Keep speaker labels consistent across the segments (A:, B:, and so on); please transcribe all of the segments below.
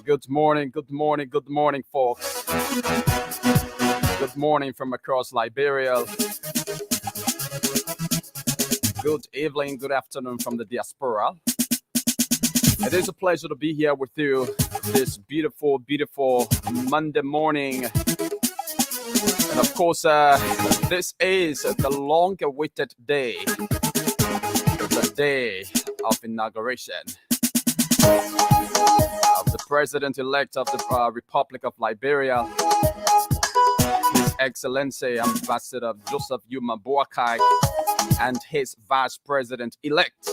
A: Good morning, good morning, folks. Good morning from across Liberia. Good evening, good afternoon from the diaspora. It is a pleasure to be here with you this beautiful, beautiful Monday morning. And of course, this is the long-awaited day, the day of inauguration of the president-elect of the Republic of Liberia, His Excellency Ambassador Joseph Yuma Boakai, and his Vice President-elect,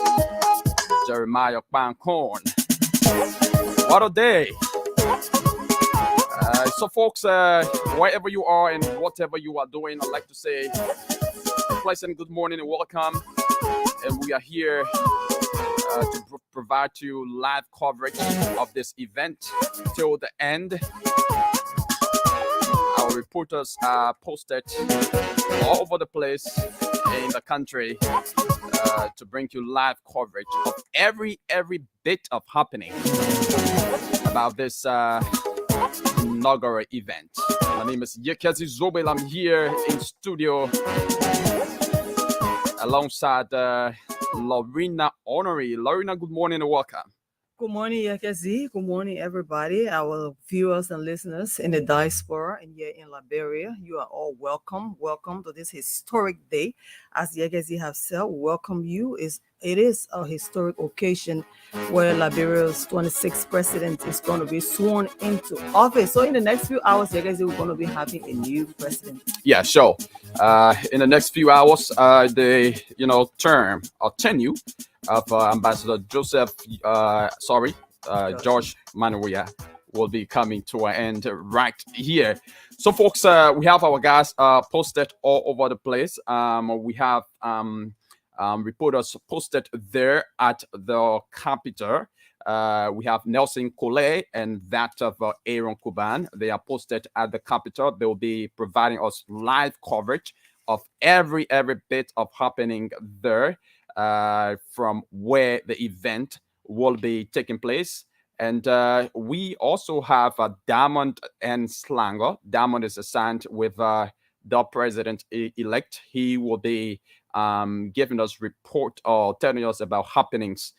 A: Jeremiah Kwankorn. What a day! So, folks, wherever you are and whatever you are doing, I'd like to say a pleasant good morning and welcome. And we are here to provide you live coverage of this event till the end. Our reporters are posted all over the place in the country to bring you live coverage of every bit of happening about this inaugural event. My name is Yekezi Zobel. I'm here in studio alongside Lorena Honorary. Lorena, good morning and welcome.
B: Good morning, Yekezi. Good morning, everybody. Our viewers and listeners in the diaspora and here in Liberia. You are all welcome. Welcome to this historic day. As Yekezi have said, welcome you. It is a historic occasion where Liberia's 26th president is going to be sworn into office. So in the next few hours, Yekezi, we're going to be having a new president.
A: Yeah, sure. In the next few hours, the term or tenure of Ambassador George Manuia will be coming to an end right here. So, folks, we have our guys posted all over the place. We have reporters posted there at the Capitol. We have Nelson Collet and that of Aaron Kuban. They are posted at the Capitol. They will be providing us live coverage of every bit of happening there from where the event will be taking place. And we also have Diamond and Slanger. Diamond is assigned with the president-elect. He will be giving us report or telling us about happenings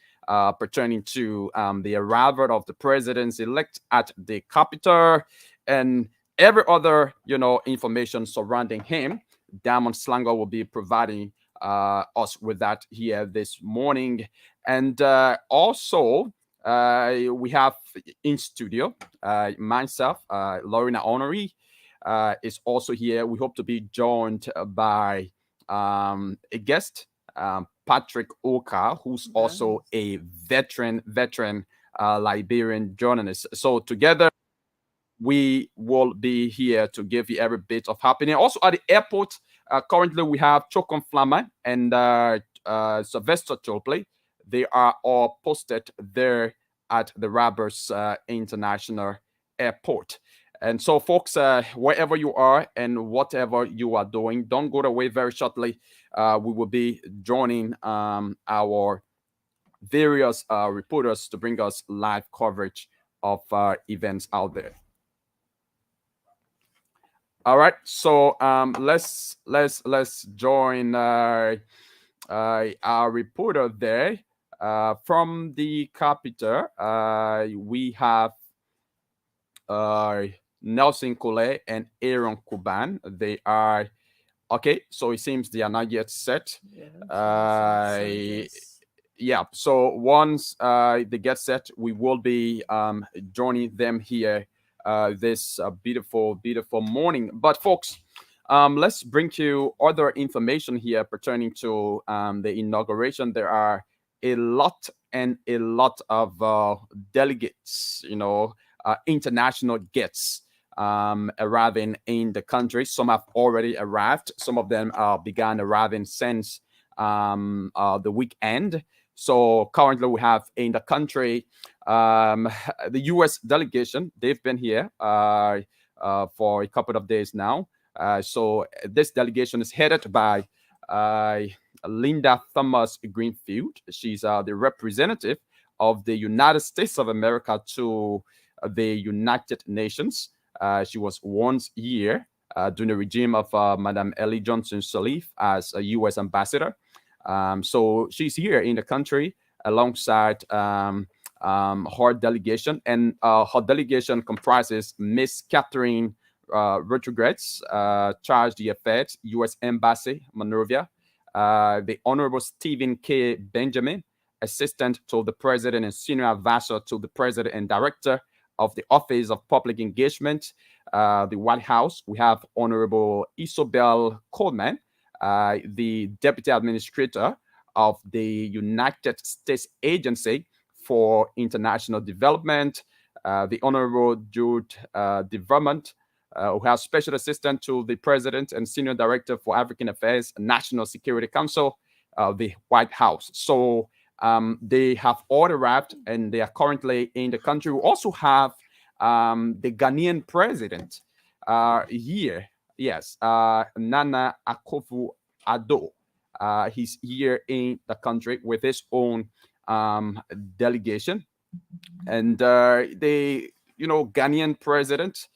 A: pertaining to the arrival of the president-elect at the Capitol and every other, information surrounding him. Diamond Slanger will be providing us with that here this morning. And also, we have in studio myself, Lorena Honorary is also here. We hope to be joined by a guest, Patrick Oka, who's also a veteran Liberian journalist. So together, we will be here to give you every bit of happening. Also at the airport, currently we have Chokon Flama and Sylvester Chopley. They are all posted there at the Roberts International Airport. And so, folks, wherever you are and whatever you are doing, don't go away very shortly. We will be joining our various reporters to bring us live coverage of events out there. All right, so let's join our reporter there. From the capital, we have uh, Nelson Collet and Aaron Kuban. They are okay. So it seems they are not yet set.
B: Yeah,
A: Uh,
B: yes.
A: yeah. So once they get set, we will be joining them here this beautiful, beautiful morning. But folks, let's bring you other information here pertaining to the inauguration. There are a lot and a lot of delegates, international guests arriving in the country. Some have already arrived. Some of them began arriving since the weekend. So currently, we have in the country the U.S. delegation. They've been here for a couple of days now. So this delegation is headed by uh, Linda Thomas Greenfield. She's the representative of the United States of America to the United Nations. She was once here during the regime of Madame Ellie Johnson Sirleaf as a U.S. ambassador. So she's here in the country alongside her delegation, and her delegation comprises Miss Catherine Rodriguez, charge d'affaires, U.S. Embassy, Monrovia, the Honorable Stephen K. Benjamin, Assistant to the President and Senior Advisor to the President and Director of the Office of Public Engagement, the White House. We have Honorable Isobel Coleman, the Deputy Administrator of the United States Agency for International Development, the Honorable Jude DeVermont, who has Special Assistant to the President and Senior Director for African Affairs, National Security Council, the White House. So they have all arrived and they are currently in the country. We also have the Ghanaian president here. Yes, Nana Akufo-Addo. He's here in the country with his own delegation, and the Ghanaian president,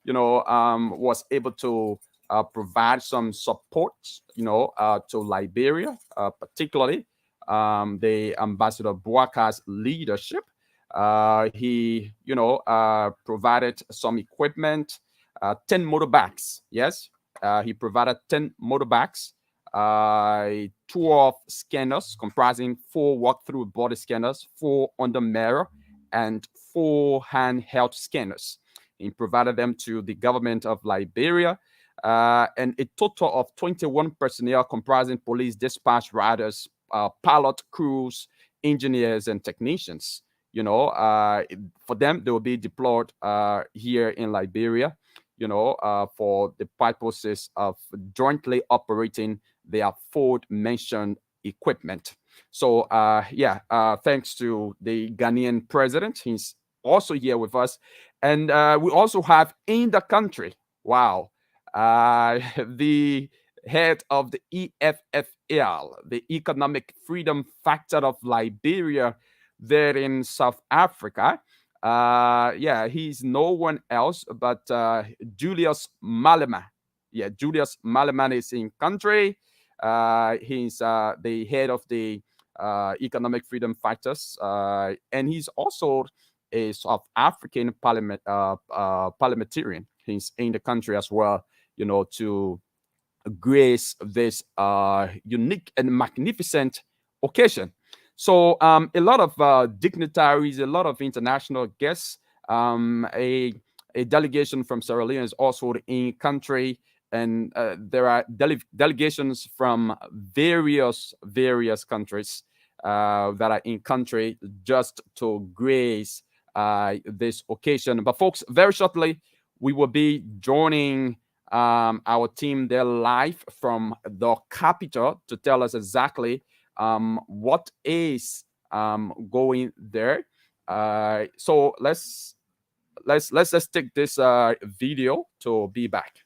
A: was able to provide some support, to Liberia, particularly the Ambassador Boaka's leadership. He, provided some equipment, 10 motorbikes. Yes, he provided 10 motorbikes, 12 scanners comprising 4 walk-through body scanners, 4 under mirror, and 4 handheld scanners. He provided them to the government of Liberia, and a total of 21 personnel comprising police dispatch riders, pilot crews, engineers, and technicians. For them, they will be deployed here in Liberia, for the purposes of jointly operating their aforementioned equipment. So, thanks to the Ghanaian president, he's also here with us. And we also have in the country, wow, the head of the EFFL, the Economic Freedom Factor of Liberia, there in South Africa. He's no one else but Julius Malema. Yeah, Julius Malema is in country. He's the head of the Economic Freedom Fighters, and he's also a South African parliamentarian. He's in the country as well, to grace this unique and magnificent occasion. So a lot of dignitaries, a lot of international guests, a delegation from Sierra Leone is also in country, and there are delegations from various countries that are in country just to grace this occasion. But folks, very shortly we will be joining our team there live from the capital to tell us exactly what is going there. So let's take this video to be back.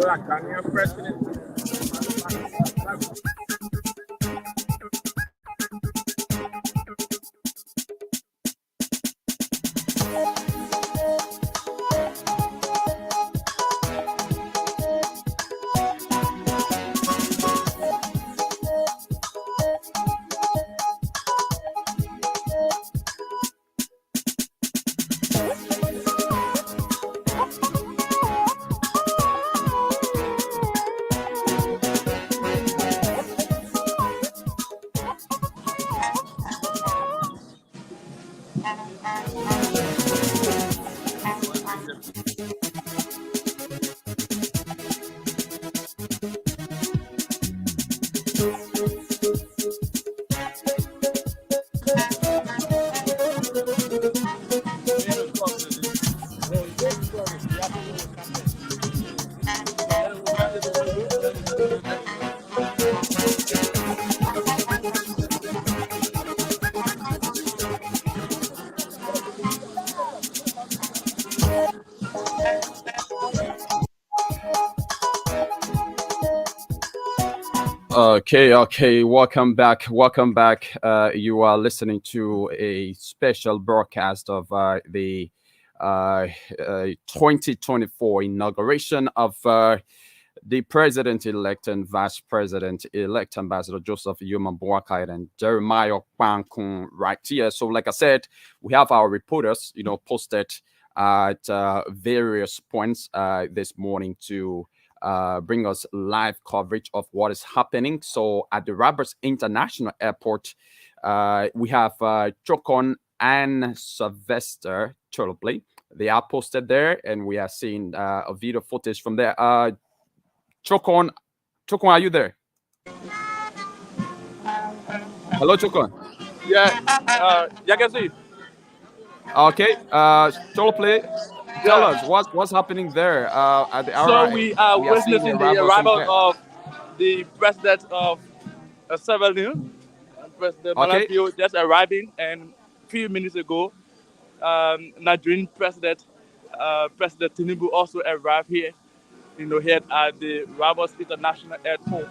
C: Huracán president.
A: Okay. Welcome back. Welcome back. You are listening to a special broadcast of the 2024 inauguration of the president-elect and vice president-elect Ambassador Joseph Yuma Boakai and Jeremiah Kwankun right here. So, like I said, we have our reporters, posted at various points this morning to bring us live coverage of what is happening. So, at the Roberts International Airport, we have Chokon and Sylvester Choloplay. They are posted there, and we are seeing a video footage from there. Chokon, are you there? Hello, Chokon.
C: Yeah, you can see.
A: Okay, Choloplay, tell
C: Yeah.
A: us what's happening there at the
C: So
A: RI.
C: we are
A: We are seeing the
C: witnessing the
A: arrival of some
C: arrival
A: guests.
C: of the president of Sierra Leone, President
A: Okay,
C: Malafio, just arriving, and a few minutes ago, Nigerian President Tinubu also arrived here, here at the Ramos International Airport.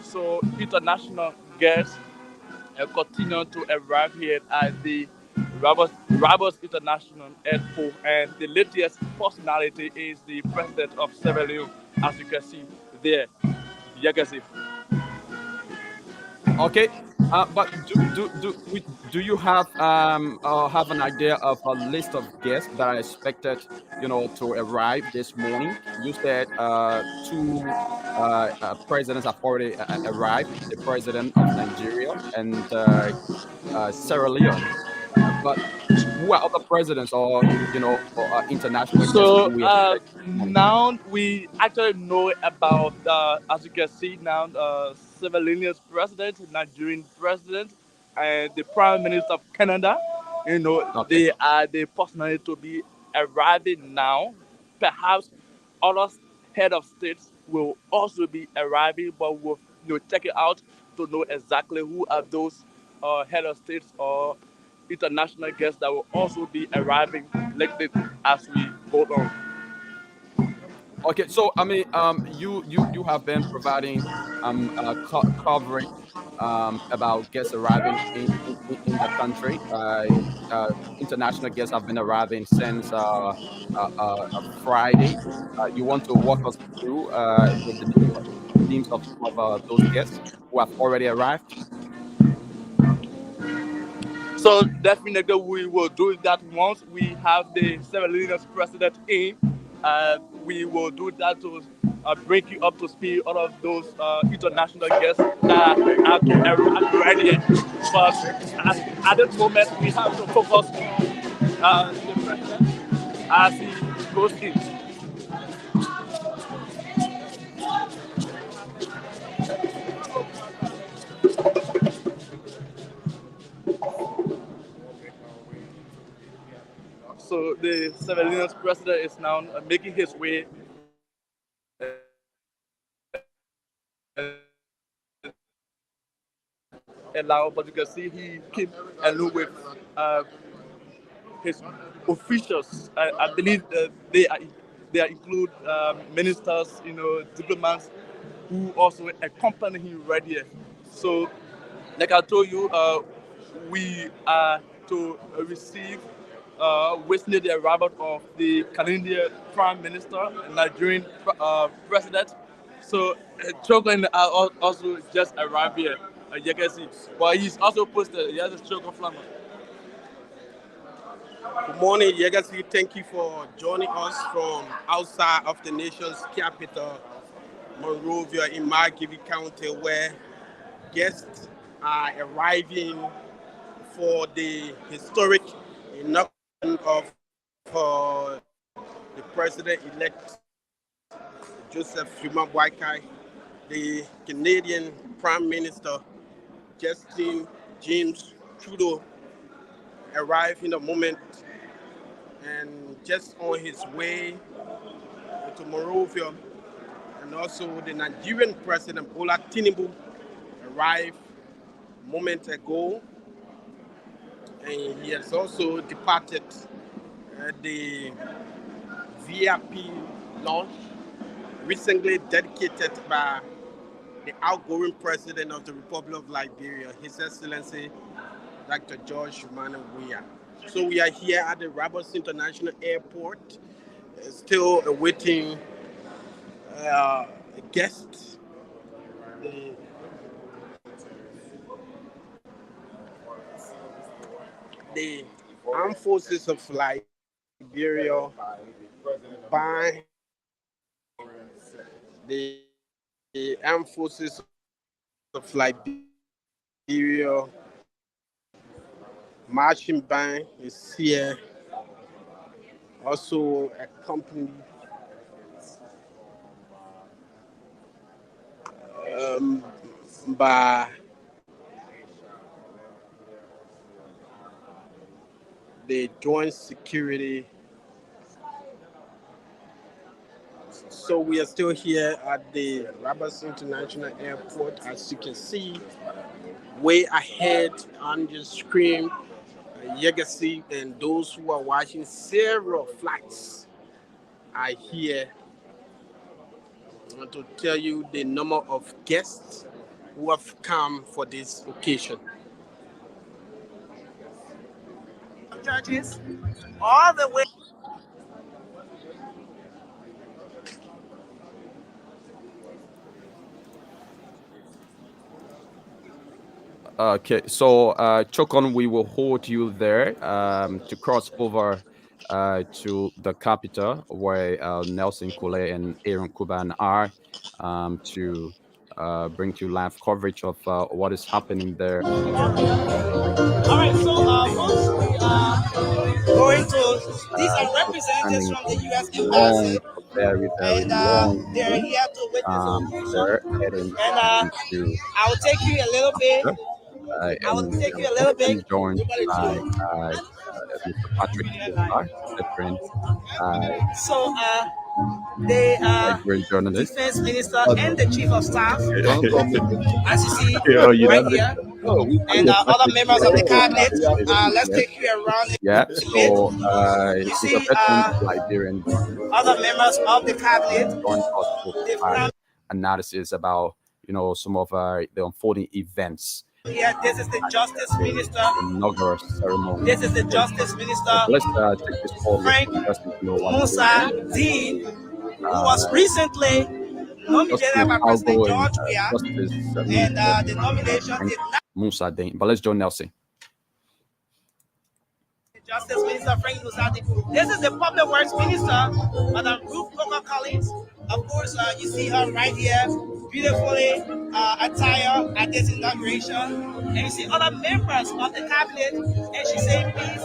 C: So international guests continue to arrive here at the Ramos International Airport, and the latest personality is the president of Sierra Leone, as you can see there. Yagasi.
A: okay. But do you have an idea of a list of guests that are expected, to arrive this morning? You said two presidents have already arrived: the president of Nigeria and Sierra Leone. But who are other presidents or international guests do
C: So
A: we expect this morning?
C: now we actually know about, as you can see now, Sierra Leone's president, Nigerian president, and the Prime Minister of Canada.
A: Okay.
C: They are the personality to be arriving now. Perhaps other head of states will also be arriving, but we'll check it out to know exactly who are those head of states or international guests that will also be arriving later as we go on.
A: Okay, so I mean, you have been providing coverage about guests arriving in the country. International guests have been arriving since Friday. You want to walk us through the names of some of those guests who have already arrived?
C: So definitely we will do that once we have the Sierra Leone's president in. We will do that to bring you up to speed all of those international guests that are to arrive ready. But at this moment we have to focus on the president as he goes in. So the Sierra Leone's president is now making his way allow, but you can see he came along with uh, his officials. I believe they include ministers, diplomats who also accompany him right here. So, like I told you, we are to receive witness the arrival of the Canadian Prime Minister, Nigerian President. So, Chocolate also just arrived here. You can see, but he's also posted. He has a chocolate flammer.
D: Good morning, Legacy. Thank you for joining us from outside of the nation's capital, Monrovia, in Margibi County, where guests are arriving for the historic inauguration of the president-elect Joseph Fuma Boakai, the Canadian Prime Minister Justin James Trudeau arrived in a moment and just on his way to Monrovia, and also the Nigerian President Bola Tinubu arrived moments ago, and he has also departed the VIP lounge recently dedicated by the outgoing president of the Republic of Liberia, His Excellency Dr. George Weah. So we are here at the Roberts International Airport, still awaiting guests. The Armed Forces of Liberia by the Armed Forces of Liberia marching band is here, also accompanied by the Joint Security. So we are still here at the Roberts International Airport. As you can see, way ahead on your screen, you can see, and those who are watching, several flights are here to tell you the number of guests who have come for this occasion.
E: Judges, all the way.
A: Okay, so Chokon, we will hold you there to cross over to the capital where Nelson Kule and Aaron Kuban are to bring you live coverage of what is happening there.
E: All right, so folks, we are going to, these are representatives from the U.S. Embassy,
A: very
E: and
A: long
E: they're here to witness the occasion.
A: they're heading
E: And
A: into
E: I will take you a little bit. I will take you a little bit.
A: joined by Mr. Patrick Silva, veteran
E: So the
A: Liberian journalist.
E: defense minister and the chief of staff, as you see
A: you
E: right
A: know,
E: here, and other members of the cabinet. Let's take you around.
A: Yeah, so
E: You
A: he's
E: see,
A: a veteran Liberian
E: other members of the cabinet.
A: joined us to provide analysis about some of the unfolding events.
E: Yeah, this is the justice minister.
A: Inaugural ceremony.
E: This is the justice minister,
A: Let's take this call.
E: Frank Musa Dean, who was recently nominated by President George Weah, and the nomination did not.
A: Musa Dean. But let's join Nelson.
E: Justice Minister Frank Musa Dean. This is the Public Works Minister, Madam Ruth Coker-Collins. Of course, you see her right here, beautifully attired at this inauguration. And you see other members of the cabinet, and she's saying, please,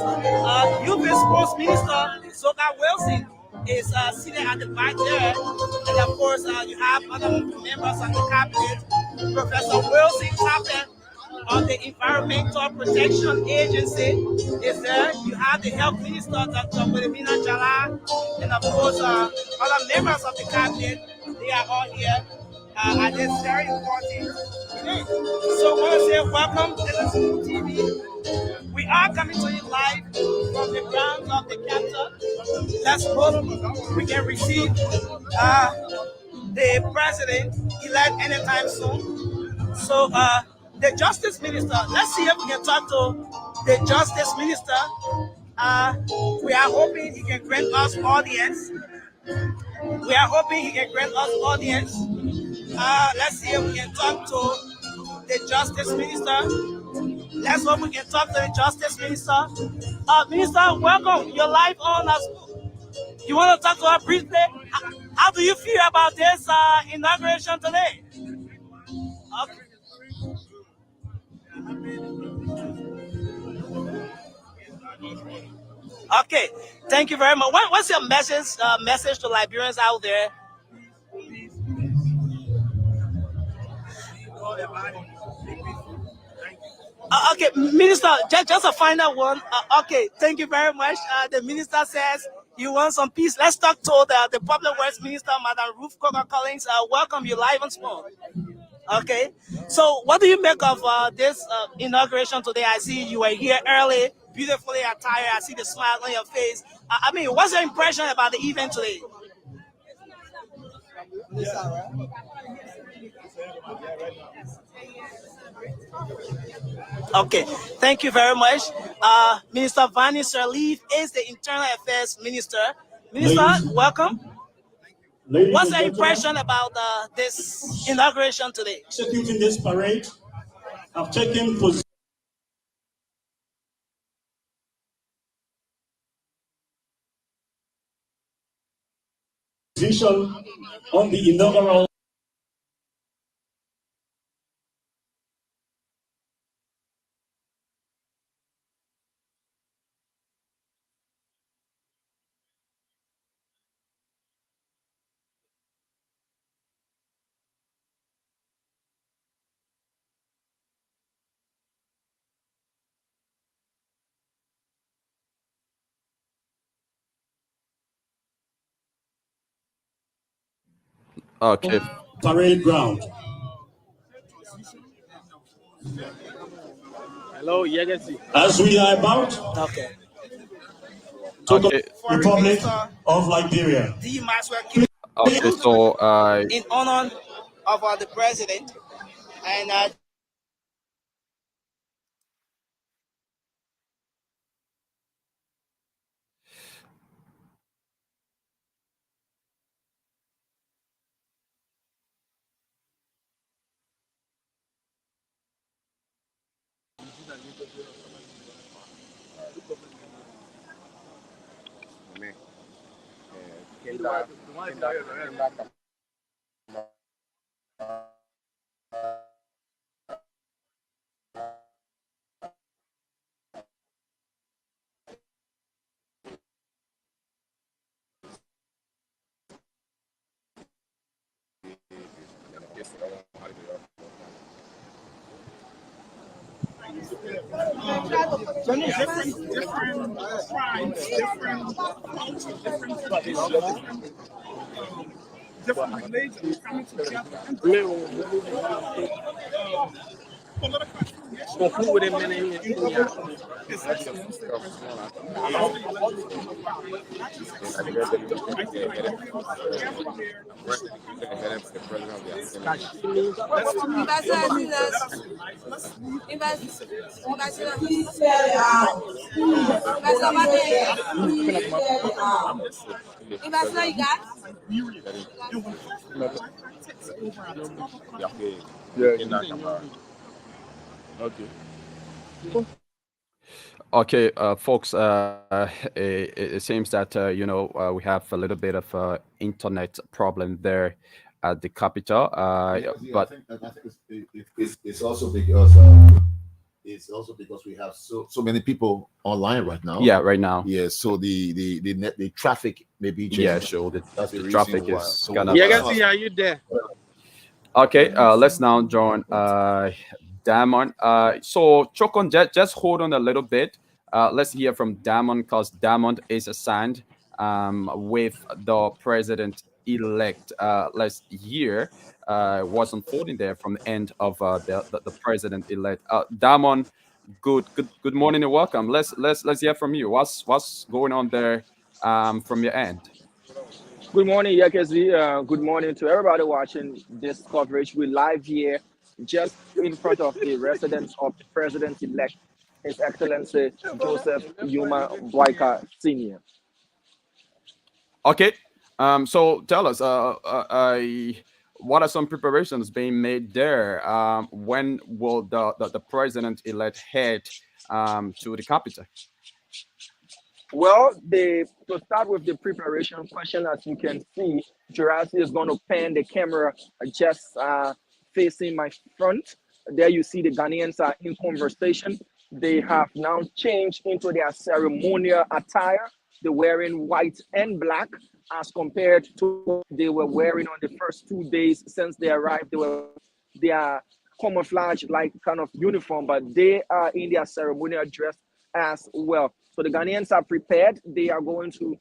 E: Youth and Sports Minister, Soka Wilson, is sitting at the back there. And of course, you have other members of the cabinet, Professor Wilson Chapman of the Environmental Protection Agency is there. You have the Health Minister, Dr. Wilhelmina Jala, and of course, other members of the cabinet. They are all here at this very important event. So I want to say welcome to LSU TV. We are coming to you live from the grounds of the capital. Let's hope we can receive the president-elect anytime soon. So the Justice Minister, let's see if we can talk to the Justice Minister. We are hoping he can grant us audience. Let's see if we can talk to the Justice Minister. Let's hope we can talk to the Justice Minister. Minister, welcome. You're live on us. You want to talk to her briefly? How do you feel about this inauguration today? Okay. Okay, thank you very much. What's your message to Liberians out there? Okay, Minister, just a final one. Okay, thank you very much. The Minister says you want some peace. Let's talk to the Public Works Minister, Madam Ruth Coker-Collins. Welcome you live on Sport. Okay, so what do you make of this inauguration today? I see you were here early, beautifully attired. I see the smile on your face. I mean, what's your impression about the event today? Okay, thank you very much. Minister Vani Sirleaf is the Internal Affairs Minister. Minister,
F: Ladies,
E: welcome.
F: ladies
E: What's
F: and
E: your
F: gentlemen,
E: impression about this inauguration today?
F: executing this parade, have taken position on the inaugural
A: Okay.
F: parade ground.
D: Hello, Yegesi.
F: As we are about
E: Okay.
F: to the
A: Okay.
E: Foreign
F: Republic
E: Minister,
F: of Liberia.
E: you might as well keep
A: Okay. So
E: in honor of the president. And
G: different tribes, different cultures, different traditions, different religions coming together and political affiliation. Inaugural His Excellency President not just accepts different ideals everywhere. Let's let us unite. Let's leave Liberia. And when President Black takes over our top
A: okay, folks. It seems that we have a little bit of internet problem there at the capital. But
H: I think it's also because we have so many people online right now.
A: yeah, right now,
H: Yeah, so the traffic may be changing.
A: yeah, sure.
H: That's
A: The
H: the
A: traffic
H: reason why.
A: is
H: So
A: kind of.
D: Yegesi, are you there?
A: Okay, let's now join Damon. So Chokon, just hold on a little bit. Let's hear from Damon because Damon is assigned with the president elect. Let's hear what's unfolding there from the end of the president elect. Damon, good morning and welcome. Let's hear from you. What's going on there from your end?
I: Good morning, Yakezi. Good morning to everybody watching this coverage. We're live here just in front of the residence of the President-elect, His Excellency Joseph Yuma Boyka Sr.
A: Okay. So tell us, what are some preparations being made there? When will the president elect head to the capital?
I: Well, to start with the preparation question, as you can see, Jurassic is going to pan the camera just facing my front. There you see the Ghanaians are in conversation. They have now changed into their ceremonial attire. They're wearing white and black as compared to what they were wearing on the first 2 days since they arrived. They are camouflage like kind of uniform, but they are in their ceremonial dress as well. So the Ghanaians are prepared. They are going to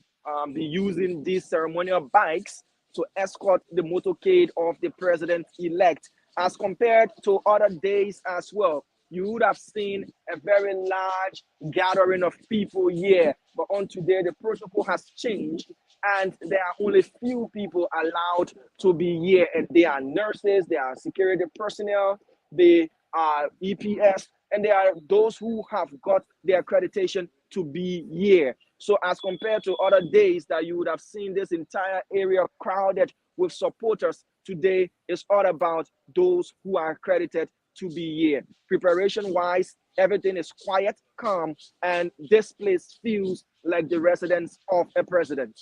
I: be using these ceremonial bikes to escort the motorcade of the president-elect as compared to other days as well. You would have seen a very large gathering of people here, but on today, the protocol has changed. and there are only few people allowed to be here, and they are nurses, they are security personnel, they are EPS, and there are those who have got their accreditation to be here. So as compared to other days that you would have seen this entire area crowded with supporters, today is all about those who are accredited to be here. Preparation wise, everything is quiet, calm, and this place feels like the residence of a president.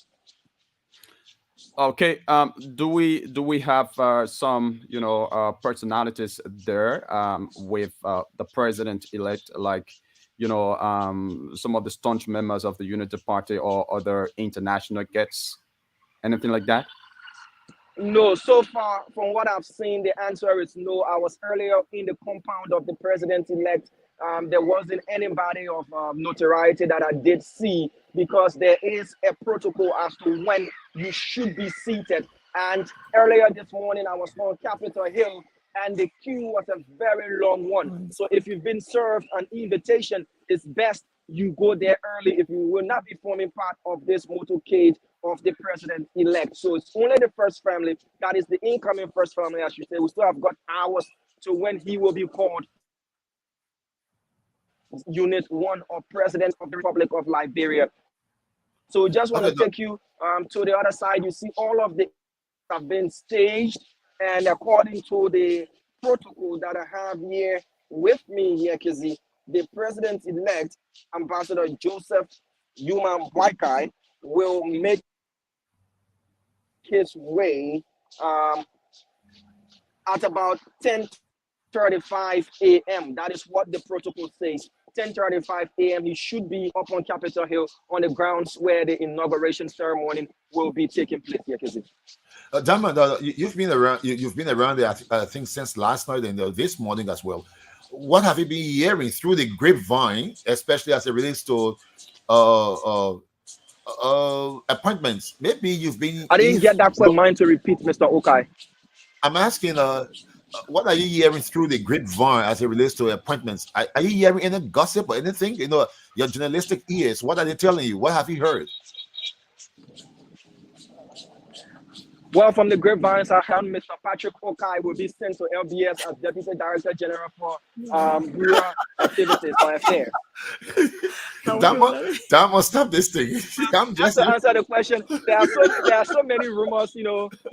A: Okay. Do we have some personalities there with the president elect, like some of the staunch members of the Unity Party or other international guests, anything like that?
I: No, so far from what I've seen, the answer is no. I was earlier in the compound of the president-elect. There wasn't anybody of notoriety that I did see, because there is a protocol as to when you should be seated. And earlier this morning, I was on Capitol Hill, and the queue was a very long one. So if you've been served an invitation, it's best you go there early if you will not be forming part of this motorcade of the president-elect. So it's only the first family, that is the incoming first family, I should say. We still have got hours to when he will be called Unit 1 or President of the Republic of Liberia. So we just want to take you to the other side. You see all of the have been staged, and according to the protocol that I have here with me here, Kizzy, the president-elect, Ambassador Joseph Yuma Bwaikai, will make his way at about 10:35 a.m. That is what the protocol says. 10:35 a.m. He should be up on Capitol Hill on the grounds where the inauguration ceremony will be taking place here, Kizzy.
H: Diamond, you've been around. You've been around there, I think, since last night and this morning as well. What have you been hearing through the grapevine, especially as it relates to appointments? Maybe you've been.
I: I didn't get that question. Mind to repeat, Mr. Okai.
H: I'm asking. What are you hearing through the grapevine as it relates to appointments? Are you hearing any gossip or anything? Your journalistic ears. What are they telling you? What have you heard?
I: Well, from the grapevines, I heard Mr. Patrick Okai will be sent to LBS as Deputy Director General for rural activities or affairs.
H: That must stop this thing. I'm just
I: to answer the question, there are so many rumors,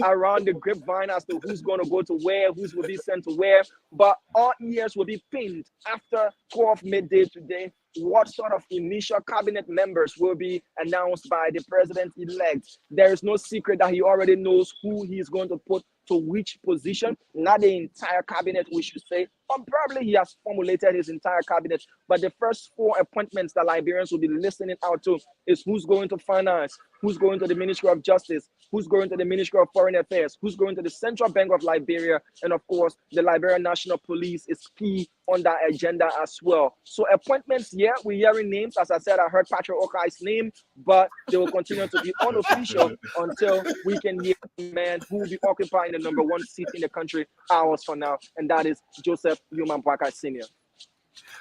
I: around the grapevine as to who's going to go to where, who's will be sent to where. But all ears will be pinned after 12 midday today. What sort of initial cabinet members will be announced by the president-elect? There is no secret that he already knows who he's going to put to which position, not the entire cabinet, we should say. Or probably he has formulated his entire cabinet, but the first 4 appointments that Liberians will be listening out to is who's going to finance, who's going to the Ministry of Justice, who's going to the Ministry of Foreign Affairs, who's going to the Central Bank of Liberia, and of course, the Liberian National Police is key on that agenda as well. So appointments, yeah, we're hearing names. As I said, I heard Patrick Okai's name, but they will continue to be unofficial until we can hear the man who will be occupying the number 1 seat in the country hours from now, and that is Joseph Yuma Bwaikai Sr.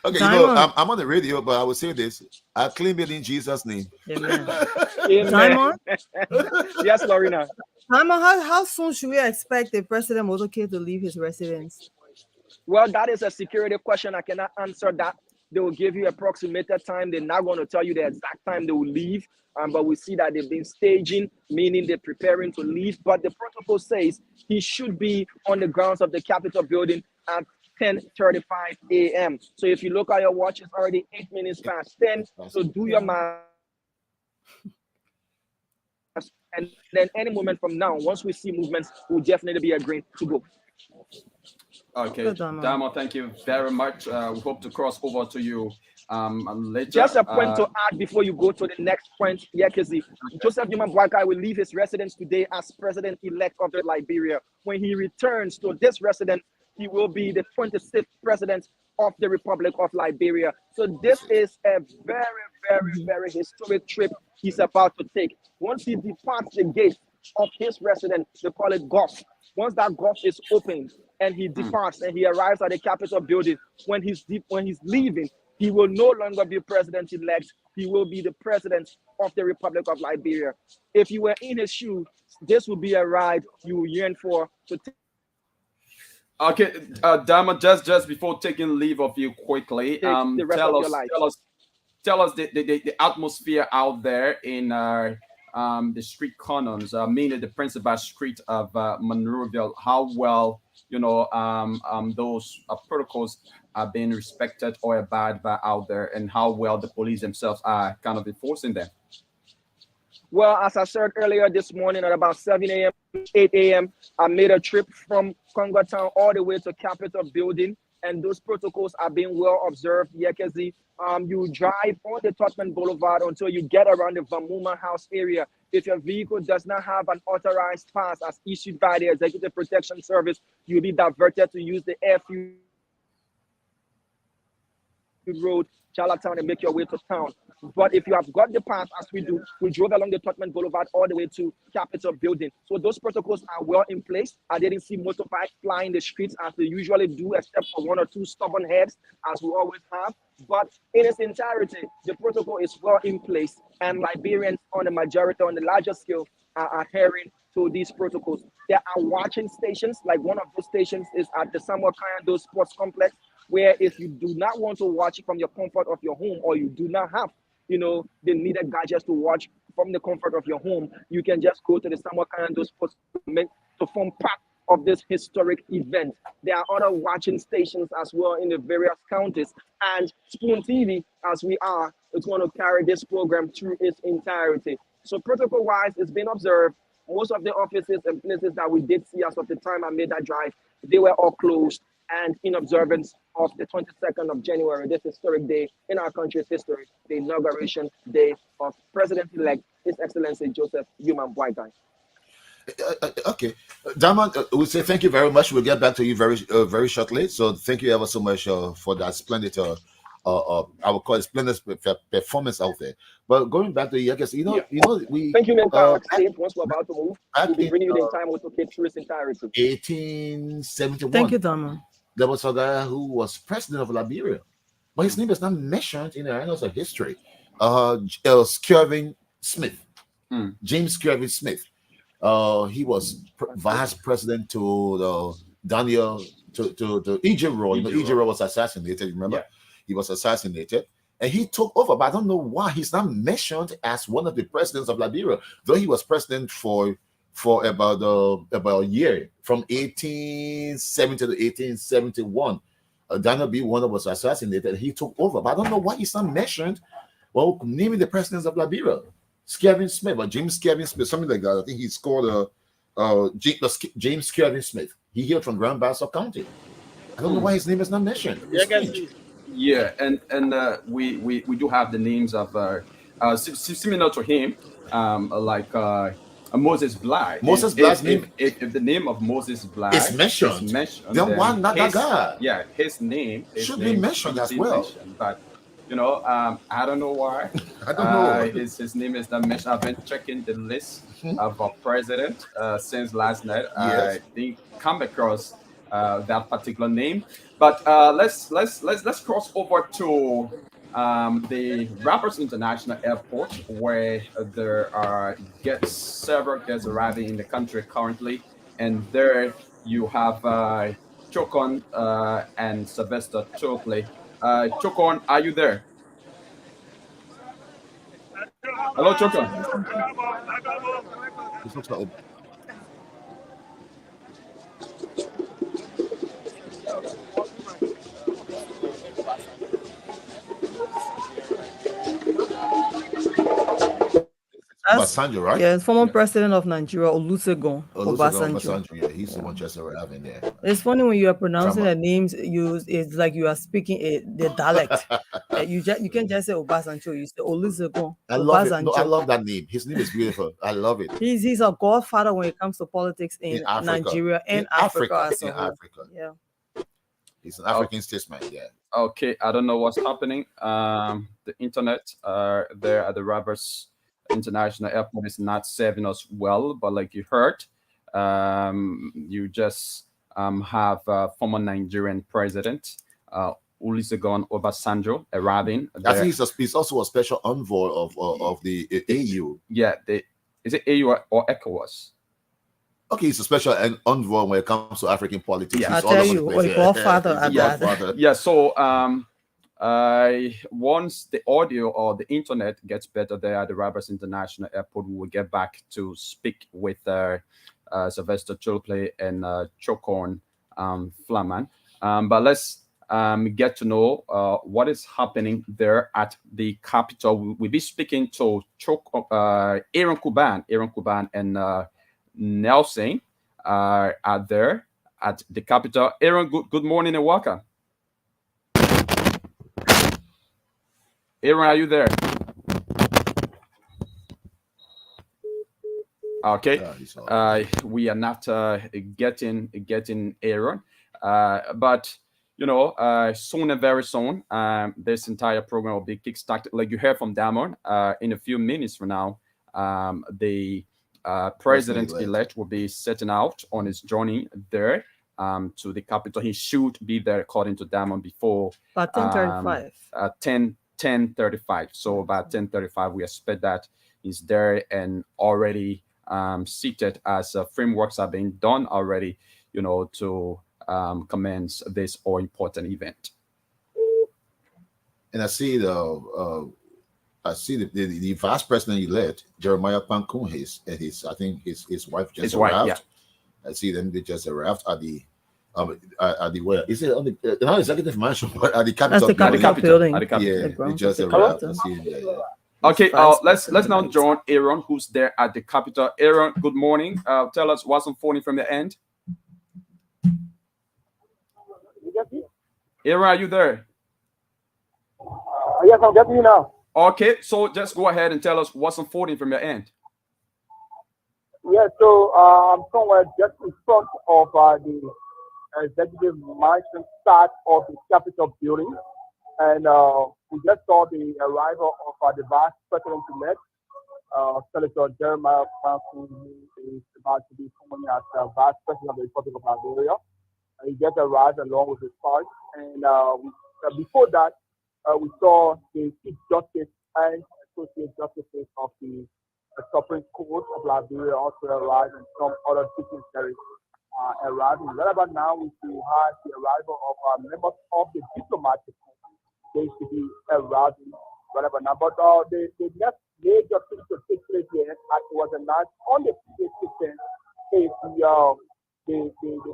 H: Okay, I'm on the radio, but I will say this. I claim it in Jesus' name.
B: Amen.
I: Simon? Yes, Lorena.
B: Simon, how soon should we expect the president motorcade to leave his residence?
I: Well, that is a security question. I cannot answer that. They will give you approximated time. They're not going to tell you the exact time they will leave. But we see that they've been staging, meaning they're preparing to leave. But the protocol says he should be on the grounds of the Capitol building at 10:35 a.m. So if you look at your watch, it's already 8 minutes past 10. So do your math. And then any moment from now, once we see movements, we'll definitely be agreeing to go.
A: Okay, Damo, thank you very much. We hope to cross over to you later.
I: Just a point to add before you go to the next point. Yeah, Kizzy. Joseph Yuma Bwaikai will leave his residence today as president-elect of Liberia. When he returns to this residence, he will be the 26th president of the Republic of Liberia. So this is a very, very, very historic trip he's about to take. Once he departs the gate of his residence, they call it Gulf. Once that Gulf is opened and he departs and he arrives at the Capitol building, when he's leaving, he will no longer be president-elect. He will be the president of the Republic of Liberia. If you were in his shoe, this would be a ride you yearn for to
A: Okay, Dama, just before taking leave of you quickly,
I: take the rest of your life.
A: tell us the atmosphere out there in the street corners, meaning the principal street of Monrovia. How well those protocols are being respected or abided by out there, and how well the police themselves are kind of enforcing them.
I: Well, as I said earlier this morning at about 7 a.m., 8 a.m., I made a trip from Congo Town all the way to Capitol Building, and those protocols are being well observed. Yekezi, you drive on the Totman Boulevard until you get around the Vamuma House area. If your vehicle does not have an authorized pass as issued by the Executive Protection Service, you'll be diverted to use the airfield road, Charlottetown, and make your way to town. But if you have got the pass, as we do, we drove along the Totman Boulevard all the way to Capitol Building. So those protocols are well in place. I didn't see motorbikes flying the streets as they usually do, except for one or two stubborn heads, as we always have. But in its entirety, the protocol is well in place, and Liberians on the majority, on the larger scale, are adhering to these protocols. There are watching stations, like one of those stations is at the Samuel Kayando Sports Complex, where if you do not want to watch from your comfort of your home, or you do not have the needed gadgets to watch from the comfort of your home, you can just go to the Samuel Kayando Sports to form part of this historic event. There are other watching stations as well in the various counties, and Spoon TV, as we are, is going to carry this program through its entirety. So protocol-wise, it's been observed. Most of the offices and places that we did see as of the time I made that drive, they were all closed and in observance of the 22nd of January, this historic day in our country's history, the inauguration day of President-elect His Excellency Joseph Human Boakai.
H: Okay, Dama, we say thank you very much. We'll get back to you very shortly. So thank you ever so much for that splendid, I would call it splendid performance out there. But going back to you, I guess we.
I: Thank you, Mentor. Once we're about to move, we'll be bringing you the entire motorcade through its entirety.
H: 1871.
B: Thank you, Dama.
H: There was a guy who was president of Liberia, but his name is not mentioned in the annals of history. Skirvin Smith, James Skirvin Smith. He was vice president to Daniel to Inaugural. Inaugural was assassinated. Remember, yeah. He was assassinated, and he took over. But I don't know why he's not mentioned as one of the presidents of Liberia, though he was president for about a year, from 1870 to 1871. Daniel B. Warner was assassinated. He took over, but I don't know why he's not mentioned. Well, naming the presidents of Liberia, Skirvin Smith or James Skirvin Smith, something like that. I think he's called James Skirvin Smith. He hailed from Grand Bassa County. I don't know why his name is not mentioned.
A: Yeah, and we do have the names of similar to him, like Moses Bly.
H: Moses Bly's name.
A: If the name of Moses Bly
H: is mentioned, then why not that guy?
A: Yeah, his name
H: should be mentioned as well.
A: But I don't know why.
H: I don't know.
A: His name is not mentioned. I've been checking the list of our president since last night.
H: Yes.
A: I didn't come across that particular name. But let's cross over to the Rappers International Airport, where there are several guests arriving in the country currently, and there you have Chokon and Sylvester Chokley. Chokon, are you there? Hello, Chokon.
H: Obasanjo, right?
B: Yeah, former president of Nigeria, Olusegun Obasanjo.
H: Yeah, he's the one just arriving there.
B: It's funny when you are pronouncing the names used. It's like you are speaking the dialect. You can't just say Obasanjo. You say Olusegun
H: I love
B: Obasanjo.
H: it. No, I love that name. His name is beautiful. I love it.
B: He's a godfather when it comes to politics in Nigeria and Africa as a whole. Yeah.
H: He's an African statesman. Yeah.
A: Okay, I don't know what's happening. The internet there at the Rappers International Airport is not serving us well, but like you heard, you just have former Nigerian president Olusegun Obasanjo arriving.
H: I think he's also a special envoy of the AU.
A: Yeah, is it AU or ECOWAS?
H: Okay, he's a special envoy when it comes to African politics.
B: Yeah,
H: he's
B: I tell you, the godfather at that.
A: Yeah, so once the audio or the internet gets better there at the Rabat International Airport, we will get back to speak with Sylvester Chulple and Chokon Flaman. But let's get to know what is happening there at the capital. We'll be speaking to Aaron Kuban and Nelson are there at the capital. Aaron, good morning and welcome. Aaron, are you there? Okay, we are not getting Aaron, but you know, soon and very soon, this entire program will be kickstarted. Like you heard from Damon, in a few minutes from now, the president-elect will be setting out on his journey there to the capital. He should be there, according to Damon, before
B: 10:35.
A: 10:35. So about 10:35, we expect that he's there and already seated as frameworks are being done already, you know, to commence this all important event.
H: And I see the vice president elect Jeremiah Pankun, I think his wife just arrived. Yeah. I see them; they just arrived at the where is it on the not executive mansion, but at the Capitol.
B: That's the Capitol building.
H: Yeah, they just arrived. I see them, yeah.
A: Okay, let's now join Aaron, who's there at the Capitol. Aaron, good morning. Tell us what's unfolding from the end. Aaron, are you there?
J: Yes, I'm getting you now.
A: Okay, so just go ahead and tell us what's unfolding from your end.
J: Yeah, so I'm somewhere just in front of the executive mansion start of the Capitol building, and we just saw the arrival of the vice president-elect, Senator Jeremiah Pankun, who is about to be coming as vice president of the Republic of Liberia. He just arrived along with his party, and before that, we saw the Chief Justice and Associate Justices of the Supreme Court of Liberia also arrive, and some other dignitaries arriving. Right about now, we still have the arrival of members of the diplomatic corps. They should be arriving right about now. But the next major thing to take place here, as was announced on the previous system, is the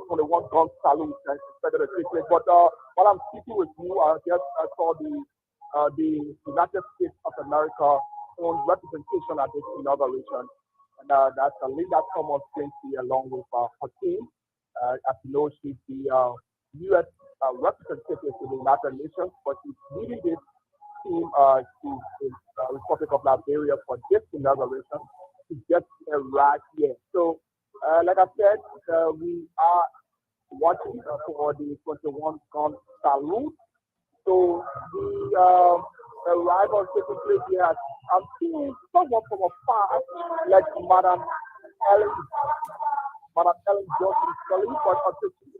J: 21 gun salute that is expected to take place. But while I'm speaking with you, I saw the United States of America own representation at this inauguration, and that's Linda Thomas Quincy along with her team. As you know, she's the U.S. Representative to the United Nations, but she's leading this team to the Republic of Liberia for this inauguration. She just arrived here. So, like I said, we are watching for the 21 gun salute. So the arrival taking place here, I'm seeing someone from afar, like Madam Ellen Johnson Scully, but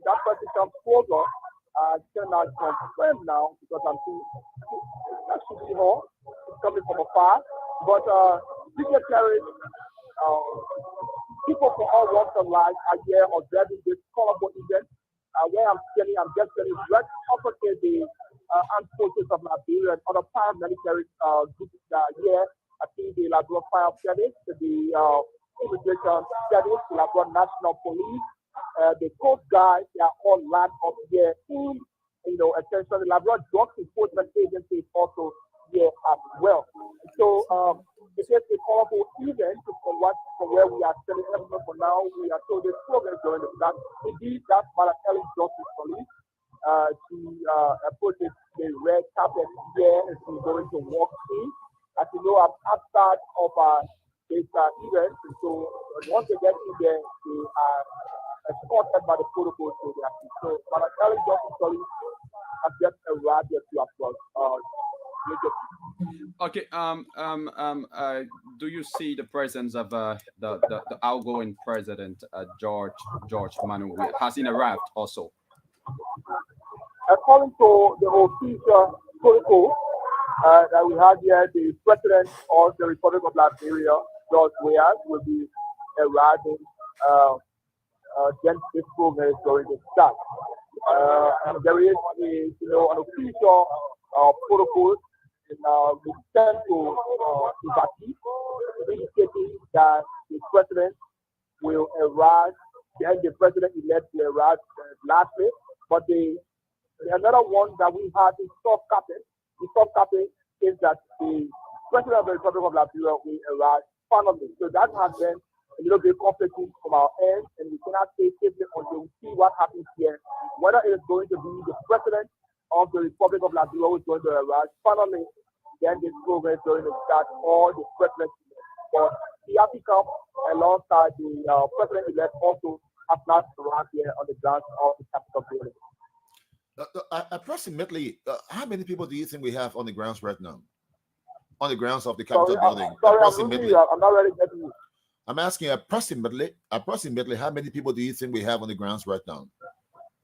J: that person comes forward. I cannot confirm now because I'm seeing that should be her. It's coming from afar. But dignitaries, people from all walks of life are here observing this colorful event. Where I'm just getting right opposite the armed forces of Liberia and other paramilitary groups here. I see the Liberia Fire Service, the Immigration Service, the Liberia National Police, the Coast Guard. They are all lined up here in, essentially, the Liberia Drug Enforcement Agency is also here as well. So it is a powerful event from where we are standing. For now, we are told this program during that. Indeed, that's Madam Ellen Justice Police. She approaches the red carpet here and she's going to walk in. As you know, I'm outside of this event. So once they get in there, they are escorted by the protocol to their seat. So Madam Ellen Justice Police has just arrived here to approach.
A: Okay. Do you see the presence of the outgoing president, George Manuel? Has he arrived also?
J: according to the official protocol that we have here, the president of the Republic of Liberia, George Weah, will be arriving against this program during the start. And there is an official protocol in we sent to Ivati, indicating that the president will arrive, then the president-elect will arrive lastly. But another one that we have is soft copy. The soft copy is that the president of the Republic of Liberia will arrive finally. So that has been a little bit conflicting from our end, and we cannot say safely until we see what happens here. Whether it is going to be the president of the Republic of Liberia who is going to arrive finally, then this program is going to start, or the president. But the Africa, alongside the president-elect, also have not arrived here on the grounds of the Capitol building.
H: Approximately, how many people do you think we have on the grounds right now? On the grounds of the Capitol building?
J: Sorry,
H: approximately.
J: I'm not really getting you.
H: I'm asking approximately, how many people do you think we have on the grounds right now?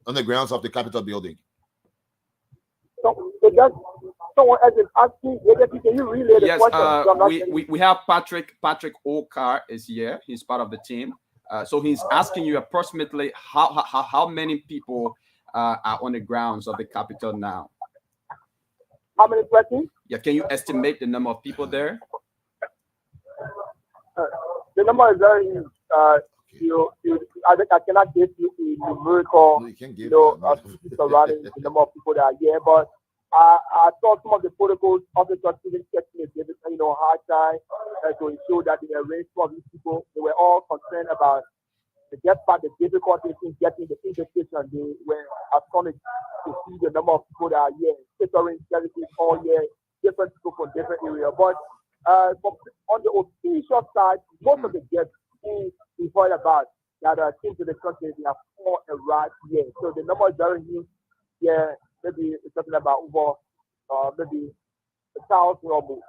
H: On the grounds of the Capitol building?
J: So just someone else is asking, can you relay the question?
A: We have Patrick Okar is here. He's part of the team. So he's asking you approximately how many people are on the grounds of the Capitol now.
J: How many questions?
A: Yeah, can you estimate the number of people there?
J: The number is very huge. I think I cannot give you a numerical, surrounding the number of people that are here, but I saw some of the protocols officers even checking a hard time to ensure that they arranged for these people. They were all concerned about the difficulties in getting the invitation. They were astonished to see the number of people that are here, catering services all year, different people from different areas. But on the official side, most of the guests who we heard about that came to the country, they have all arrived here. So the number is very huge. Yeah, maybe it's something about over maybe 1,000 or more.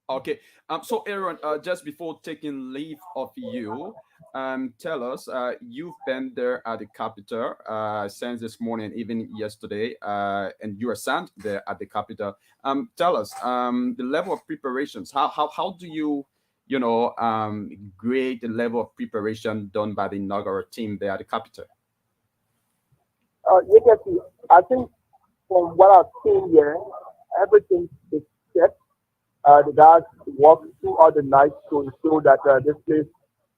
A: Okay. So Aaron, just before taking leave of you, tell us, you've been there at the Capitol since this morning, even yesterday, and you are sent there at the Capitol. Tell us the level of preparations. How do you grade the level of preparation done by the inaugural team there at the Capitol?
J: I think from what I've seen here, everything is set. The guys worked throughout the night to ensure that this place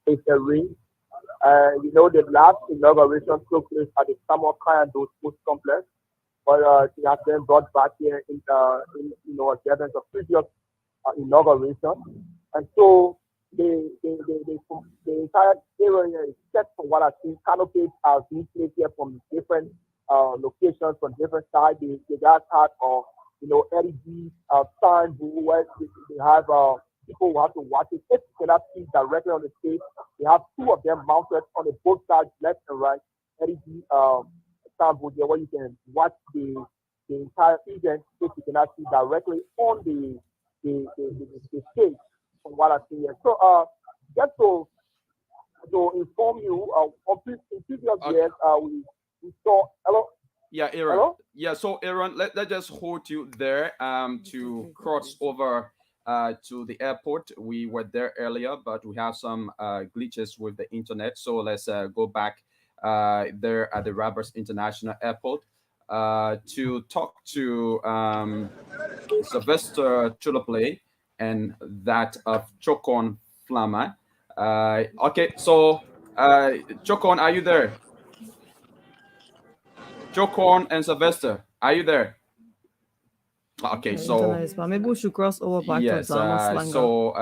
J: is a ring. The last inauguration took place at the Samuel Kayando Sports Complex, but it has been brought back here in observance of previous inauguration. And so the entire area is set from what I've seen. Canopies are being placed here from different locations, from different sides. The guys had LED signs where they have people who have to watch it. If you cannot see directly on the stage, they have two of them mounted on the both sides, left and right. LED signboard there where you can watch the entire event if you cannot see directly on the stage from what I see here. So just to inform you, in previous years we saw
A: Yeah, Aaron.
J: Hello?
A: Yeah, so Aaron, let's just hold you there to cross over to the airport. We were there earlier, but we have some glitches with the internet. So let's go back there at the Roberts International Airport to talk to Sylvester Chulaplay and that of Chokon Flama. Okay, so Chokon, are you there? Chokon and Sylvester, are you there? Okay, so
B: maybe we should cross over back
A: yes,
B: to Zama
A: so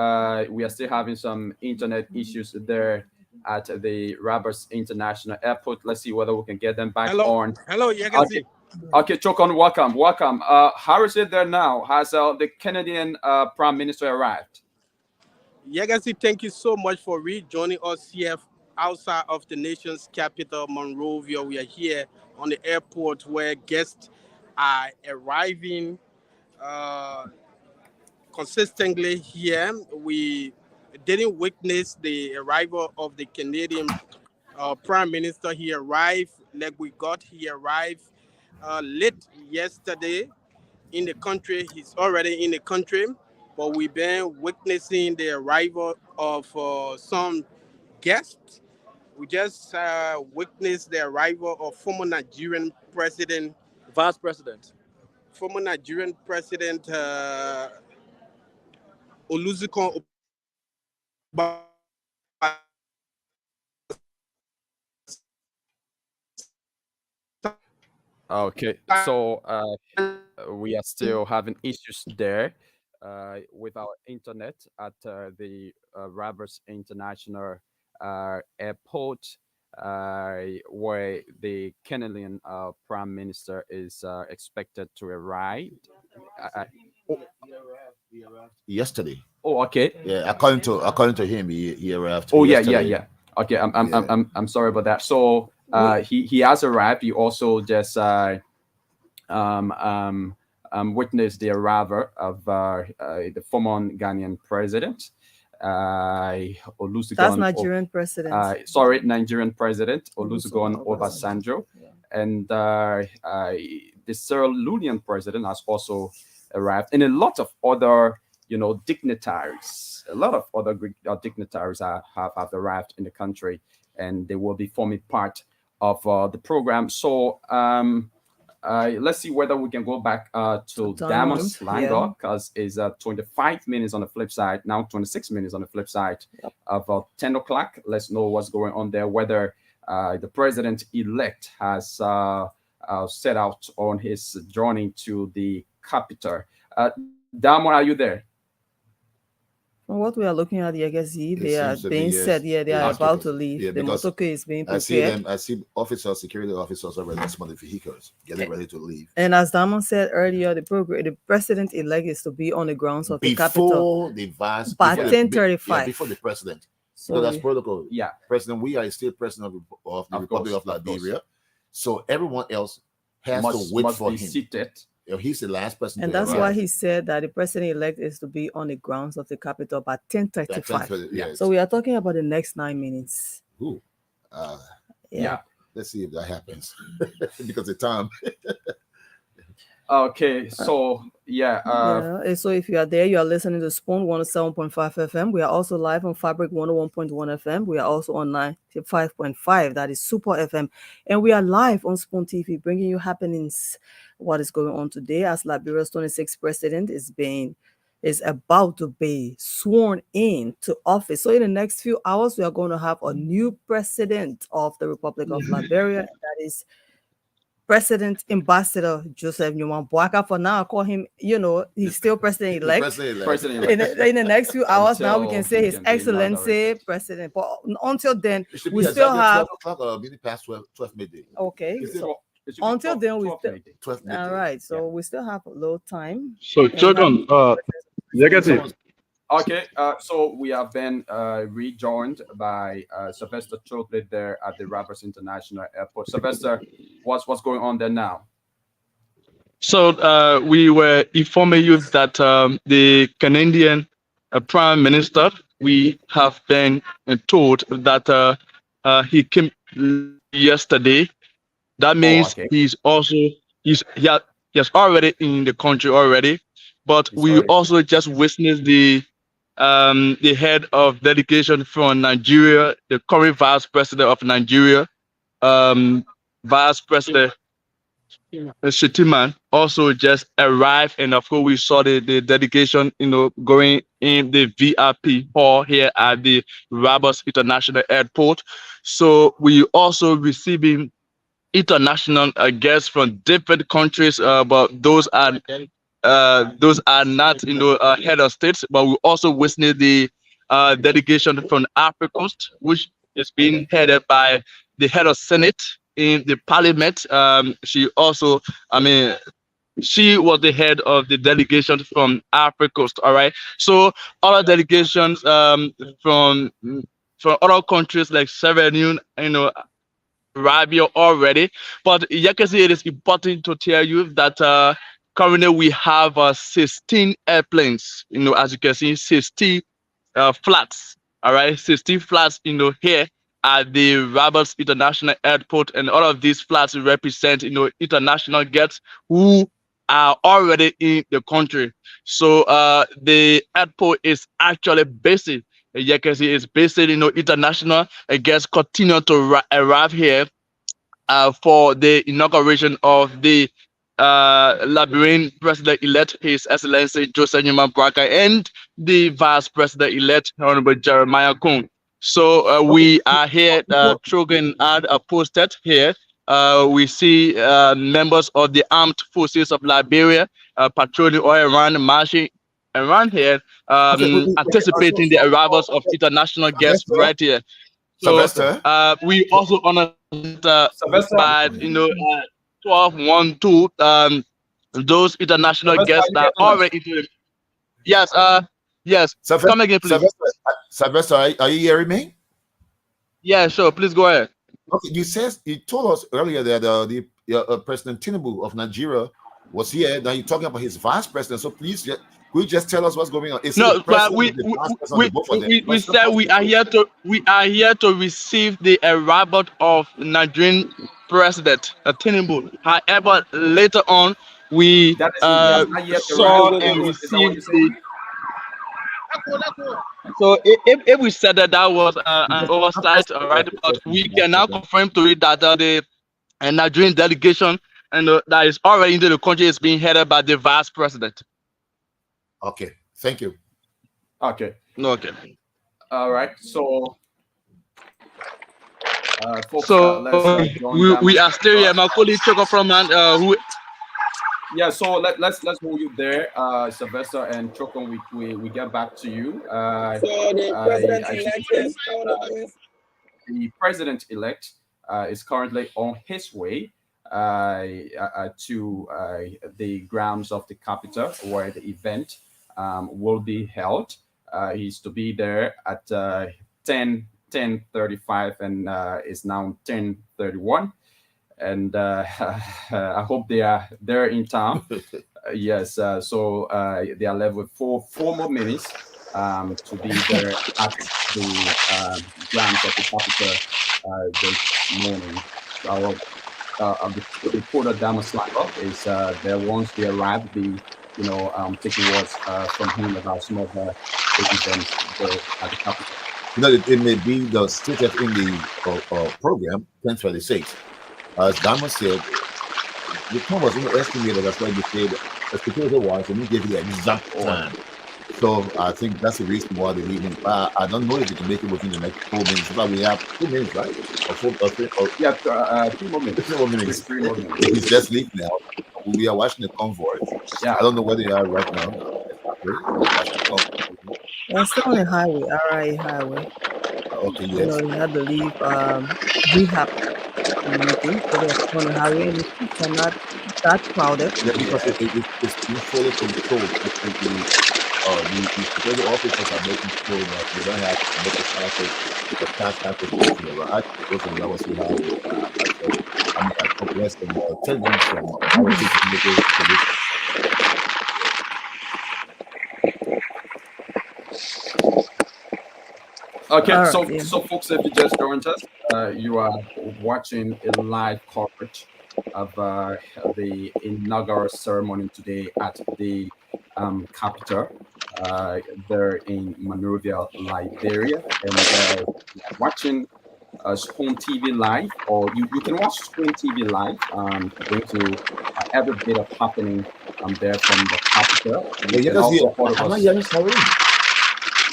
A: we are still having some internet issues there at the Roberts International Airport. Let's see whether we can get them back on.
D: Hello, you can see.
A: Okay, Chokon, welcome. How is it there now? Has the Canadian Prime Minister arrived?
D: Yagasi, thank you so much for rejoining us here outside of the nation's capital, Monrovia. We are here on the airport where guests are arriving consistently here. We didn't witness the arrival of the Canadian Prime Minister. He arrived, like we got, he arrived late yesterday in the country. He's already in the country, but we've been witnessing the arrival of some guests. We just witnessed the arrival of
C: Vice President.
D: former Nigerian President Olusegun
A: Okay, so we are still having issues there with our internet at the Roberts International Airport, where the Kenyan Prime Minister is expected to arrive. Uh, oh,
H: Yesterday.
A: oh, okay.
H: Yeah, according to him, he arrived.
A: Oh,
H: yesterday.
A: yeah. Okay, I'm sorry about that. So he has arrived. He also just um, um, witnessed the arrival of the former Ghanaian president, Olusegun.
B: That's Nigerian president.
A: Nigerian president Olusegun Obasanjo, and the Sierra Leonean president has also arrived, and a lot of other, dignitaries. A lot of other dignitaries have arrived in the country, and they will be forming part of the program. So let's see whether we can go back to Diamond Slangor, because it's 25 minutes on the flip side, now 26 minutes on the flip side of 10 o'clock. Let's know what's going on there, whether the president-elect has set out on his journey to the capital. Diamond, are you there?
B: From what we are looking at, they are being said, they are about to leave.
H: Yeah,
B: the motorcade is being prepared.
H: I see officers, security officers already in some of the vehicles getting ready to leave.
B: And as Damon said earlier, the president-elect is to be on the grounds of the capital
H: the vice
B: by 10:35.
H: Before the president.
B: So
H: that's protocol.
A: Yeah,
H: president. We are still president of the Republic of Liberia, so everyone else has to wait for him.
A: Seated.
H: He's the last person.
B: And that's why he said that the president-elect is to be on the grounds of the capital by 10:35.
H: Yeah.
B: So we are talking about the next 9 minutes.
H: Ooh.
B: Yeah.
H: Let's see if that happens because of time.
A: Okay, so
B: so if you are there, you are listening to Spoon 107.5 FM. We are also live on Fabric 101.1 FM. We are also on 95.5, that is Super FM. And we are live on Spoon TV, bringing you happenings, what is going on today, as Liberia's 26th president is about to be sworn in to office. So in the next few hours, we are going to have a new president of the Republic of Liberia, and that is President Ambassador Joseph Newman Boaka. For now, I call him, he's still president-elect. In the next few hours, now we can say His Excellency President. But until then, we still have
H: 12 o'clock, past 12 midday.
B: Okay. Until then, we still 12 midday. All right. So we still have a little time.
K: So, Jordan,
A: Okay, so we have been rejoined by Sylvester Chocolate there at the Roberts International Airport. Sylvester, what's going on there now?
K: So we were informing you that the Canadian Prime Minister, we have been told that he came yesterday. That means he's already in the country already. But we also just witnessed the head of delegation from Nigeria, the current vice president of Nigeria, Vice President Shetiman, also just arrived, and of course we saw the delegation, going in the VIP hall here at the Roberts International Airport. So we also receiving international guests from different countries, but those are not, head of states, but we also witnessed the delegation from Africa Coast, which is being headed by the head of Senate in the parliament. She also, she was the head of the delegation from Africa Coast. All right. So other delegations from other countries like Sierra Leone, Arabia already. But Yakasi, it is important to tell you that currently we have 16 airplanes, as you can see, 16 flats, all right, 16 flats, here at the Roberts International Airport, and all of these flags represent, international guests who are already in the country. So the airport is actually busy. You can see it's busy, international guests continue to arrive here for the inauguration of the Liberian President-elect, His Excellency Joseph Newman Barker, and the Vice President-elect, Honorable Jeremiah Kung. So we are here, Trogan ad posted here. We see members of the armed forces of Liberia patrolling all around, marching around here, anticipating the arrivals of international guests right here. So
H: Sylvester?
K: we also honor
A: Sylvester?
K: by 12-1-2 those international
A: Sylvester, are
K: guests
A: you
K: that
A: getting
K: are
A: us?
K: already into the yes.
H: Sylvester,
K: Come again, please.
H: Sylvester, are you hearing me?
K: Yeah, sure. Please go ahead.
H: Okay, you told us earlier that President Tinubu of Nigeria was here. Now you're talking about his vice president. So please, could you just tell us what's going on? Is he the
K: No, but
H: president or the vice president, both of them?
K: we said we are here to receive the arrival of Nigerian President Tinubu. However, later on we
A: That is, he has not yet
K: saw
A: arrived.
K: and
A: Is that what
K: received
A: you're saying?
K: So if we said that was an oversight, all right, but we can now confirm to it that the Nigerian delegation and that is already into the country is being headed by the vice president.
H: Okay, thank you.
A: Okay.
K: Okay.
A: All right. So, folks,
K: So
A: let's join
K: we are still here. My colleague Choco from who.
A: Yeah, so let's hold you there, Sylvester and Chokon. We get back to you.
I: So
A: The president-elect is currently on his way to the grounds of the Capitol where the event will be held. He's to be there at 10:35 and it's now 10:31. And I hope they are there in time. Yes, so they are left with four more minutes to be there at the grounds of the Capitol this morning. Our the reporter Damaslava is there once they arrive. Taking words from him about some of the events at the Capitol.
H: It may be the stated in the program 10:36. As Dama said, the time was estimated. That's why they said the security was, and he gave you the exact time. So I think that's the reason why they're leaving. I don't know if they can make it within the next 4 minutes. But we have 2 minutes, right?
A: 3 more minutes.
H: 3 more minutes.
A: 3 more minutes.
H: He's just leaving now. We are watching the convoy.
A: Yeah.
H: I don't know where they are right now.
B: We're still on the highway, RIA highway.
H: Okay, yes.
B: You had to leave rehab meeting, so they're on the highway, and it's not that crowded.
H: Yeah, because it's fully controlled. The security officers are making sure that they don't have to make a traffic. The traffic is to the right. Those are the ones who have. I'm less than 10 minutes from our police.
A: Okay,
B: Right,
A: so folks, if you just joined us, you are watching a live coverage of the inaugural ceremony today at the Capitol there in Monrovia, Liberia, and watching Spoon TV Live, or you can watch Spoon TV Live. Going to every bit of happening there from the Capitol. You can also follow us.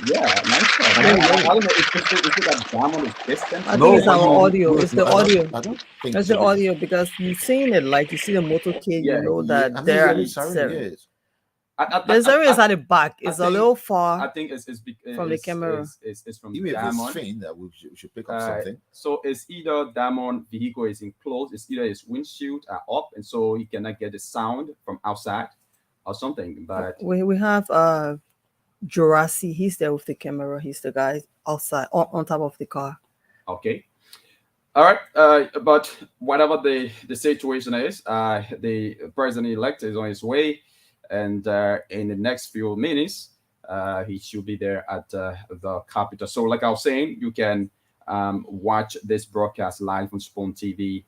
A: Yeah, nice. I don't know if that diamond is distant.
B: I think it's our audio. It's the audio.
H: I don't think
B: It's the audio because you're seeing it like you see the motorcade.
A: Yeah,
B: you know that
H: I'm
B: there
H: not
B: is
H: sorry. Yes.
B: the siren is at the back. It's a
A: think-
B: little
A: I
B: far.
A: think it's
B: From the camera.
A: It's from
H: Even if it's
A: Diamond.
H: faint, that we should pick up something.
A: So it's either Diamond vehicle is enclosed, it's either his windshield are up, and so he cannot get the sound from outside or something. But
B: We have Jurassic. He's there with the camera. He's the guy outside on top of the car.
A: okay. All right, but whatever the situation is, the president-elect is on his way, and in the next few minutes, he should be there at the Capitol. So, like I was saying, you can watch this broadcast live on Spoon TV,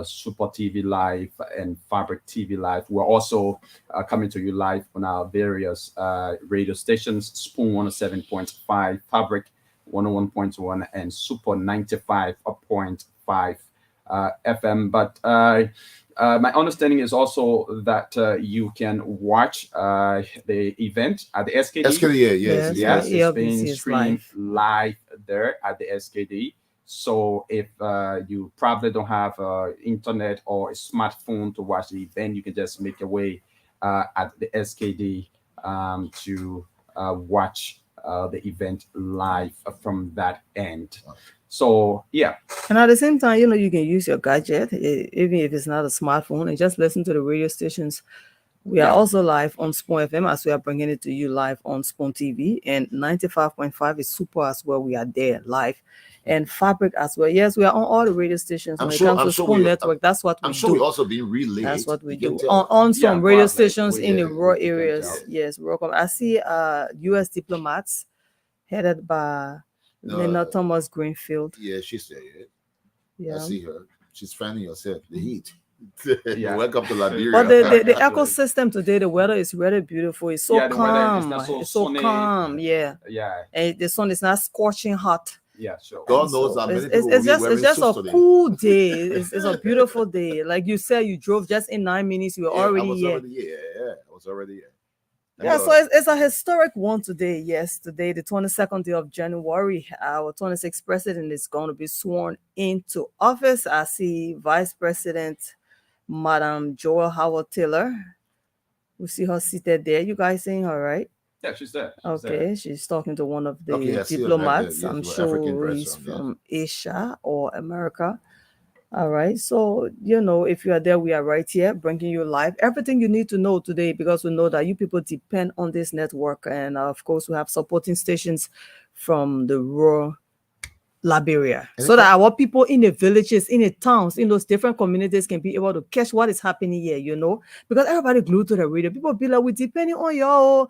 A: Super TV Live, and Fabric TV Live. We're also coming to you live on our various radio stations: Spoon 107.5, Fabric 101.1, and Super 95.5 FM. But my understanding is also that you can watch the event at the SKD.
H: SKD, yes,
A: Yes, it's
B: ELBC
A: being
B: is
A: streamed live there at the SKD. So if you probably don't have internet or a smartphone to watch the event, you can just make your way at the SKD to watch the event live from that end. So yeah.
B: And at the same time, you can use your gadget, even if it's not a smartphone, and just listen to the radio stations. We are also live on Spoon FM as we are bringing it to you live on Spoon TV, and 95.5 is Super as well. We are there live, and Fabric as well. Yes, we are on all the radio stations. When it comes to Spoon Network, that's what we do.
H: I'm sure we also being relayed.
B: That's what we do on some radio stations in the rural areas. Yes, welcome. I see U.S. diplomats headed by Linda Thomas Greenfield.
H: Yeah, she's there.
B: Yeah.
H: I see her. She's fanning herself. The heat.
A: Yeah.
H: Welcome to Liberia.
B: But the ecosystem today, the weather is really beautiful. It's so calm. It's so calm. Yeah.
A: Yeah.
B: And the sun is not scorching hot.
A: Yeah, sure.
H: God knows how many people
B: it's just a
H: today.
B: cool day. It's a beautiful day. Like you said, you drove just in 9 minutes. You were already here.
H: I was already here.
B: Yeah, so it's a historic one today. Yes, today, the 22nd day of January, our 26th president is going to be sworn into office. I see Vice President Madam Joel Howard Taylor. We see her seated there. You guys seeing her, right?
A: Yeah, she's there.
B: She's talking to one of the diplomats. I'm sure he's from Asia or America. All right. So, if you are there, we are right here bringing you live everything you need to know today, because we know that you people depend on this network. And of course, we have supporting stations from the rural Liberia, so that our people in the villages, in the towns, in those different communities can be able to catch what is happening here, because everybody glued to the radio. People be like, we depending on y'all,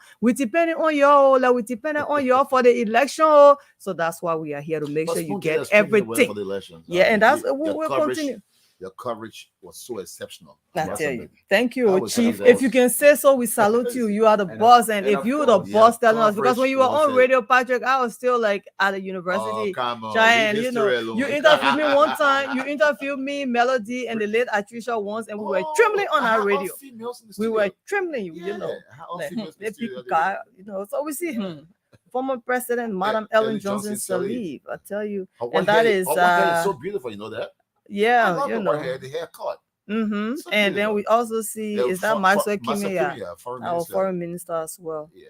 B: like we depending on y'all for the election. So that's why we are here, to make sure you get everything.
H: For the elections.
B: Yeah, and that's we'll continue.
H: Your coverage was so exceptional.
B: I tell you. Thank you, Chief. If you can say so, we salute you. You are the boss. And if you're the boss telling us, because when you were on radio, Patrick, I was still like at a university. Giant, you interviewed me one time. You interviewed me, Melody, and the late Atricia once, and we were trembling on our radio. We were trembling, the people got, so we see former President, Madam Ellen Johnson Sirleaf. I tell you. And that is
H: so beautiful, you know that?
B: Yeah,
H: I love the haircut.
B: And then we also see is that Maxwell Kimia, our foreign minister as well.
H: Yeah,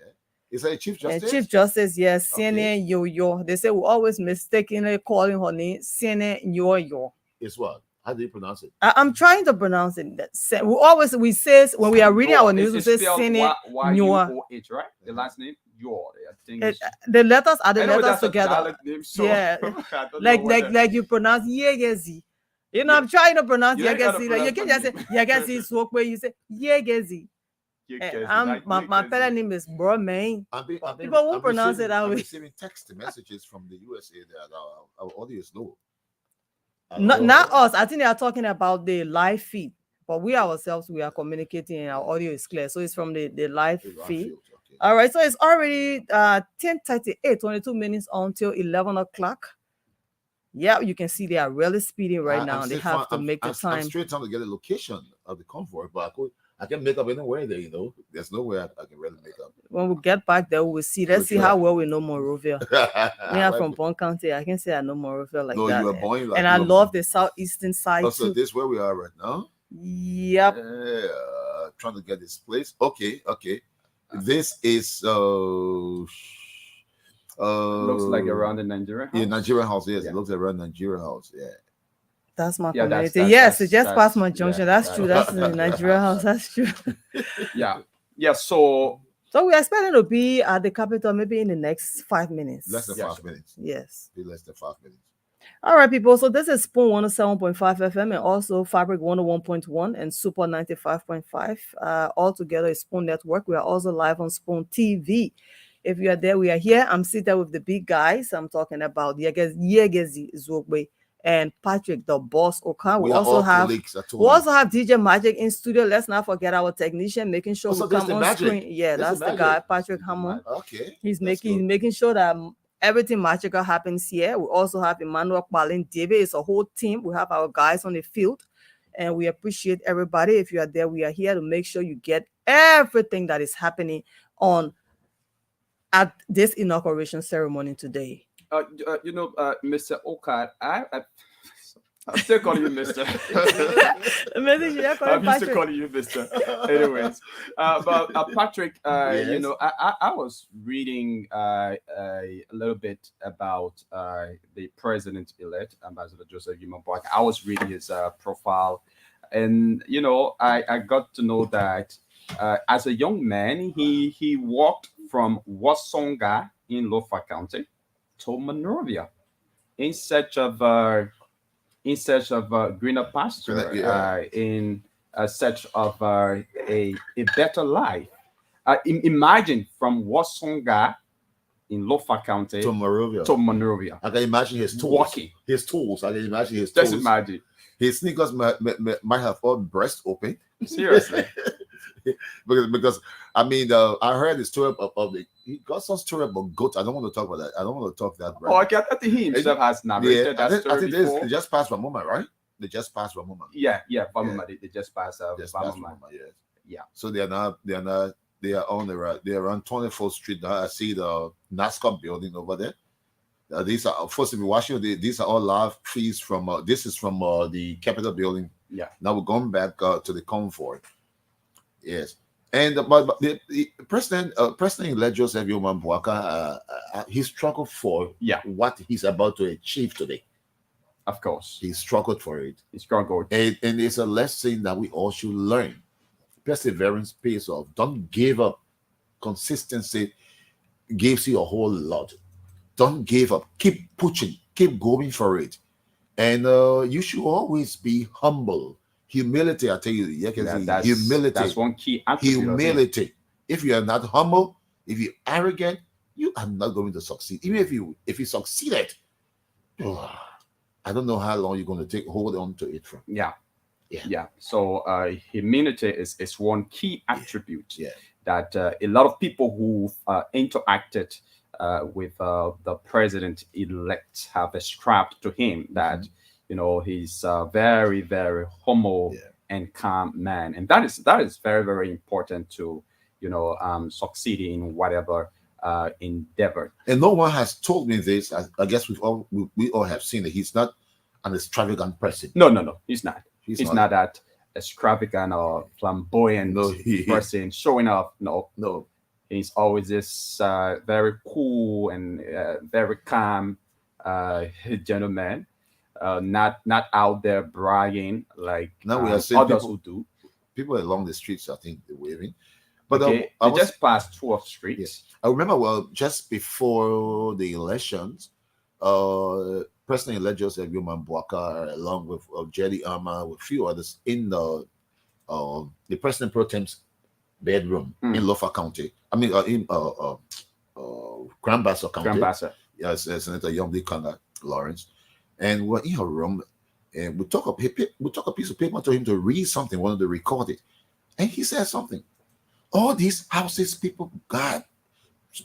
H: is that Chief Justice?
B: And Chief Justice, yes, CNN Yo-Yo. They say we always mistakenly calling her name CNN Yo-Yo.
H: It's what? How do you pronounce it?
B: I'm trying to pronounce it. We say when we are reading our news, we say CNN
A: Y-U-O-H, right? The last name Yor. I think
B: the letters are the letters
A: Name,
B: together.
A: so
B: Yeah, like you pronounce Yegezi. I'm trying to pronounce Yegezi. You can just say Yegezi smoke where you say Yegezi. My parent name is Bromain. People won't pronounce it that way.
H: I'm receiving text messages from the USA that our audience know.
B: Not us. I think they are talking about the live feed, but we ourselves, we are communicating and our audio is clear. So it's from the live feed. Okay. All right. So it's already 10:38, 22 minutes until 11 o'clock. Yeah, you can see they are really speeding right now. They have to make the time.
H: I'm straight trying to get a location of the convoy, but I can make up anywhere there, There's no way I can really make up.
B: When we get back there, we'll see. Let's see how well we know Monrovia. We are from Bond County. I can say I know Monrovia like that.
H: You were born
B: and I love the southeastern side too.
H: So this is where we are right now?
B: Yep.
H: Trying to get this place. Okay. This is
A: looks like around the Nigeria house.
H: Yeah, Nigeria house. Yes, it looks around Nigeria house. Yeah.
B: That's my community. Yes, it just passed my junction. That's true. That's the Nigeria house. That's true.
A: Yeah. So
B: we're expecting to be at the capital maybe in the next 5 minutes.
H: Less than 5 minutes.
B: Yes.
H: Be less than 5 minutes.
B: All right, people. So this is Spoon 107.5 FM and also Fabric 101.1 and Super 95.5. All together is Spoon Network. We are also live on Spoon TV. If you are there, we are here. I'm seated with the big guys. I'm talking about Yegezi Zogbe and Patrick, the boss Okan.
H: We are all colleagues at
B: We also have DJ Magic in studio. Let's not forget our technician, making sure
H: so
B: we
H: that's
B: come
H: the
B: on
H: Magic.
B: screen. Yeah, that's the guy, Patrick Hammond.
H: Okay.
B: He's making sure that everything magical happens here. We also have Emmanuel Balin David. It's a whole team. We have our guys on the field, and we appreciate everybody. If you are there, we are here to make sure you get everything that is happening on at this inauguration ceremony today.
A: Mr. Okad, I'm still calling you Mr. I'm used to calling you Mr. Anyways, but Patrick,
H: Yes.
A: I was reading a little bit about the president-elect, Ambassador Joseph Yumabwak. I was reading his profile, and I got to know that as a young man, he walked from Wasonga in Lofa County to Monrovia in search of greener pasture, in search of a better life. Imagine from Wasonga in Lofa County
H: To Monrovia.
A: to Monrovia.
H: I can imagine his tools.
A: Walking.
H: His tools. I can imagine his
A: Just
H: tools.
A: imagine.
H: His sneakers might have all breast open.
A: Seriously.
H: because I mean, I heard the story of he got some story about goats. I don't want to talk about that. I don't want to talk that.
A: Oh, I think he himself has narrated that story
H: I think
A: before.
H: they just passed Ramoma, right? They just passed Ramoma.
A: Yeah, Bamama. They just passed Bamama.
H: Yes.
A: Yeah.
H: So they are on the right. They are on 24th Street now. I see the NASCAR building over there. These are first if you watch it, these are all live feeds from this is from the Capitol building.
A: Yeah.
H: Now we're going back to the Comfort. Yes. And but the President-elect Joseph Yoman Boaka, he struggled for what he's about to achieve today.
A: Of course.
H: He struggled for it.
A: He struggled.
H: And it's a lesson that we all should learn. Perseverance pays off. Don't give up. Consistency gives you a whole lot. Don't give up. Keep pushing. Keep going for it. And you should always be humble. Humility, I tell you, humility.
A: That's one key attribute.
H: Humility. If you are not humble, if you're arrogant, you are not going to succeed. Even if you succeeded, I don't know how long you're going to hold on to it from.
A: Yeah. So humility is one key attribute that a lot of people who interacted with the president-elect have ascribed to him, that he's a very, very humble and calm man, and that is very, very important to succeed in whatever endeavor.
H: And no one has told me this. I guess we all have seen it. He's not an extravagant person.
A: No, he's not. He's not that extravagant or flamboyant person showing off. No. He's always this very cool and very calm gentleman. Not out there bragging like
H: now we are seeing
A: others who do.
H: People along the streets, I think, they're waving. But
A: they just passed 12th Street.
H: Yes. I remember, just before the elections, President-elect Joseph Yoman Boaka, along with Jerry Arma, with a few others, in the President Pro Tem's bedroom in Lofa County. I mean, in Grand Bassa County. Yes, Senator Young Kanga Lawrence. And we're in her room, and we took a piece of paper to him to read something, wanted to record it. And he said something. All these houses people got,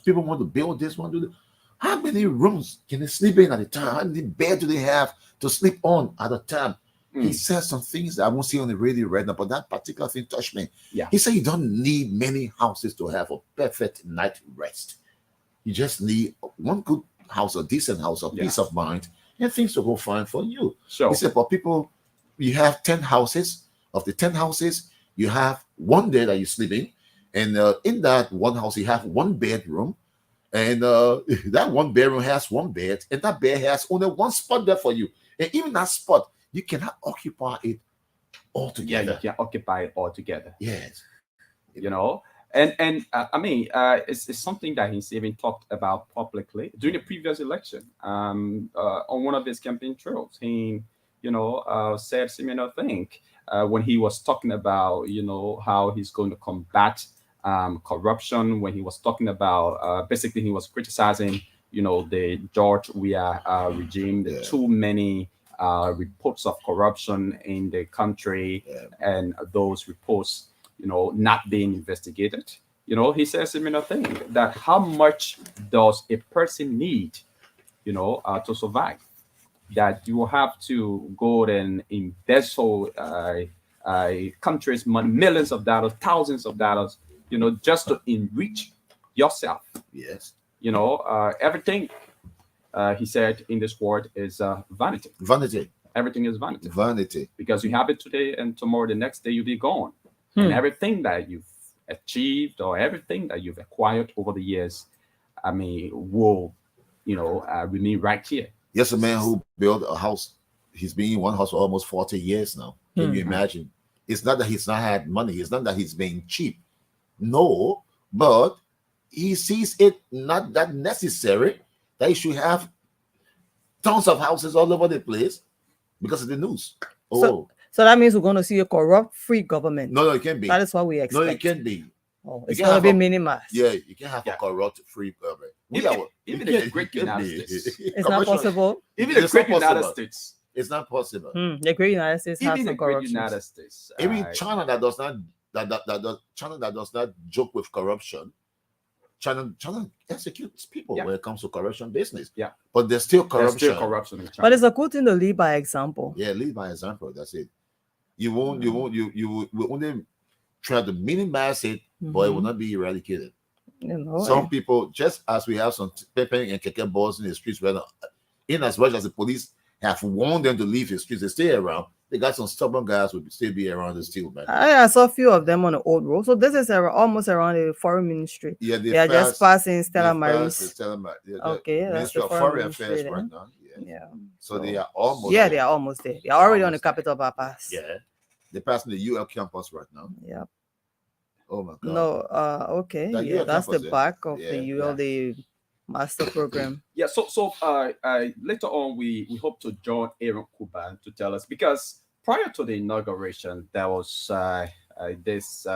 H: people want to build this, want to do that. How many rooms can they sleep in at a time? How many beds do they have to sleep on at a time? He said some things that I won't see on the radio right now, but that particular thing touched me.
A: Yeah.
H: He said you don't need many houses to have a perfect night rest. You just need one good house, a decent house, a peace of mind, and things will go fine for you.
A: Sure.
H: He said, but people, you have 10 houses. Of the 10 houses, you have one there that you sleep in. And in that one house, you have one bedroom. And that one bedroom has one bed. And that bed has only one spot there for you. And even that spot, you cannot occupy it altogether.
A: Yeah, you can occupy it altogether.
H: Yes.
A: And I mean, it's something that he's even talked about publicly during the previous election. On one of his campaign trails, he, said similar thing when he was talking about, how he's going to combat corruption, when he was talking about basically he was criticizing, the George Weah regime, the too many reports of corruption in the country, and those reports, not being investigated. He says a similar thing, that how much does a person need, to survive? That you will have to go and embezzle countries millions of dollars, thousands of dollars, just to enrich yourself.
H: Yes.
A: Everything, he said, in this world is vanity.
H: Vanity.
A: Everything is vanity.
H: Vanity.
A: Because you have it today, and tomorrow, the next day, you'll be gone. And everything that you've achieved or everything that you've acquired over the years, will, remain right here.
H: Yes, a man who built a house. He's been in one house for almost 40 years now. Can you imagine? It's not that he's not had money. It's not that he's being cheap. No, but he sees it not that necessary that he should have tons of houses all over the place because of the news.
B: So that means we're going to see a corrupt free government.
H: No, it can't be.
B: That is what we expect.
H: No, it can't be.
B: It's going to be minimized.
H: Yeah, you can have a corrupt free government.
A: Even the great United States.
B: It's not possible.
A: Even the great United States.
H: It's not possible.
B: The great United States has some corruption.
A: United States.
H: Even China that does not joke with corruption. China executes people when it comes to corruption business.
A: Yeah.
H: But there's still corruption.
A: There's still corruption in China.
B: But it's a good thing to lead by example.
H: Yeah, lead by example. That's it. You will only try to minimize it, but it will not be eradicated. Some people, just as we have some peppering and keke balls in the streets, in as much as the police have warned them to leave the streets, they stay around. They got some stubborn guys who still be around the still, man.
B: I saw a few of them on the old road. So this is almost around the foreign ministry.
H: Yeah,
B: they are just passing Stella Maris.
H: Okay, Ministry of Foreign Affairs right now.
B: Yeah.
H: So they are almost.
B: Yeah, they are almost there. They are already on the capital bypass.
H: Yeah, they're passing the UL campus right now.
B: Yeah.
H: Oh my God.
B: No. Okay. Yeah, that's the back of the UL, the master program.
A: Yeah. So later on, we hope to join Aaron Kuban to tell us, because prior to the inauguration, there was this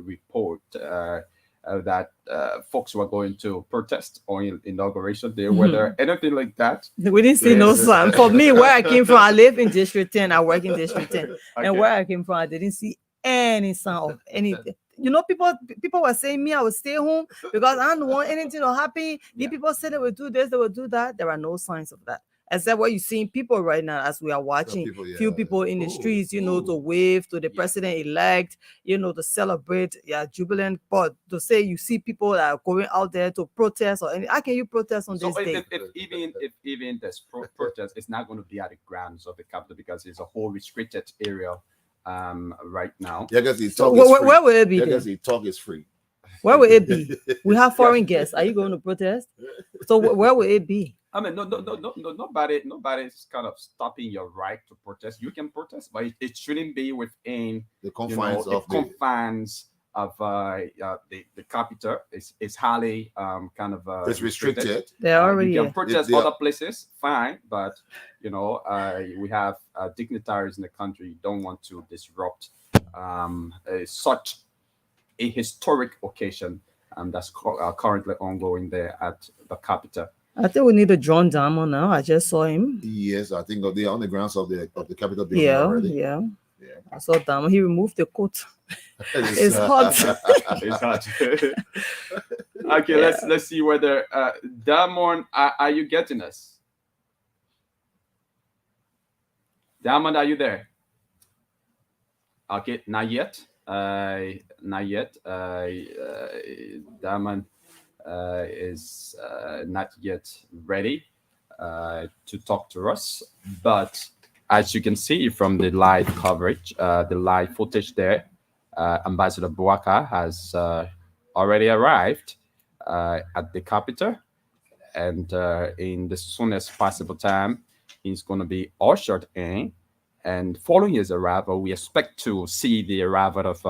A: report that folks were going to protest on inauguration day. Whether anything like that,
B: we didn't see no sign. For me, where I came from, I live in District 10. I work in District 10, and where I came from, I didn't see any sign of anything. People were saying me, I would stay home because I don't want anything to happen. The people said they would do this, they would do that. There are no signs of that. Except what you're seeing people right now as we are watching, few people in the streets, to wave to the president-elect, to celebrate, jubilant. But to say you see people that are going out there to protest or anything, how can you protest on this day?
A: If even there's protest, it's not going to be at the grounds of the capital because it's a whole restricted area right now.
H: Yeah, because
B: where will it be?
H: Because the talk is free.
B: Where will it be? We have foreign guests. Are you going to protest? So where will it be?
A: No. Nobody's kind of stopping your right to protest. You can protest, but it shouldn't be within
H: the confines
A: of the capital. It's highly kind of
H: it's restricted.
B: They're already
A: you can protest other places, fine, but we have dignitaries in the country. You don't want to disrupt such a historic occasion that's currently ongoing there at the capital.
B: I think we need a John Diamond now. I just saw him.
H: Yes, I think they're on the grounds of the Capitol building already.
B: Yeah. I saw Diamond. He removed the coat. It's hot.
A: It's hot. Okay, let's see whether Diamond, are you getting us? Diamond, are you there? Okay, not yet. Not yet. Diamond is not yet ready to talk to us, but as you can see from the live coverage, the live footage there, Ambassador Bouaka has already arrived at the capital, and in the soonest possible time, he's going to be ushered in. And following his arrival, we expect to see the arrival of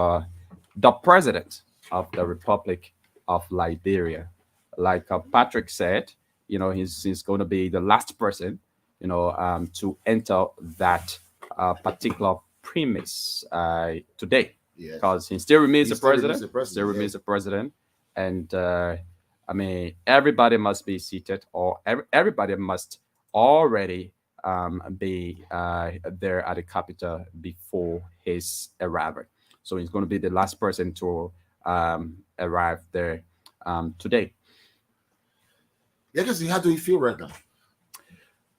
A: the president of the Republic of Liberia. Like Patrick said, he's going to be the last person, to enter that particular premise today.
H: Yes.
A: because he still remains
H: He
A: the
H: still remains
A: president.
H: the president,
A: Still
H: yeah.
A: remains the president, and I mean, everybody must be seated, or everybody must already be there at the Capitol before his arrival. So he's going to be the last person to arrive there today.
H: Yeah, because how do you feel right now?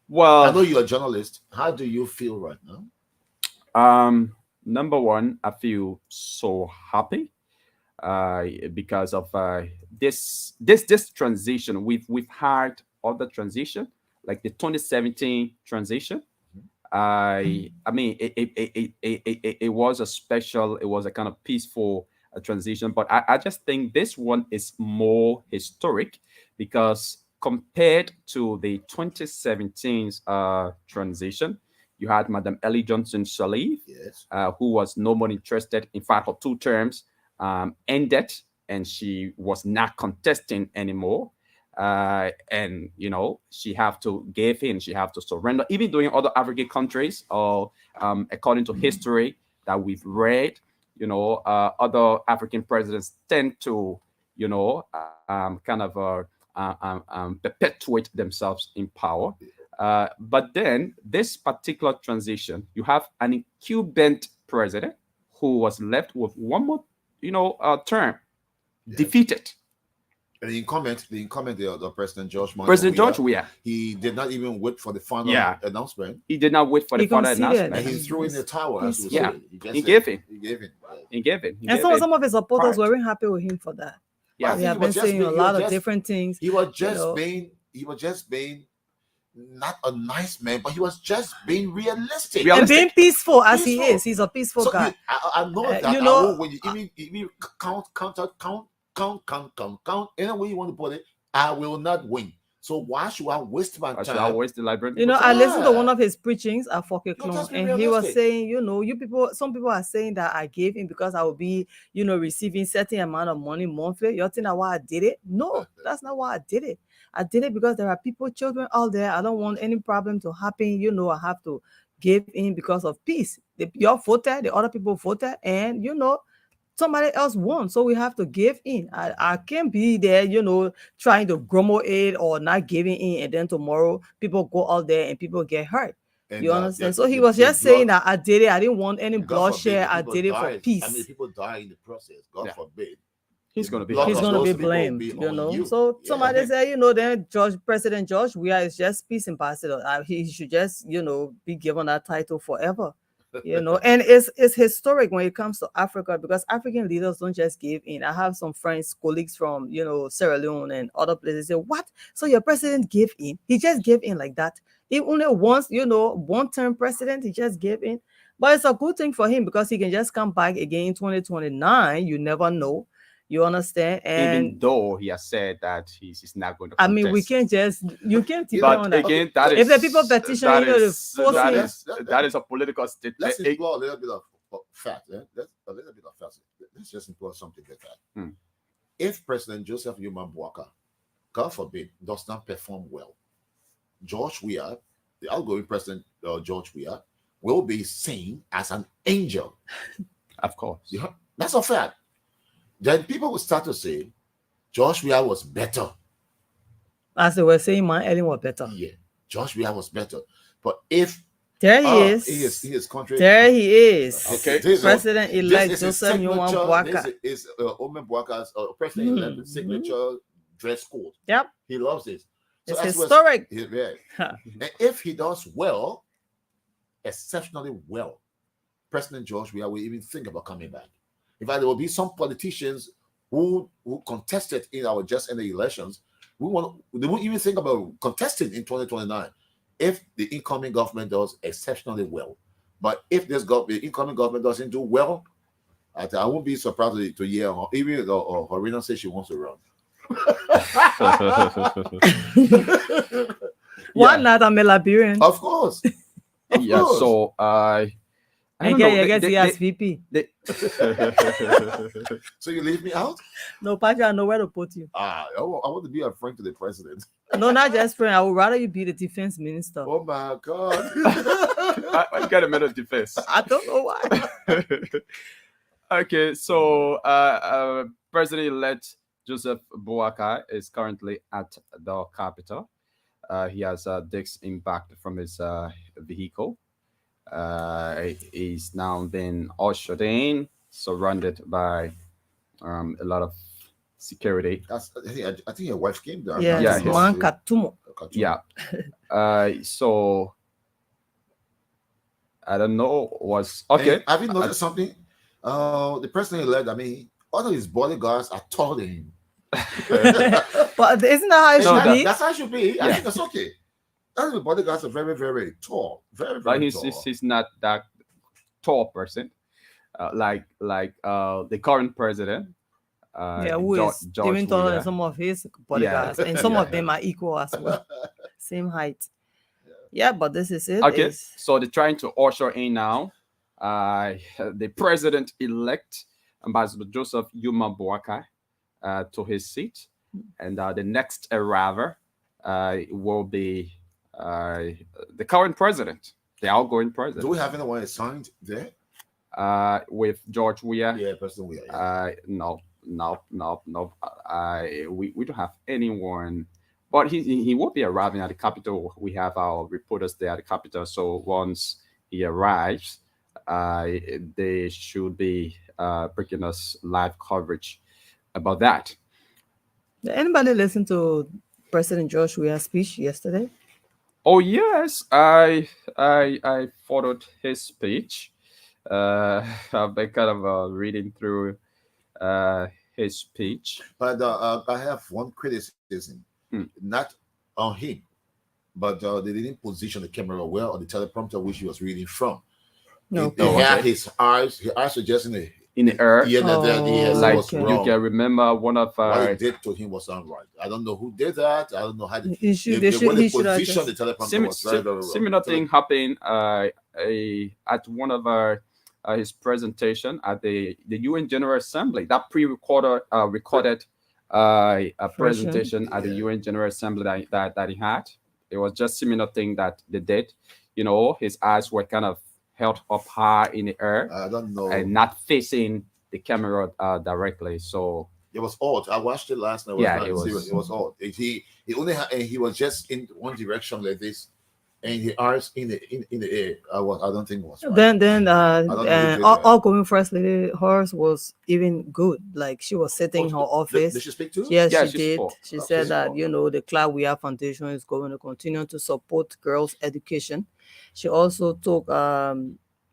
A: Well,
H: I know you're a journalist. How do you feel right now?
A: Number one, I feel so happy because of this transition. We've had other transition, like the 2017 transition. I mean, it was a special, it was a kind of peaceful transition, but I just think this one is more historic because compared to the 2017 transition, you had Madam Ellie Johnson Sirleaf,
H: Yes.
A: who was no more interested. In fact, her 2 terms ended, and she was not contesting anymore. And you know, she have to give in, she have to surrender. Even doing other African countries, or according to history that we've read, you know, other African presidents tend to, you know, kind of perpetuate themselves in power. But then this particular transition, you have an incumbent president who was left with one more, you know, term, defeated.
H: And the incumbent, the President George Monday
A: President
H: Weah,
A: George Weah.
H: he did not even wait for the final
A: Yeah.
H: announcement.
A: He did not wait for the
B: He
A: final
B: conceded.
A: announcement.
H: And he threw in the towel, as we
A: Yeah.
H: say. He just
A: He
H: said-
A: gave in.
H: He gave in.
A: He gave in. He
B: And
A: gave
B: so
A: in.
B: some of his supporters
A: Right.
B: weren't happy with him for that.
H: But I
B: We
H: think
B: have
H: he
B: been
H: was just
B: saying a
H: being-
B: lot of different things.
H: He was
B: you
H: just
B: know.
H: being not a nice man, but he was just being realistic.
B: And being peaceful as he
H: Peaceful.
B: is. He's a peaceful
H: So
B: guy.
H: I know that.
B: you know,
H: when you even count, any way you want to put it, I will not win. So why should I waste my
A: I should
H: time?
A: always the library.
B: You know, I listened to one of his preachings at Fokke
H: You're just
B: Clone,
H: being
B: and he was
H: realistic.
B: saying, you know, some people are saying that I gave him because I will be, you know, receiving certain amount of money monthly. You think that why I did it? No, that's not why I did it. I did it because there are people, children out there. I don't want any problem to happen. You know, I have to give in because of peace. Your voted, the other people voted, and you know, somebody else won, so we have to give in. I can't be there, you know, trying to grumble it or not giving in, and then tomorrow people go out there and people get hurt.
H: And,
B: You understand?
H: the-
B: So he
H: the-
B: was
H: the
B: just saying
H: blood-
B: that I did it. I didn't want any
H: God
B: bloodshed.
H: forbid,
B: I
H: people
B: did it for
H: die.
B: peace.
H: I mean, people die in the process. God
A: Yeah.
H: forbid.
A: He's going to be.
H: blood
B: He's
H: of
B: going to
H: those
B: be
H: people
B: blamed,
H: be
B: you
H: on
B: know.
H: you.
B: So
H: Yeah.
B: somebody said, you know, then President George Weah is just peace ambassador. He should just, you know, be given that title forever. You know, and it's historic when it comes to Africa, because African leaders don't just give in. I have some friends, colleagues from, you know, Sierra Leone and other places say, what? So your president gave in? He just gave in like that? He only once, you know, one-term president, he just gave in. But it's a good thing for him because he can just come back again in 2029. You never know. You understand? And
A: Even though he has said that he's not going to.
B: I mean, we
A: contest.
B: can't just, you can't depend on
A: But
B: that.
A: again, that
B: If
A: is
B: the people petition,
A: that
B: you know, they
A: is-
B: force
A: that
B: him.
A: is that is a political statement.
H: Let's explore a little bit of fact. Let's a little bit of fact. Let's just explore something like that.
A: Hmm.
H: If President Joseph Newman Boaka, God forbid, does not perform well, George Weah, the outgoing president, George Weah, will be seen as an angel.
A: Of course.
H: Yeah, that's a fact. Then people will start to say, George Weah was better.
B: As they were saying, man, Ellen was better.
H: Yeah, George Weah was better. But if
B: There he is.
H: he is contrary.
B: There he is.
H: Okay, this is-
B: President-elect
H: this is
B: Joseph Newman
H: signature-
B: Boaka.
H: This is Omen Boaka's president-elect
B: Mhm.
H: signature dress code.
B: Yep.
H: He loves it.
B: It's
H: as was-
B: historic.
H: Yeah. And if he does well, exceptionally well, President George Weah will even think about coming back. In fact, there will be some politicians who contested in our just ended elections. They won't even think about contesting in 2029 if the incoming government does exceptionally well. But if the incoming government doesn't do well, I won't be surprised to hear even Harina says she wants to run.
B: Why not? I'm a Liberian.
H: Of course. Of
A: Yeah.
H: course.
A: So I
B: I
A: don't know.
B: guess he has VP.
H: So you leave me out?
B: No, Patrick, I know where to put you.
H: I want to be a friend to the president.
B: No, not just friend. I would rather you be the defense minister.
H: Oh my God.
A: I got a minute defense.
B: I don't know why.
A: Okay, so President-elect Joseph Boakai is currently at the Capitol. He has discs impact from his vehicle. He's now been ushered in, surrounded by a lot of security.
H: I think your wife came there.
B: Yes,
A: Yeah,
B: Man
A: his-
B: Katumo.
A: Yeah. So I don't know what's okay.
H: And have you noticed something? The president-elect, I mean, all of his bodyguards are taller than him.
B: But isn't that how it
H: No,
B: should be?
H: that's how it should be. I
A: Yeah.
H: think that's okay. All the bodyguards are very, very tall. Very,
A: But
H: very tall.
A: he's not that tall person, like the current president.
B: Yeah, who is
A: George
B: even taller than
A: Weah.
B: some of his bodyguards, and some of them are equal as well, same height. Yeah, but this is it.
A: Okay,
B: It's-
A: so they're trying to usher in now the president-elect, Ambassador Joseph Yuma Boakai, to his seat, and the next arriver will be the current president, the outgoing president.
H: Do we have anyone assigned there?
A: With George Weah?
H: Yeah, President Weah. Yeah.
A: No. We don't have anyone, but he will be arriving at the Capitol. We have our reporters there at the Capitol. So once he arrives, they should be bringing us live coverage about that.
B: Did anybody listen to President George Weah's speech yesterday?
A: Oh yes, I followed his speech. I've been kind of reading through his speech.
H: But I have one criticism, not on him, but they didn't position the camera well on the teleprompter which he was reading from.
B: No,
H: He had his eyes were just
A: in the air.
H: Yeah,
A: Like
H: was
A: you
H: wrong.
A: can remember one of
H: What he did to him was unright. I don't know who did that. I don't know how
B: He should- they should-
H: when
B: he
H: they
B: should have
H: positioned the
B: just-
H: teleprompter was very, very wrong.
A: similar thing happened at one of his presentation at the UN General Assembly. That pre-recorded recorded presentation at the UN General Assembly that he had. It was just similar thing that they did. You know, his eyes were kind of held up high in the air.
H: I don't know.
A: And not facing the camera directly. So
H: it was odd. I watched it last night.
A: Yeah, it was.
H: It was odd. He only had, and he was just in one direction like this, and his eyes in the air. I don't think it was right.
B: Then
H: don't know who did that.
B: outgoing first lady, hers was even good. Like she was sitting in her office.
H: Did she speak too?
B: Yes,
A: Yeah,
B: she
A: she
B: did.
A: spoke.
B: She
H: Oh,
B: said
H: she
B: that
H: spoke.
B: the Cloud We Are Foundation is going to continue to support girls' education. She also took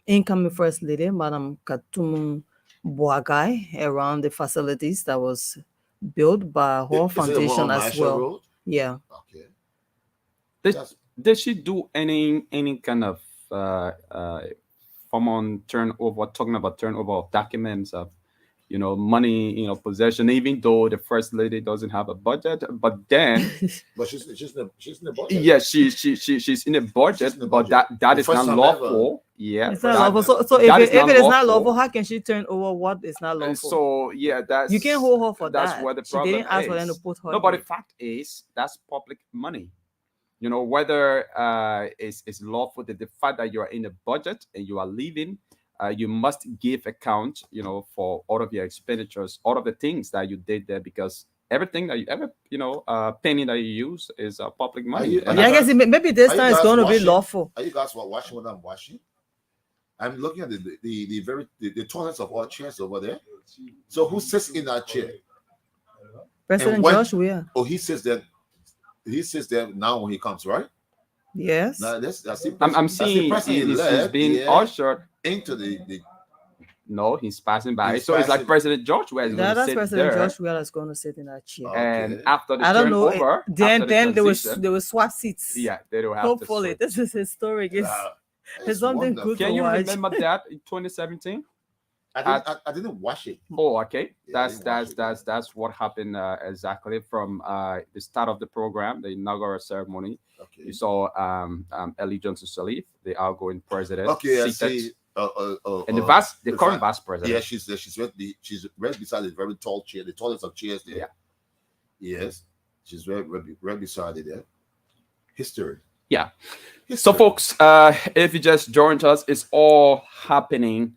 B: incoming first lady, Madam Katumu Boagai, around the facilities that was built by her
H: Is it the one
B: foundation
H: on
B: as
H: Marshall
B: well.
H: Road?
B: Yeah.
H: Okay.
A: did she do any kind of form on turnover, talking about turnover of documents of money, possession, even though the first lady doesn't have a budget, but then
H: But she's in the budget.
A: yeah, she's in a budget,
H: in the
A: but
H: budget.
A: that
H: The
A: is
H: first
A: not
H: time ever.
A: lawful. Yeah,
B: It's
A: but
B: not
A: that-
B: lawful. So
A: that
B: if
A: is not
B: it is not
A: lawful.
B: lawful, how can she turn over what is not lawful?
A: And so yeah, that's
B: You can't hold her for
A: that's
B: that.
A: where the
B: She
A: problem
B: didn't ask for them
A: is.
B: to put her
A: No, but
B: there.
A: the fact is that's public money. Whether it's lawful, the fact that you are in a budget and you are leaving, you must give account, for all of your expenditures, all of the things that you did there, because everything that you ever, penny that you use is public money.
H: you-
A: And
B: Yeah, I guess maybe this
H: Are you
B: time it's
H: guys
B: going to be
H: watching?
B: lawful.
H: Are you guys watching what I'm watching? I'm looking at the toilets of all chairs over there. So who sits in that chair?
B: President
H: when-
B: George Weah.
H: Oh, he sits there. He sits there now when he comes, right?
B: Yes.
H: Now that's the
A: I'm
H: that's the
A: seeing
H: president
A: he's
H: elect,
A: being
H: yeah,
A: ushered.
H: into the
A: No, he's passing by.
H: He's
A: so it's like
H: passing-
A: President George where he's going to
B: That's
A: sit
B: President
A: there.
B: George Weah that's going to sit in that chair.
A: And
H: Okay.
A: after the
B: I don't know.
A: turnover,
B: Then
A: after the
B: they
A: transition,
B: will swap seats.
A: yeah, they don't have
B: Hopefully,
A: to switch.
B: this is historic. It's
H: It's
B: something
H: wonderful.
B: good
A: Can
B: to
A: you
B: watch.
A: remember that in 2017?
H: I didn't watch it.
A: Oh, okay.
H: Yeah, I didn't watch it.
A: That's what happened exactly from the start of the program, the inaugural ceremony.
H: Okay.
A: You saw Ellie Johnson Sirleaf, the outgoing president,
H: Okay, I
A: seated,
H: see.
A: and the
H: the
A: current
H: vi-
A: vice president.
H: Yeah, she's right beside the very tall chair, the tallest of chairs there.
A: Yeah.
H: Yes, she's right beside it there. History.
A: Yeah.
H: History.
A: So, folks, if you just joined us, it's all happening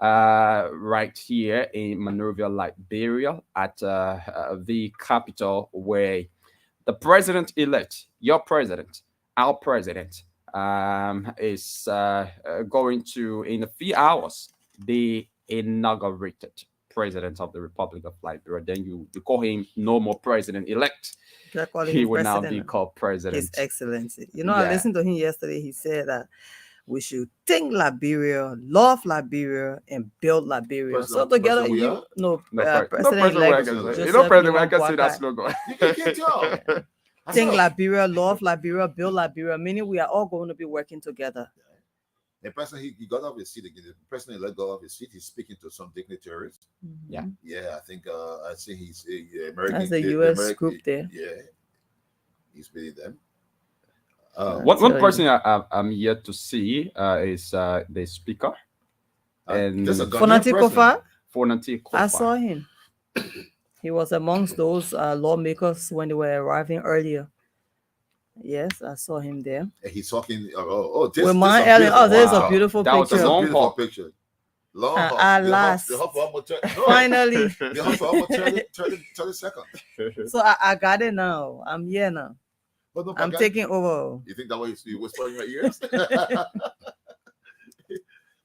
A: right here in Monrovia, Liberia, at the capital, where the president-elect, your president, our president, is going to, in a few hours, be inaugurated president of the Republic of Liberia. Then you call him no more president-elect.
B: They're calling
A: He
B: him
A: will now be
B: president.
A: called
B: His
A: president.
B: Excellency. You know, I
A: Yeah.
B: listened to him yesterday. He said that we should think Liberia, love Liberia, and build Liberia. So together,
H: President
B: you
H: Weah?
A: No
B: President
A: Wagon.
B: elect
A: You know
B: Joseph
A: President
B: Nima
A: Wagon say that
B: Boakai.
A: slogan.
H: You can't tell. I
B: Think
H: know.
B: Liberia, love Liberia, build Liberia. Meaning we are all going to be working together.
H: The president, he got off his seat again. The president let go of his seat. He's speaking to some dignitaries.
A: Yeah.
H: Yeah, I think I see he's American.
B: That's the U.S. group there.
H: Yeah, he's with them.
A: One person I'm yet to see is the speaker. And
H: there's a Ghanaian
B: Fonati
H: president.
B: Kofa.
A: Fonati Kofa.
B: I saw him. He was amongst those lawmakers when they were arriving earlier. Yes, I saw him there.
H: And he's talking.
B: With my Ellen. Oh, there's a beautiful
A: That was a
B: picture.
A: long
H: beautiful
A: haul.
H: picture. Long haul.
B: At last.
H: They hop for almost
B: Finally.
H: They hop for almost 30 seconds.
B: So I got it now. I'm here now.
H: But no,
B: I'm
H: Paga,
B: taking over.
H: You think that was you whisper in your ears?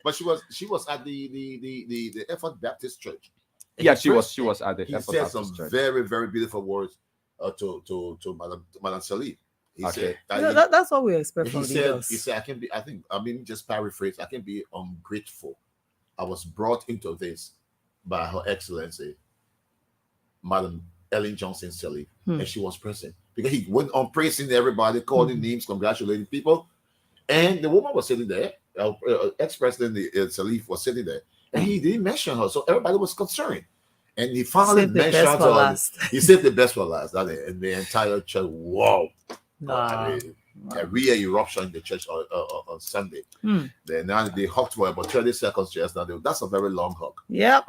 H: But she was at the Effort Baptist Church.
A: Yeah, she was at the
H: He
A: Effort
H: said
A: Baptist
H: some
A: Church.
H: very, very beautiful words to Madam Salif. He
A: Okay.
H: said
B: That's what we expect from
H: he said,
B: leaders.
H: just paraphrase, I can be ungrateful. I was brought into this by Her Excellency, Madam Ellen Johnson Salif, and she was present. Because he went on praising everybody, calling names, congratulating people. And the woman was sitting there, ex-president Salif was sitting there, and he didn't mention her. So everybody was concerned. And he finally mentioned her. He said the best for last. And the entire church, wow. A real eruption in the church on Sunday. Then now they hugged for about 30 seconds just now. That's a very long hug.
B: Yep.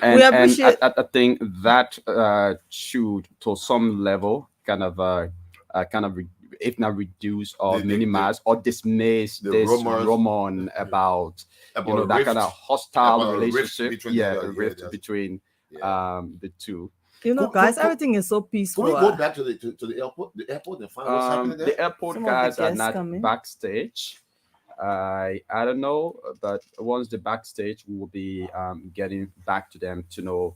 A: And,
B: We appreciate.
A: and I think that should, to some level, if not reduce or minimize or dismiss this rumor about that kind of hostile relationship, rift between the two.
B: Guys, everything is so peaceful.
H: Can we go back to the airport? The airport and find what's happening there?
A: The airport guys are not backstage. I don't know, but once the backstage, we will be getting back to them to know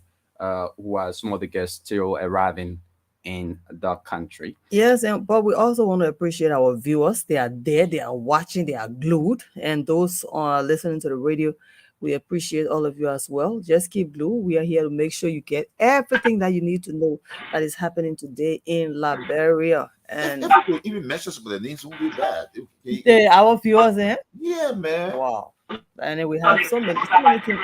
A: who are some of the guests still arriving in the country.
B: Yes, but we also want to appreciate our viewers. They are there, they are watching, they are glued, and those listening to the radio. We appreciate all of you as well. Just keep glued. We are here to make sure you get everything that you need to know that is happening today in Liberia. And
H: even mention some of the names won't be bad.
B: Our viewers, eh?
H: Yeah, man.
B: Wow. And then we have so many things.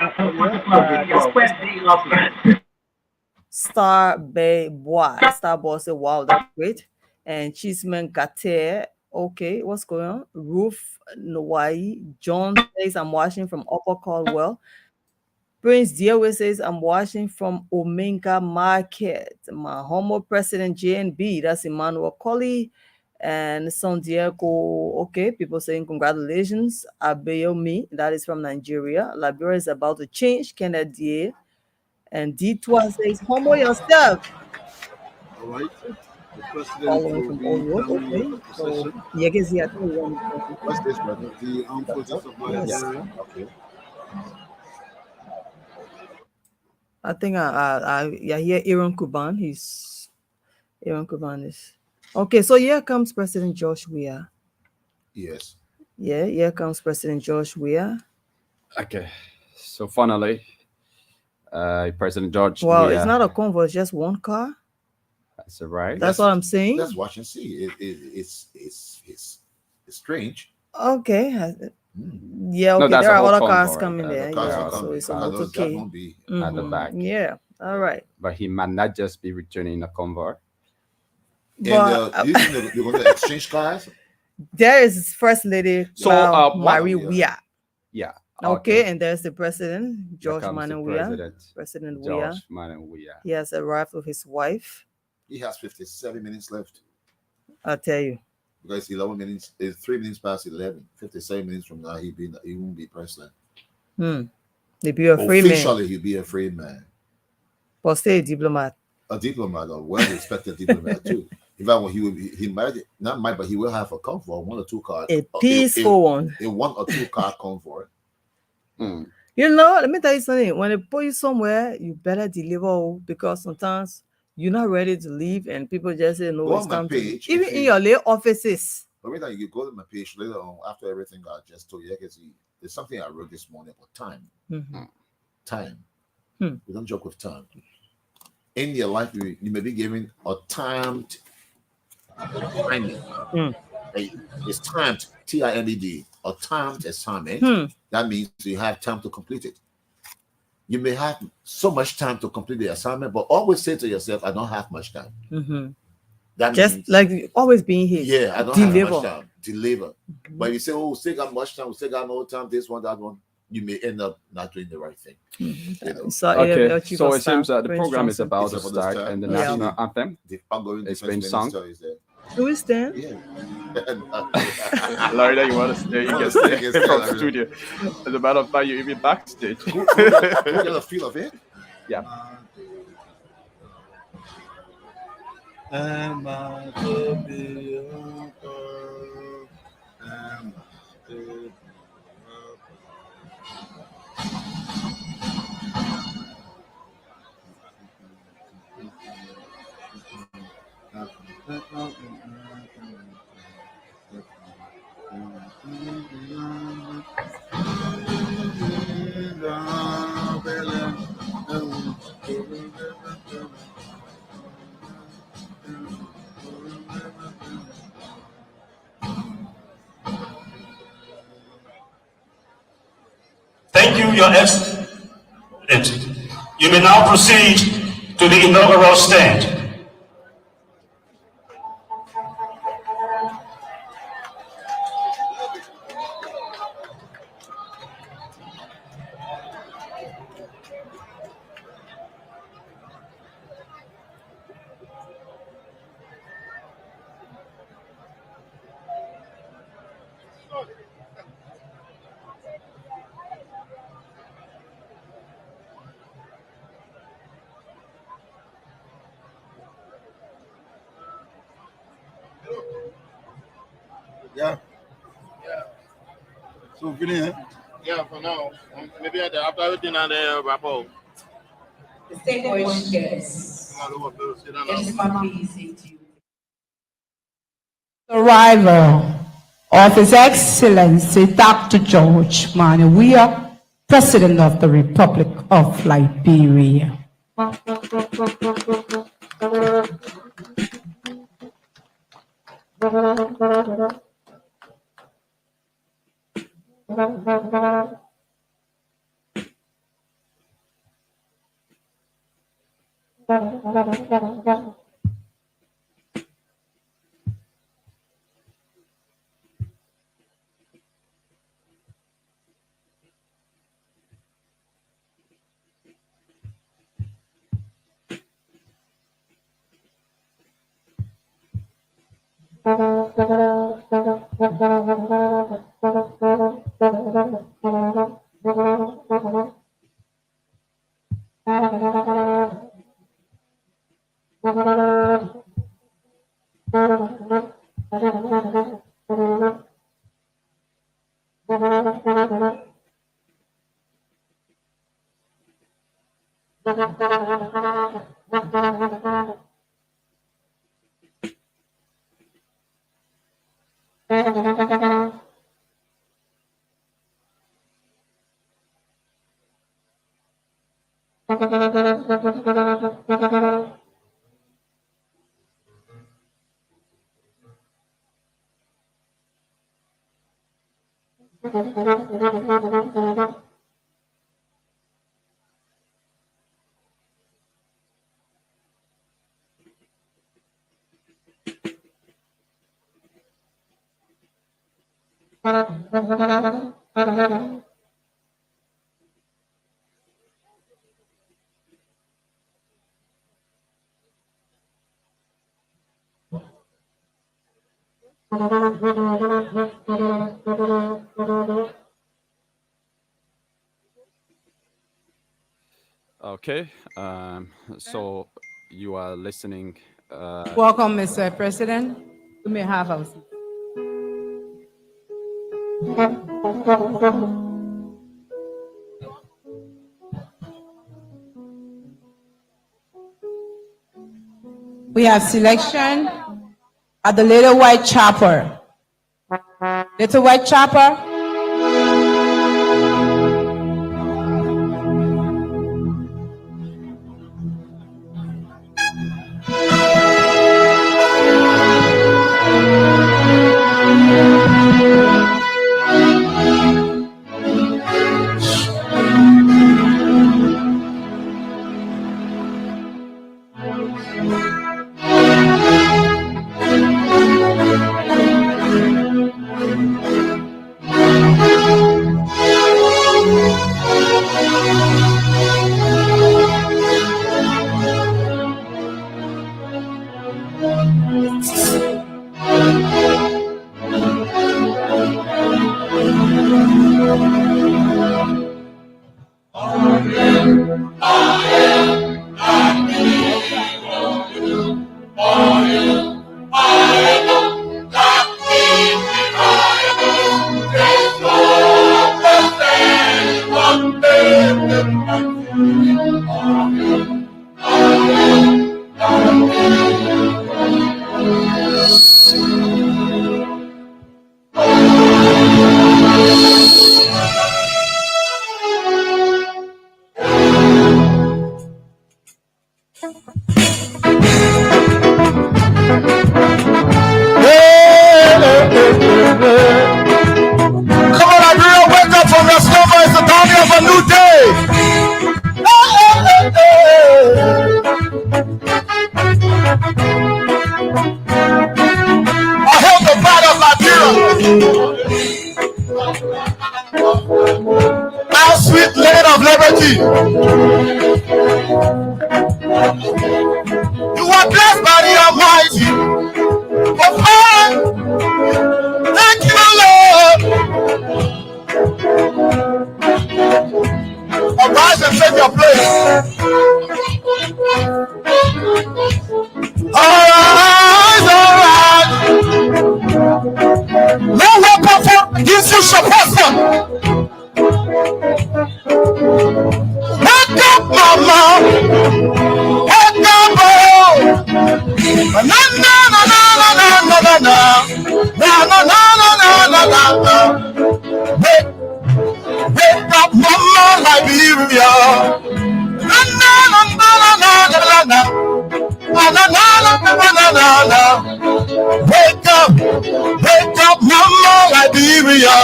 B: Star Bay Bois. Star Boy said, wow, that's great. And Chisman Gate. Okay, what's going on? Ruth Nwai. John says, I'm watching from Upper Caldwell. Prince Diewe says, I'm watching from Omega Market. My homo president JNB, that's Emmanuel Colley. And San Diego, okay, people saying congratulations. Abeyomi, that is from Nigeria. Liberia is about to change. Kennedy. And D2 says, homo yourself.
L: All right. The president
B: Following
L: will
B: from
L: be
B: Old Road,
L: coming
B: okay.
L: with the
B: So,
L: procession.
H: What's this, brother?
L: The armed forces of Liberia.
H: Okay.
B: I think I hear Aaron Kuban. Aaron Kuban is okay. So here comes President George Weah.
H: Yes.
B: Yeah, here comes President George Weah.
A: Okay. So finally, President George.
B: Well, it's not a convoy; it's just one car.
A: That's right.
B: That's what I'm saying.
H: Let's watch and see. It's strange.
B: Okay. Yeah. Okay.
A: No,
B: there are other
A: convoy.
B: cars coming there.
H: Yeah,
B: So it's a
H: that
B: motorcade.
H: won't be
A: at the back.
B: Yeah. All right.
A: But he might not just be returning a convoy.
B: But
H: you think they're going to exchange cars?
B: there is First Lady Marie Weah.
A: Yeah.
B: Okay, and there's the president, George Manuel Weah. President Weah.
A: George Manuel Weah.
B: He has arrived with his wife.
H: He has 57 minutes left.
B: I'll tell you.
H: Because 11 minutes, it's 3 minutes past 11. 57 minutes from now, he won't be president.
B: They be a free man.
H: Officially, he'll be a free man.
B: But stay a diplomat.
H: A diplomat, a well-respected diplomat too. In fact, when he might not might, but he will have a convoy, 1 or 2 car,
B: A peaceful one.
H: A 1 or 2 car convoy.
B: You know, let me tell you something. When they put you somewhere, you better deliver, because sometimes you're not ready to leave, and people just say no.
H: Go
B: It's
H: on my
B: time
H: page,
B: to even in your lay offices.
H: But right now, you go to my page later on after everything I just told you. I can see there's something I wrote this morning about time. Time. We don't joke with time. In your life, you may be given a timed timing. It's timed, TIMED, a timed assignment. That means you have time to complete it. You may have so much time to complete the assignment, but always say to yourself, I don't have much time. That
B: just
H: means,
B: like always being here.
H: Yeah, I don't have much time. Deliver. But if you say, oh, still got much time, we still got no time, this one, that one, you may end up not doing the right thing. You know?
A: Okay, so it seems that the program is about to start, and the national anthem
H: The ongoing
A: is
H: defense
A: being sung.
H: minister is there.
B: Do we stand?
H: Yeah.
A: Larry, you want to stay? You can stay from the studio. As a matter of fact, you're even backstage.
H: Who get a feel of it?
A: Yeah.
F: Thank you, Your Excellency. You may now proceed to the inaugural stand.
L: Yeah. So, finish.
M: Yeah, for now. Maybe after everything and wrap up.
N: Distinguished guests, it is my pleasure to arrival of His Excellency Dr. George Weah, President of the Republic of Liberia.
A: Okay. So you are listening.
N: Welcome, Mr. President. You may have our seat. We have selection at the Little White Chapel. Little White Chapel.
F: Come on, Nigeria, wake up from your slumber. It's the dawning of a new day. I held the flag of Nigeria. Our sweet land of liberty. You are blessed by the Almighty. Oh, thank you, Lord. Arise and take your place. Arise, arise. No weapon formed against you shall prosper. Wake up, mama. Wake up, oh. Na na na na na na na na na na na na na na. Wake up, mama, Liberia. Na na na na na na na na. Na na na na na na na. Wake up, mama, Liberia.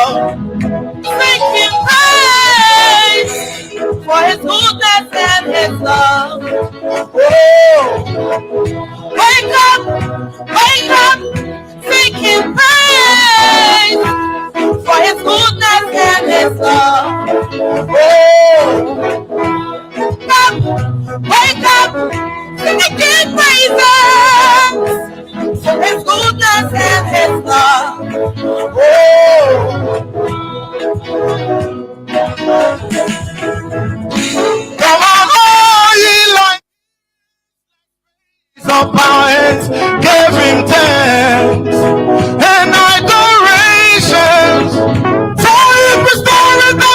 O: Sing him praise for his goodness and his love.
F: Oh.
O: Wake up, sing him praise for his goodness and his love.
F: Oh.
O: Wake up, sing again praises for his goodness and his love.
F: Oh. Come on, all ye lights of our hands, give him thanks and adorations. For him restoring the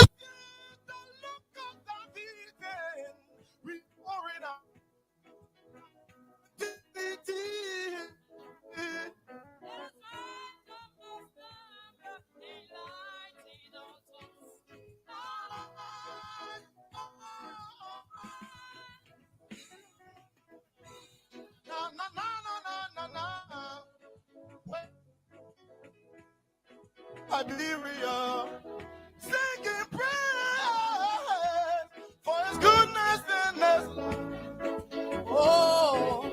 F: restoring our dignity. Liberia, singing praise for his goodness and his love. Oh,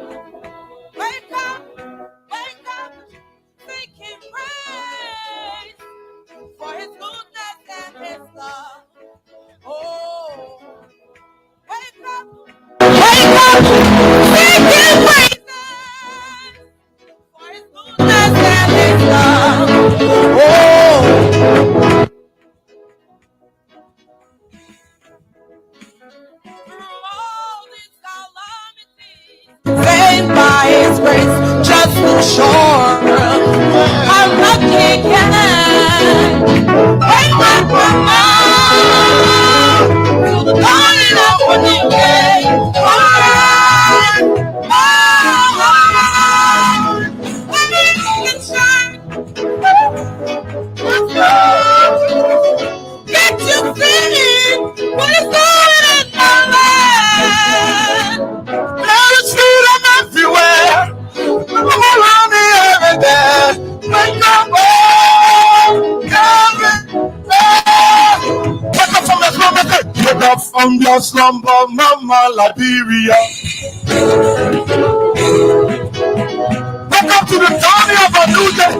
O: Wake up, sing praise for his goodness and his love. Oh, wake up, sing praises for his goodness and his love.
F: oh. Wake up from your slumber, Mama Liberia. Wake up to the dawning of a new day.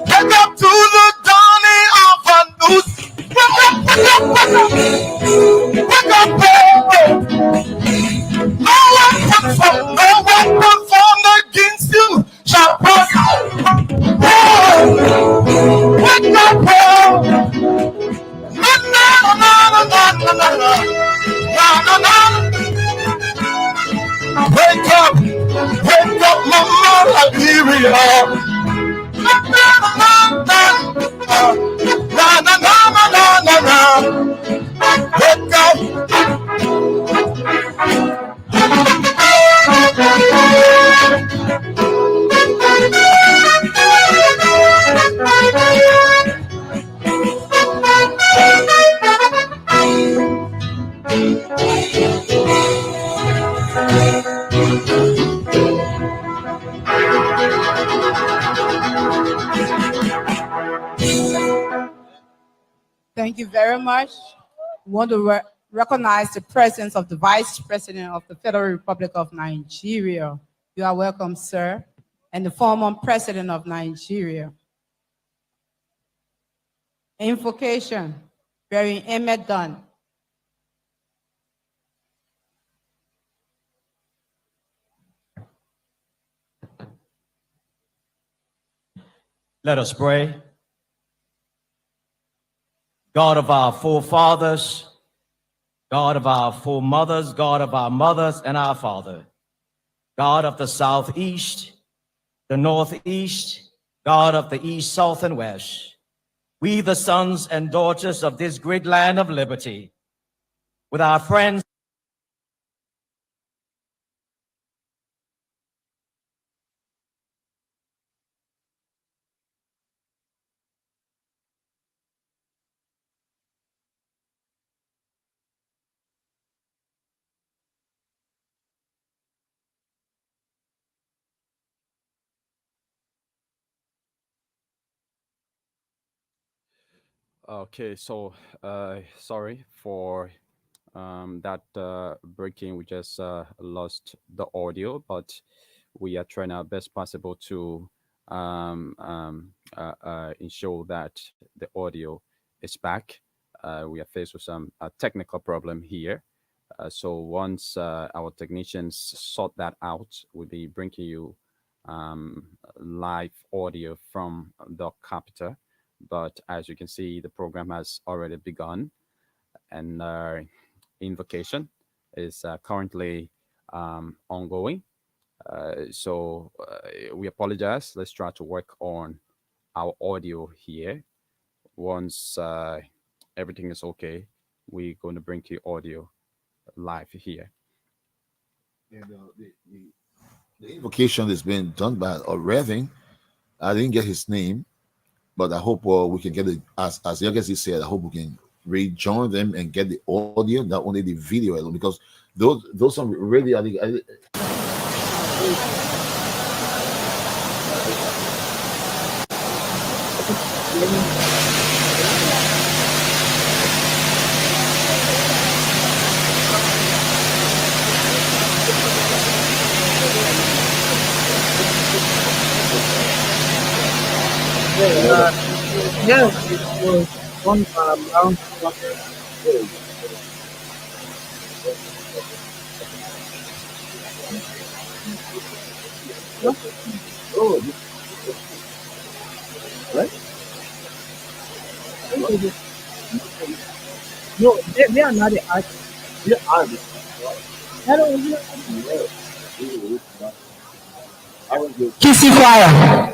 F: Wake up to the dawning of a new day. Wake up, wake up, wake up. Wake up, baby. No weapon formed against you shall prosper. Wake up, na na na na na na na na na. Wake up, Mama Liberia. Na na na na na na na na. Wake up.
N: Thank you very much. We want to recognize the presence of the Vice President of the Federal Republic of Nigeria. You are welcome, sir. And the former President of Nigeria. Invocation, bearing Emmett Dunn.
P: Let us pray. God of our forefathers, God of our foremothers, God of our mothers and our father, God of the southeast, the northeast, God of the east, south, and west, we, the sons and daughters of this great land of liberty, with our friends,
A: Okay, so sorry for that breaking. We just lost the audio, but we are trying our best possible to ensure that the audio is back. We are faced with some technical problem here. So once our technicians sort that out, we'll be bringing you live audio from the capital. But as you can see, the program has already begun, and invocation is currently ongoing. So we apologize. Let's try to work on our audio here. Once everything is okay, we're going to bring you audio live here.
H: And the invocation is being done by a Reverend. I didn't get his name, but I hope we can get it. As Yagasi said, I hope we can rejoin them and get the audio, not only the video alone, because those are really.
J: Yes, it was one around.
H: Oh, right?
J: No, they are not the artists.
H: They're artists.
J: Hello,
O: Kissy Choir.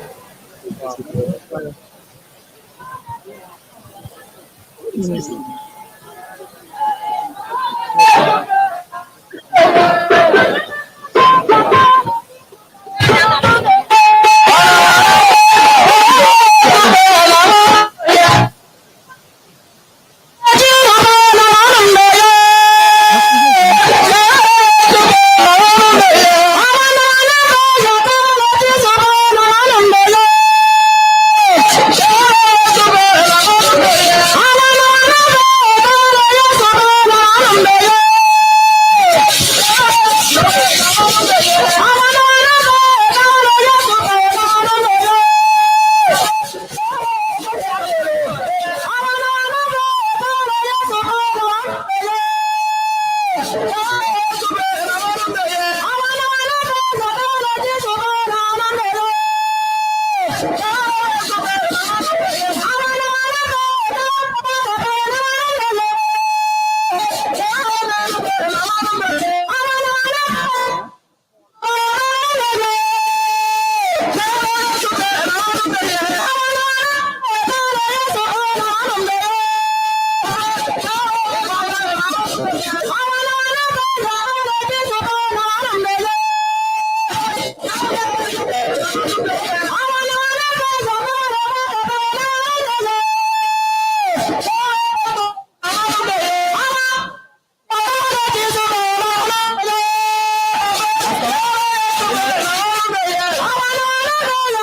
Q: Thank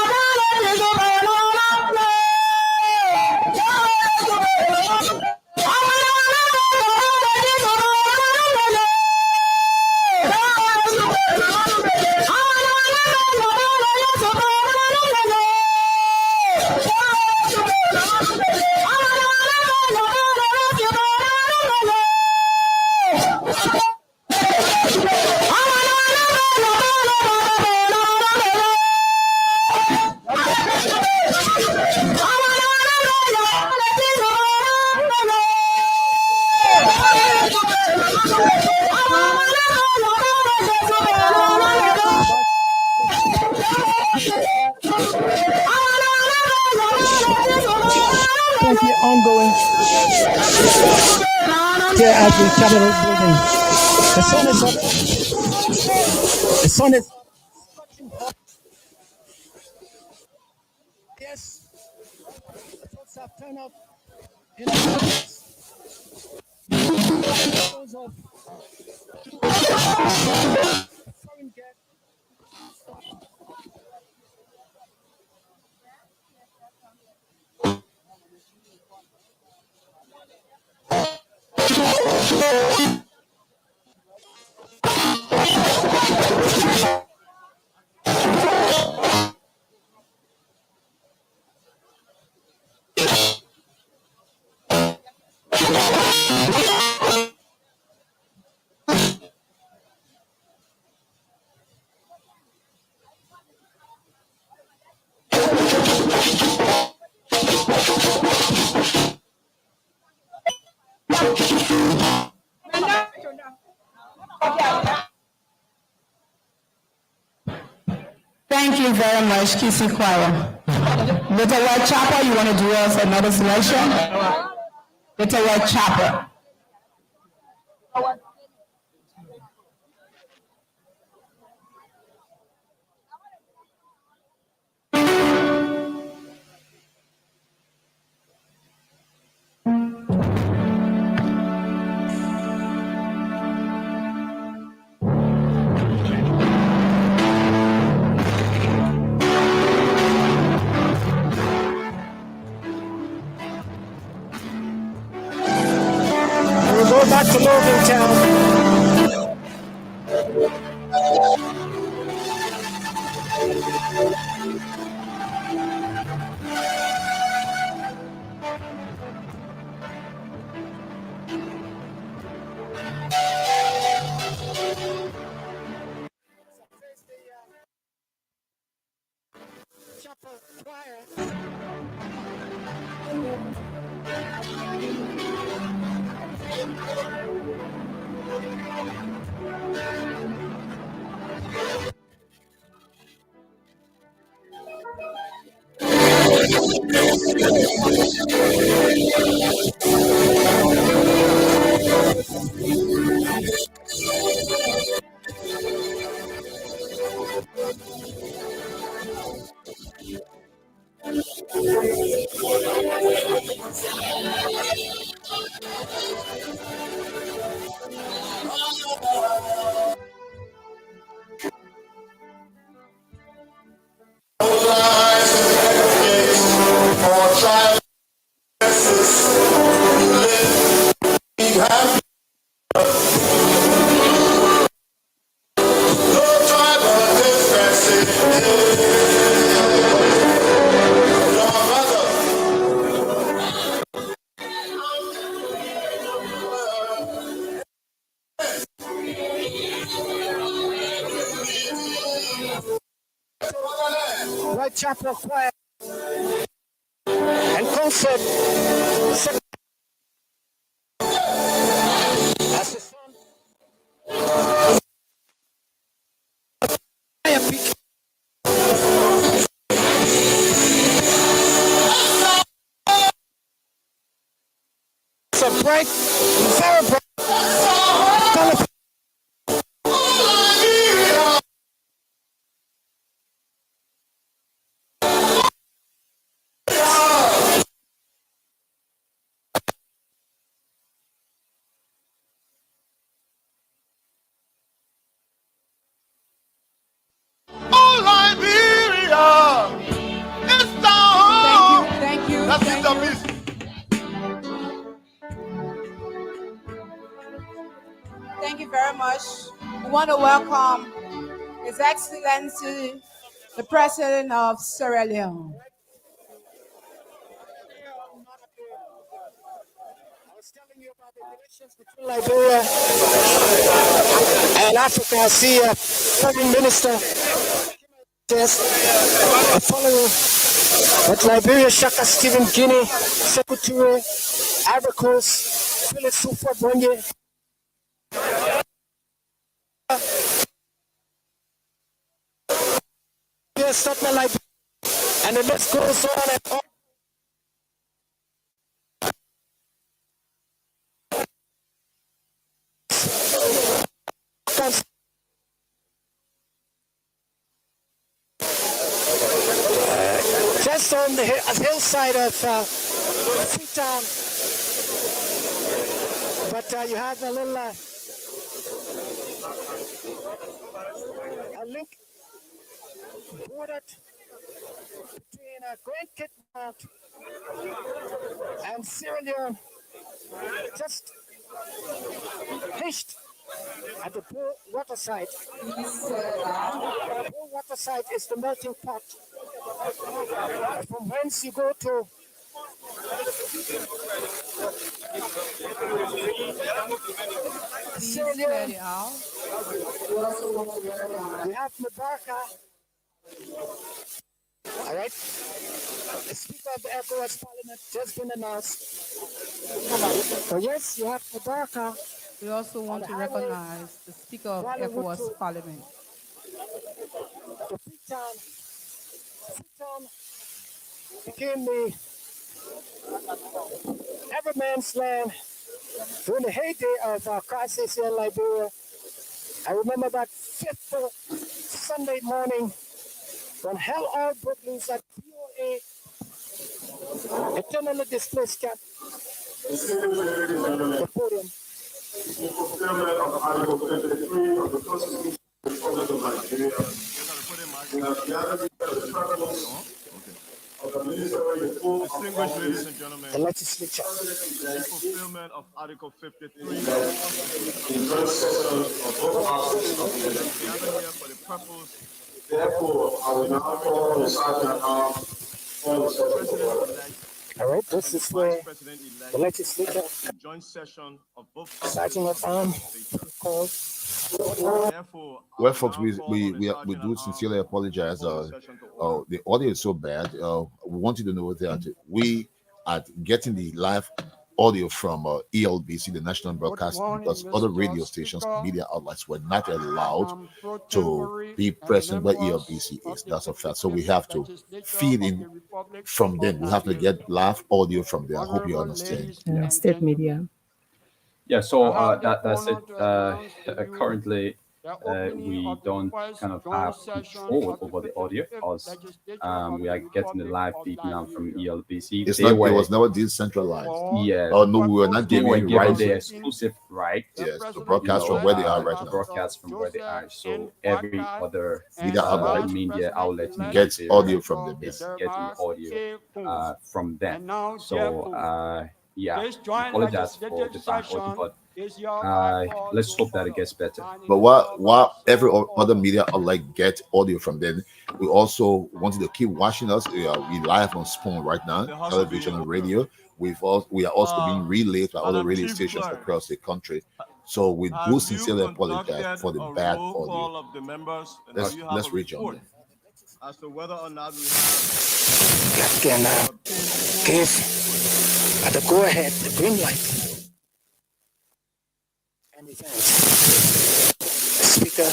Q: you. Ongoing here at the Capitol building. The sun is up. The sun is. Yes. The folks have turned up in the audience. Those of foreign guests.
O: Thank you very much, Kissy Choir. Little White Chopper, you want to do us another selection? Little White Chopper.
Q: We'll go back to Louisville Town. Whitechapel Choir and concert. As the sun it's a break, very break.
F: Oh, Liberia.
N: We want to welcome His Excellency, the President of Sierra Leone.
Q: Liberia and Africa. I see Foreign Minister following with Liberia, Shaka Stephen Guinea, Secretary, Ivory Coast, Philip Sufa Bonye. Something like that. And the list goes on and on. Just on the hillside of Freetown, but you have a little a link bordered between Grand Kidmount and Sierra Leone, just hitched at the poor water site. The poor water site is the melting pot from whence you go to Sierra Leone. We have Mubaraka. All right. The Speaker of the ECOWAS Parliament just been announced. So yes, you have Mubaraka.
N: We also want to recognize the Speaker of ECOWAS Parliament.
Q: The Freetown became the everyman's land during the heyday of crisis in Liberia. I remember that fateful Sunday morning when hell all broke loose at POA, eternally displaced camp. The podium.
R: In fulfillment of Article 53 of the Constitution of the Republic of Nigeria, we have gathered here the purpose of administering the full
L: Distinguished ladies and gentlemen,
Q: the legislature.
L: in fulfillment of Article 53,
R: in joint session of both houses of the
L: gathered here for the purpose.
R: Therefore, I will now call the Sergeant at Arms for the session.
Q: All right, this is where the legislature,
L: joint session of both
Q: Sergeant at Arms, called.
H: Well, folks, we do sincerely apologize. The audio is so bad. We want you to know that we are getting the live audio from ELBC, the National Broadcast, because other radio stations, media outlets were not allowed to be present where ELBC is. That's a fact. So we have to feed in from them. We have to get live audio from there. I hope you understand.
B: State media.
A: Yeah, so that's it. Currently, we don't kind of have control over the audio because we are getting the live feed now from ELBC.
H: It was never decentralized.
A: Yeah.
H: Oh no, we were not
A: They were
H: giving
A: given
H: rights.
A: the exclusive right.
H: Yes, to broadcast from where they are right
A: to
H: now.
A: broadcast from where they are. So every other
H: Media outlet
A: media outlet in
H: gets
A: Nigeria
H: audio from them.
A: is getting audio from them. So yeah, apologize for the bad audio, but let's hope that it gets better.
H: But while every other media outlet get audio from them, we also wanted to keep watching us. We live on Spoon right now, television and radio. We are also being relayed by other radio stations across the country. So we do sincerely apologize for the bad audio. Let's rejoin them.
L: As to whether or not we
Q: Can give the go ahead, the green light. And Speaker.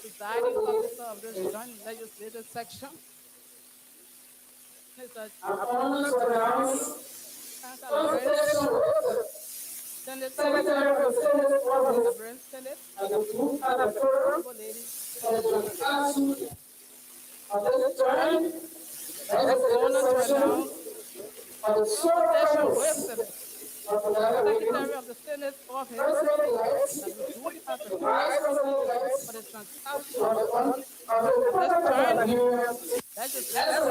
N: Presiding officer of this joint legislative section. Mr. Senate Secretary, Mr. Brent Senate, honorable ladies. Let's go on to announce
S: Invitation wasted. Secretary of the Senate office that we do have the first for the transaction of this joint legislative session.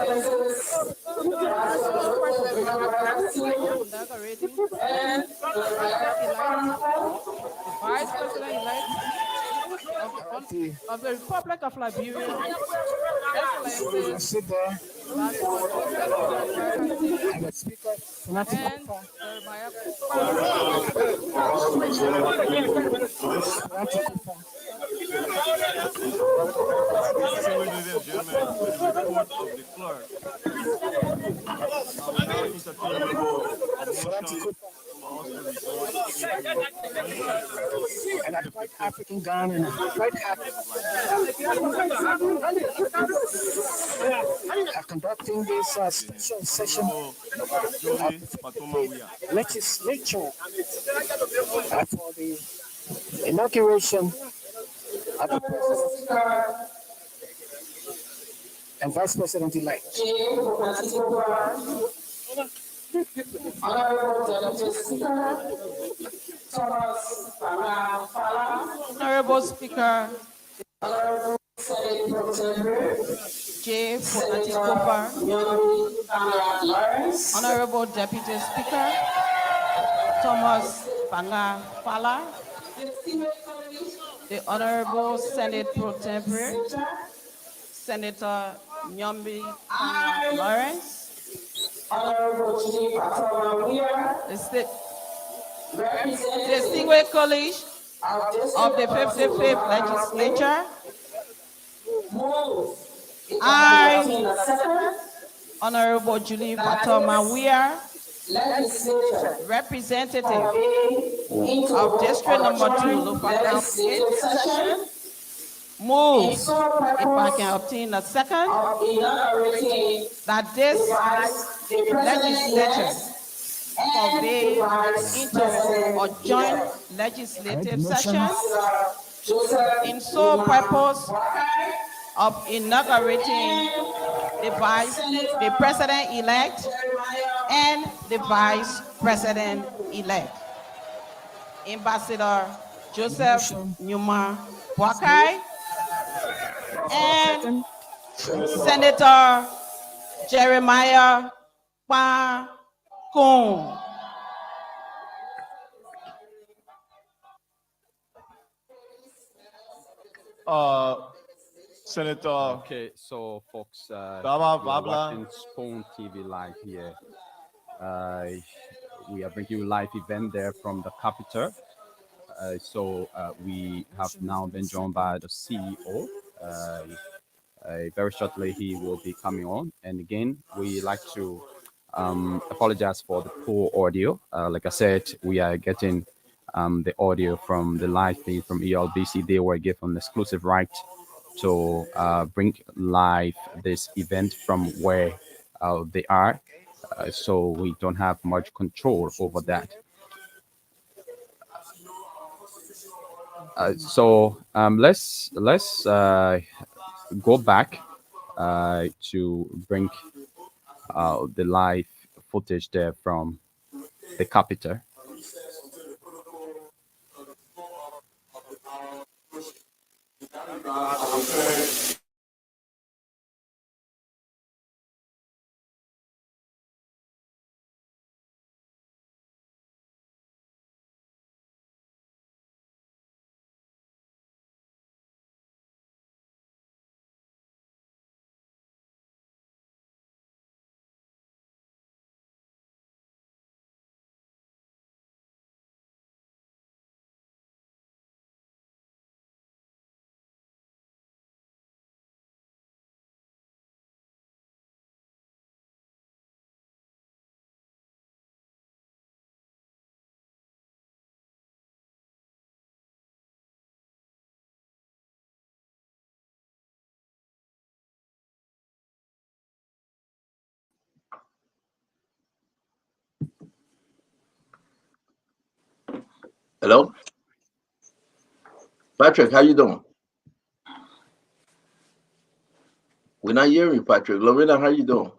S: First person inaugurating the president-elect, the vice president-elect of the Republic of Liberia, Excellency Pastor Joseph Nyuma Boakai, and Jeremiah
L: Distinguished ladies and gentlemen, with the report of the clerk, I will now entertain a motion for us to resort into joint session
Q: And I'm quite African Ghanaian. Quite happy. Conducting this special session of the legislature for the inauguration of the president and vice president-elect.
S: Honorable Speaker, J. Antikopa, Honorable Deputy Speaker, Thomas Banga Fala, the Honorable Senate Pro Tempore, Senator Nyombi Kanga Lawrence, the distinguished colleagues of the 55th legislature, I, Honorable Julie Fatoma Weir, representative of District Number 2, Lufakam 8 session, move, if I can obtain a second, that this legislature convey into a joint legislative session in sole purpose of inaugurating the president-elect and the vice president-elect. Ambassador Joseph Nyuma Boakai and Senator Jeremiah Kung.
L: Senator.
A: Okay, so folks, watching Spoon TV live here. We are bringing you live event there from the Capitol. So we have now been joined by the CEO. Very shortly, he will be coming on. And again, we like to apologize for the poor audio. Like I said, we are getting the audio from the live feed from ELBC. They were given exclusive right to bring live this event from where they are. So we don't have much control over that. So let's go back to bring the live footage there from the Capitol.
T: Hello? Patrick, how you doing? We're not hearing you, Patrick. Lorena, how you doing?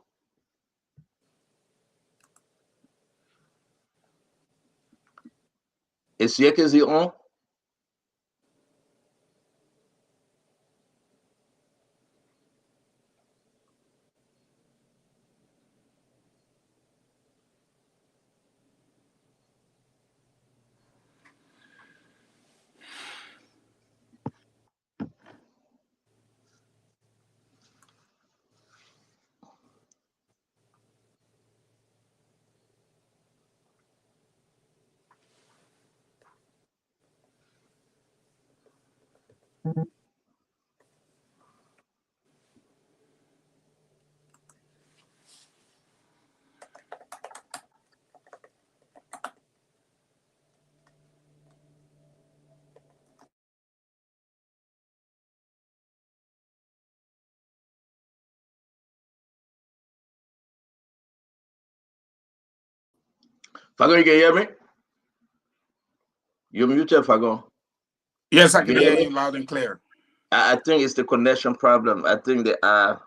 M: Is Yekezi on? Fagon, you can hear me? You're muted, Fagon.
T: Yes, I can hear you loud and clear.
M: I think it's the connection problem. I think they are,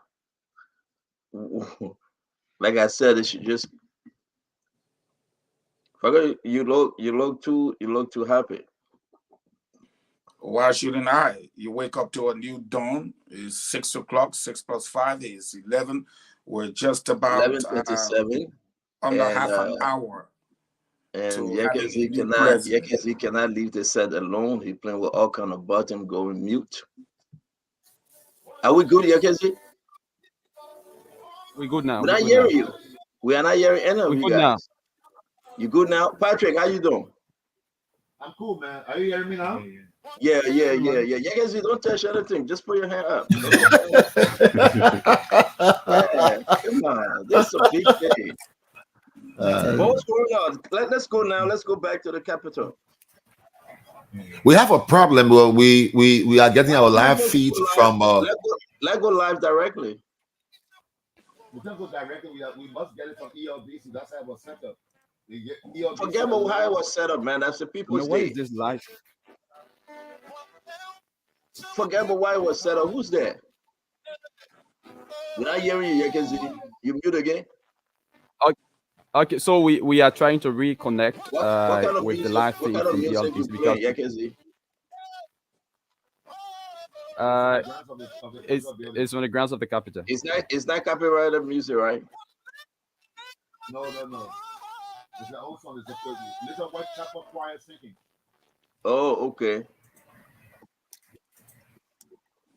M: like I said, it should just. Fagon, you look too happy.
T: Why shouldn't I? You wake up to a new dawn. It's 6 o'clock. 6 plus 5 is 11. We're just about
M: 11:27,
T: under
M: and,
T: half an hour.
M: And
T: having a new president.
M: Yekezi cannot leave the set alone. He playing with all kind of buttons going mute. Are we good, Yekezi?
A: We're good now.
M: We're not hearing you. We are not hearing any of you guys.
A: Now.
M: You good now? Patrick, how you doing?
H: I'm cool, man. Are you hearing me now?
M: Yeah. Yekezi, don't touch anything. Just put your hand up. Yeah, come on. This is a big day. What's going on? Let's go now. Let's go back to the capital.
H: We have a problem where we are getting our live feed from.
M: Let's go live directly.
H: We can't go directly. We must get it from ELBC. That's how it was set up.
M: Forget about how it was set up, man. That's the people's
A: What
M: day.
A: is this live?
M: Forget about why it was set up. Who's there? We're not hearing you, Yekezi. You mute again?
A: Okay, so we are trying to reconnect
M: What kind of
A: with the
M: music,
A: live feed from ELBC because it's on the grounds of the capital.
M: It's not copyrighted music, right?
H: No. It's the old song. It's a white chapel choir singing.
M: Oh, okay.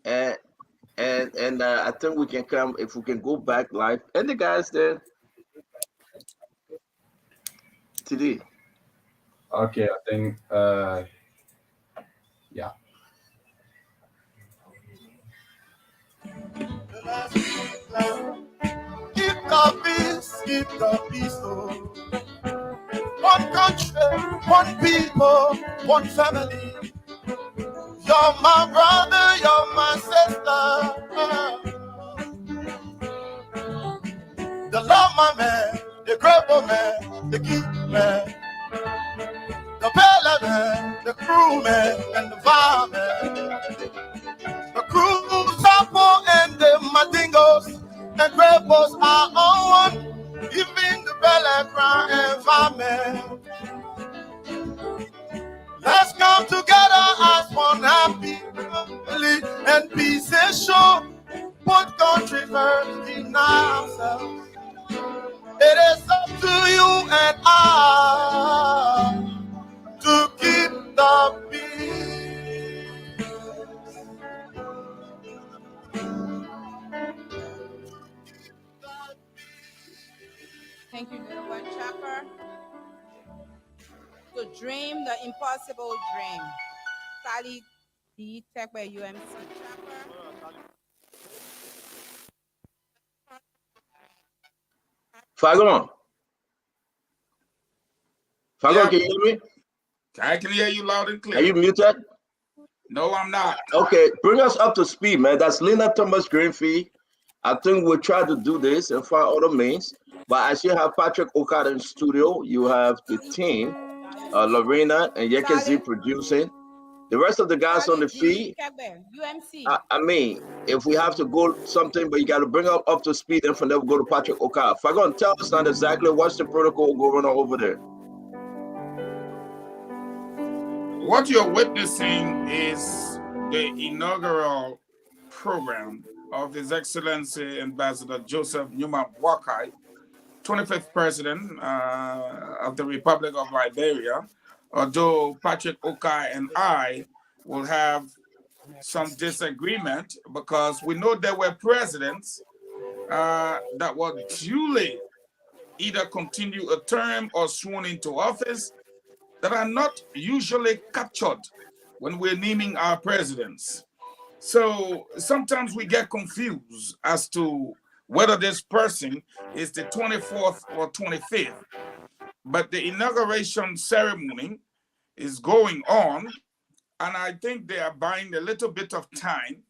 M: And I think we can come if we can go back live. And the guys there today.
A: Okay, I think yeah.
F: Keep the peace, oh. One country, one people, one family. You're my brother, you're my sister. The love my man, the cripple man, the geek man, the pilot man, the crew man, and the fireman. The crew, Sapo, and the Madingos, and cripples are all one. Even the belly cry and fireman. Let's come together as one happy family and peace is sure. Put country first, deny ourselves. It is up to you and I to keep the peace.
N: Thank you, little white chopper. To dream the impossible dream. Sally D. Tech by UMC chopper.
M: Fagon, can you hear me?
T: I can hear you loud and clear.
M: Are you muted?
T: No, I'm not.
M: Okay, bring us up to speed, man. That's Lena Thomas Greenfield. I think we'll try to do this and find other means. But I still have Patrick Okada in studio. You have the team, Lorena and Yekezi producing. The rest of the guys on the feed. I mean, if we have to go something, but you got to bring up to speed, and from there we go to Patrick Okada. Fagon, tell us not exactly what's the protocol going on over there.
T: What you're witnessing is the inaugural program of His Excellency Ambassador Joseph Newman Boakai, 25th President of the Republic of Liberia. Although Patrick Okai and I will have some disagreement because we know there were presidents that were duly either continue a term or sworn into office that are not usually captured when we're naming our presidents. So sometimes we get confused as to whether this person is the 24th or 25th. But the inauguration ceremony is going on, and I think they are buying a little bit of time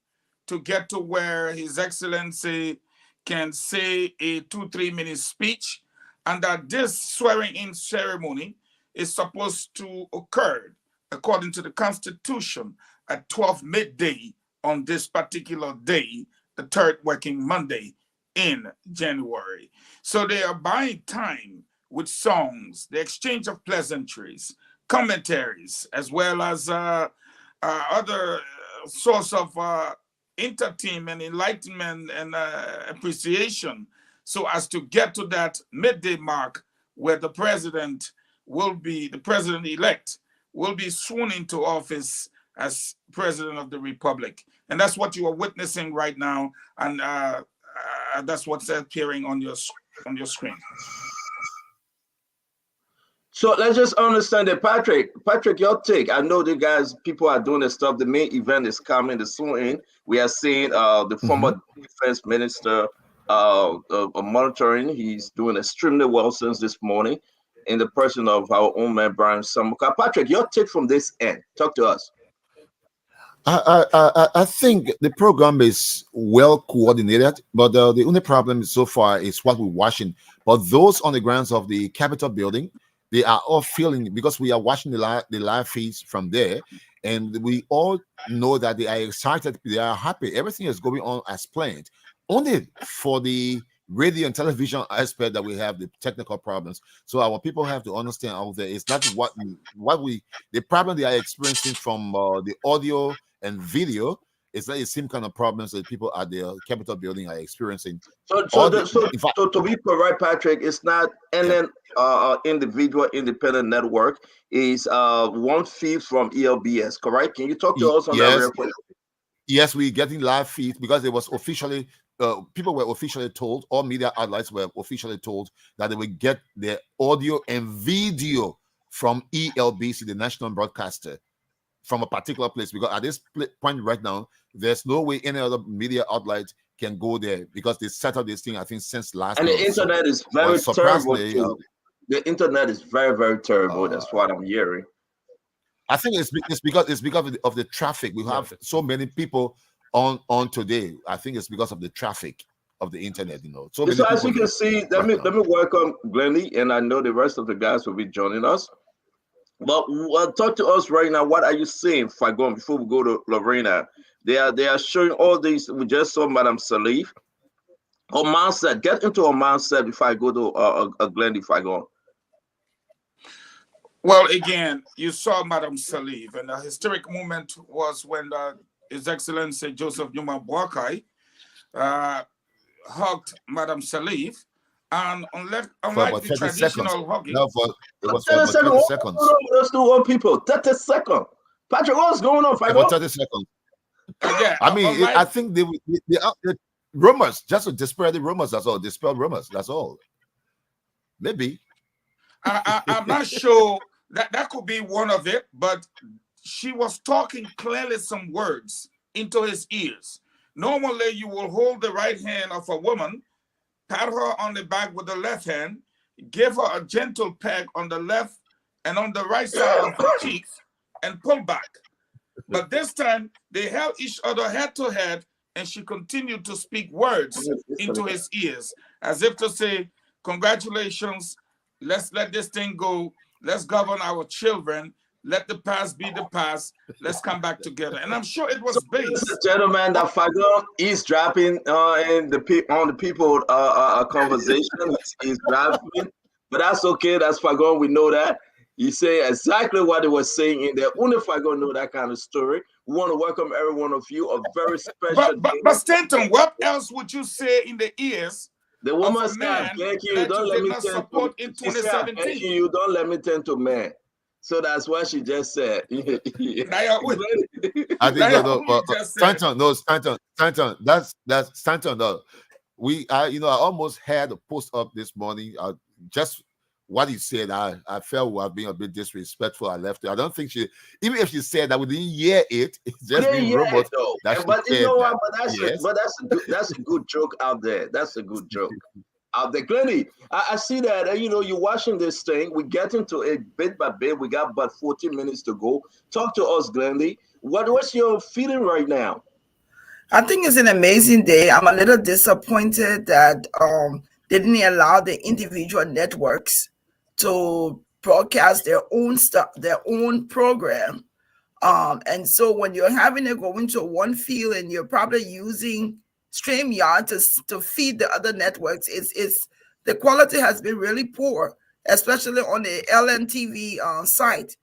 T: to get to where His Excellency can say a 2-3 minute speech, and that this swearing-in ceremony is supposed to occur, according to the Constitution, at 12 midday on this particular day, the third working Monday in January. So they are buying time with songs, the exchange of pleasantries, commentaries, as well as other source of entertainment, enlightenment, and appreciation, so as to get to that midday mark where the president elect will be sworn into office as president of the republic. And that's what you are witnessing right now, and that's what's appearing on your screen.
M: So let's just understand that, Patrick, your take. I know the guys, people are doing the stuff. The main event is coming, the sworn-in. We are seeing the former defense minister monitoring. He's doing extremely well since this morning in the person of our own man, Brian Samuka. Patrick, your take from this end. Talk to us.
H: I think the program is well coordinated, but the only problem so far is what we're watching. But those on the grounds of the Capitol building, they are all feeling, because we are watching the live feeds from there, and we all know that they are excited, they are happy, everything is going on as planned. Only for the radio and television aspect that we have the technical problems. So our people have to understand out there, it's not the problem they are experiencing from the audio and video. It's like the same kind of problems that people at the Capitol building are experiencing.
M: So to be correct, Patrick, it's not any individual independent network. Is one feed from ELBS, correct? Can you talk to us on that real quick?
H: Yes, we're getting live feeds because it was officially, people were officially told, all media outlets were officially told that they would get their audio and video from ELBC, the national broadcaster, from a particular place. Because at this point right now, there's no way any other media outlet can go there, because they set up this thing, I think, since last
M: year. And the internet is very terrible too. The internet is very, very terrible. That's what I'm hearing.
H: I think it's because of the traffic. We have so many people on today. I think it's because of the traffic of the internet. So
M: as you can see, let me welcome Glennie, and I know the rest of the guys will be joining us. But talk to us right now. What are you seeing, Fagon, before we go to Lorena? They are showing all these. We just saw Madam Salif. Her mindset. Get into her mindset before I go to Glennie, Fagon.
T: Well, again, you saw Madam Salif, and the historic moment was when His Excellency Joseph Newman Boakai hugged Madam Salif, and unlike the traditional hugging,
H: it was for 30 seconds.
M: Let's do one people. 30 seconds. Patrick, what's going on?
H: For 30 seconds. I mean, I think the rumors, just to dispel the rumors, that's all. Dispel rumors, that's all. Maybe.
T: I'm not sure that could be one of it, but she was talking clearly some words into his ears. Normally, you will hold the right hand of a woman, pat her on the back with the left hand, give her a gentle peg on the left and on the right side of her cheeks, and pull back. But this time, they held each other head to head, and she continued to speak words into his ears, as if to say, congratulations, let's let this thing go, let's govern our children, let the past be the past, let's come back together. And I'm sure it was based.
M: Gentlemen, that Fagon eavesdropping on the people conversation. He's dropping, but that's okay. That's Fagon. We know that You say exactly what they were saying in there. Only if I gonna know that kind of story. We want to welcome every one of you. A very special day.
T: But Stanton, what else would you say in the ears
M: the
T: of
M: woman
T: a
M: said, "I'm
T: man
M: begging you,
T: that
M: don't
T: you
M: let
T: did
M: me
T: not
M: turn to."
T: support in
M: She said, "I'm begging
T: 2017?
M: you, don't let me turn to man." So that's what she just said.
H: I think no,
T: you just said.
H: Stanton, that's Stanton. No, I almost had a post up this morning. Just what he said, I felt was being a bit disrespectful. I left it. I don't think even if she said that we didn't hear it, it's just being rumored that she
M: But you
H: said
M: know what?
H: that.
M: But that's a good joke out there. That's a good joke out there. Glenny, I see that you're watching this thing. We get into it bit by bit. We got about 14 minutes to go. Talk to us, Glenny. What's your feeling right now?
B: I think it's an amazing day. I'm a little disappointed that they didn't allow the individual networks to broadcast their own stuff, their own program. And so when you're having to go into one field and you're probably using StreamYard to feed the other networks, it's the quality has been really poor, especially on the LNTV site.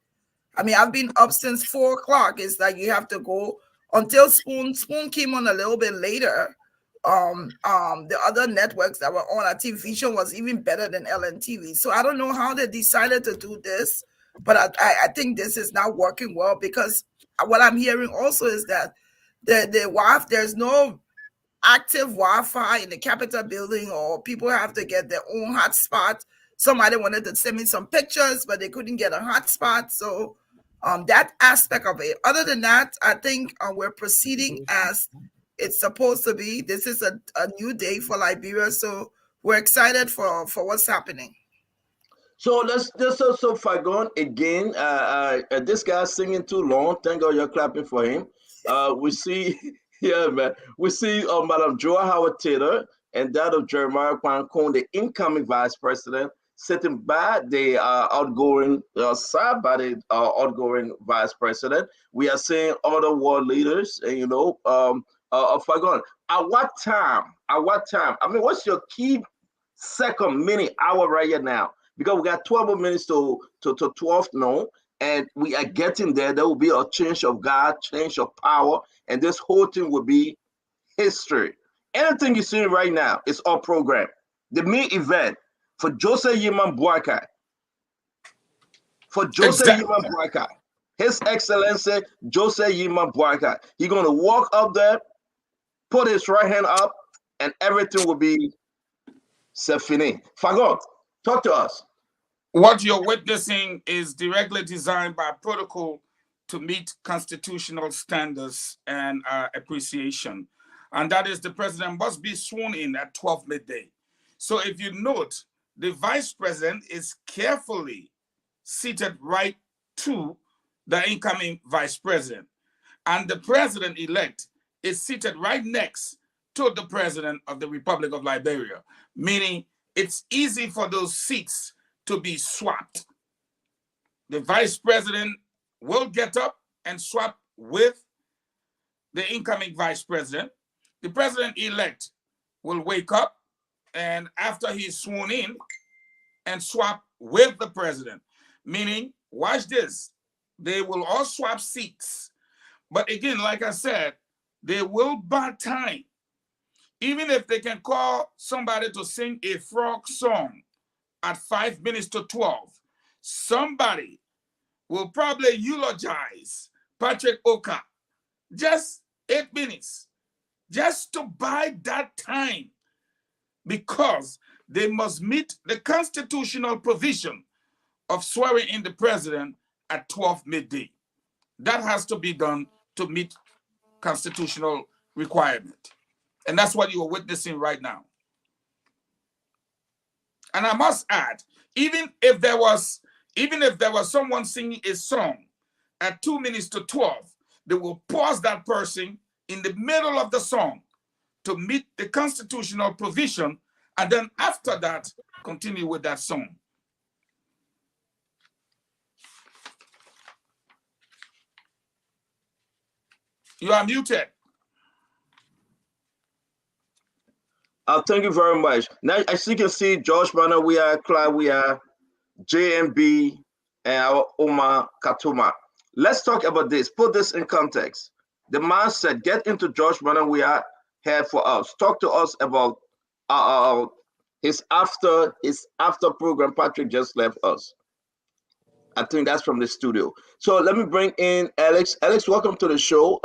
B: I mean, I've been up since 4 o'clock. It's like you have to go until Spoon came on a little bit later. The other networks that were on at TV Vision was even better than LNTV. So I don't know how they decided to do this, but I think this is not working well, because what I'm hearing also is that the Wi-Fi, there's no active Wi-Fi in the Capitol building, or people have to get their own hotspot. Somebody wanted to send me some pictures, but they couldn't get a hotspot. So that aspect of it. Other than that, I think we're proceeding as it's supposed to be. This is a new day for Liberia, so we're excited for what's happening.
M: So let's just so Fagon again. This guy's singing too long. Thank God you're clapping for him. We see, yeah, man. We see Madam Joa Howard Taylor and that of Jeremiah Kwankon, the incoming vice president, sitting by the outgoing side by the outgoing vice president. We are seeing other world leaders, and Fagon. At what time? At what time? I mean, what's your key second, minute, hour right here now? Because we got 12 more minutes to 12 now, and we are getting there. There will be a change of God, change of power, and this whole thing will be history. Anything you're seeing right now is all programmed. The main event for Joseph Yiman Boakai, His Excellency Joseph Yiman Boakai. He's going to walk up there, put his right hand up, and everything will be fini. Fagot, talk to us.
T: What you're witnessing is directly designed by protocol to meet constitutional standards and appreciation. And that is, the president must be sworn in at 12 midday. So if you note, the vice president is carefully seated right to the incoming vice president. And the president-elect is seated right next to the president of the Republic of Liberia, meaning it's easy for those seats to be swapped. The vice president will get up and swap with the incoming vice president. The president-elect will wake up, and after he's sworn in, and swap with the president. Meaning, watch this, they will all swap seats. But again, like I said, they will buy time. Even if they can call somebody to sing a frog song at 5 minutes to 12, somebody will probably eulogize Patrick Oka just 8 minutes, just to buy that time, because they must meet the constitutional provision of swearing in the president at 12 midday. That has to be done to meet constitutional requirement. And that's what you are witnessing right now. And I must add, even if there was someone singing a song at 2 minutes to 12, they will pause that person in the middle of the song to meet the constitutional provision, and then after that, continue with that song. You are muted.
M: Thank you very much. Now, as you can see, George Banner, we are Clyde, we are JMB, and our Omar Katuma. Let's talk about this. Put this in context. The man said, get into George Brennan, we are here for us. Talk to us about his after program. Patrick just left us. I think that's from the studio. So let me bring in Alex. Alex, welcome to the show.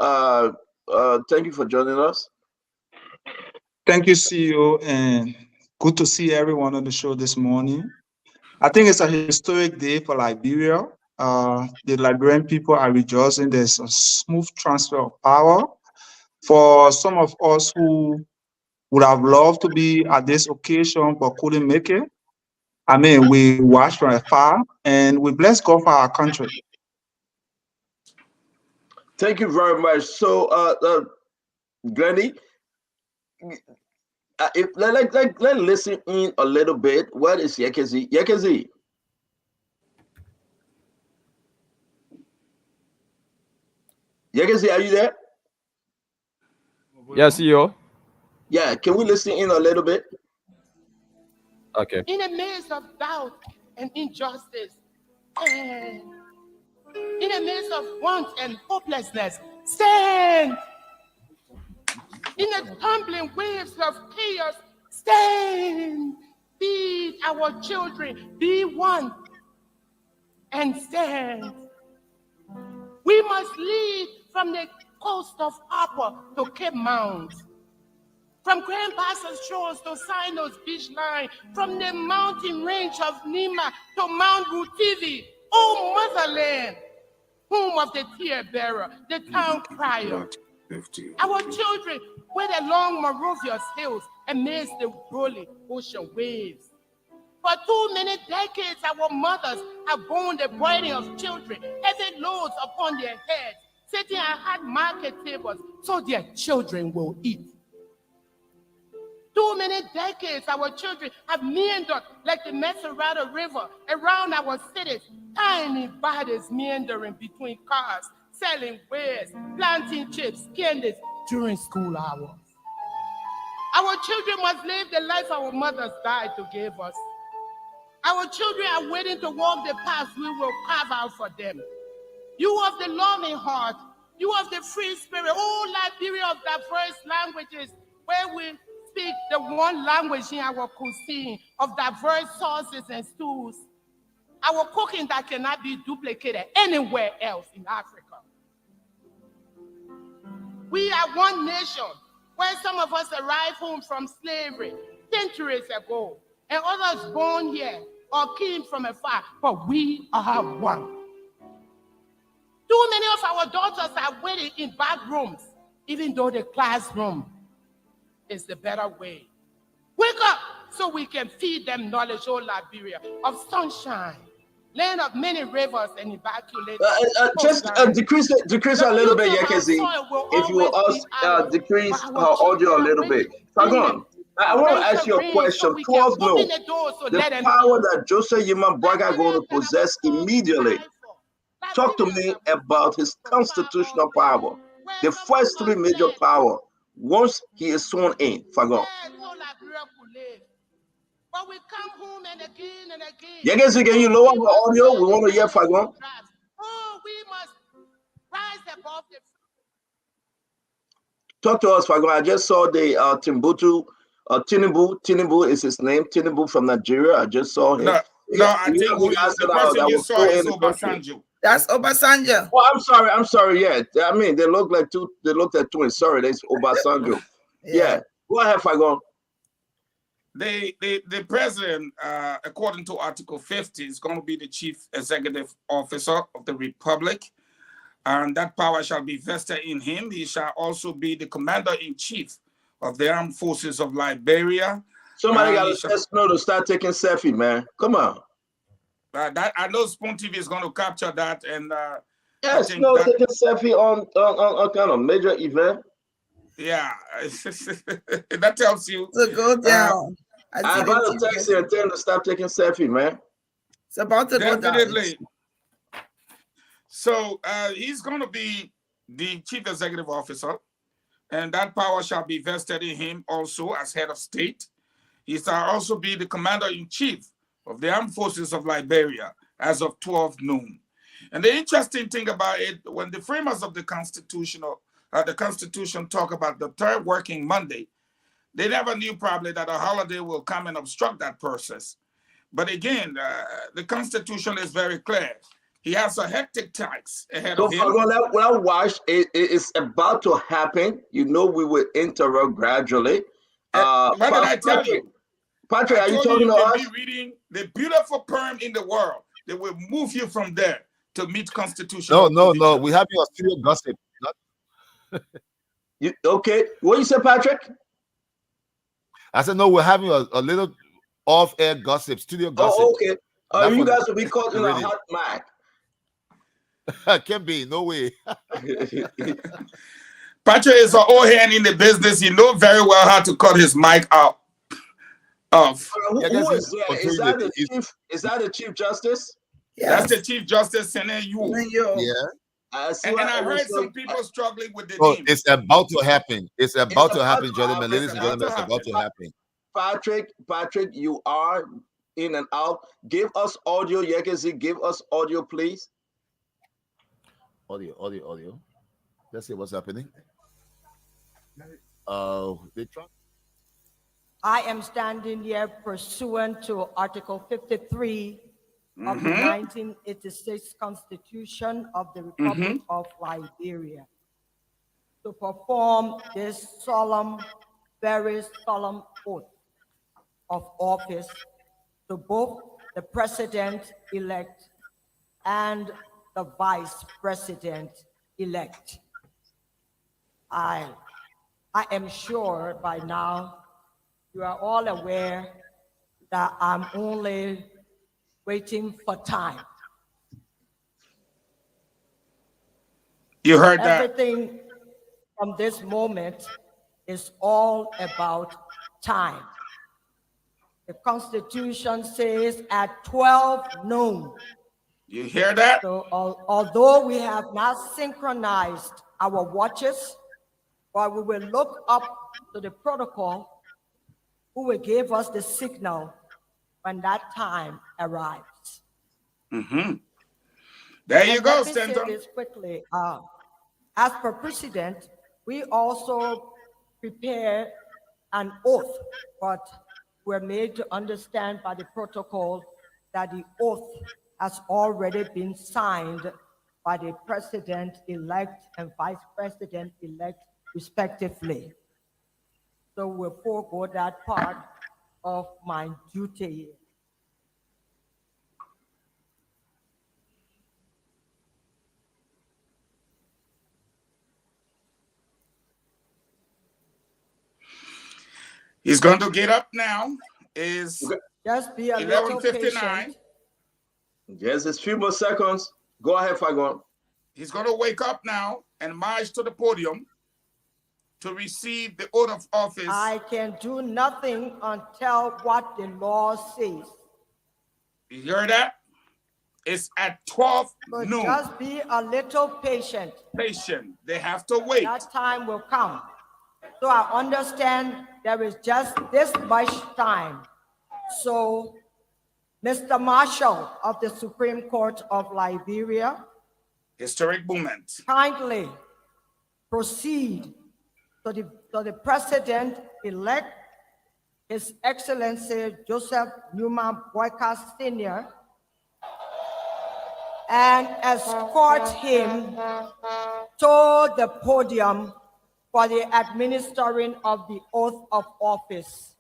M: Thank you for joining us.
U: Thank you, CEO, and good to see everyone on the show this morning. I think it's a historic day for Liberia. The Liberian people are rejoicing. There's a smooth transfer of power. For some of us who would have loved to be at this occasion but couldn't make it, I mean, we watched from afar and we bless God for our country.
M: Thank you very much. So, Granny, let's listen in a little bit. What is Yekezi? Yekezi. Yekezi, are you there?
A: Yes, CEO.
M: Yeah, can we listen in a little bit?
A: Okay.
V: In the midst of doubt and injustice, and in the midst of want and hopelessness, stand. In the tumbling waves of chaos, stand. Feed our children, be one, and stand. We must lead from the coast of Upper to Cape Mount, from Grand Bassam shores to Sinai's beach line, from the mountain range of Nima to Mount Rutivi, O motherland, home of the tear bearer, the town crier. Our children wade along Moravia's hills amidst the rolling ocean waves. For too many decades, our mothers have borne the burden of children, heavy loads upon their heads, sitting at hard market tables so their children will eat. Too many decades, our children have meandered like the Mesurata River around our cities, tiny bodies meandering between cars, selling wares, planting chips, candies during school hours. Our children must live the life our mothers died to give us. Our children are waiting to walk the path we will carve out for them. You of the loving heart, you of the free spirit, oh Liberia of diverse languages, where we speak the one language in our cuisine of diverse sauces and stews, our cooking that cannot be duplicated anywhere else in Africa. We are one nation where some of us arrived home from slavery centuries ago, and others born here or came from afar, but we are one. Too many of our daughters are waiting in back rooms, even though the classroom is the better way. Wake up so we can feed them knowledge, oh Liberia, of sunshine, land of many rivers and immaculate.
M: Just decrease a little bit, Yekezi. If you will decrease her audio a little bit. Fagon, I want to ask you a question. 12 no. The power that Joseph Yima Braga going to possess immediately. Talk to me about his constitutional power. The first three major power once he is sworn in. Fagon.
V: But we come home and again and again.
M: Yekezi, can you lower the audio? We want to hear Fagon.
V: Oh, we must rise above the.
M: Talk to us, Fagon. I just saw the Timbuktu. Tinubu is his name. Tinubu from Nigeria. I just saw him.
T: No, I think the person you saw is Obasanjo.
G: That's Obasanjo.
M: Oh, I'm sorry. Yeah, I mean they look like two. They looked at twins. Sorry, that's Obasanjo. Yeah. Go ahead, Fagon.
T: The president, according to Article 50, is going to be the chief executive officer of the republic, and that power shall be vested in him. He shall also be the commander-in-chief of the armed forces of Liberia.
M: Somebody got to let us know to start taking selfie, man. Come on.
T: That I know Spoon TV is going to capture that, and
M: yes, taking selfie on kind of major event.
T: Yeah, that tells you
G: to go down.
M: I'm about to text you and tell him to stop taking selfie, man.
G: It's about to go down.
T: So he's going to be the chief executive officer, and that power shall be vested in him also as head of state. He shall also be the commander-in-chief of the armed forces of Liberia, as of 12 noon. And the interesting thing about it, when the framers of the Constitution talk about the third working Monday, they never knew probably that a holiday will come and obstruct that process. But again, the Constitution is very clear. He has a hectic task ahead
M: So
T: of him.
M: when I watch, it's about to happen. You know, we will interrupt gradually.
T: What did I tell you?
M: Patrick,
T: I
M: are you
T: told
M: talking
T: you
M: to
T: can
M: us?
T: be reading the beautiful poem in the world. They will move you from there to meet constitutional.
H: No. We have your studio gossip.
M: Okay? What you said, Patrick?
H: I said no. We're having a little off-air gossip, studio gossip.
M: Oh, okay. You guys will be caught in a hot mic.
H: Can't be, no way.
T: Patrick is an old hand in the business. He knows very well how to cut his mic out.
M: Who is there? Is that the Chief Justice?
T: That's the Chief Justice, Senator Yu.
H: Yeah.
T: And I heard some people struggling with the
H: Oh,
T: name.
H: it's about to happen. It's about to happen, gentlemen. Ladies and gentlemen, it's about to happen.
M: Patrick, you are in and out. Give us audio, Yekezi. Give us audio, please.
H: Audio. Let's see what's happening.
C: I am standing here pursuant to Article 53 of the 1986 Constitution of the Republic of Liberia to perform this very solemn oath of office to both the President-elect and the Vice President-elect. I am sure by now you are all aware that I'm only waiting for time.
T: You heard that?
C: Everything from this moment is all about time. The Constitution says at 12 noon.
T: You hear that?
C: So although we have not synchronized our watches, but we will look up to the protocol who will give us the signal when that time arrives.
T: There you go,
C: Let me say
T: Stanton.
C: this quickly. As per precedent, we also prepared an oath, but we're made to understand by the protocol that the oath has already been signed by the President-elect and Vice President-elect respectively. So we'll forego that part of my duty.
T: He's going to get up now. Is
C: just be a little
T: 11:59.
M: Yes, it's a few more seconds. Go ahead, Fagon.
T: He's going to wake up now and march to the podium to receive the oath of office.
C: I can do nothing until what the law says.
T: You hear that? It's at 12
C: But
T: noon.
C: just be a little patient.
T: Patient. They have to wait.
C: That time will come. So I understand there is just this much time. So, Mr. Marshal of the Supreme Court of Liberia,
T: historic moment,
C: kindly proceed to the President-elect, His Excellency Joseph Newman Boyka Sr., and escort him to the podium for the administering of the oath of office.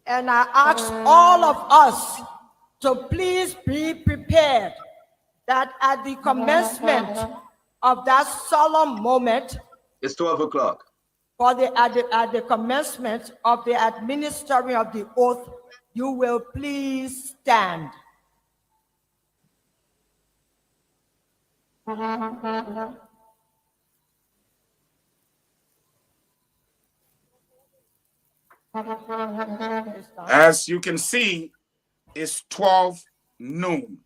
C: And I ask all of us to please be prepared that at the commencement of that solemn moment,
M: it's 12 o'clock.
C: At the commencement of the administering of the oath, you will please stand.
T: As you can see, it's 12 noon.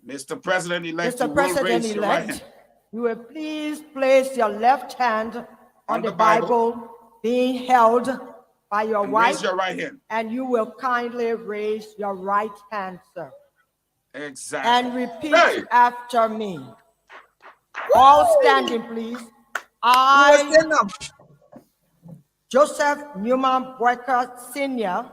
T: Mr. President-elect,
C: Mr. President-elect, you will please place your left hand on the Bible being held by your
T: and
C: wife.
T: raise your right hand.
C: And you will kindly raise your right hand, sir.
T: Exactly.
C: And repeat after me. All standing, please. I, Joseph Newman Boyka Sr.,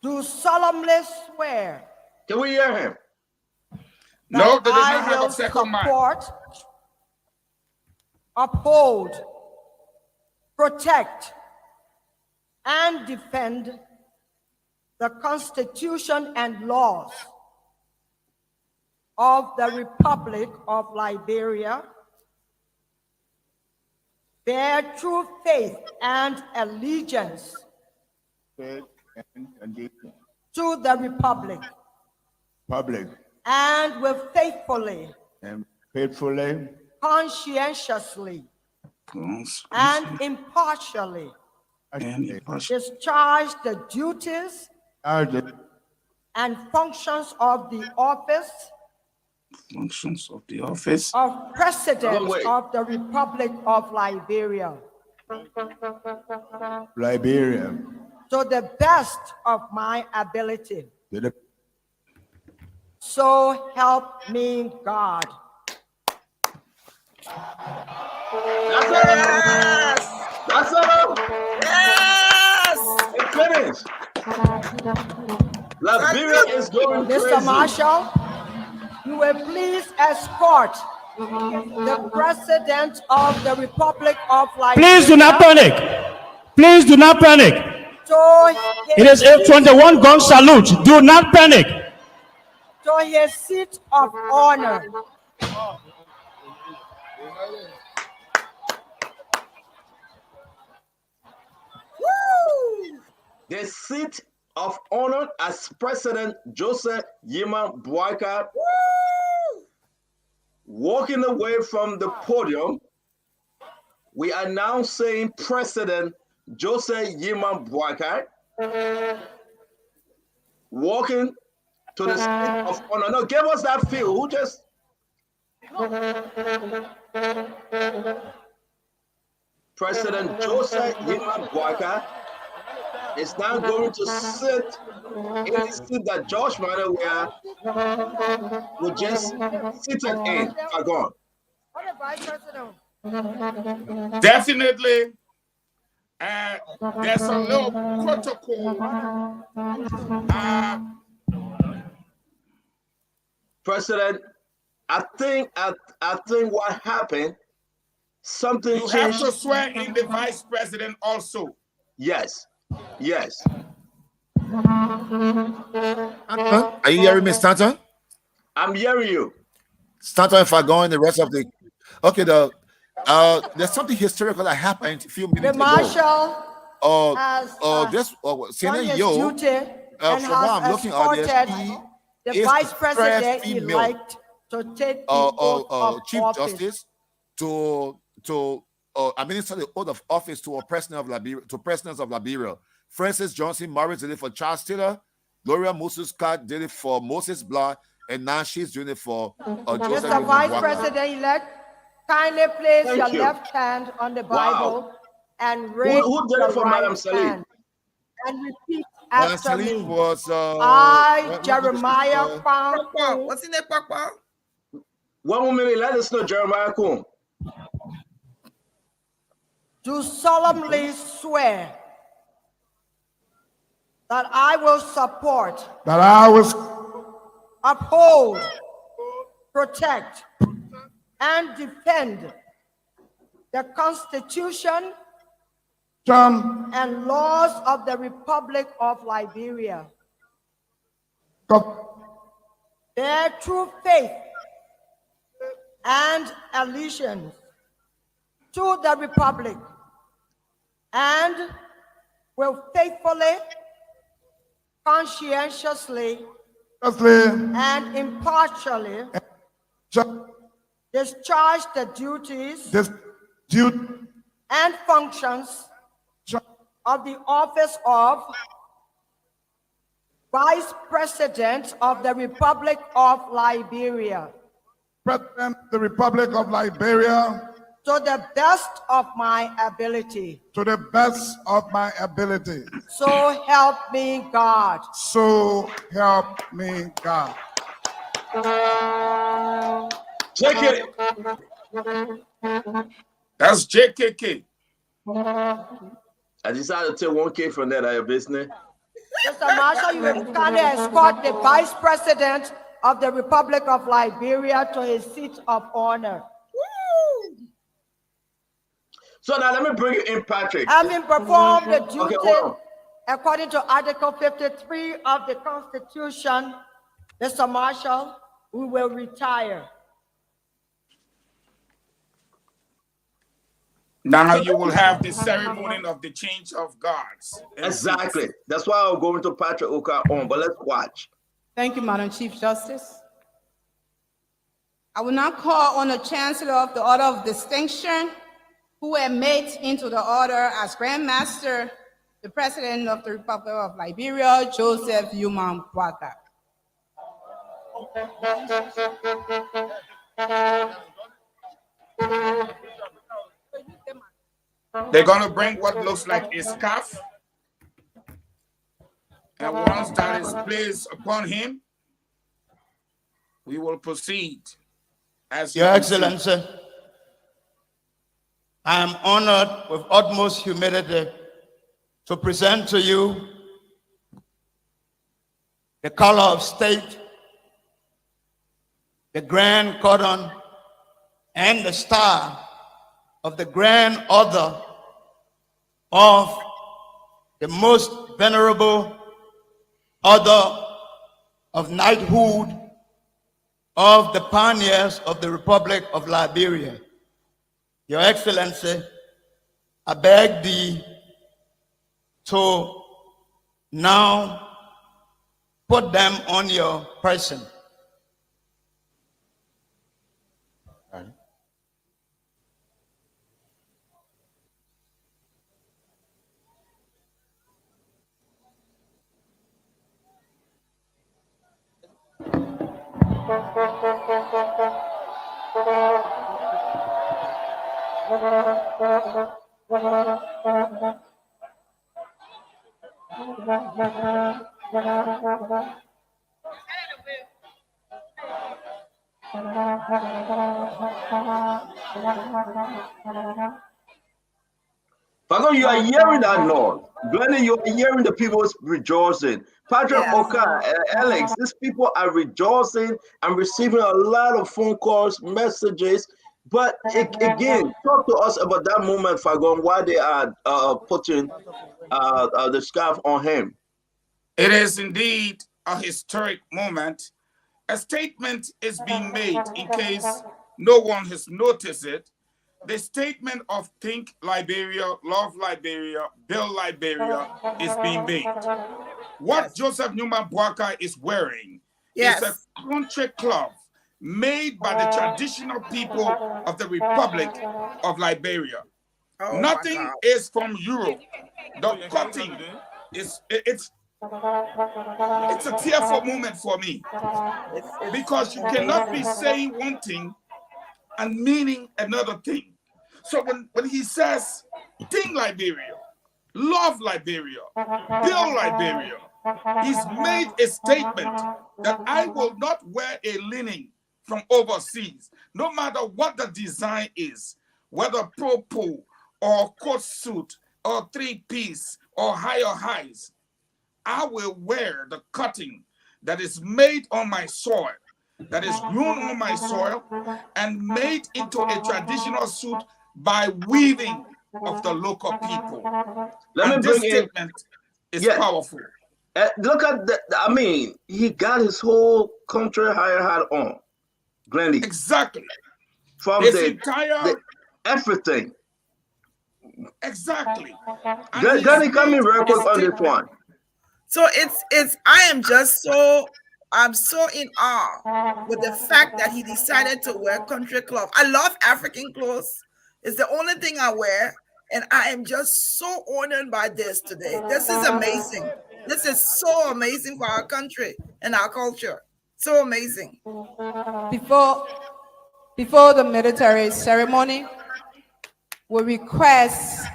C: do solemnly swear.
M: Can we hear him?
T: No, they did
C: I
T: not have
C: will
T: a second mic.
C: support, uphold, protect, and defend the Constitution and laws of the Republic of Liberia, bear true faith and allegiance to the Republic, and will faithfully, conscientiously, and impartially discharge the duties and functions of the office of President of the Republic of Liberia to the best of my ability. So help me God.
M: That's it! That's it!
G: Yes!
M: It's finished. Liberia is going crazy.
C: Mr. Marshall, you will please escort the President of the Republic of Liberia.
D: Please do not panic. Please do not panic. It is a 21 gun salute. Do not panic.
C: To his seat of honor.
M: The seat of honor as President Joseph Yima Boyka walking away from the podium. We are now saying President Joseph Yima Boyka walking to the seat of honor. No, give us that feel. Who just? President Joseph Yima Boyka is now going to sit in the seat that George Manuel would just seated in. Gone.
T: Definitely, there's a little protocol.
M: President, I think what happened, something
T: you
M: changed.
T: have to swear in the vice president also.
M: Yes, yes.
H: Are you hearing me, Stanton?
M: I'm hearing you.
H: Stanton, if I go in the rest of the, okay, there's something historical that happened a few minutes
C: The Marshal
H: ago.
C: has
H: Senator
C: Yo,
H: Yo,
C: and
H: from what I'm looking at,
C: the vice president elect to take the oath of
H: Chief
C: office.
H: Justice to administer the oath of office to a president of Liberia, to presidents of Liberia. Francis Johnson Morris did it for Charles Taylor. Gloria Mususka did it for Moses Blah, and now she's doing it for Joseph.
C: Mr. Vice President-elect, kindly place your
M: you.
C: left hand on the Bible and raise
M: Who did
C: your
M: it for
C: right
M: Madam Salim?
C: hand and repeat
H: Madam
C: after
H: Salim
C: me.
H: was
C: I, Jeremiah Kwan,
G: What's in there, Papa?
M: 1 minute, let us know, Jeremiah Kum.
C: do solemnly swear that I will support, uphold, protect, and defend the Constitution and laws of the Republic of Liberia. Bear true faith and allegiance to the Republic, and will faithfully, conscientiously, and impartially discharge the duties and functions of the office of Vice President of the Republic of Liberia.
R: President of the Republic of Liberia.
C: to the best of my ability.
T: to the best of my ability.
C: So help me God.
T: So help me God.
M: JK.
T: That's JKK.
M: I decided to take 1K from that out of business.
C: Mr. Marshall, you will kindly escort the Vice President of the Republic of Liberia to his seat of honor.
M: So now let me bring you in, Patrick.
C: Having performed the duty
M: Okay, hold on.
C: according to Article 53 of the Constitution, Mr. Marshall, we will retire.
T: Now you will have the ceremony of the change of guards.
M: Exactly. That's why I'll go into Patrick Oka on, but let's watch.
N: Thank you, Madam Chief Justice. I will now call on the Chancellor of the Order of Distinction, who were made into the order as Grand Master, the President of the Republic of Liberia, Joseph Yuman Bwaka.
T: They're going to bring what looks like a scarf. And once that is placed upon him, we will proceed. As
D: Your Excellency, I am honored with utmost humility to present to you the color of state, the grand cordon, and the star of the grand order of the most venerable order of knighthood of the pioneers of the Republic of Liberia. Your Excellency, I beg thee to now put them on your person.
M: Fago, you are hearing that noise. Glennie, you are hearing the people rejoicing. Patrick Oka, Alex, these people are rejoicing and receiving a lot of phone calls, messages. But again, talk to us about that moment, Fagon, why they are putting the scarf on him.
T: It is indeed a historic moment. A statement is being made, in case no one has noticed it. The statement of Think Liberia, Love Liberia, Build Liberia is being made. What Joseph Newman Bwaka is wearing is a country cloth made by the traditional people of the Republic of Liberia. Nothing is from Europe. The cutting it's a tearful moment for me, because you cannot be saying one thing and meaning another thing. So when he says, think Liberia, love Liberia, build Liberia, he's made a statement that I will not wear a linen from overseas, no matter what the design is, whether purple or coat suit or three-piece or higher highs. I will wear the cutting that is made on my soil, that is grown on my soil, and made into a traditional suit by weaving of the local people. This statement is powerful.
M: Look at that. I mean, he got his whole country higher hat on. Glendy.
T: Exactly.
M: From the everything.
T: Exactly.
M: Glendy, come in real quick on this one.
G: So I'm so in awe with the fact that he decided to wear country cloth. I love African clothes. It's the only thing I wear, and I am just so honored by this today. This is amazing. This is so amazing for our country and our culture. So amazing.
N: Before the military ceremony, will request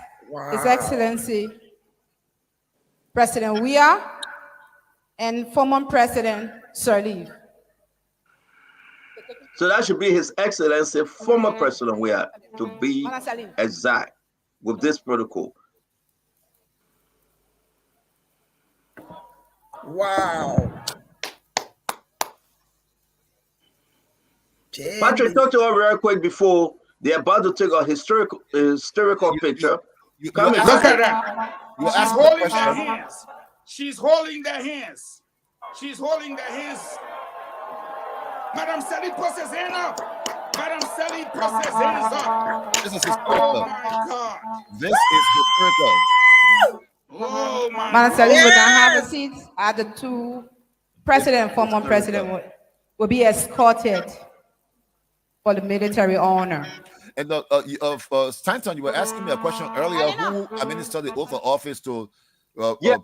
N: His Excellency President Weah and former President Sirleaf.
M: So that should be His Excellency, former President Weah, to be exact with this protocol.
G: Wow.
M: Patrick, talk to her real quick before they're about to take a historical picture.
T: Look at that. She's holding their hands. She's holding their hands. She's holding their hands. Madam Sally, puts his hand up. Madam Sally, puts his hands up.
H: This is
T: Oh
H: historical.
T: my God.
H: This is historical.
T: Oh my
N: Madam
T: God.
N: Sally will not have a seat. The two president and former president will be escorted for the military honor.
H: And Stanton, you were asking me a question earlier. Who administered the oath of office to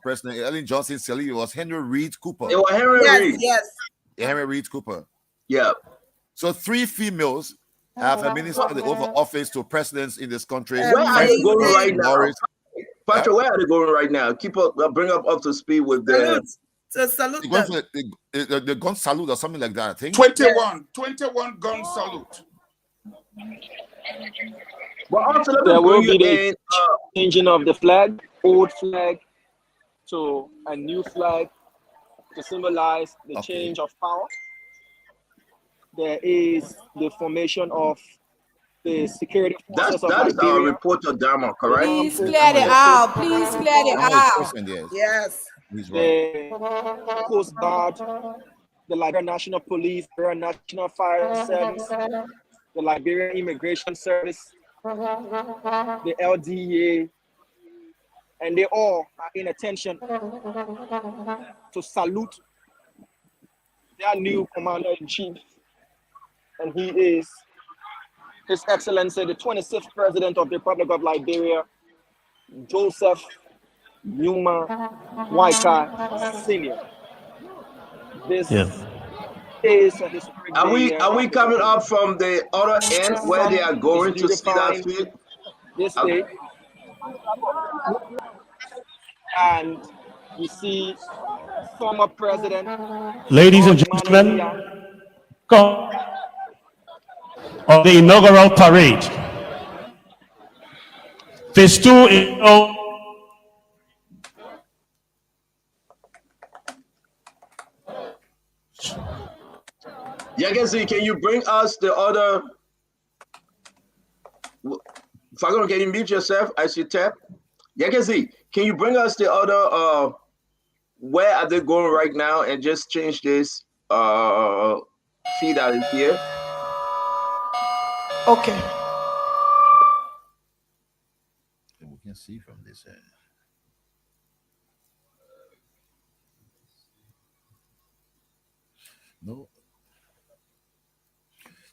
H: President Ellen Johnson Sirleaf? It was Henry Reed Cooper.
M: It was Henry Reed.
G: Yes.
H: Henry Reed Cooper.
M: Yeah.
H: So 3 females have administered the oath of office to presidents in this country.
M: Where are they going right now?
H: Morris.
M: Patrick, where are they going right now? Keep up, bring up to speed with the.
G: Salute
H: the gun salute or something like that, I think.
T: 21 gun salute.
M: Well, also, let me
I: There will
M: bring
I: be
M: you
I: the
M: in,
I: changing of the flag, old flag to a new flag to symbolize the change of power. There is the formation of the security forces of
M: that is our
I: Liberia.
M: reporter Dama, correct?
N: Please clear it out. Please clear it out.
G: Yes.
I: The Coast Guard, the Liberian National Police, the National Fire Service, the Liberian Immigration Service, the LDA, and they all are in attention to salute their new commander-in-chief, and he is His Excellency, the 26th President of the Republic of Liberia, Joseph Numa Waika Sr. This is a historic day.
M: Are we coming up from the other end where they are going to see that field?
I: This day, and you see former President,
D: Ladies and gentlemen, come on the inaugural parade. Phase 2 is
M: Yagezi, can you bring us the other? Fagron, can you mute yourself as you tap? Yagezi, can you bring us the other? Where are they going right now? And just change this feed out in here.
G: Okay.
H: We can see from this end. No.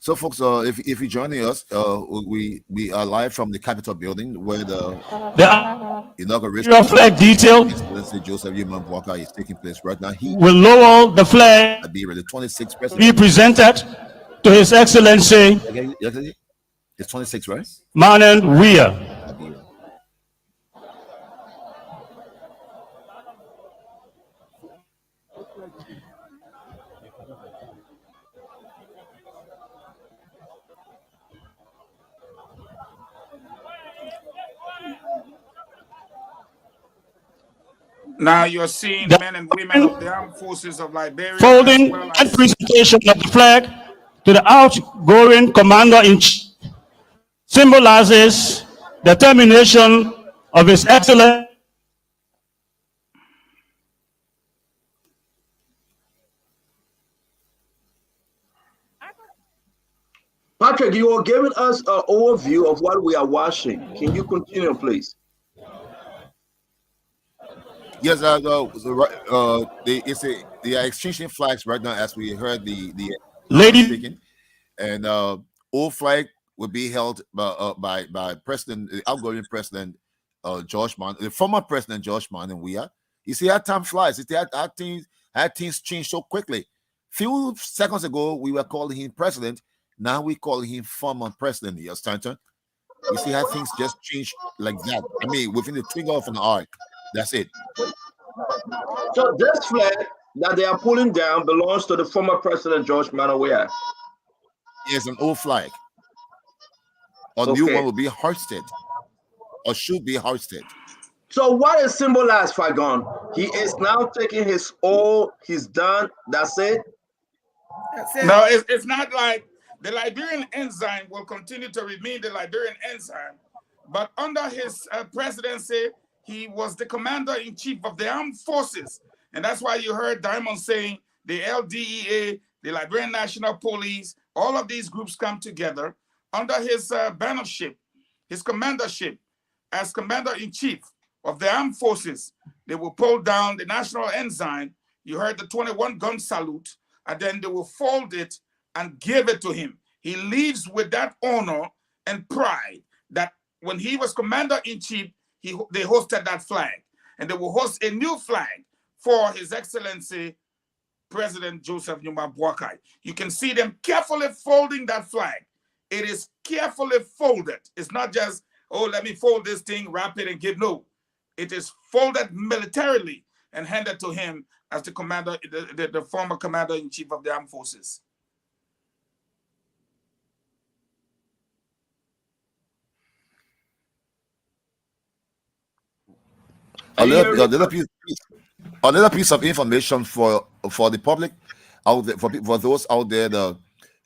H: So, folks, if you're joining us, we are live from the Capitol building where the inauguration
D: flag detail
H: Excellency Joseph Numa Walker is taking place right now. He
D: will lower the flag,
H: be the 26th president.
D: be presented to His Excellency
H: It's 26, right?
D: Manan Weah.
T: Now you're seeing men and women of the armed forces of Liberia.
D: Folding and presentation of the flag to the outgoing commander-in-chief symbolizes the termination of His Excellency.
M: Patrick, you are giving us an overview of what we are watching. Can you continue, please?
H: Yes, they are exchanging flags right now as we heard the
D: lady
H: speaking, and all flag will be held by President, the outgoing President George Mann, the former President George Mann, and Weah. You see how time flies. Things change so quickly. Few seconds ago we were calling him president. Now we call him former president. Yes, Stanton. You see how things just change like that. I mean, within the trigger of an eye. That's it.
M: So this flag that they are pulling down belongs to the former president George Weah.
H: It's an old flag. A new one will be hoisted, or should be hoisted.
M: So what is symbolized, Fagon? He is now taking his all. He's done. That's it.
T: No, it's not like the Liberian ensign will continue to remain the Liberian ensign, but under his presidency, he was the commander-in-chief of the armed forces. And that's why you heard Diamond saying the LDEA, the Liberian National Police, all of these groups come together under his bannership, his commandership as commander-in-chief of the armed forces. They will pull down the national ensign. You heard the 21-gun salute, and then they will fold it and give it to him. He leaves with that honor and pride that when he was commander-in-chief, they hosted that flag. And they will host a new flag for His Excellency President Joseph Numa Boakai. You can see them carefully folding that flag. It is carefully folded. It's not just, oh, let me fold this thing, wrap it, and give. No. It is folded militarily and handed to him as the commander, the former commander-in-chief of the armed forces.
H: Another piece of information for the public out there, for those out there. The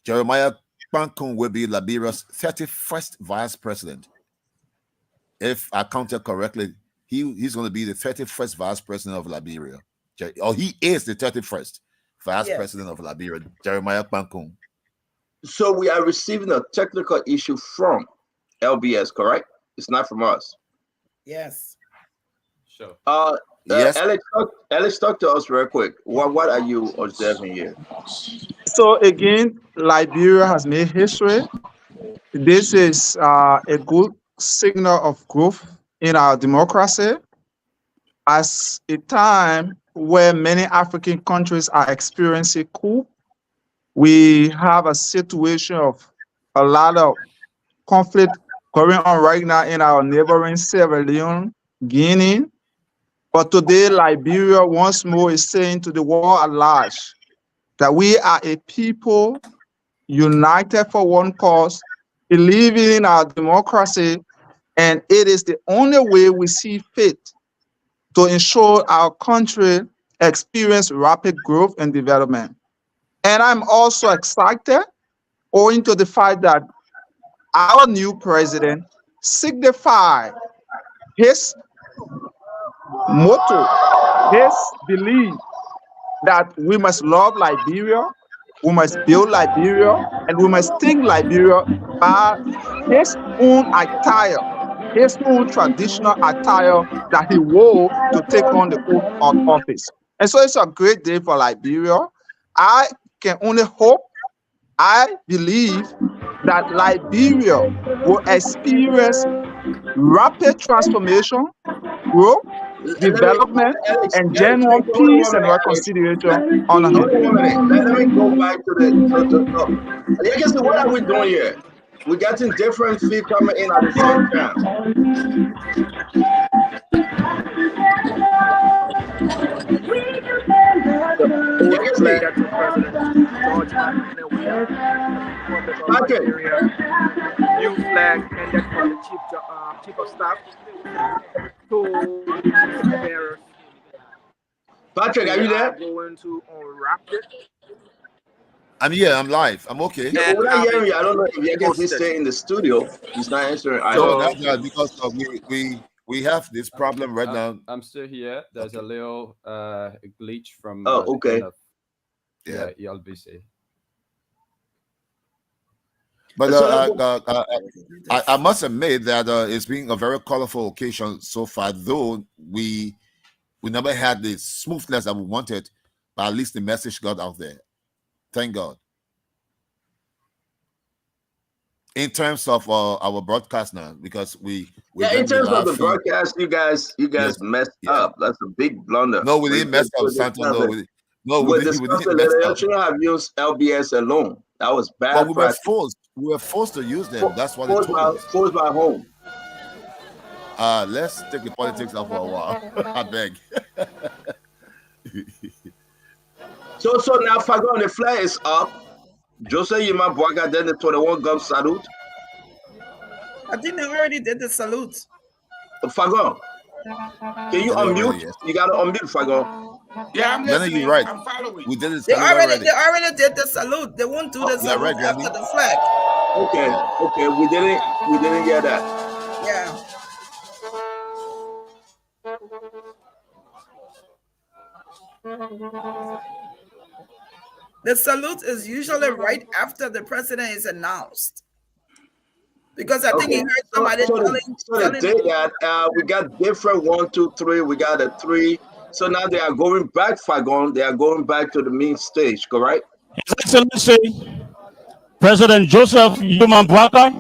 H: Jeremiah Kpankun will be Liberia's 31st vice president. If I counted correctly, he's going to be the 31st vice president of Liberia. Or he is the 31st vice president of Liberia, Jeremiah Kpankun.
M: So we are receiving a technical issue from LBS, correct? It's not from us.
G: Yes.
A: Sure.
H: Yes.
M: Alex, talk to us real quick. What are you observing here?
U: So again, Liberia has made history. This is a good signal of growth in our democracy. As a time where many African countries are experiencing coup, we have a situation of a lot of conflict going on right now in our neighboring Sierra Leone, Guinea. But today, Liberia once more is saying to the world at large that we are a people united for one cause, believing in our democracy, and it is the only way we see fit to ensure our country experience rapid growth and development. And I'm also excited owing to the fact that our new president signified his motto, his belief that we must love Liberia, we must build Liberia, and we must think Liberia by his own attire, his own traditional attire that he wore to take on the oath of office. And so it's a great day for Liberia. I can only hope, I believe that Liberia will experience rapid transformation, growth, development, and genuine peace and reconciliation on him.
M: Let me go back to you can see what are we doing here? We're getting different feet coming in at the same time.
I: New flag handed from the chief of staff to the bearers.
M: Patrick, are you there?
I: Going to unwrap it.
H: I'm here. I'm live. I'm okay.
M: Yeah, we're not hearing you. I don't know if Yegesi stay in the studio. He's not answering.
H: No, that's not because we have this problem right now.
A: I'm still here. There's a little glitch from.
M: Okay.
A: Yeah, ELBC.
H: But I must admit that it's been a very colorful occasion so far. Though we never had the smoothness that we wanted, but at least the message got out there. Thank God. In terms of our broadcast now, because we
M: in terms of the broadcast, you guys messed up. That's a big blunder.
H: No, we didn't mess up, Santos. We didn't mess up.
M: You shouldn't have used LBS alone. That was bad.
H: Well, we were forced. We were forced to use them. That's what they
M: Forced
H: told
M: by,
H: us.
M: forced by home.
H: Let's take the politics out for a while. I beg.
M: So now Fagon, the flag is up. Joseph Yuma Bwaga, then the 21 gun salute.
G: I think they already did the salute.
M: Fagon, can you unmute?
H: Already, yes.
M: You gotta unmute, Fagon.
T: Yeah, I'm
H: Leonard,
T: listening.
H: you're right.
T: I'm following.
H: We did it.
G: They already did the salute. They won't do the
H: You're
G: salute
H: right,
G: after
H: Gandhi.
G: the flag.
M: Okay, we didn't hear that.
G: Yeah. The salute is usually right after the president is announced. Because I think he heard somebody telling
M: the day that we got different 1, 2, 3. We got a 3. So now they are going back, Fagon. They are going back to the main stage, correct?
D: His Excellency, President Joseph Yuma Bwaka,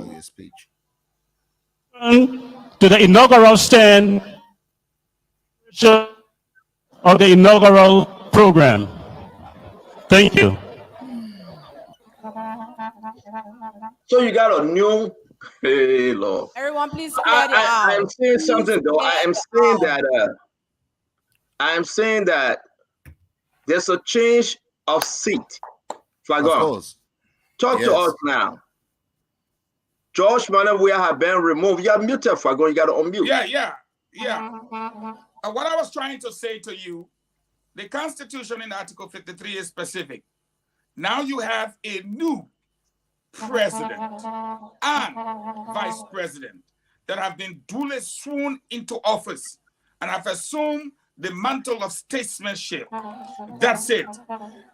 D: to the inaugural stand of the inaugural program. Thank you.
M: So you got a new, hey Lord.
N: Everyone, please spread it out.
M: I am saying something though. I am saying that there's a change of seat. Fagon,
H: Of course.
M: talk to us now. George Manawia have been removed. You are muted, Fagon. You got to unmute.
T: Yeah. What I was trying to say to you, the Constitution in Article 53 is specific. Now you have a new president and vice president that have been duly sworn into office and have assumed the mantle of statesmanship. That's it.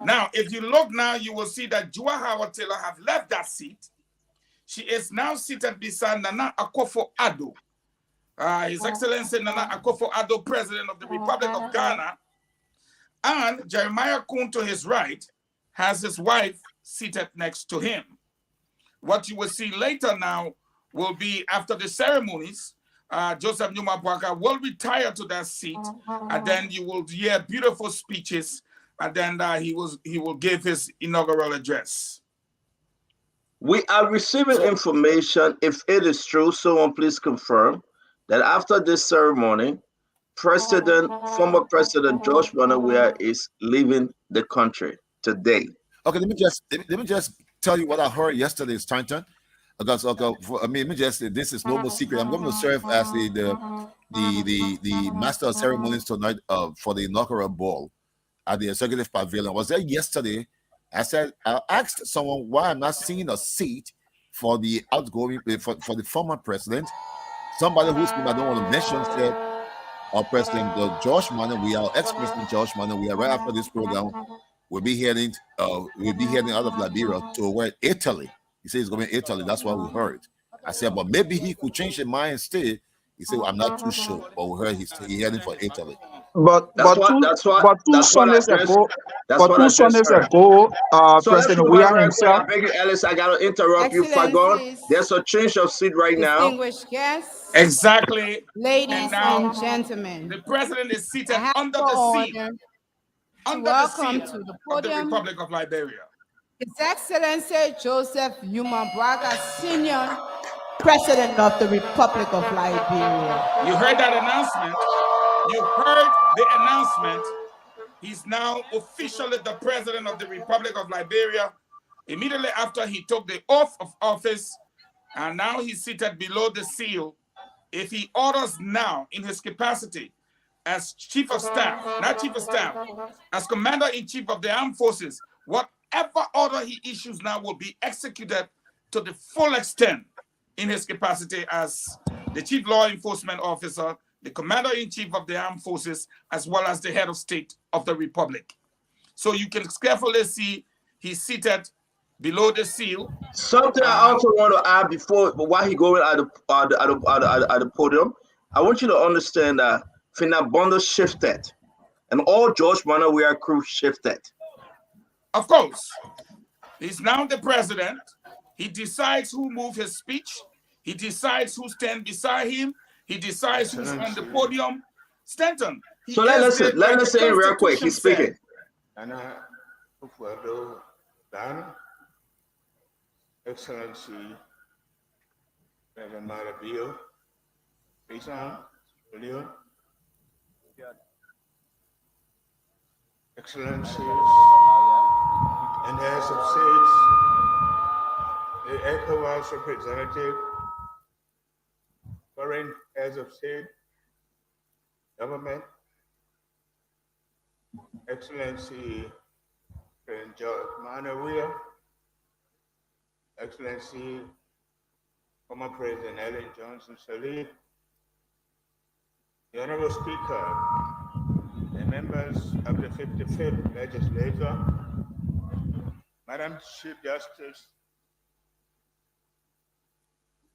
T: Now, if you look now, you will see that Jua Howard Taylor have left that seat. She is now seated beside Nana Akufo-Addo. His Excellency Nana Akufo-Addo, President of the Republic of Ghana. And Jeremiah Kun to his right has his wife seated next to him. What you will see later now will be after the ceremonies, Joseph Numa Bwaka will retire to that seat, and then you will hear beautiful speeches, and then he will give his inaugural address.
M: We are receiving information, if it is true, someone please confirm, that after this ceremony, former President George Manawia is leaving the country today.
H: Okay, let me just tell you what I heard yesterday, Stanton. Because let me just say, this is no more secret. I'm going to serve as the master of ceremonies tonight for the inaugural ball at the executive pavilion. I was there yesterday. I asked someone why I'm not seeing a seat for the outgoing for the former president. Somebody whose name I don't want to mention said, our President George Manawia, ex-President George Manawia, right after this program, we'll be heading out of Liberia toward Italy. He said he's going to Italy. That's what we heard. I said, but maybe he could change his mind and stay. He said, well, I'm not too sure, but we heard he's heading for Italy.
U: But two Sundays ago, President Weah himself.
M: Alice, I gotta interrupt you, Fagon. There's a change of seat right now.
N: Distinguished guests.
T: Exactly.
N: Ladies and gentlemen.
T: The president is seated under the seat.
N: Welcome to the
T: of the
N: podium.
T: Republic of Liberia.
N: His Excellency Joseph Yuma Bwaka, Senior President of the Republic of Liberia.
T: You heard that announcement. You heard the announcement. He's now officially the President of the Republic of Liberia. Immediately after he took the oath of office, and now he's seated below the seal. If he orders now in his capacity as Chief of Staff, not Chief of Staff, as Commander-in-Chief of the Armed Forces, whatever order he issues now will be executed to the full extent in his capacity as the Chief Law Enforcement Officer, the Commander-in-Chief of the Armed Forces, as well as the Head of State of the Republic. So you can carefully see he's seated below the seal.
M: Something I also want to add while he going at the podium, I want you to understand that Finabondo shifted, and all George Manawia crew shifted.
T: Of course, he's now the president. He decides who move his speech. He decides who stand beside him. He decides who's on the podium. Stanton.
M: So let's listen real quick. He's speaking.
R: Excellency, Reverend Mother Bill, Payson, Leon, Excellencies, and heads of states, the ECOWAS representative, foreign heads of state, government, Excellency President George Manuel, Excellency former President Ellen Johnson Sirleaf, the Honorable Speaker, the members of the 55th Legislature, Madam Chief Justice,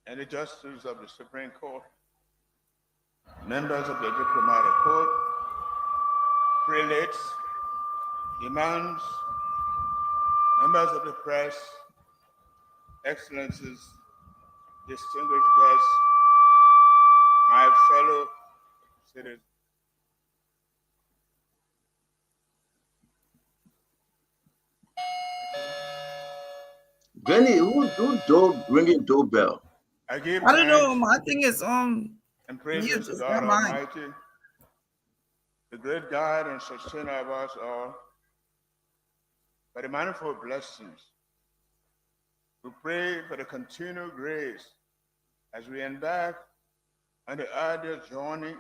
R: and the Justice of the Supreme Court, members of the Diplomatic Corps, prelates, imams, members of the press, excellencies, distinguished guests, my fellow citizens.
M: Benny, who ringing doorbell?
R: I give
G: I don't know.
R: thanks
G: My thing is
R: and
G: mute.
R: praises to
G: It's
R: God
G: not mine.
R: Almighty, the great God and sustainer of us all, for the manifold blessings. We pray for the continued grace as we embark on the arduous journey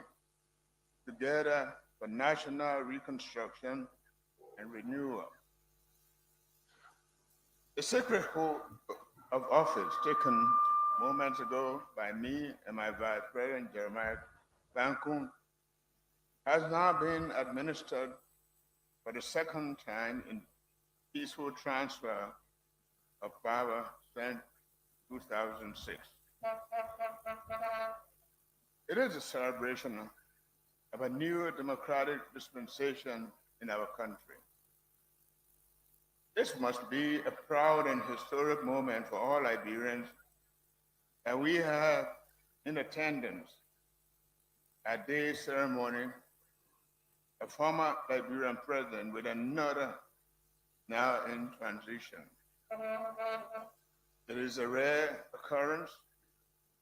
R: together for national reconstruction and renewal. The sacred oath of office taken moments ago by me and my Vice President Jeremiah Bankun has now been administered for the second time in peaceful transfer of power since 2006. It is a celebration of a new democratic dispensation in our country. This must be a proud and historic moment for all Liberians, and we have in attendance at this ceremony a former Liberian president with another now in transition. It is a rare occurrence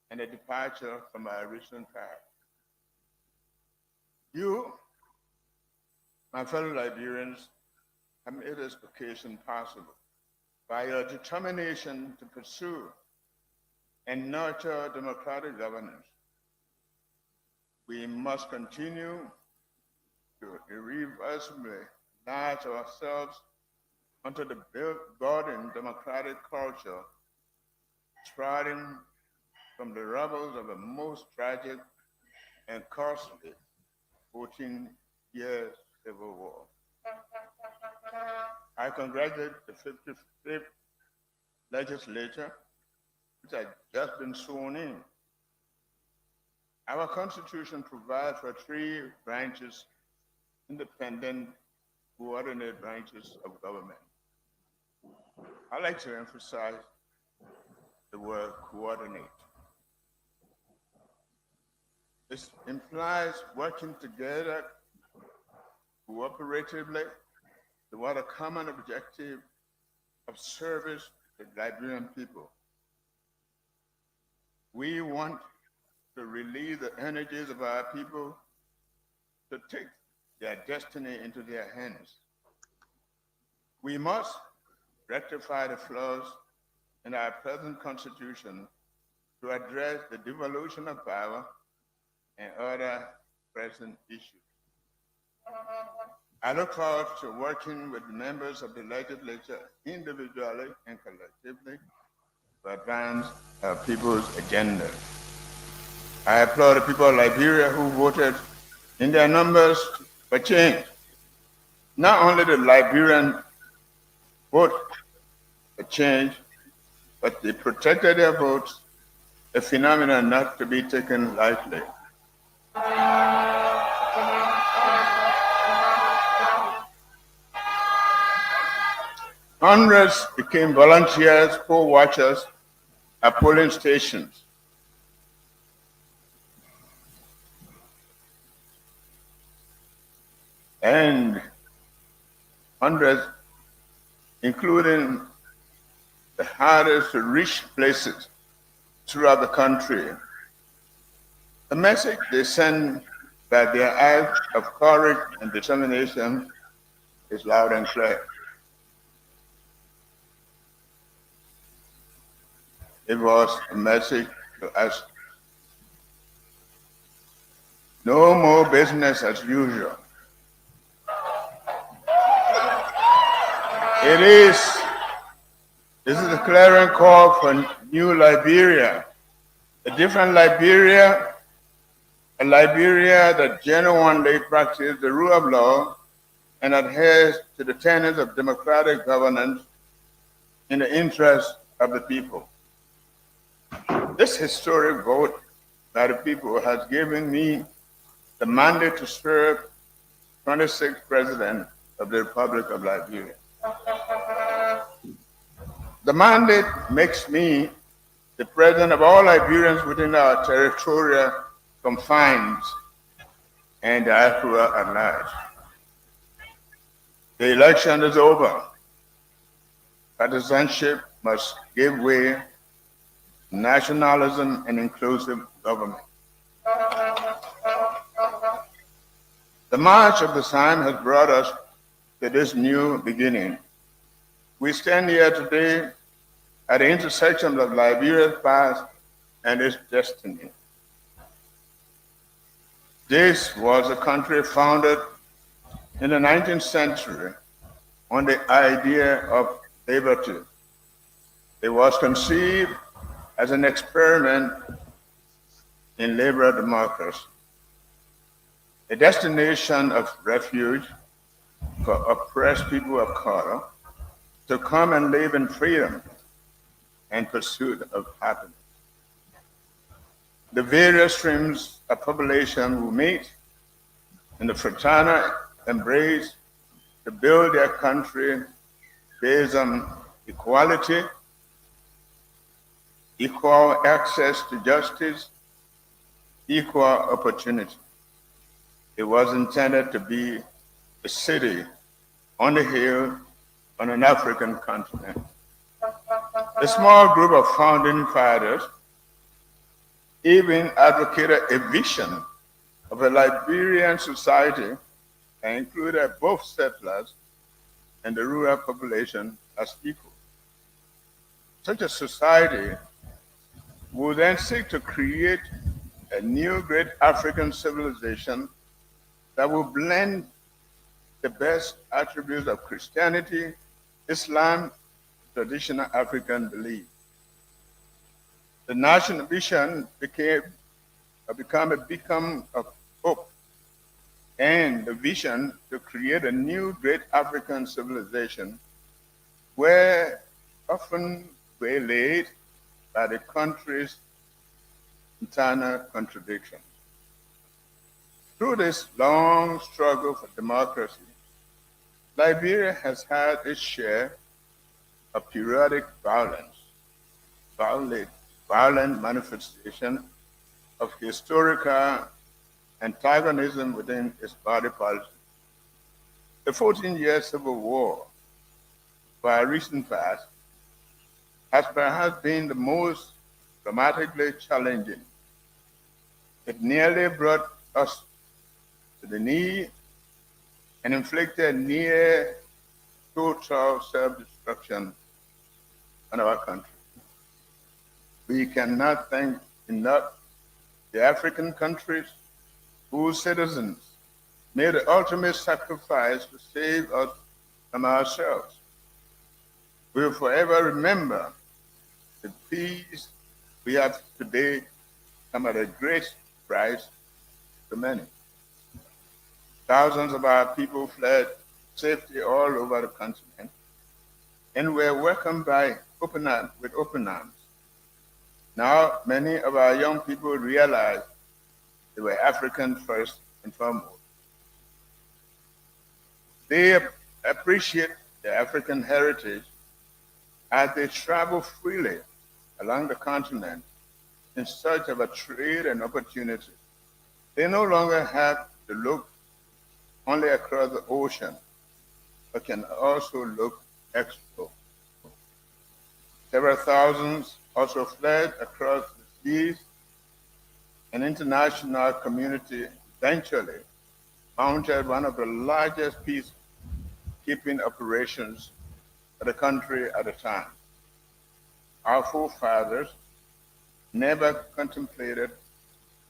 R: and a departure from our recent past. You, my fellow Liberians, have made this occasion possible by your determination to pursue and nurture democratic governance. We must continue to irreversibly nudge ourselves onto the building democratic culture sprouting from the rubbles of a most tragic and costly 14-year civil war. I congratulate the 55th legislature, which has just been sworn in. Our Constitution provides for 3 branches, independent, coordinated branches of government. I like to emphasize the word coordinate. This implies working together cooperatively toward a common objective of service to the Liberian people. We want to release the energies of our people to take their destiny into their hands. We must rectify the flaws in our present constitution to address the devolution of power and other present issues. I look forward to working with members of the legislature individually and collectively to advance our people's agenda. I applaud the people of Liberia who voted in their numbers for change. Not only the Liberian vote for change, but they protected their votes, a phenomenon not to be taken lightly. Hundreds became volunteers, poll watchers at polling stations. And hundreds, including the hardest to reach places throughout the country. The message they send by their act of courage and determination is loud and clear. It was a message to us. No more business as usual. This is a clarion call for new Liberia, a different Liberia, a Liberia that genuinely practices the rule of law and adheres to the tenets of democratic governance in the interest of the people. This historic vote by the people has given me the mandate to serve 26th President of the Republic of Liberia. The mandate makes me the president of all Liberians within our territorial confines and diaspora at large. The election is over. Partisanship must give way to nationalism and inclusive government. The march of the time has brought us to this new beginning. We stand here today at the intersection of Liberia's past and its destiny. This was a country founded in the 19th century on the idea of liberty. It was conceived as an experiment in liberal democracy, a destination of refuge for oppressed people of color to come and live in freedom and pursuit of happiness. The various streams of population who meet in the fraternal embrace to build their country based on equality, equal access to justice, equal opportunity. It was intended to be a city on the hill on an African continent. A small group of founding fathers even advocated a vision of a Liberian society that included both settlers and the rural population as equal. Such a society would then seek to create a new great African civilization that will blend the best attributes of Christianity, Islam, traditional African belief. The national vision became a beacon of hope, and the vision to create a new great African civilization were often waylaid by the country's internal contradictions. Through this long struggle for democracy, Liberia has had its share of periodic violent manifestation of historical antagonism within its body policy. The 14-year civil war, for our recent past, has perhaps been the most dramatically challenging. It nearly brought us to the knee and inflicted near total self-destruction on our country. We cannot thank enough the African countries whose citizens made the ultimate sacrifice to save us from ourselves. We will forever remember the peace we have today come at a great price to many. Thousands of our people fled safety all over the continent and were welcomed with open arms. Now, many of our young people realize they were African first and foremost. They appreciate their African heritage as they travel freely along the continent in search of a trade and opportunity. They no longer have to look only across the ocean, but can also look explore. Several thousands also fled across the seas. An international community eventually mounted one of the largest peacekeeping operations for the country at the time. Our forefathers never contemplated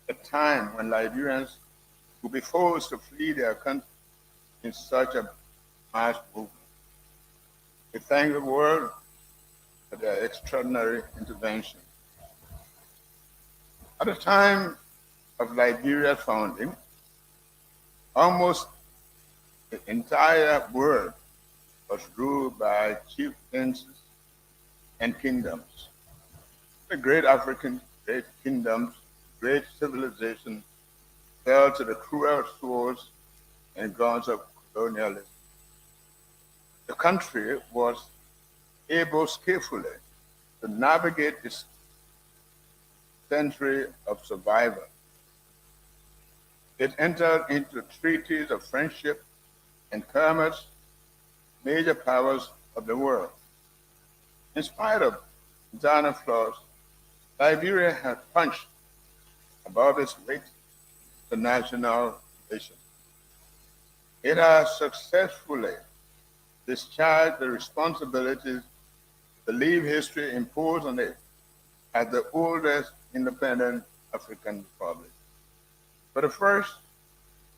R: a time when Liberians would be forced to flee their country in such a mass movement. We thank the world for their extraordinary intervention. At the time of Liberia's founding, almost the entire world was ruled by chieftains and kingdoms. The great African great kingdoms, great civilization fell to the cruel swords and guns of colonialism. The country was able skillfully to navigate this century of survival. It entered into treaties of friendship and commerce, major powers of the world. In spite of internal flaws, Liberia has punched above its weight to national vision. It has successfully discharged the responsibilities the leave history imposed on it as the oldest independent African republic. For the first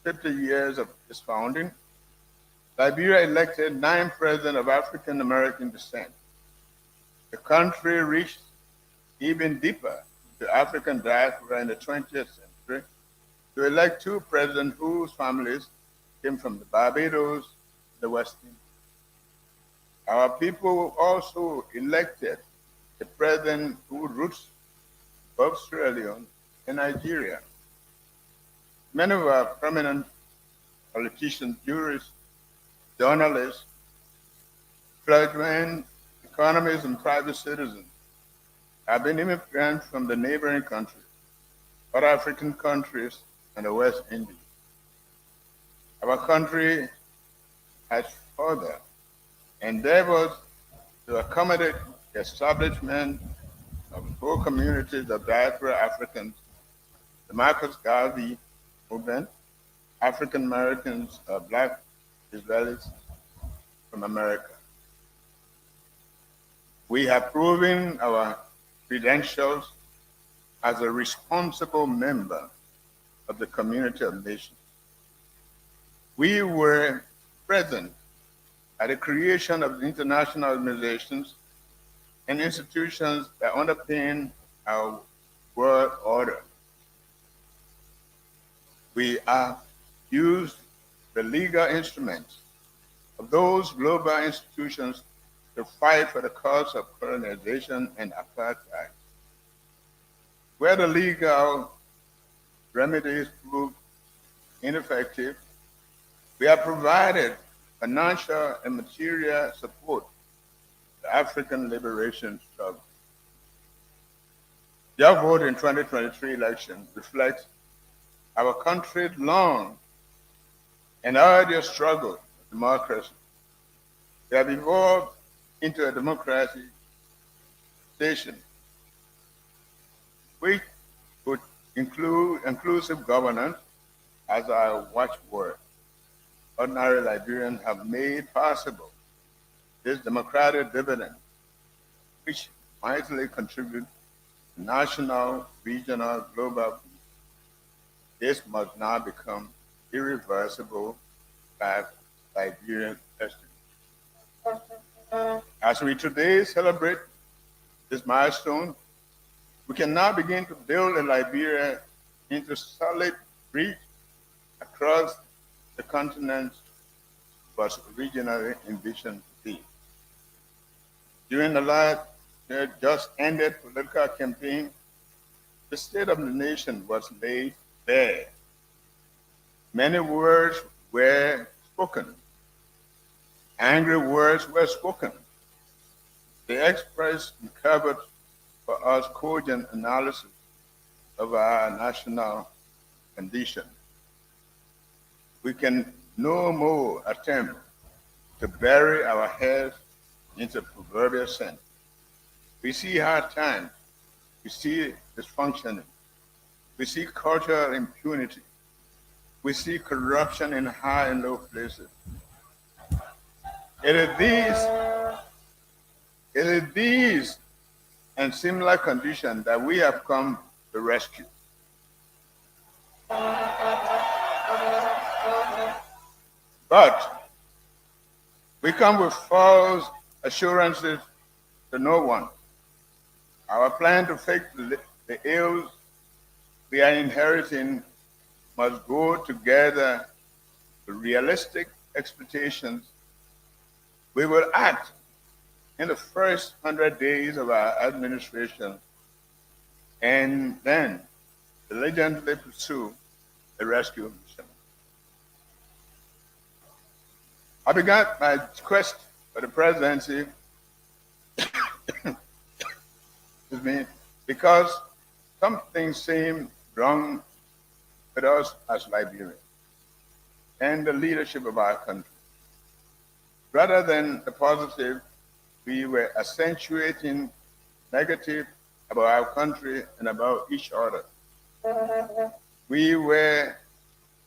R: 50 years of its founding, Liberia elected 9 presidents of African American descent. The country reached even deeper into African diaspora in the 20th century to elect 2 presidents whose families came from the Barbados, the West Indies. Our people also elected a president whose roots were Sierra Leone and Nigeria. Many of our prominent politicians, jurists, journalists, clergymen, economists, and private citizens have been immigrants from the neighboring countries, other African countries, and the West Indies. Our country has further endeavored to accommodate the establishment of whole communities of diaspora Africans, the Marcus Garvey movement, African Americans, Black Israelis from America. We have proven our credentials as a responsible member of the community of nations. We were present at the creation of the international organizations and institutions that underpin our world order. We have used the legal instruments of those global institutions to fight for the cause of colonization and apartheid. Where the legal remedies proved ineffective, we have provided financial and material support to the African liberation struggle. Your vote in 2023 election reflects our country's long and arduous struggle for democracy. We have evolved into a democracy station, which would include inclusive governance as our watchword. Ordinary Liberians have made possible this democratic dividend, which mightily contributes to national, regional, global peace. This must now become irreversible by Liberian destiny. As we today celebrate this milestone, we can now begin to build a Liberia into solid bridge across the continent was originally envisioned to be. During the last just ended political campaign, the state of the nation was laid bare. Many words were spoken. Angry words were spoken. They expressed and covered for us cogent analysis of our national condition. We can no more attempt to bury our heads into proverbial sand. We see hard times. We see dysfunctioning. We see cultural impunity. We see corruption in high and low places. It is these and similar conditions that we have come to rescue. But we come with false assurances to no one. Our plan to fix the ills we are inheriting must go together with realistic expectations. We will act in the first 100 days of our administration and then diligently pursue the rescue mission. I began my quest for the presidency because something seemed wrong with us as Liberians and the leadership of our country. Rather than the positive, we were accentuating negative about our country and about each other. We were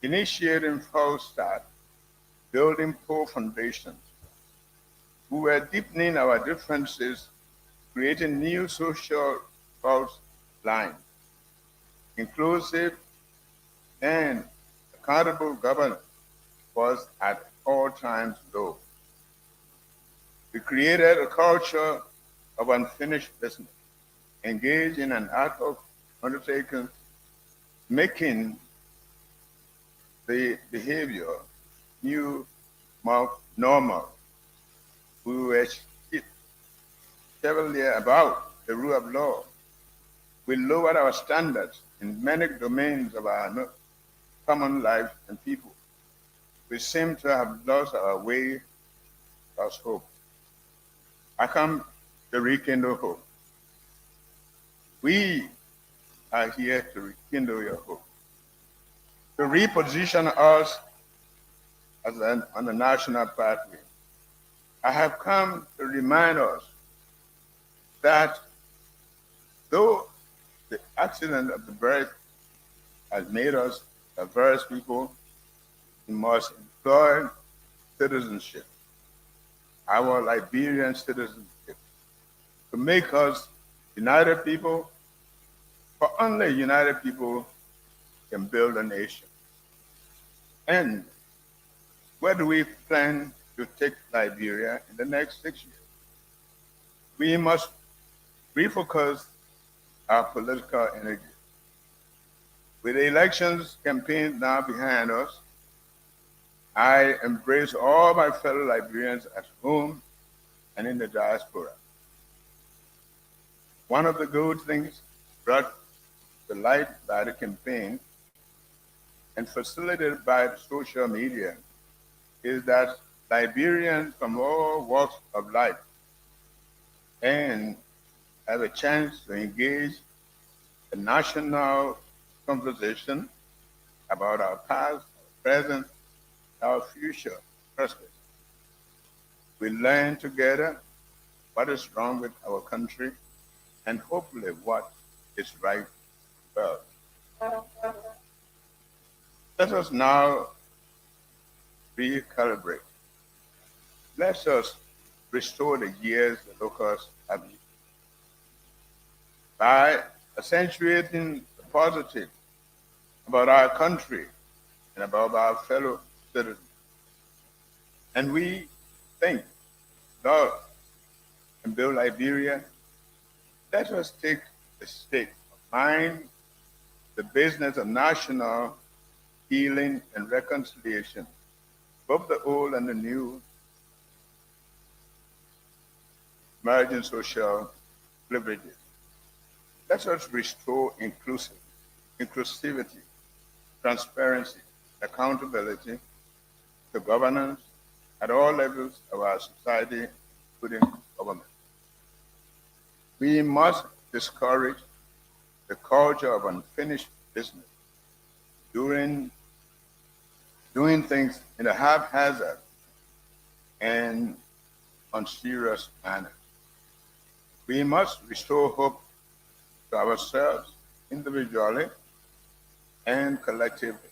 R: initiating false start, building poor foundations. We were deepening our differences, creating new social false lines. Inclusive and accountable governance was at all times low. We created a culture of unfinished business, engaged in an ad hoc undertaking, making the behavior new normal. We were chevalier about the rule of law. We lowered our standards in many domains of our common life and people. We seem to have lost our way, lost hope. I come to rekindle hope. We are here to rekindle your hope, to reposition us as on the national pathway. I have come to remind us that though the accident of the birth has made us diverse people, we must employ citizenship, our Liberian citizenship, to make us united people, for only united people can build a nation. And where do we plan to take Liberia in the next 6 years? We must refocus our political energy. With the elections campaign now behind us, I embrace all my fellow Liberians at home and in the diaspora. One of the good things brought to light by the campaign and facilitated by social media is that Liberians from all walks of life and have a chance to engage in national conversation about our past, present, our future prospects. We learn together what is wrong with our country and hopefully what is right well. Let us now recalibrate. Let us restore the years the locusts have eaten by accentuating the positive about our country and about our fellow citizens. And we think, Lord, and build Liberia. Let us take the state of mind, the business of national healing and reconciliation, both the old and the new, merging social privileges. Let us restore inclusivity, transparency, accountability to governance at all levels of our society, including government. We must discourage the culture of unfinished business, doing things in a haphazard and unserious manner. We must restore hope to ourselves individually and collectively.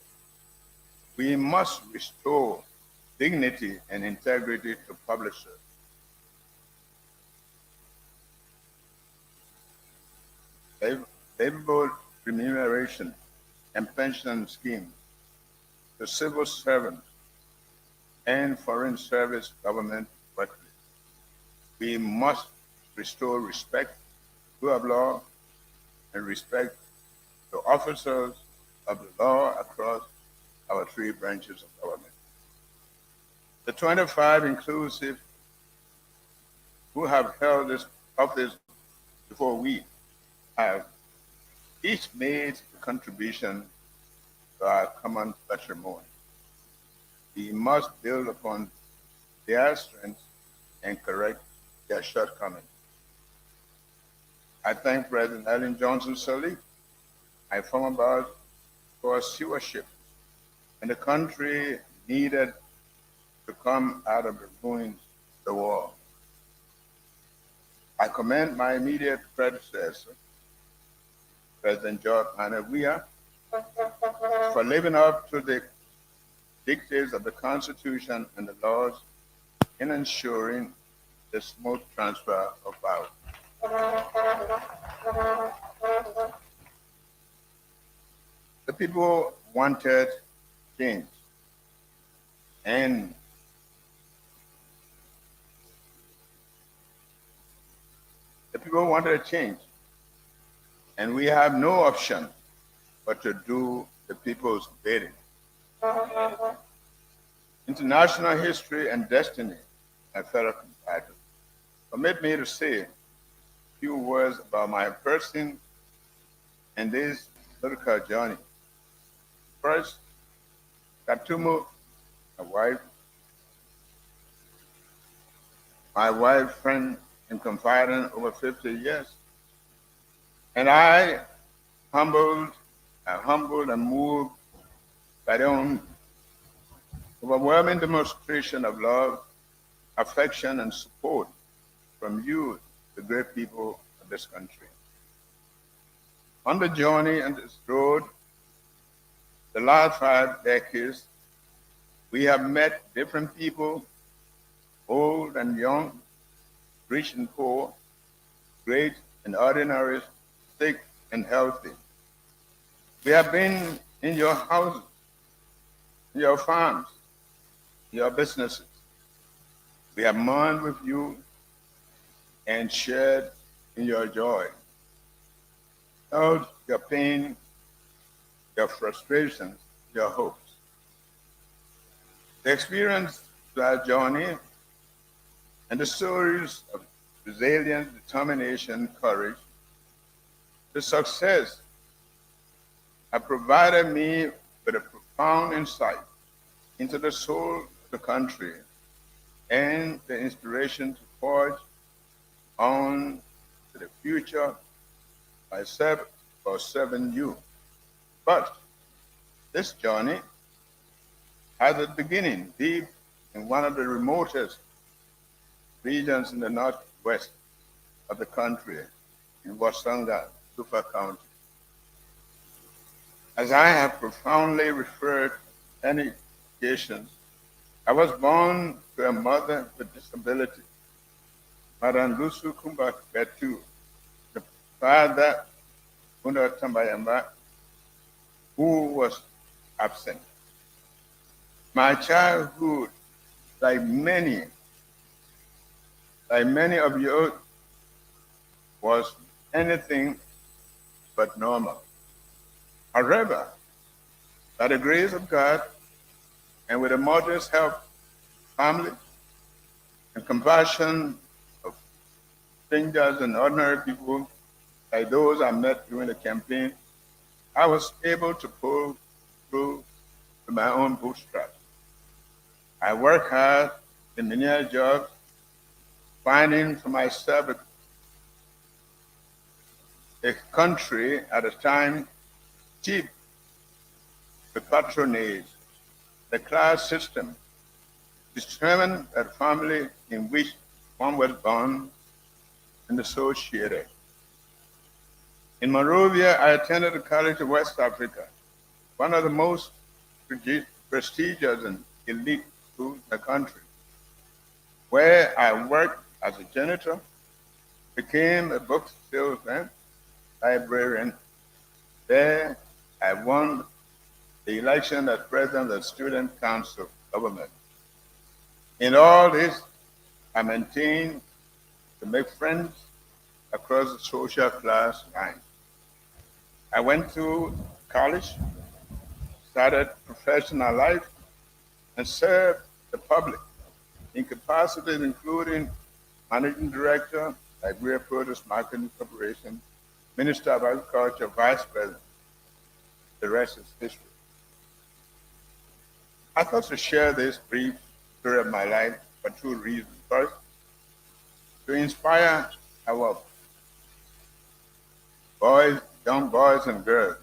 R: We must restore dignity and integrity to publishers. Favorable remuneration and pension schemes to civil servants and foreign service government workers. We must restore respect to our law and respect to officers of the law across our three branches of government. The 25 inclusive who have held this office before we have each made a contribution to our common patrimony. We must build upon their strengths and correct their shortcomings. I thank President Ellen Johnson Sirleaf, my former boss, for stewardship, and the country needed to come out of the ruins of the war. I commend my immediate predecessor, President George Weah, for living up to the dictates of the Constitution and the laws in ensuring the smooth transfer of power. The people wanted change, and we have no option but to do the people's bidding. International history and destiny, my fellow compatriots, permit me to say a few words about my person and this political journey. First, Katumu, my wife, friend, and confidant over 50 years. And I humbled and moved by the overwhelming demonstration of love, affection, and support from you, the great people of this country. On the journey and this road, the last 5 decades, we have met different people, old and young, rich and poor, great and ordinary, sick and healthy. We have been in your houses, in your farms, your businesses. We have mourned with you and shared in your joy. Felt your pain, your frustrations, your hopes. The experience of our journey and the stories of resilience, determination, courage, the success have provided me with a profound insight into the soul of the country and the inspiration to forge on to the future by serving you. But this journey has a beginning deep in one of the remotest regions in the northwest of the country, in Wasanga, Tufa County. As I have profoundly referred many occasions, I was born to a mother with disability, Madam Lusu Kumba Betu, the father, Munda Tambayamba, who was absent. My childhood, like many of you, was anything but normal. However, by the grace of God and with the mother's help, family, and compassion of strangers and ordinary people like those I met during the campaign, I was able to pull through with my own bootstraps. I worked hard in menial jobs, finding for myself a country at a time cheap, the patronage, the class system, determined that family in which one was born and associated. In Monrovia, I attended the College of West Africa, one of the most prestigious and elite schools in the country, where I worked as a janitor, became a book salesman, librarian. There, I won the election as president of the Student Council government. In all this, I maintained to make friends across the social class line. I went to college, started professional life, and served the public in capacities including managing director, Liberia Produce Marketing Corporation, Minister of Agriculture, Vice President. The rest is history. I thought to share this brief story of my life for two reasons. First, to inspire our boys, young boys and girls,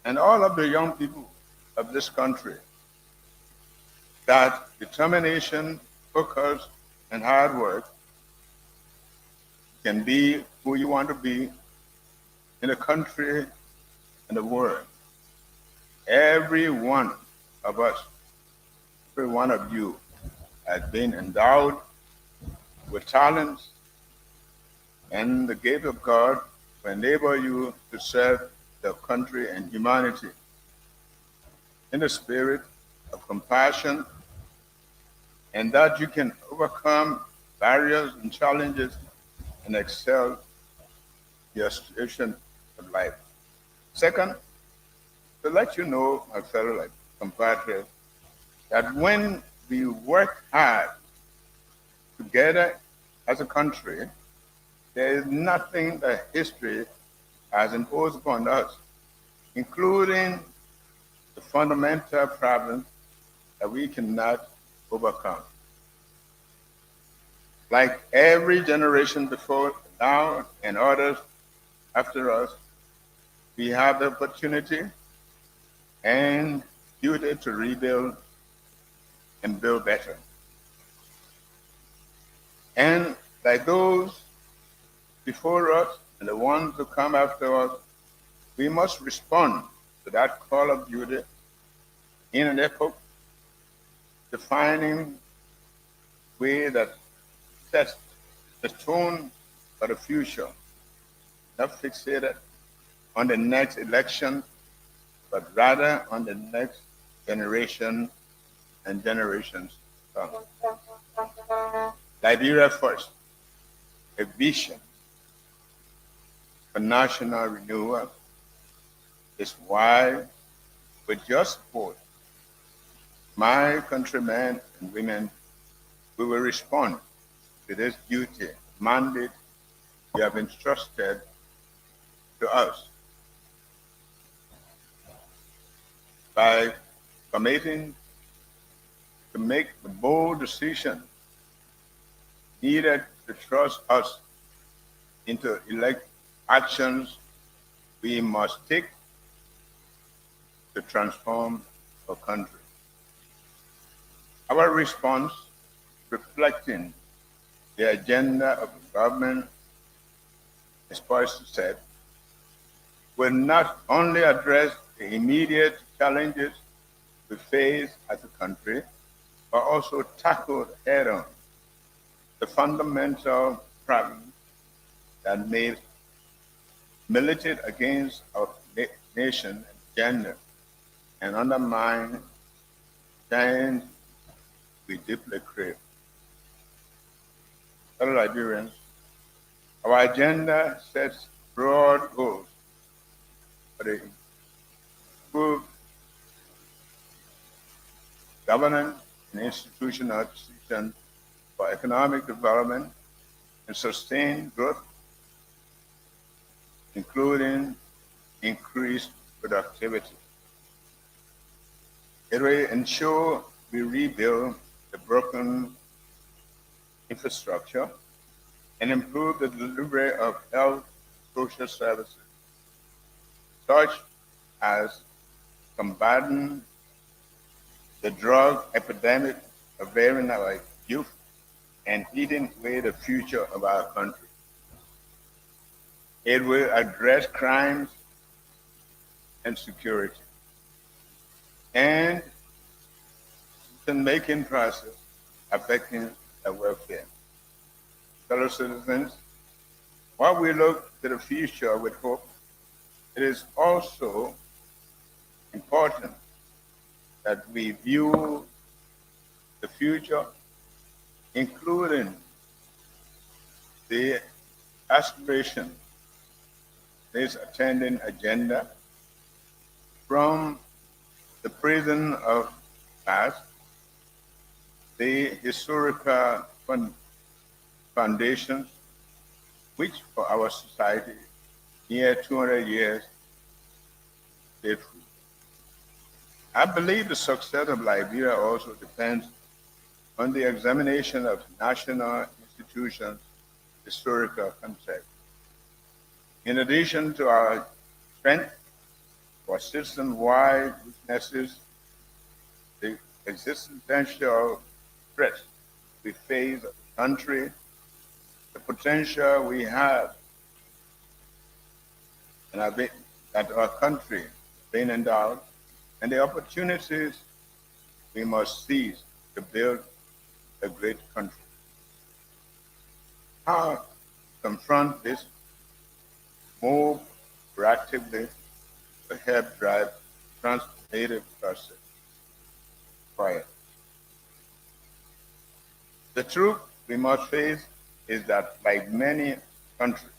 R: and all of the young people of this country, that determination, focus, and hard work can be who you want to be in the country and the world. Every one of us, every one of you has been endowed with talents and the gift of God to enable you to serve the country and humanity in the spirit of compassion, and that you can overcome barriers and challenges and excel your situation of life. Second, to let you know, my fellow compatriots, that when we work hard together as a country, there is nothing that history has imposed upon us, including the fundamental problems that we cannot overcome. Like every generation before now and others after us, we have the opportunity and duty to rebuild and build better. And like those before us and the ones who come after us, we must respond to that call of duty in an epoch defining way that sets the tone for the future, not fixated on the next election, but rather on the next generation and generations to come. Liberia first, a vision for national renewal is why, with your support, my countrymen and women, we will respond to this duty, mandate you have entrusted to us by committing to make the bold decision needed to trust us into elect actions we must take to transform our country. Our response, reflecting the agenda of the government, as Pastor said, will not only address the immediate challenges we face as a country, but also tackle head-on the fundamental problems that may militate against our nation and gender and undermine change we deeply crave. Fellow Liberians, our agenda sets broad goals for the improved governance and institutional decisions for economic development and sustained growth, including increased productivity. It will ensure we rebuild the broken infrastructure and improve the delivery of health social services, such as combating the drug epidemic affecting our youth and eating away the future of our country. It will address crimes and security and decision-making process affecting the welfare. Fellow citizens, while we look to the future with hope, it is also important that we view the future, including the aspiration, this attending agenda from the prison of past, the historical foundations, which for our society, near 200 years, faithful. I believe the success of Liberia also depends on the examination of national institutions' historical context. In addition to our strength for system-wide weaknesses, the existential threats we face as a country, the potential we have and that our country being endowed, and the opportunities we must seize to build a great country. How to confront this, move proactively to help drive transformative process forward. The truth we must face is that, like many countries,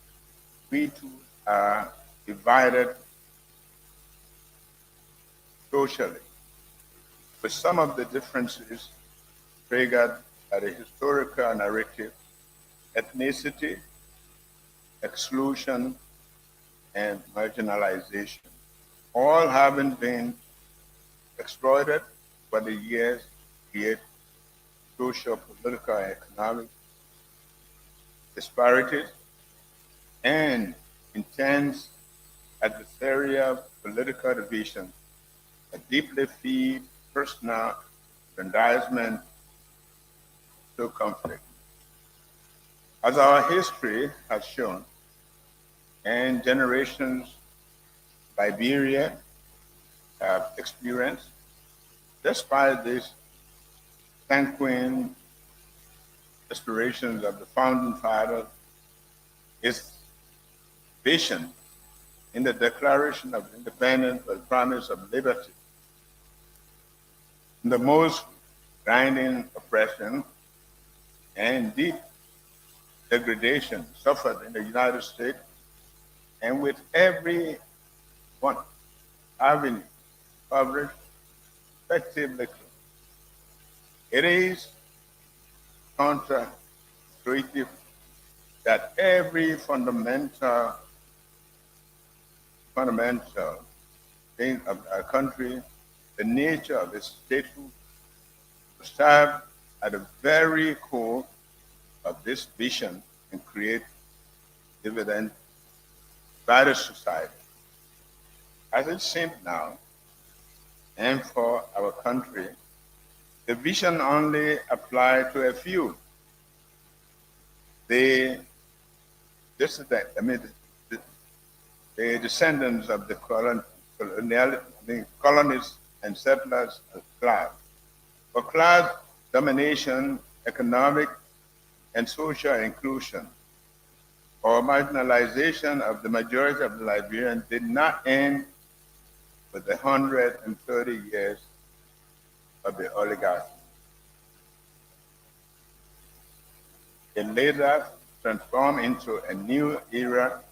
R: we too are divided socially, with some of the differences triggered by the historical narrative, ethnicity, exclusion, and marginalization, all having been exploited for the years to create social, political, and economic disparities and intense adversarial political division that deeply feed personal aggrandizement to conflict. As our history has shown, and generations Liberia have experienced, despite these sanguine aspirations of the founding fathers, its vision in the Declaration of Independence was promise of liberty. The most grinding oppression and deep degradation suffered in the United States, and with every one having coverage effectively, it is counterintuitive that every fundamental thing of our country, the nature of its statehood, serve at the very core of this vision and create dividend by the society. As it seems now, and for our country, the vision only applies to a few. The descendants of the colonists and settlers class. For class domination, economic and social inclusion, or marginalization of the majority of the Liberians did not end with the 130 years of the oligarchy. It later transformed into a new era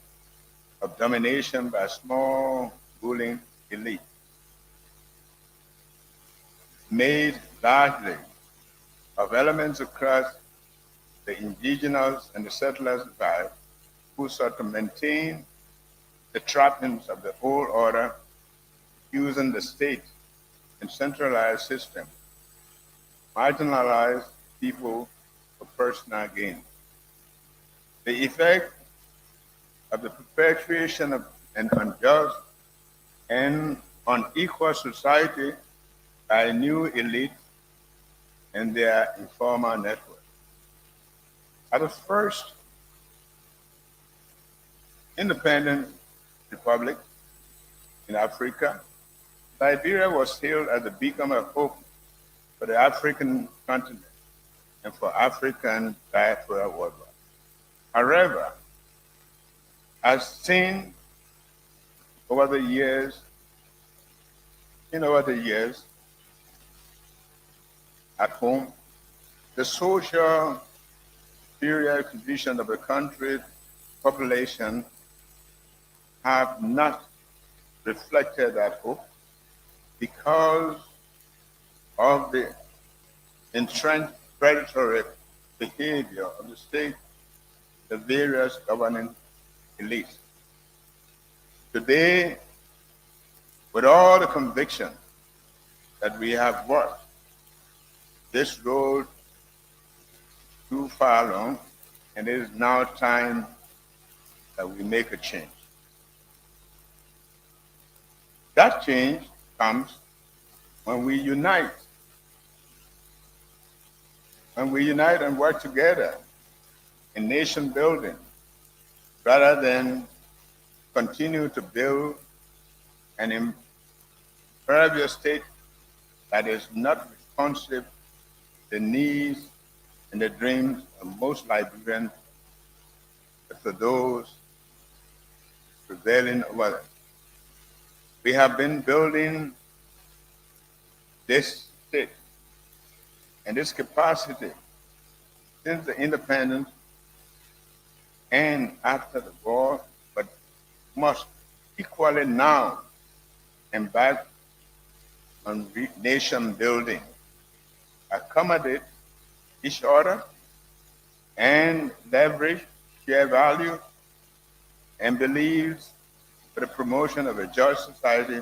R: of domination by a small ruling elite, made largely of elements across the indigenous and the settlers divide, who sought to maintain the trappings of the old order using the state and centralized system, marginalized people for personal gain. The effect of the perpetuation of an unjust and unequal society by a new elite and their informal network. At the first, independent republic in Africa, Liberia was hailed as the beacon of hope for the African continent and for African diaspora worldwide. However, I've seen over the years at home, the social superior condition of the country's population have not reflected that hope because of the entrenched predatory behavior of the state, the various governing elites. Today, with all the conviction that we have worked this road too far along, and it is now time that we make a change. That change comes when we unite. When we unite and work together in nation building, rather than continue to build an impervious state that is not responsive to the needs and the dreams of most Liberians, but for those prevailing over them. We have been building this state and this capacity since the independence and after the war, but must equally now embark on nation building, accommodate each other, and leverage share value and beliefs for the promotion of a just society,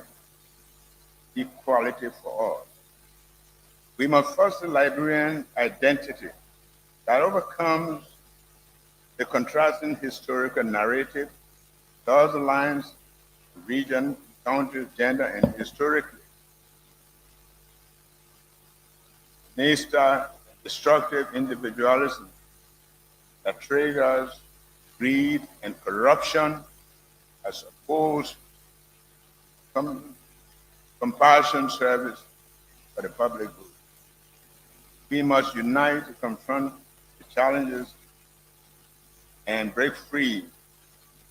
R: equality for all. We must foster Liberian identity that overcomes the contrasting historical narrative, thus aligns region, country, gender, and historically nature destructive individualism that triggers greed and corruption as opposed to compassion service for the public good. We must unite to confront the challenges and break free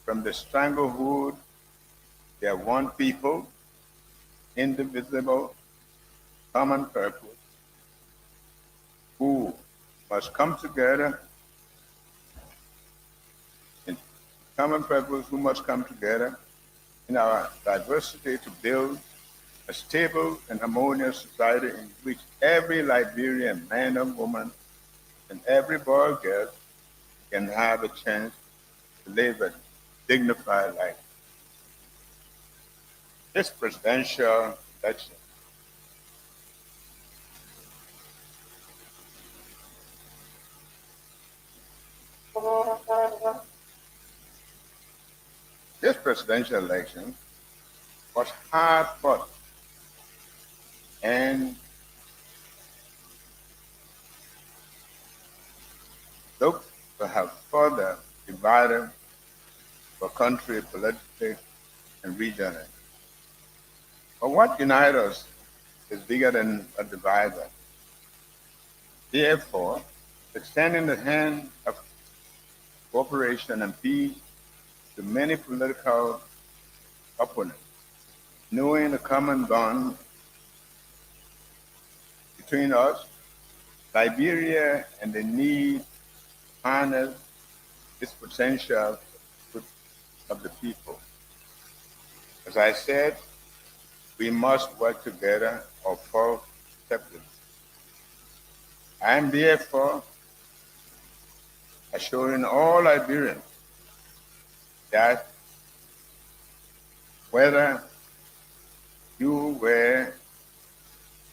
R: from the stranglehold that one people, indivisible, common purpose, who must come together in common purpose, who must come together in our diversity to build a stable and harmonious society in which every Liberian man and woman and every boy or girl can have a chance to live a dignified life. This presidential election was hard fought and looked to have further divided the country politically and regionally. But what unites us is bigger than a divider. Therefore, extending the hand of cooperation and peace to many political opponents, knowing the common bond between us, Liberia, and the need to harness its potential of the people. As I said, we must work together or fall separately. I am therefore assuring all Liberians that whether you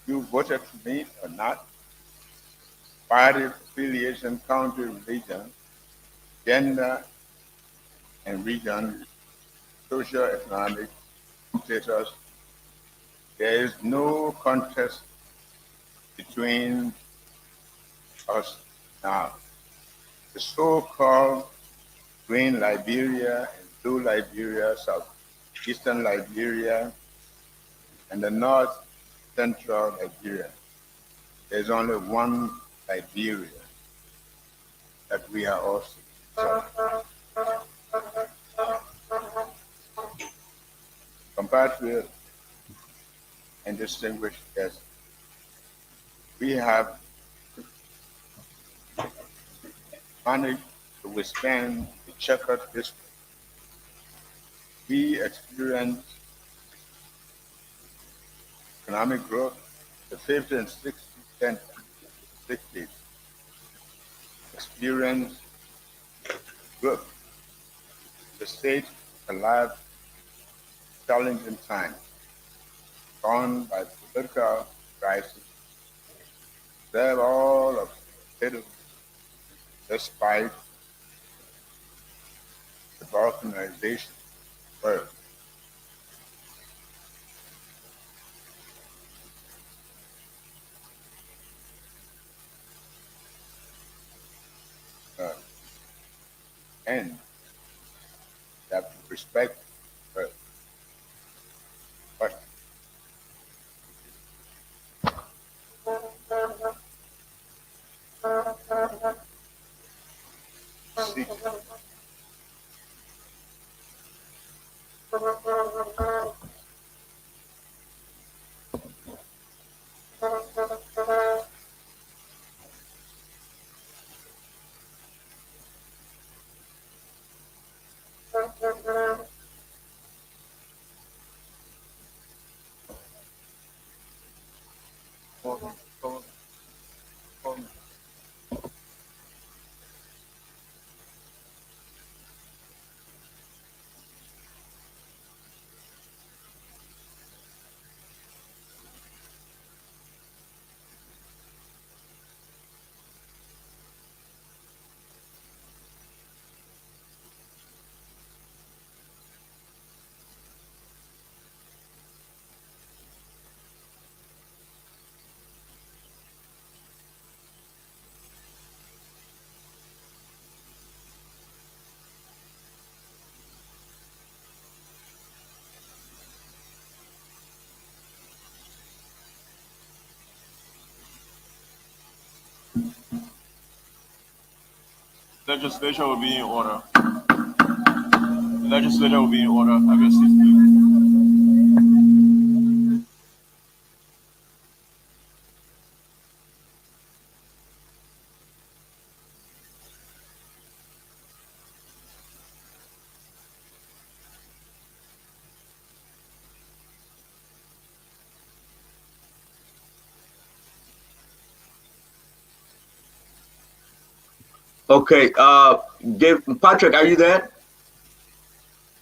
R: voted for me or not, party affiliation, country, religion, gender, and region, socio-economic status, there is no contest between us now. The so-called Green Liberia and Blue Liberia, southeastern Liberia, and the north central Liberia. There's only one Liberia that we are also compatriot and distinguished guests. We have managed to withstand the checkered history. We experienced economic growth, the 50s and 60s, experienced growth. The state alive challenging times, gone by political crisis, serve all of it despite the balkanization world. And that respect for but seek
L: Legislature will be in order. The legislature will be in order. Have your seats, please.
M: Okay, Patrick, are you there?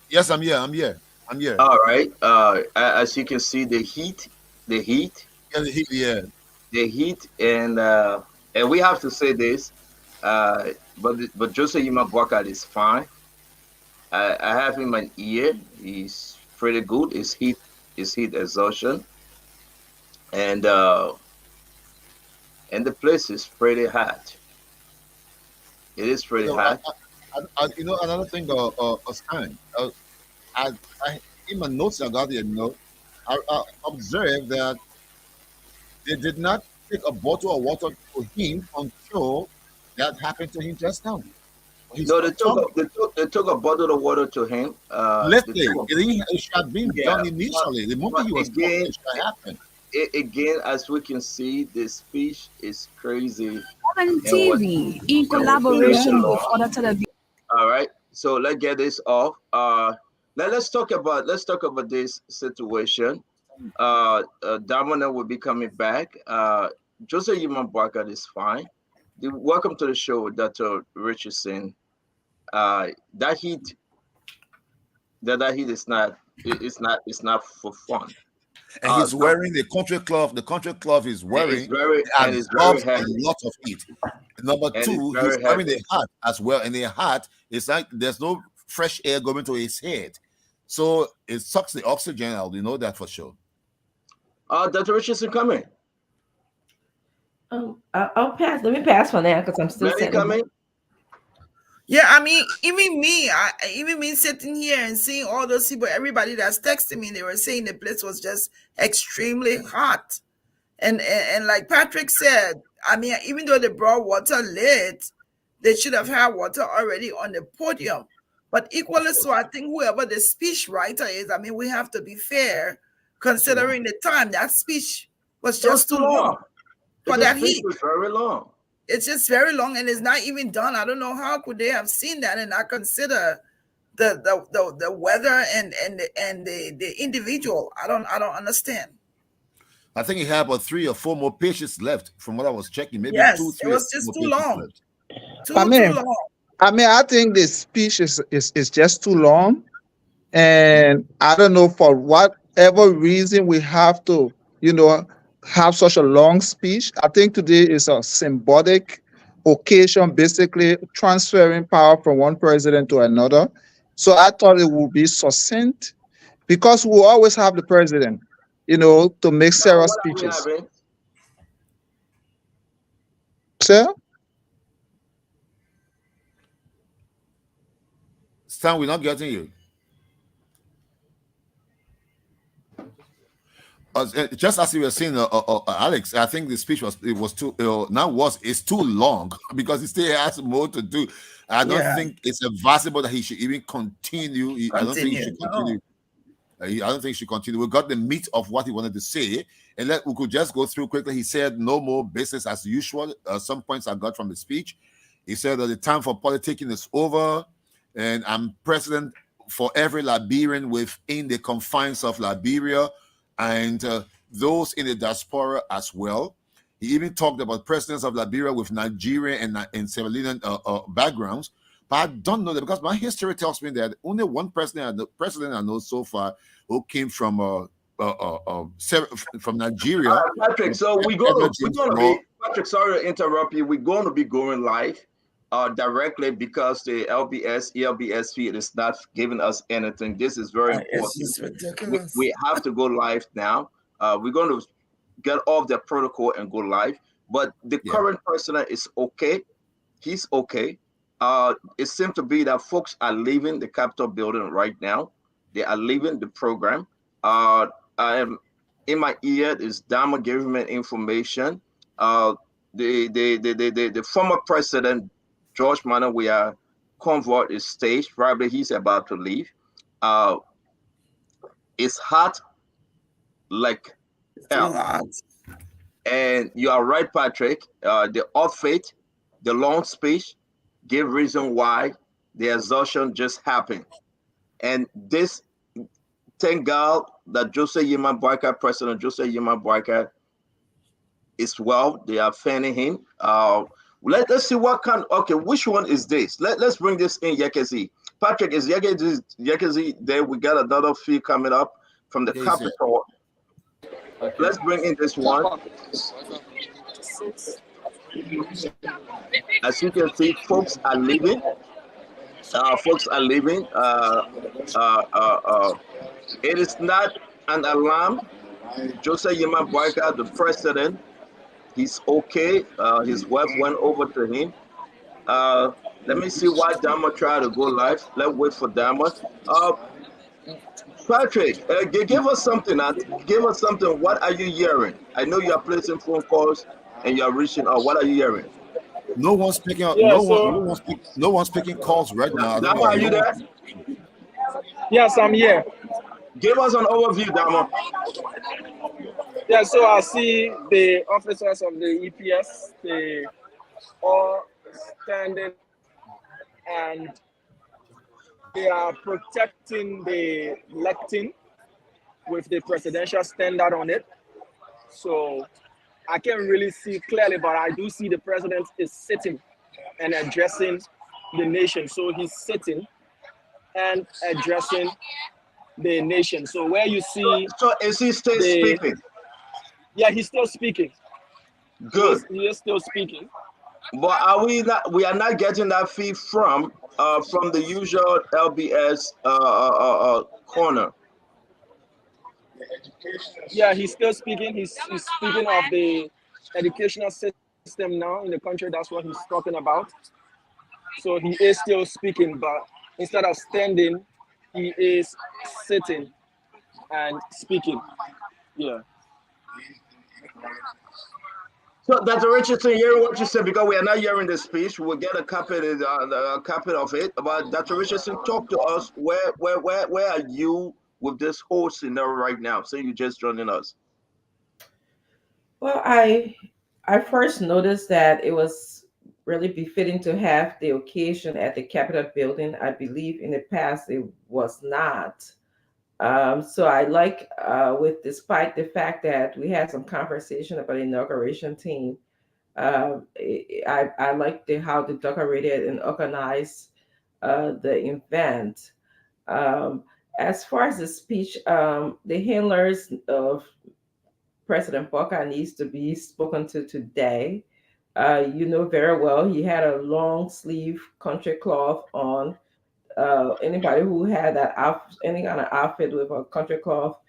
H: Yes, I'm here. I'm here. I'm here.
M: All right. As you can see, the heat.
H: Yeah, the heat. Yeah.
M: The heat, and we have to say this, but Joseph Yimabwaka is fine. I have him an ear. He's pretty good. His heat exhaustion, and the place is pretty hot. It is pretty hot.
H: You know, another thing, Stan, in my notes I got here, I observed that they did not take a bottle of water to him until that happened to him just now.
M: No, they took a bottle of water to him.
H: It should have been done initially. The moment he was talking, it should happen.
M: Again, as we can see, the speech is crazy.
E: On TV in collaboration with other television.
M: All right, so let's get this off. Let's talk about this situation. Damona will be coming back. Joseph Yimabwaka is fine. Welcome to the show, Dr. Richardson. That heat is not for fun.
H: And he's wearing the country club. The country club is wearing
M: and it's very heavy.
H: A lot of heat. Number two, he's wearing the hat as well. And the hat is like there's no fresh air going to his head. So it sucks the oxygen out. You know that for sure.
M: Dr. Richardson, come in.
K: I'll pass. Let me pass for now because I'm still
M: coming.
G: Yeah, I mean, even me sitting here and seeing all those people, everybody that's texting me, they were saying the place was just extremely hot. And like Patrick said, I mean, even though they brought water late, they should have had water already on the podium. But equally so, I think whoever the speech writer is, I mean, we have to be fair, considering the time. That speech was
M: It was
G: just too long for
M: The
G: that
M: speech
G: heat.
M: was very long.
G: It's just very long and it's not even done. I don't know how could they have seen that and not consider the weather and the individual. I don't understand.
H: I think he had about 3 or 4 more pages left from what I was checking. Maybe
G: Yes,
H: 2,
G: it
H: 3 or
G: was just
H: more
G: too
H: pages
G: long.
H: left.
G: Too long.
U: I think the speech is just too long. And I don't know for whatever reason we have to, have such a long speech. I think today is a symbolic occasion, basically transferring power from one president to another. So I thought it would be succinct because we always have the president, to make
M: Now,
U: serious
M: what are we
U: speeches.
M: having?
U: Sir?
H: Stan, we're not getting you. Just as you were saying, Alex, I think the speech was it's too long because he still has more to do. I don't think it's advisable that he should even continue. I don't think he should continue. I don't think he should continue. We got the meat of what he wanted to say, and we could just go through quickly. He said no more business as usual. Some points I got from the speech. He said that the time for politicking is over, and I'm president for every Liberian within the confines of Liberia, and those in the diaspora as well. He even talked about presidents of Liberia with Nigerian and Sierra Leonean backgrounds. But I don't know that because my history tells me that only one president I know so far who came from Nigeria.
M: Patrick, so we're gonna be Patrick, sorry to interrupt you. We're gonna be going live directly because the ELBS feed is not giving us anything. This is very important.
G: It's just ridiculous.
M: We have to go live now. We're going to get off the protocol and go live. But the current president is okay. He's okay. It seems to be that folks are leaving the Capitol building right now. They are leaving the program. I am in my ear is Dama giving me information. The former president George Manawia convoy is staged. Probably he's about to leave. It's hot like hell. And you are right, Patrick. The outfit, the long speech, give reason why the exhaustion just happened. And this, thank God that Joseph Yima Boyka, President Joseph Yima Boyka, is well. They are fanning him. Let's see what kind. Okay, which one is this? Let's bring this in, Yekezi. Patrick, is Yekezi there? We got another feed coming up from the Capitol. Okay. Let's bring in this one. As you can see, folks are leaving. It is not an alarm. Joseph Yima Boyka, the president, he's okay. His wife went over to him. Let me see why Dama tried to go live. Let's wait for Dama. Patrick, give us something. Give us something. What are you hearing? I know you are placing phone calls and you are reaching out. What are you hearing?
H: No one's picking up.
I: Yeah,
H: no one's picking calls right now.
M: Dama, are you there?
I: Yes, I'm here.
M: Give us an overview, Dama.
I: Yeah, so I see the officers of the EPS, they all standing and they are protecting the lectern with the presidential standard on it. So I can't really see clearly, but I do see the president is sitting and addressing the nation. So he's sitting and addressing the nation. So where you see...
M: So is he still speaking?
I: Yeah, he's still speaking.
M: Good.
I: He is still speaking.
M: But are we not? We are not getting that feed from the usual LBS corner.
I: Yeah, he's still speaking. He's speaking of the educational system now in the country. That's what he's talking about. So he is still speaking, but instead of standing, he is sitting and speaking. Yeah.
M: So, Dr. Richardson, hearing what you said, because we are not hearing the speech, we'll get a copy of it. But Dr. Richardson, talk to us. Where are you with this whole scenario right now? So you just joining us.
K: Well, I first noticed that it was really befitting to have the occasion at the Capitol building. I believe in the past it was not. So I like, with despite the fact that we had some conversation about the inauguration team, I like how they decorated and organized the event. Um, as far as the speech, the handlers of President Booker needs to be spoken to today. You know very well he had a long sleeve country cloth on. Anybody who had any kind of outfit with a country cloth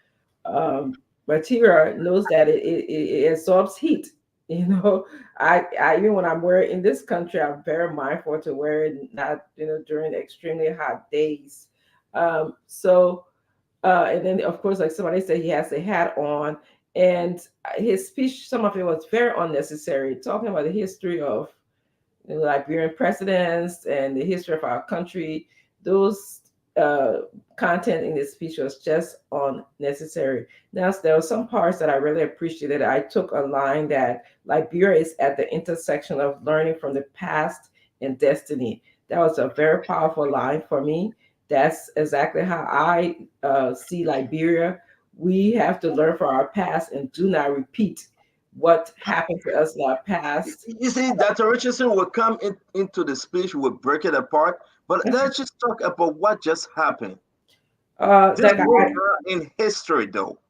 K: material knows that it absorbs heat. You know, I even when I'm wearing in this country, I'm very mindful to wear it not during extremely hot days. So and then of course, like somebody said, he has a hat on, and his speech, some of it was very unnecessary, talking about the history of Liberian presidents and the history of our country. Those content in the speech was just unnecessary. Now, there were some parts that I really appreciated. I took a line that Liberia is at the intersection of learning from the past and destiny. That was a very powerful line for me. That's exactly how I see Liberia. We have to learn from our past and do not repeat what happened to us in our past.
M: You see, Dr. Richardson will come into the speech, will break it apart. But let's just talk about what just happened. This was in history, though.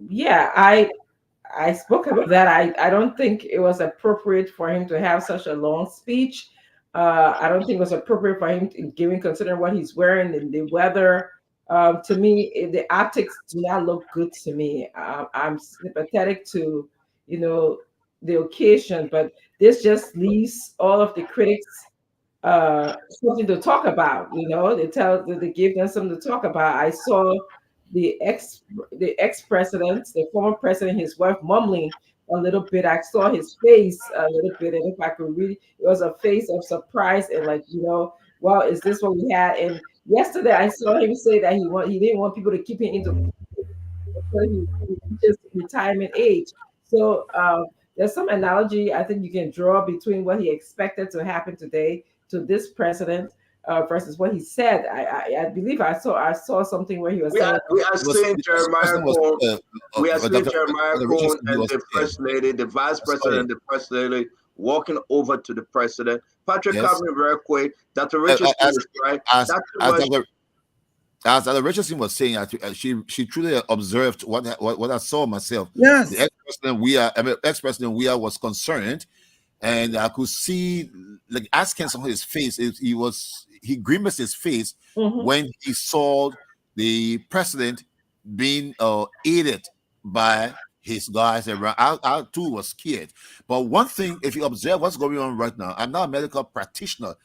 K: Yeah, I spoke about that. I don't think it was appropriate for him to have such a long speech. I don't think it was appropriate for him to, given considering what he's wearing and the weather. To me, the optics do not look good to me. I'm sympathetic to, the occasion, but this just leaves all of the critics something to talk about. They give them something to talk about. I saw the ex president, the former president, his wife mumbling a little bit. I saw his face a little bit, and if I could read, it was a face of surprise and well, is this what we had? And yesterday I saw him say that he didn't want people to keep him into until he reaches retirement age. So there's some analogy I think you can draw between what he expected to happen today to this president versus what he said. I believe I saw something where he was saying
M: we are seeing Jeremiah Cohn. We are seeing Jeremiah Cohn and the first lady, the vice president, and the first lady walking over to the president. Patrick,
H: Yes.
M: coming very quick. Dr. Richardson is right.
H: As Dr. Richardson was saying, she truly observed what I saw myself.
M: Yes.
H: The ex-president Weah was concerned, and I could see, like, asking on his face. He grimaced his face when he saw the president being aided by his guys around. I too was scared. But one thing, if you observe what's going on right now, I'm not a medical practitioner.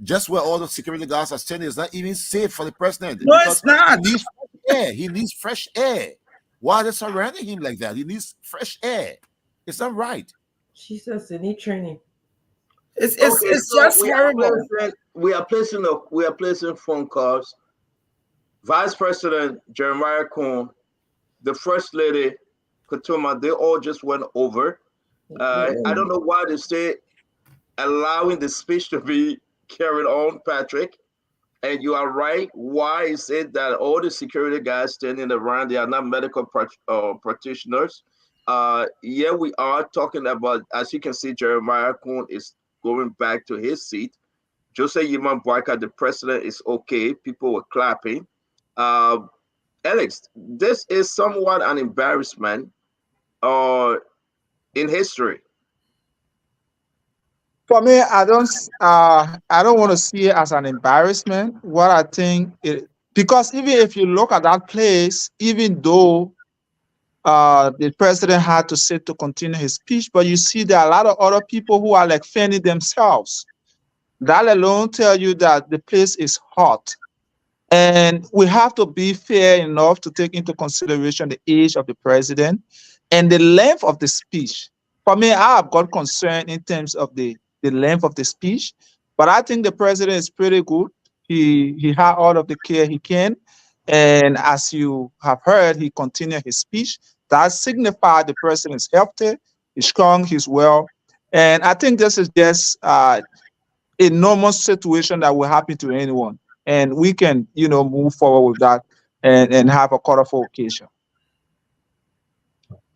H: Just where all the security guards are standing is not even safe for the president.
M: No, it's not.
H: He needs fresh air. He needs fresh air. Why are they surrounding him like that? He needs fresh air. It's not right.
K: Jesus, they need training.
B: It's
M: So
B: just
M: we
B: horrible.
M: we are placing phone calls. Vice President Jeremiah Cohn, the First Lady Katuma, they all just went over. I don't know why they stay allowing the speech to be carried on, Patrick. And you are right. Why is it that all the security guys standing around, they are not medical practitioners? Yeah, we are talking about, as you can see, Jeremiah Cohn is going back to his seat. Jose Yiman Boyka, the president, is okay. People were clapping. Alex, this is somewhat an embarrassment in history.
U: For me, I don't want to see it as an embarrassment. What I think because even if you look at that place, even though the president had to sit to continue his speech, but you see there are a lot of other people who are like fanning themselves. That alone tell you that the place is hot. And we have to be fair enough to take into consideration the age of the president and the length of the speech. For me, I have got concern in terms of the length of the speech, but I think the president is pretty good. He had all of the care he can. And as you have heard, he continued his speech. That signified the president is healthy, he's strong, he's well. And I think this is just a normal situation that will happen to anyone, and we can move forward with that and have a colorful occasion.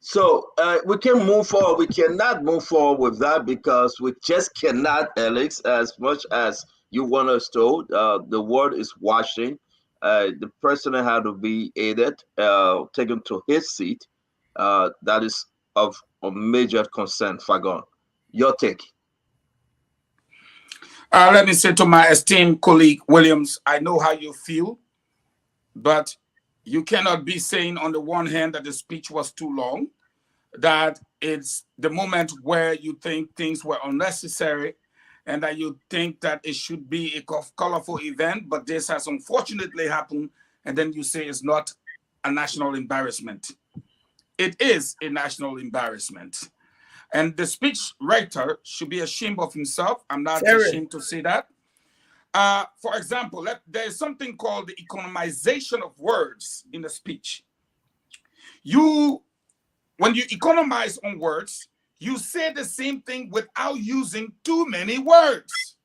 M: So we can move forward. We cannot move forward with that because we just cannot, Alex, as much as you want us to. The world is watching. The president had to be aided, taken to his seat. That is of major concern. Fagon, your take.
T: Let me say to my esteemed colleague Williams, I know how you feel, but you cannot be saying on the one hand that the speech was too long, that it's the moment where you think things were unnecessary, and that you think that it should be a colorful event, but this has unfortunately happened, and then you say it's not a national embarrassment. It is a national embarrassment. And the speech writer should be ashamed of himself. I'm not ashamed to say that. For example, there is something called the economization of words in the speech. When you economize on words, you say the same thing without using too many words.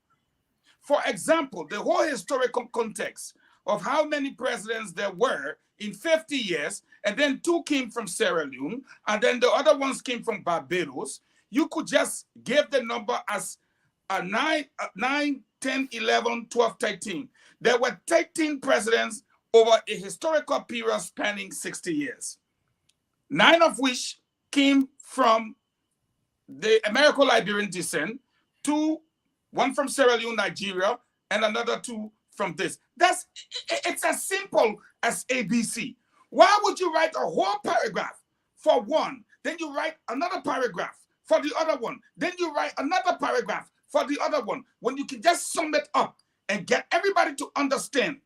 T: For example, the whole historical context of how many presidents there were in 50 years, and then 2 came from Sierra Leone, and then the other ones came from Barbados, you could just give the number as 9, 10, 11, 12, 13. There were 13 presidents over a historical period spanning 60 years, 9 of which came from the Americo-Liberian descent, 1 from Sierra Leone, Nigeria, and another 2 from this. It's as simple as ABC. Why would you write a whole paragraph for one, then you write another paragraph for the other one, then you write another paragraph for the other one, when you can just sum it up and get everybody to understand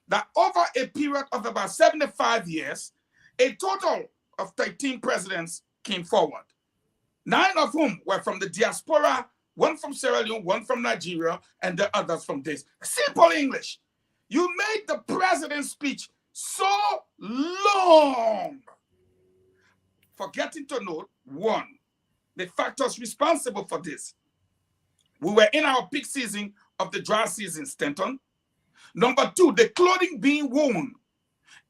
T: that over a period of about 75 years, a total of 13 presidents came forward, 9 of whom were from the diaspora, 1 from Sierra Leone, 1 from Nigeria, and the others from this. Simple English. You made the president's speech so long, forgetting to note, 1, the factors responsible for this. We were in our peak season of the dry season, Stanton. Number 2, the clothing being worn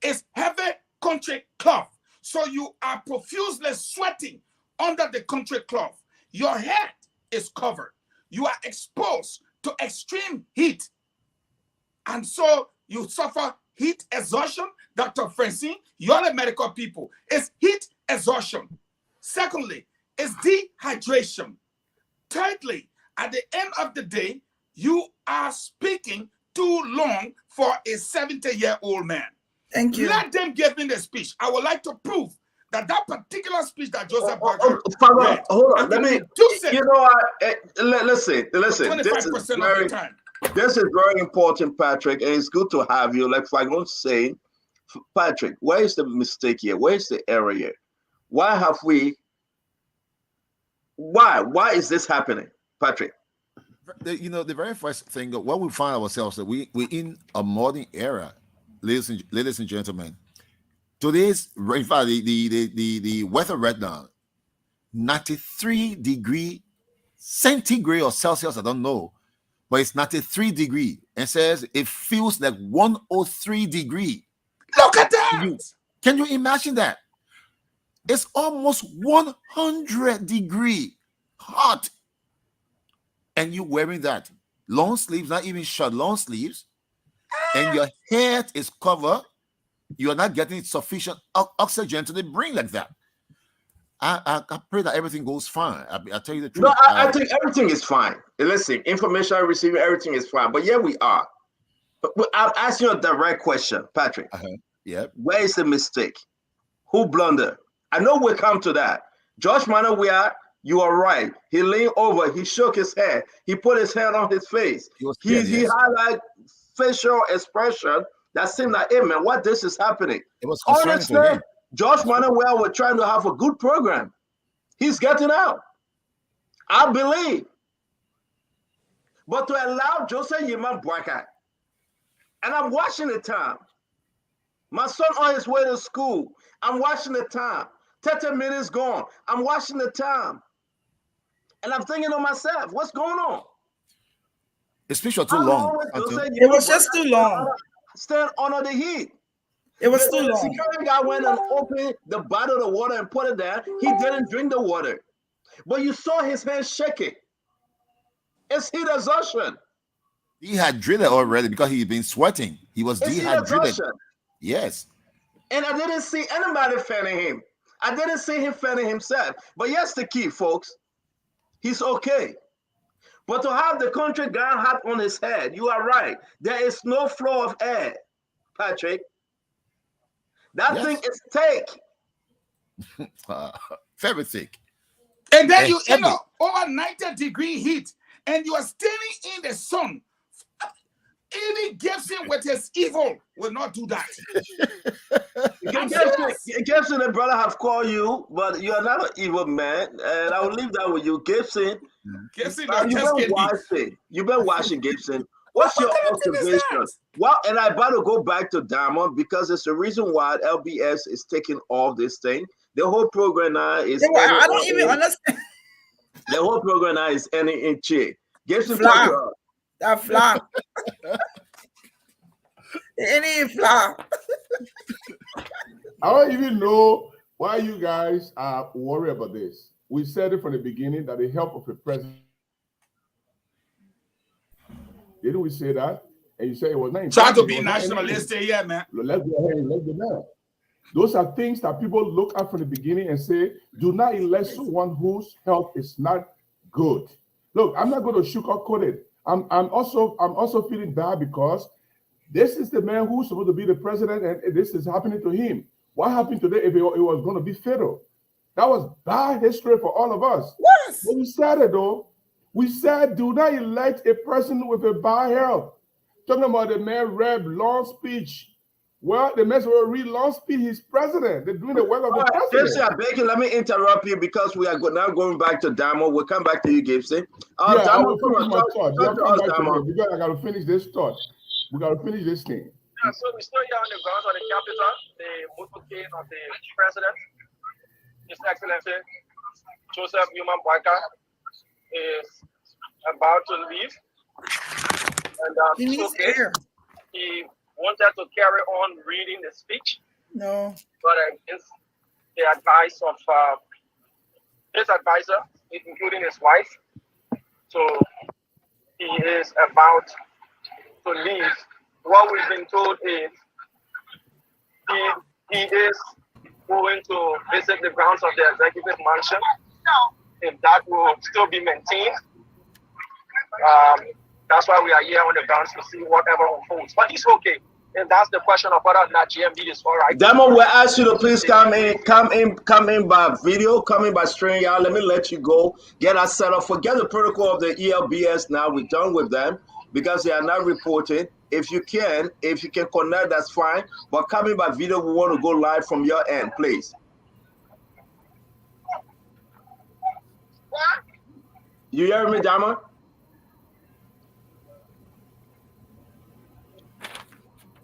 T: is heavy country cloth. So you are profusely sweating under the country cloth. Your head is covered. You are exposed to extreme heat. And so you suffer heat exhaustion. Dr. Francine, you're the medical people. It's heat exhaustion. Secondly, it's dehydration. Thirdly, at the end of the day, you are speaking too long for a 70-year-old man.
G: Thank you.
T: Let them give me the speech. I would like to prove that particular speech that Joseph Barker read,
M: hold on. Let me. You know what? Listen.
T: 25% of the time.
M: This is very important, Patrick, and it's good to have you. Like Fagon saying, Patrick, where is the mistake here? Where is the error here? Why have we? Why is this happening, Patrick?
H: The very first thing, what we find ourselves that we're in a modern era, ladies and gentlemen. Today's, in fact, the weather right now, 93 degree centigrade or Celsius, I don't know, but it's 93 degree and says it feels like 103 degree.
T: Look at that!
H: Can you imagine that? It's almost 100 degree hot. And you wearing that long sleeves, not even short, long sleeves, and your head is covered. You are not getting sufficient oxygen to the brain like that. I pray that everything goes fine. I tell you the truth.
M: No, I think everything is fine. Listen, information I receive, everything is fine. But yeah, we are. But I'm asking you a direct question, Patrick.
H: Yeah.
M: Where is the mistake? Who blundered? I know we'll come to that. Josh Manowiak You are right. He leaned over. He shook his head. He put his hand on his face. He highlighted facial expression that seemed like, hey man, what this is happening?
H: It was concerning to him.
M: George Manuel was trying to have a good program. He's getting out, I believe. But to allow Joseph Yeman Boakai, and I'm watching the time. My son on his way to school. I'm watching the time. 30 minutes gone. I'm watching the time. And I'm thinking to myself, what's going on?
H: The speech was too long.
G: It was just too long.
M: Stand under the heat.
G: It was too
M: The
G: long.
M: security guy went and opened the bottle of water and put it there. He didn't drink the water. But you saw his hands shaking. It's heat exhaustion.
H: Dehydrated already because he's been sweating. He was
M: It's heat
H: dehydrated.
M: exhaustion.
H: Yes.
M: And I didn't see anybody fanning him. I didn't see him fanning himself. But here's the key, folks. He's okay. But to have the country ground hot on his head, you are right. There is no flow of air, Patrick. That thing is thick.
H: Very thick.
T: And then you know, over 90-degree heat, and you are standing in the sun. Any Gibson with his evil will not do that.
M: Gibson, the brother have called you, but you are not an evil man, and I will leave that with you, Gibson. You've been watching Gibson. What's your observation? Well, and I about to go back to Diamond because it's the reason why LBS is taking off this thing. The whole program now is.
G: I don't even understand.
M: The whole program now is ending in cheer. Gibson,
G: that fly. Any fly.
J: I don't even know why you guys are worried about this. We said it from the beginning that the help of a president. Didn't we say that? And you say it was not.
T: Try to be nationalistic, yeah, man.
J: Let's go ahead and let's go down. Those are things that people look at from the beginning and say, do not elect someone whose health is not good. Look, I'm not going to sugarcoat it. I'm also feeling bad because this is the man who's supposed to be the president, and this is happening to him. What happened today if it was going to be fatal? That was bad history for all of us.
G: Yes.
J: But we said it though. We said, do not elect a person with a bad health. Talking about the man read long speech. Well, the man will read long speech. He's president. They're doing the work of the president.
M: Gibson, I beg you, let me interrupt you because we are now going back to Damo. We'll come back to you, Gibson.
J: I
M: Damo,
J: will finish my thought. Because I got to finish this thought. We got to finish this thing.
I: Yeah, so we're still here on the grounds of the Capitol, the motorcade of the president, His Excellency Joseph Newman Boakai is about to leave. And
G: he needs air.
I: He wanted to carry on reading the speech.
G: No.
I: But it's the advice of his advisor, including his wife. So he is about to leave. What we've been told is he is going to visit the grounds of the executive mansion. If that will still be maintained, that's why we are here on the grounds to see whatever unfolds. But he's okay. And that's the question of whether or not GMD is all right.
M: Damo, we'll ask you to please come in by video, come in by stream. Y'all, let me let you go. Get us set up. Forget the protocol of the ELBS now. We're done with them because they are not reporting. If you can connect, that's fine. But coming by video, we want to go live from your end, please. You hear me, Damo?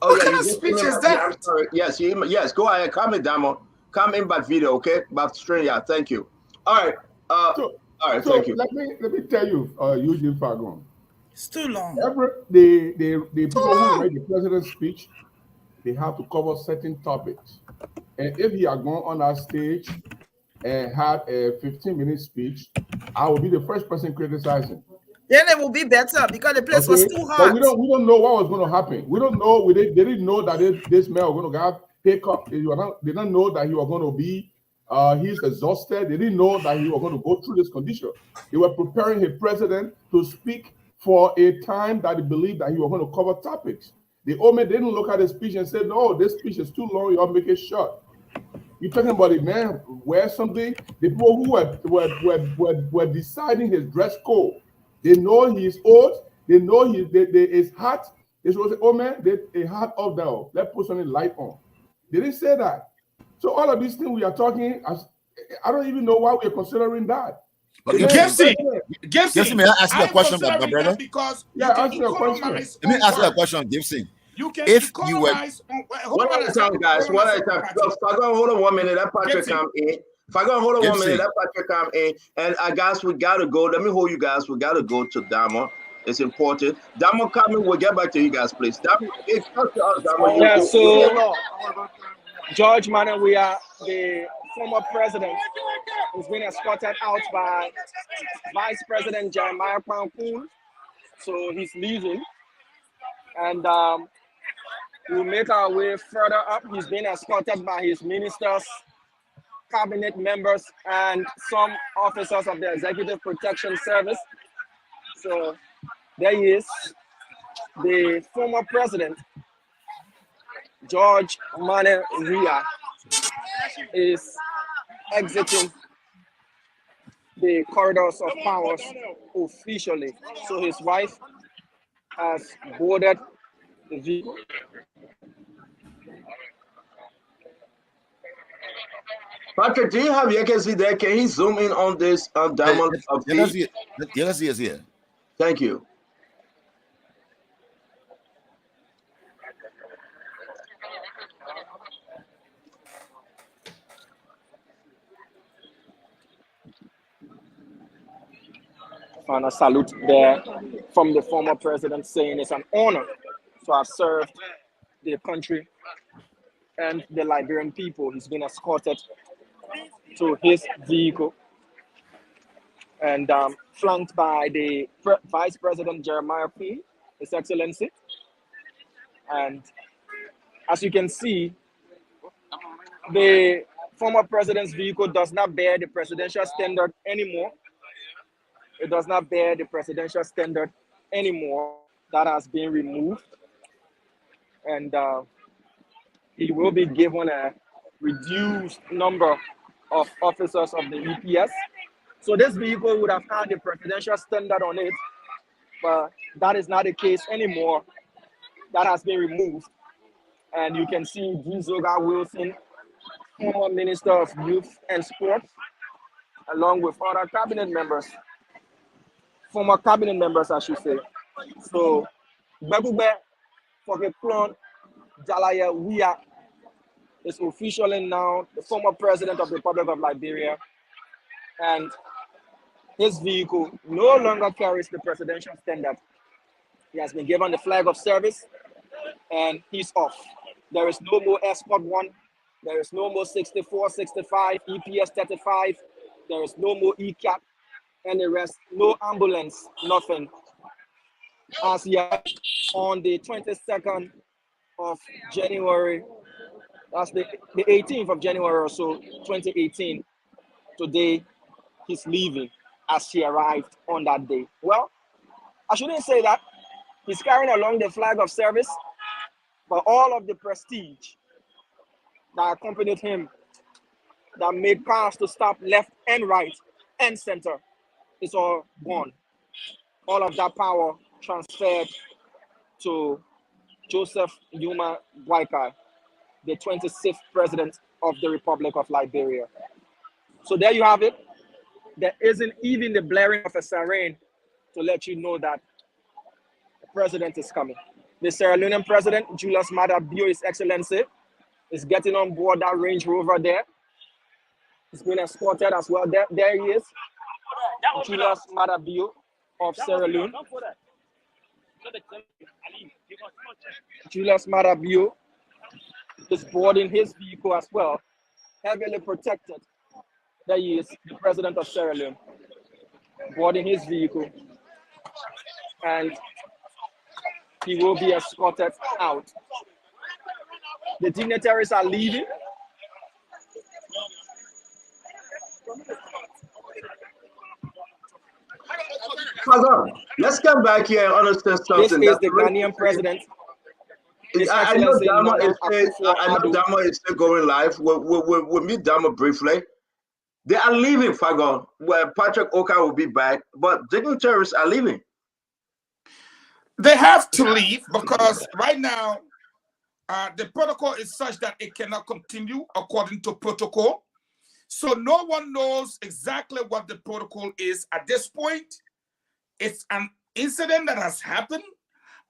M: Oh,
T: what
M: yeah,
T: kind of speech is that?
M: I'm sorry. Yes, go ahead. Come in, Damo. Come in by video, okay? By stream, yeah. Thank you. All right. Thank you.
J: Let me tell you, Eugene Fagon.
G: It's too long.
J: The people who write the president's speech, they have to cover certain topics. And if he had gone on our stage and had a 15-minute speech, I will be the first person criticizing.
G: Then it will be better because the place was too hot.
J: But we don't know what was going to happen. We don't know. They didn't know that this man was going to have hiccup. They didn't know that he was going to be he's exhausted. They didn't know that he was going to go through this condition. They were preparing a president to speak for a time that they believed that he was going to cover topics. The Omen didn't look at the speech and said, no, this speech is too long, you all make it short. You're talking about a man wear something. The people who were deciding his dress code, they know his oath. They know his hat. They should say, "Oh man, a hat up down. Let's put something light on." They didn't say that. So all of these things we are talking, I don't even know why we're considering that.
H: Okay, Gibson, may I ask you a question, my brother?
T: Because
J: yeah, ask me a question.
H: Let me ask you a question, Gibson.
T: You can
H: if you were
M: one at a time, guys. One at a time. Hold on 1 minute. That Patrick come in. Hold on 1 minute. That Patrick come in. And guys, we gotta go. Let me hold you guys. We gotta go to Damo. It's important. Damo coming. We'll get back to you guys, please. Damo,
I: yeah. So George Manawia, the former president, has been escorted out by Vice President Jeremiah Kwanku. So he's leaving. And we'll make our way further up. He's been escorted by his ministers, cabinet members, and some officers of the Executive Protection Service. So there he is, the former president, George Manawia, is exiting the corridors of powers officially. So his wife has boarded the vehicle.
M: Patrick, do you have Yekesi there? Can he zoom in on this Diamond?
H: Yekesi is here.
M: Thank you.
I: And a salute there from the former president saying it's an honor to have served the country and the Liberian people. He's been escorted to his vehicle and flanked by the Vice President Jeremiah P., His Excellency. And as you can see, the former president's vehicle does not bear the presidential standard anymore. It does not bear the presidential standard anymore. That has been removed. And he will be given a reduced number of officers of the EPS. So this vehicle would have had the presidential standard on it, but that is not the case anymore. That has been removed. And you can see Zoga Wilson, former Minister of Youth and Sports, along with other cabinet members, former cabinet members, I should say. So, Begube Fokeplon Jalaya Wia is officially now the former president of the Republic of Liberia, and his vehicle no longer carries the presidential standard. He has been given the flag of service, and he's off. There is no more Escort 1. There is no more 64, 65, EPS 35. There is no more ECAP, and the rest, no ambulance, nothing. As yet, on the 22nd of January, that's the 18th of January or so, 2018, today, he's leaving as he arrived on that day. Well, I shouldn't say that. He's carrying along the flag of service, but all of the prestige that accompanied him, that made cars to stop left and right and center, is all gone. All of that power transferred to Joseph Yuma Boakai, the 26th president of the Republic of Liberia. So there you have it. There isn't even the blaring of a siren to let you know that the president is coming. The Sierra Leonean president, Julius Maada Bio, His Excellency, is getting on board that Range Rover there. He's been escorted as well. There he is, Julius Maada Bio of Sierra Leone. Julius Maada Bio is boarding his vehicle as well, heavily protected. There he is, the president of Sierra Leone, boarding his vehicle, and he will be escorted out. The dignitaries are leaving.
M: Let's come back here and understand something.
I: This is the Ghanaian president. His
M: I know
I: Excellency
M: Dama
I: Nana
M: is still, I know
I: Akufo-Addo.
M: Dama is still going live. We'll meet Dama briefly. They are leaving, Fago. Well, Patrick Oka will be back, but dignitaries are leaving.
T: They have to leave because right now the protocol is such that it cannot continue according to protocol. So no one knows exactly what the protocol is at this point. It's an incident that has happened.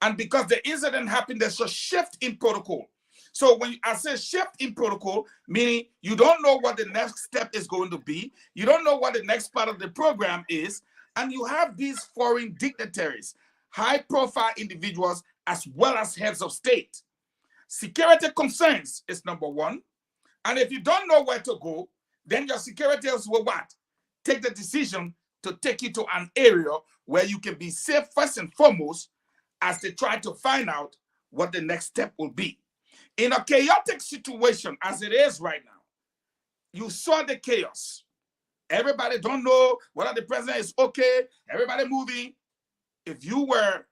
T: And because the incident happened, there's a shift in protocol. So when I say shift in protocol, meaning you don't know what the next step is going to be, you don't know what the next part of the program is, and you have these foreign dignitaries, high-profile individuals, as well as heads of state. Security concerns is number one. And if you don't know where to go, then your securities will what? Take the decision to take you to an area where you can be safe first and foremost as they try to find out what the next step will be. In a chaotic situation as it is right now, you saw the chaos. Everybody don't know whether the president is okay. Everybody moving. If you were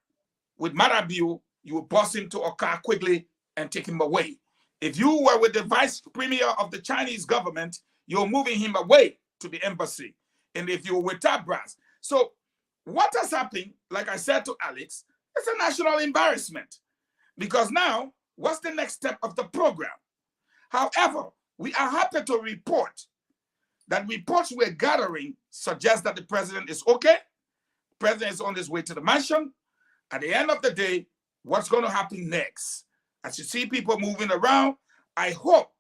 T: with Marabio, you would bust into a car quickly and take him away. If you were with the vice premier of the Chinese government, you're moving him away to the embassy. And if you were with Tabras. So what has happened, like I said to Alex, it's a national embarrassment. Because now, what's the next step of the program? However, we are happy to report that reports we're gathering suggest that the president is okay. The president is on his way to the mansion. At the end of the day, what's going to happen next? As you see people moving around, I hope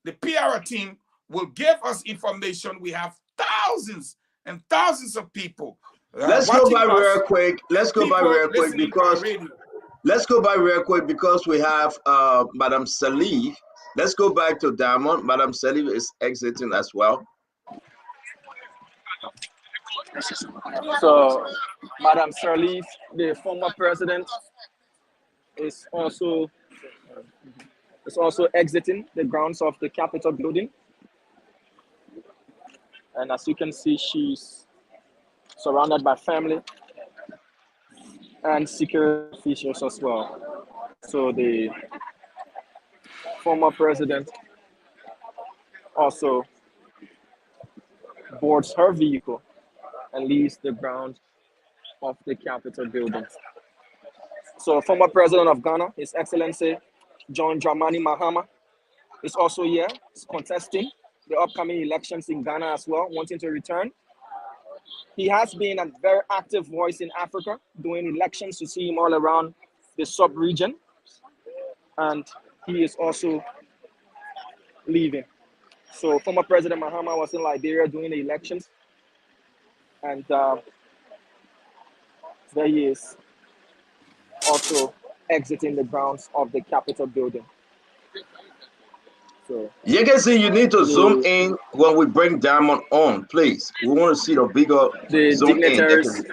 T: the PR team will give us information. We have thousands and thousands of people.
M: Let's go by real quick. Let's go by real quick because we have Madam Salif. Let's go back to Diamond. Madam Salif is exiting as well.
I: So, Madam Sirleaf, the former president, is also exiting the grounds of the Capitol building. And as you can see, she's surrounded by family and security officials as well. So the former president also boards her vehicle and leaves the grounds of the Capitol building. So former president of Ghana, His Excellency John Dramani Mahama, is also here. He's contesting the upcoming elections in Ghana as well, wanting to return. He has been a very active voice in Africa, doing elections. You see him all around the sub-region. And he is also leaving. So former President Mahama was in Liberia doing the elections. And there he is, also exiting the grounds of the Capitol building. So
M: You can see you need to zoom in when we bring Diamond on, please. We want to see the bigger zoom
I: dignitaries
M: in.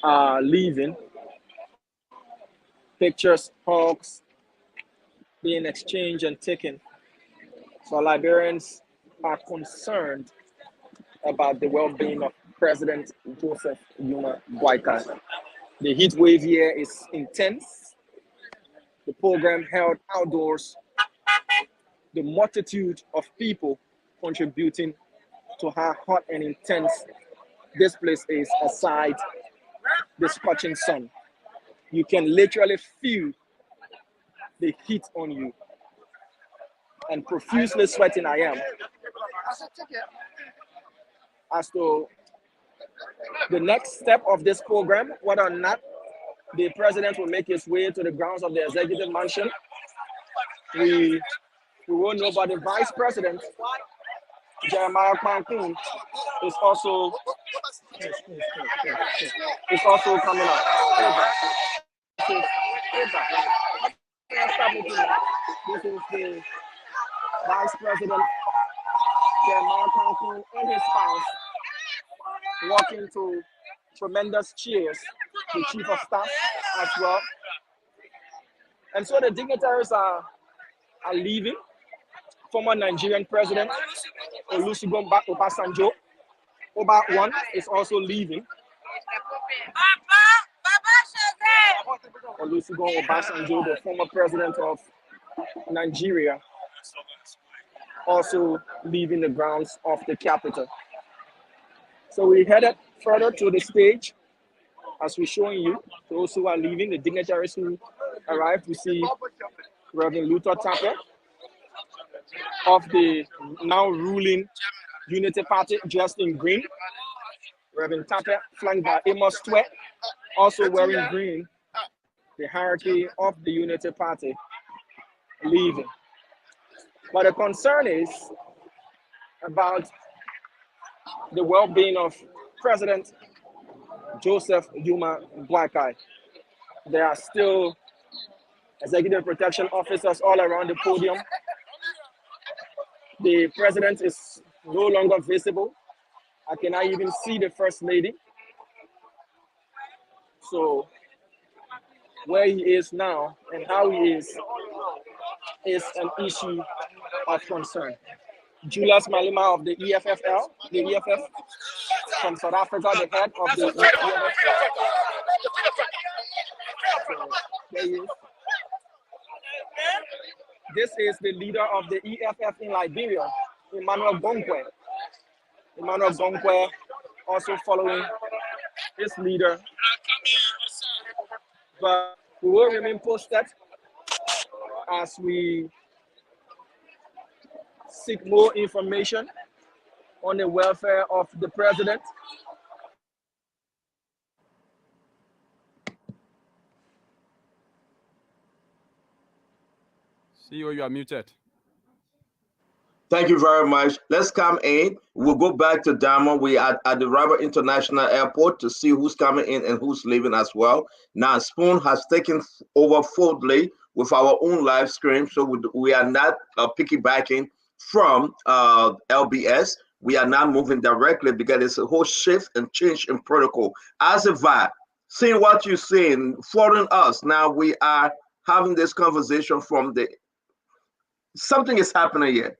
I: are leaving. Pictures, hugs being exchanged and taken. So Liberians are concerned about the well-being of President Joseph Yuma Boyka. The heat wave here is intense. The program held outdoors. The multitude of people contributing to how hot and intense this place is aside the scorching sun. You can literally feel the heat on you. And profusely sweating I am. As to the next step of this program, whether or not the president will make his way to the grounds of the executive mansion, we will know. But the vice president, Jeremiah Kwankun, is also coming up. This is the vice president, Jeremiah Kwankun, and his spouse walking to tremendous cheers. The chief of staff as well. And so the dignitaries are leaving. Former Nigerian President Olusegun Obasanjo, Oba One, is also leaving. Olusegun Obasanjo, the former president of Nigeria, also leaving the grounds of the capital. So we headed further to the stage, as we're showing you, those who are leaving, the dignitaries who arrived. We see Reverend Luther Tapper of the now ruling Unity Party, dressed in green. Reverend Tapper, flanked by Amos Sweat, also wearing green, the hierarchy of the Unity Party, leaving. But the concern is about the well-being of President Joseph Yuma Boakai. There are still executive protection officers all around the podium. The president is no longer visible. I cannot even see the first lady. So where he is now and how he is an issue of concern. Julius Malema of the EFFL, the EFF from South Africa, the head of the EFF. So there he is. This is the leader of the EFF in Liberia, Emmanuel Gonkwe. Emmanuel Gonkwe also following his leader. But we will remain posted as we seek more information on the welfare of the president.
A: CEO, you are muted.
M: Thank you very much. Let's come in. We'll go back to Diamond. We are at the Robert International Airport to see who's coming in and who's leaving as well. Now, Spoon has taken over fully with our own live stream, so we are not piggybacking from LBS. We are now moving directly because it's a whole shift and change in protocol. As a vibe, seeing what you're seeing, following us. Now we are having this conversation from something is happening here.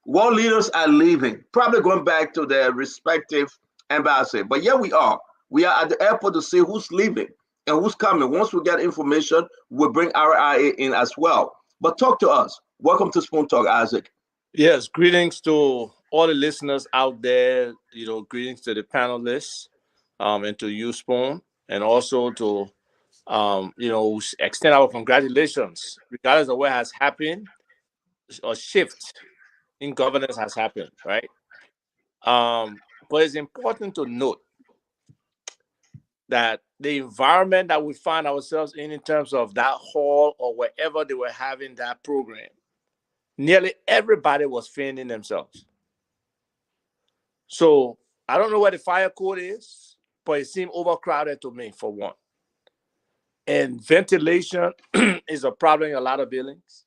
M: World leaders are leaving, probably going back to their respective embassy. But yeah, we are. We are at the airport to see who's leaving and who's coming. Once we get information, we'll bring RIA in as well. But talk to us. Welcome to Spoon Talk, Isaac.
O: Yes, greetings to all the listeners out there. Greetings to the panelists, and to you, Spoon, and also to extend our congratulations, regardless of what has happened. A shift in governance has happened, right? But it's important to note that the environment that we find ourselves in terms of that hall or wherever they were having that program, nearly everybody was feigning themselves. So I don't know where the fire code is, but it seemed overcrowded to me, for one. And ventilation is a problem in a lot of buildings.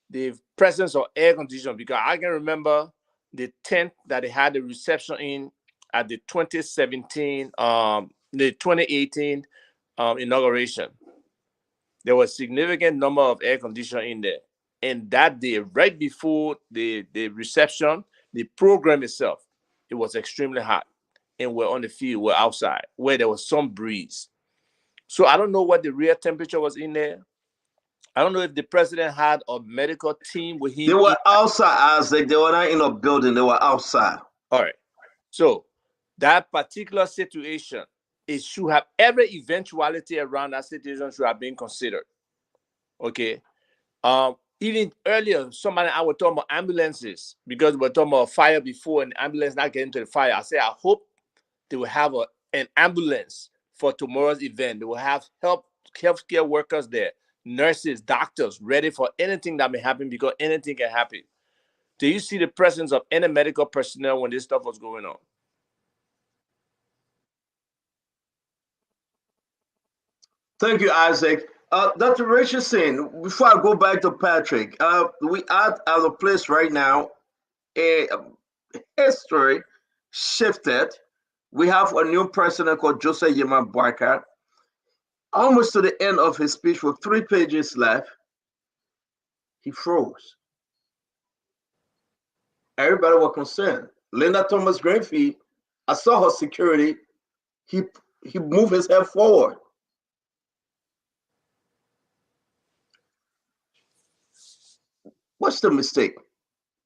O: The presence of air conditioning, because I can remember the tent that they had the reception in at the 2017, the 2018 inauguration. There was a significant number of air conditioning in there. And that day, right before the reception, the program itself, it was extremely hot. And we're on the field, we're outside, where there was some breeze. So I don't know what the real temperature was in there. I don't know if the president had a medical team with him.
M: They were outside, Isaac. They were not in a building. They were outside.
O: All right. So that particular situation, it should have every eventuality around that situation should have been considered. Okay. Even earlier, somebody I was talking about ambulances because we were talking about fire before and ambulance not getting to the fire. I said I hope they will have an ambulance for tomorrow's event. They will have healthcare workers there, nurses, doctors, ready for anything that may happen because anything can happen. Do you see the presence of any medical personnel when this stuff was going on?
M: Thank you, Isaac. Dr. Richardson, before I go back to Patrick, we are at a place right now, history shifted. We have a new president called Joseph Yuma Boakai. Almost to the end of his speech with 3 pages left, he froze. Everybody was concerned. Linda Thomas Greenfield, I saw her security. He moved his head forward. What's the mistake?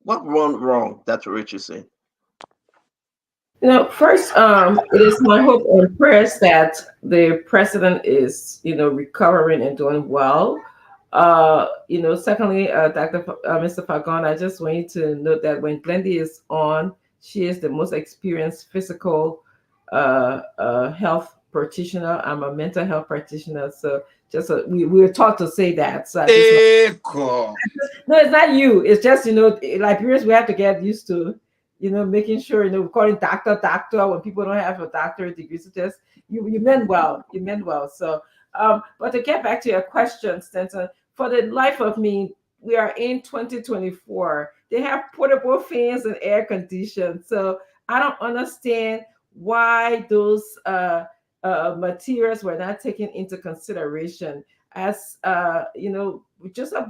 M: What went wrong that Rich is saying?
K: First, it is my hope and prayers that the president is, recovering and doing well. Secondly, Mr. Fagon, I just want you to note that when Glendy is on, she is the most experienced physical health practitioner. I'm a mental health practitioner, so we were taught to say that. So no, it's not you. It's just Liberians, we have to get used to making sure we call it doctor when people don't have a doctorate degree. So just you meant well. You meant well. So but to get back to your question, Stenson, for the life of me, we are in 2024. They have portable fans and air conditioning. So I don't understand why those materials were not taken into consideration. As Joseph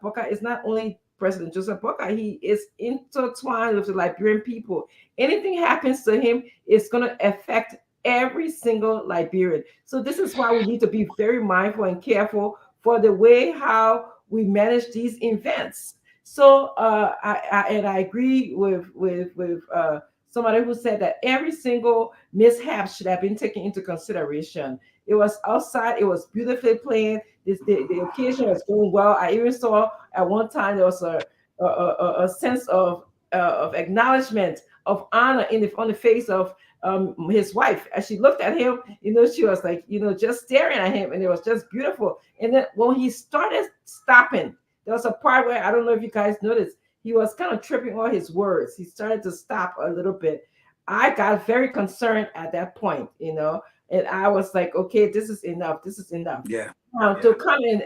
K: Boca is not only President Joseph Boca, he is intertwined with the Liberian people. Anything happens to him, it's going to affect every single Liberian. So this is why we need to be very mindful and careful for the way how we manage these events. So I agree with somebody who said that every single mishap should have been taken into consideration. It was outside. It was beautifully planned. The occasion was going well. I even saw at one time there was a sense of acknowledgement, of honor on the face of his wife. As she looked at him, she was like, just staring at him, and it was just beautiful. And then when he started stopping, there was a part where, I don't know if you guys noticed, he was kind of tripping on his words. He started to stop a little bit. I got very concerned at that point, and I was like, okay, this is enough. This is enough.
O: Yeah.
K: To come in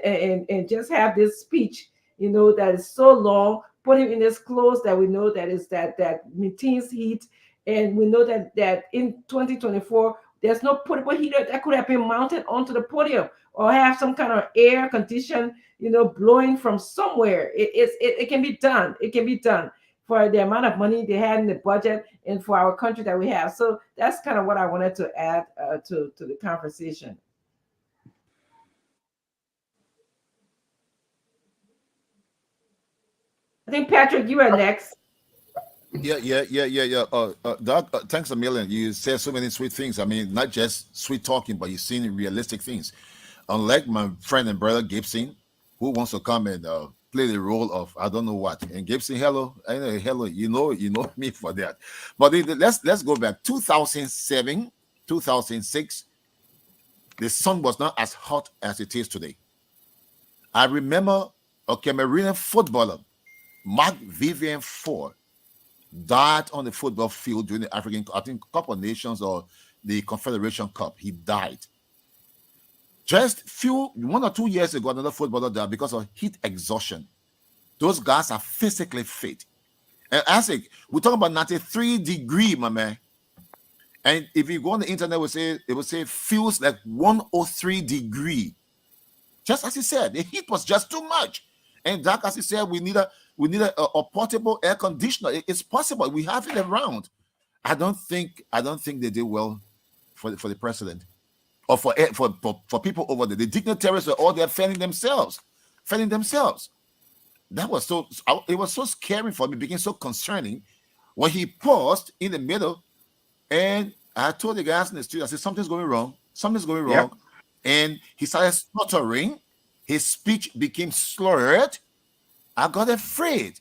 K: and just have this speech, that is so long, put him in his clothes that we know that is that maintains heat. And we know that in 2024, there's no portable heater that could have been mounted onto the podium or have some kind of air condition, blowing from somewhere. It can be done. It can be done for the amount of money they had in the budget and for our country that we have. So that's kind of what I wanted to add to the conversation. I think, Patrick, you are next.
H: Yeah. Doug, thanks a million. You said so many sweet things. I mean, not just sweet talking, but you've seen realistic things. Unlike my friend and brother Gibson, who wants to come and play the role of I don't know what. And Gibson, hello, I know, hello. You know me for that. But let's go back. 2007, 2006. The sun was not as hot as it is today. I remember a Cameroonian footballer, Mark Vivian Ford, died on the football field during the African, I think, Cup of Nations or the Confederation Cup. He died. Just 1 or 2 years ago, another footballer died because of heat exhaustion. Those guys are physically fit. And Asik, we talk about 93 degrees, my man. And if you go on the internet, it will say feels like 103 degrees. Just as he said, the heat was just too much. And that, as he said, we need a portable air conditioner. It's possible. We have it around. I don't think they did well for the president or for people over there. The dignitaries were all there fending themselves. That was it was so scary for me. It became so concerning when he paused in the middle, and I told the guys in the studio, I said, something's going wrong. Yep. And he started stuttering. His speech became slurred. I got afraid.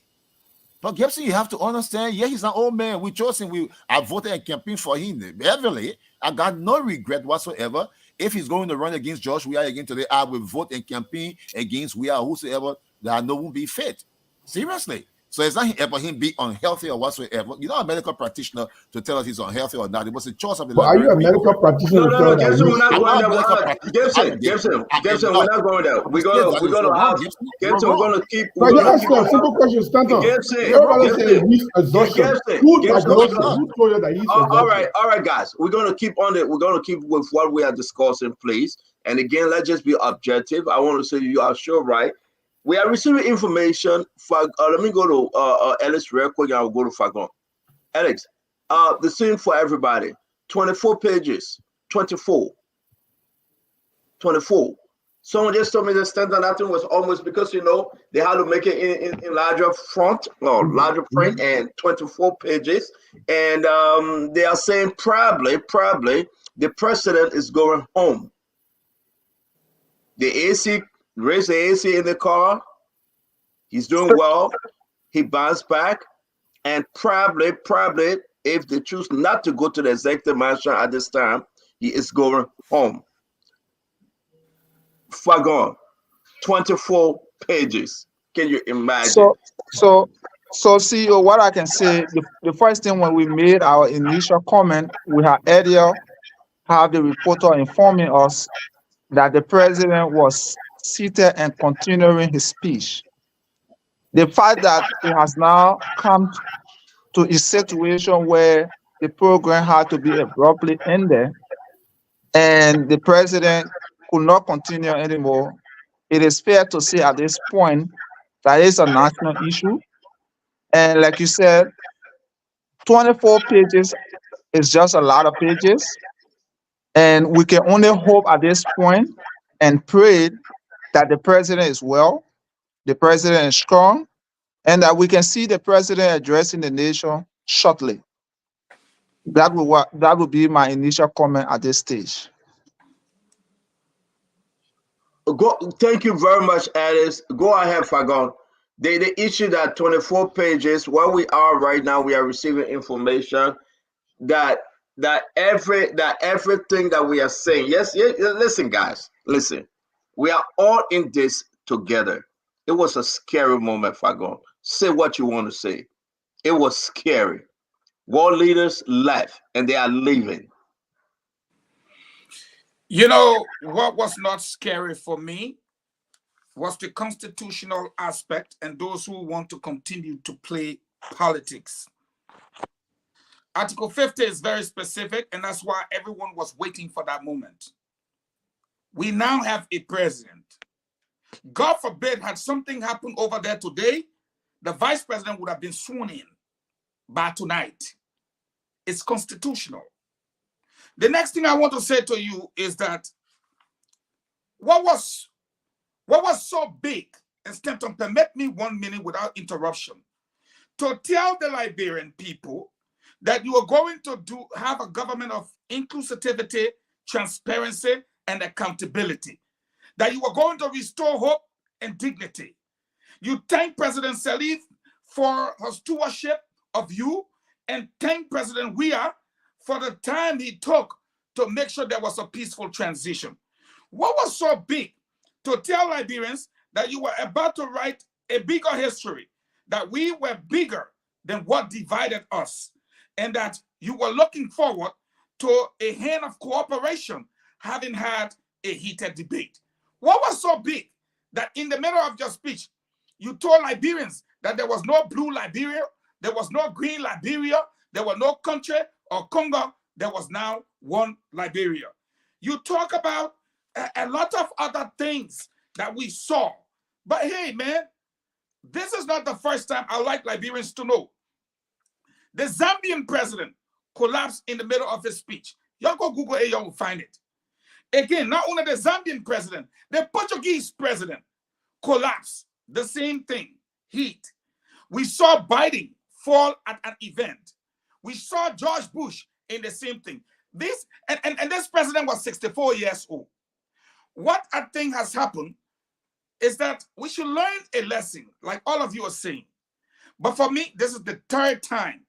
H: But Gibson, you have to understand, yeah, he's an old man. We chose him. I voted and campaigned for him heavily. I got no regret whatsoever. If he's going to run against Josh Weah again today, I will vote and campaign against Weah, whosoever that I know won't be fit. Seriously. So it's not about him being unhealthy or whatsoever. You're not a medical practitioner to tell us he's unhealthy or not. It was a choice of the.
J: But are you a medical practitioner?
M: No, Gibson, we're not going there. Gibson, we're not going there. We're gonna ask Gibson. We're gonna keep.
J: So you ask a simple question, Stanton. Everybody says he's exhaustion. Who told you that he's exhaustion?
M: All right, guys. We're gonna keep on it. We're gonna keep with what we are discussing, please. And again, let's just be objective. I want to say you are sure right. We are receiving information. Let me go to Alex real quick, and I'll go to Fagon. Alex, the same for everybody. 24 pages. 24. Someone just told me the Stanton Latin was almost, because they had to make it in larger font or larger print and 24 pages, and they are saying probably the president is going home. The AC, raise the AC in the car. He's doing well. He bounced back, and probably if they choose not to go to the executive mansion at this time, he is going home. Fagon, 24 pages. Can you imagine?
U: So, CEO, what I can say, the first thing when we made our initial comment, we had earlier have the reporter informing us that the president was seated and continuing his speech. The fact that it has now come to a situation where the program had to be abruptly ended and the president could not continue anymore, it is fair to say at this point that it's a national issue. And like you said, 24 pages is just a lot of pages. And we can only hope at this point and pray that the president is well, the president is strong, and that we can see the president addressing the nation shortly. That would be my initial comment at this stage.
M: Thank you very much, Alice. Go ahead, Fagon. They issued that 24 pages. Where we are right now, we are receiving information that everything that we are saying. Yes, listen, guys, listen. We are all in this together. It was a scary moment, Fagon. Say what you want to say. It was scary. World leaders left, and they are leaving.
T: What was not scary for me was the constitutional aspect and those who want to continue to play politics. Article 50 is very specific, and that's why everyone was waiting for that moment. We now have a president. God forbid, had something happened over there today, the vice president would have been sworn in by tonight. It's constitutional. The next thing I want to say to you is that what was so big, and Stanton, permit me 1 minute without interruption, to tell the Liberian people that you are going to have a government of inclusivity, transparency, and accountability, that you are going to restore hope and dignity. You thank President Salif for her stewardship of you, and thank President Weah for the time he took to make sure there was a peaceful transition. What was so big to tell Liberians that you were about to write a bigger history, that we were bigger than what divided us, and that you were looking forward to a hand of cooperation, having had a heated debate? What was so big that in the middle of your speech, you told Liberians that there was no blue Liberia, there was no green Liberia, there was no country or Congo, there was now one Liberia? You talk about a lot of other things that we saw. But hey, man, this is not the first time. I like Liberians to know. The Zambian president collapsed in the middle of his speech. Y'all go Google it, y'all will find it. Again, not only the Zambian president, the Portuguese president collapsed. The same thing, heat. We saw Biden fall at an event. We saw George Bush in the same thing. This president was 64 years old. What I think has happened is that we should learn a lesson, like all of you are saying. But for me, this is the third time.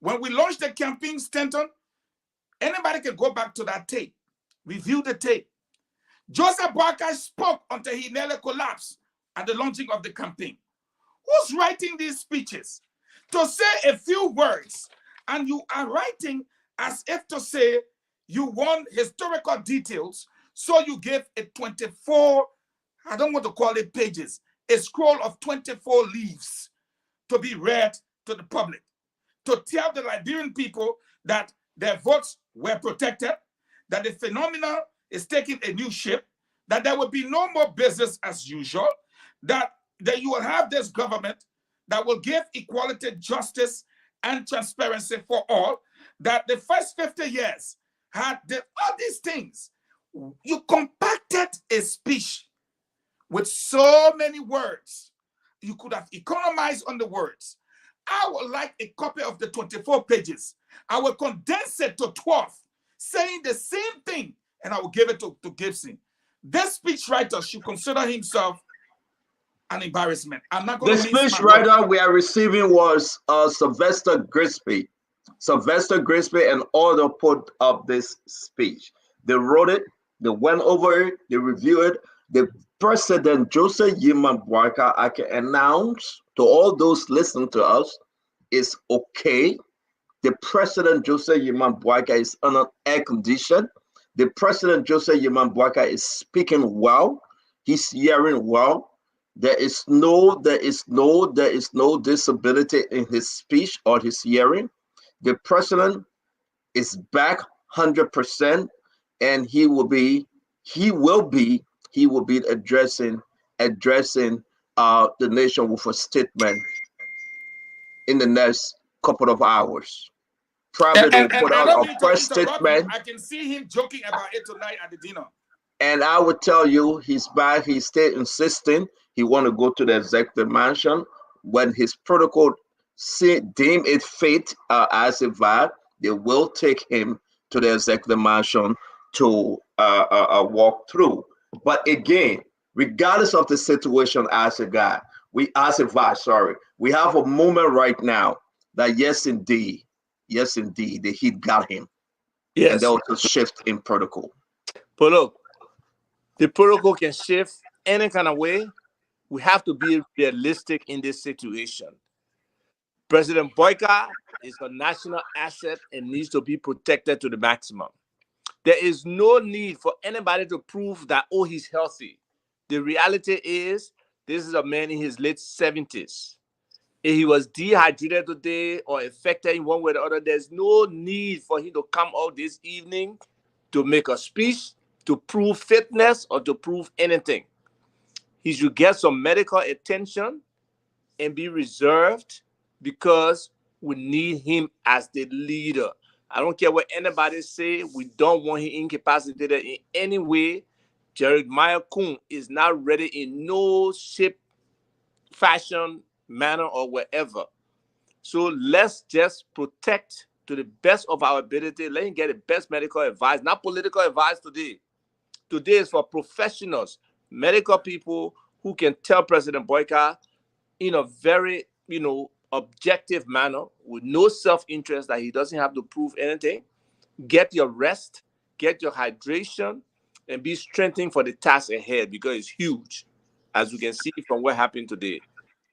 T: When we launched the campaign, Stanton, anybody can go back to that tape, review the tape. Joseph Boakai spoke until he nearly collapsed at the launching of the campaign. Who's writing these speeches? To say a few words, and you are writing as if to say you want historical details, so you give a 24, I don't want to call it pages, a scroll of 24 leaves to be read to the public, to tell the Liberian people that their votes were protected, that the phenomenon is taking a new shape, that there will be no more business as usual, that you will have this government that will give equality, justice, and transparency for all, that the first 50 years had all these things. You compacted a speech with so many words. You could have economized on the words. I would like a copy of the 24 pages. I will condense it to 12, saying the same thing, and I will give it to Gibson. This speechwriter should consider himself an embarrassment. I'm not going
M: The
T: to mince
M: speech
T: my words.
M: writer we are receiving was Sylvester Grisby. Sylvester Grisby and order put up this speech. They wrote it, they went over it, they reviewed it. The President Joseph Yiman Boakai, I can announce to all those listening to us, is okay. The President Joseph Yiman Boakai is under air condition. The President Joseph Yiman Boakai is speaking well. He's hearing well. There is no disability in his speech or his hearing. The president is back 100%, and he will be addressing the nation with a statement in the next couple of hours. Probably they put out a press statement.
T: I can see him joking about it tonight at the dinner.
M: And I would tell you, he's back. He stayed insisting he want to go to the executive mansion. When his protocol deem it fit as a VAD, they will take him to the executive mansion to walk through. But again, regardless of the situation as a VAD, we have a moment right now that yes, indeed, the heat got him.
O: Yes.
M: And there was a shift in protocol.
O: But look, the protocol can shift any kind of way. We have to be realistic in this situation. President Boakai is a national asset and needs to be protected to the maximum. There is no need for anybody to prove that, oh, he's healthy. The reality is, this is a man in his late 70s. If he was dehydrated today or affected in one way or the other, there's no need for him to come out this evening to make a speech, to prove fitness or to prove anything. He should get some medical attention and be reserved because we need him as the leader. I don't care what anybody say. We don't want him incapacitated in any way. Jeremiah Kuhn is not ready in no shape, fashion, manner, or wherever. So let's just protect to the best of our ability. Let him get the best medical advice, not political advice today. Today is for professionals, medical people who can tell President Boakai in a very, objective manner with no self-interest that he doesn't have to prove anything. Get your rest, get your hydration, and be strengthened for the task ahead because it's huge, as you can see from what happened today.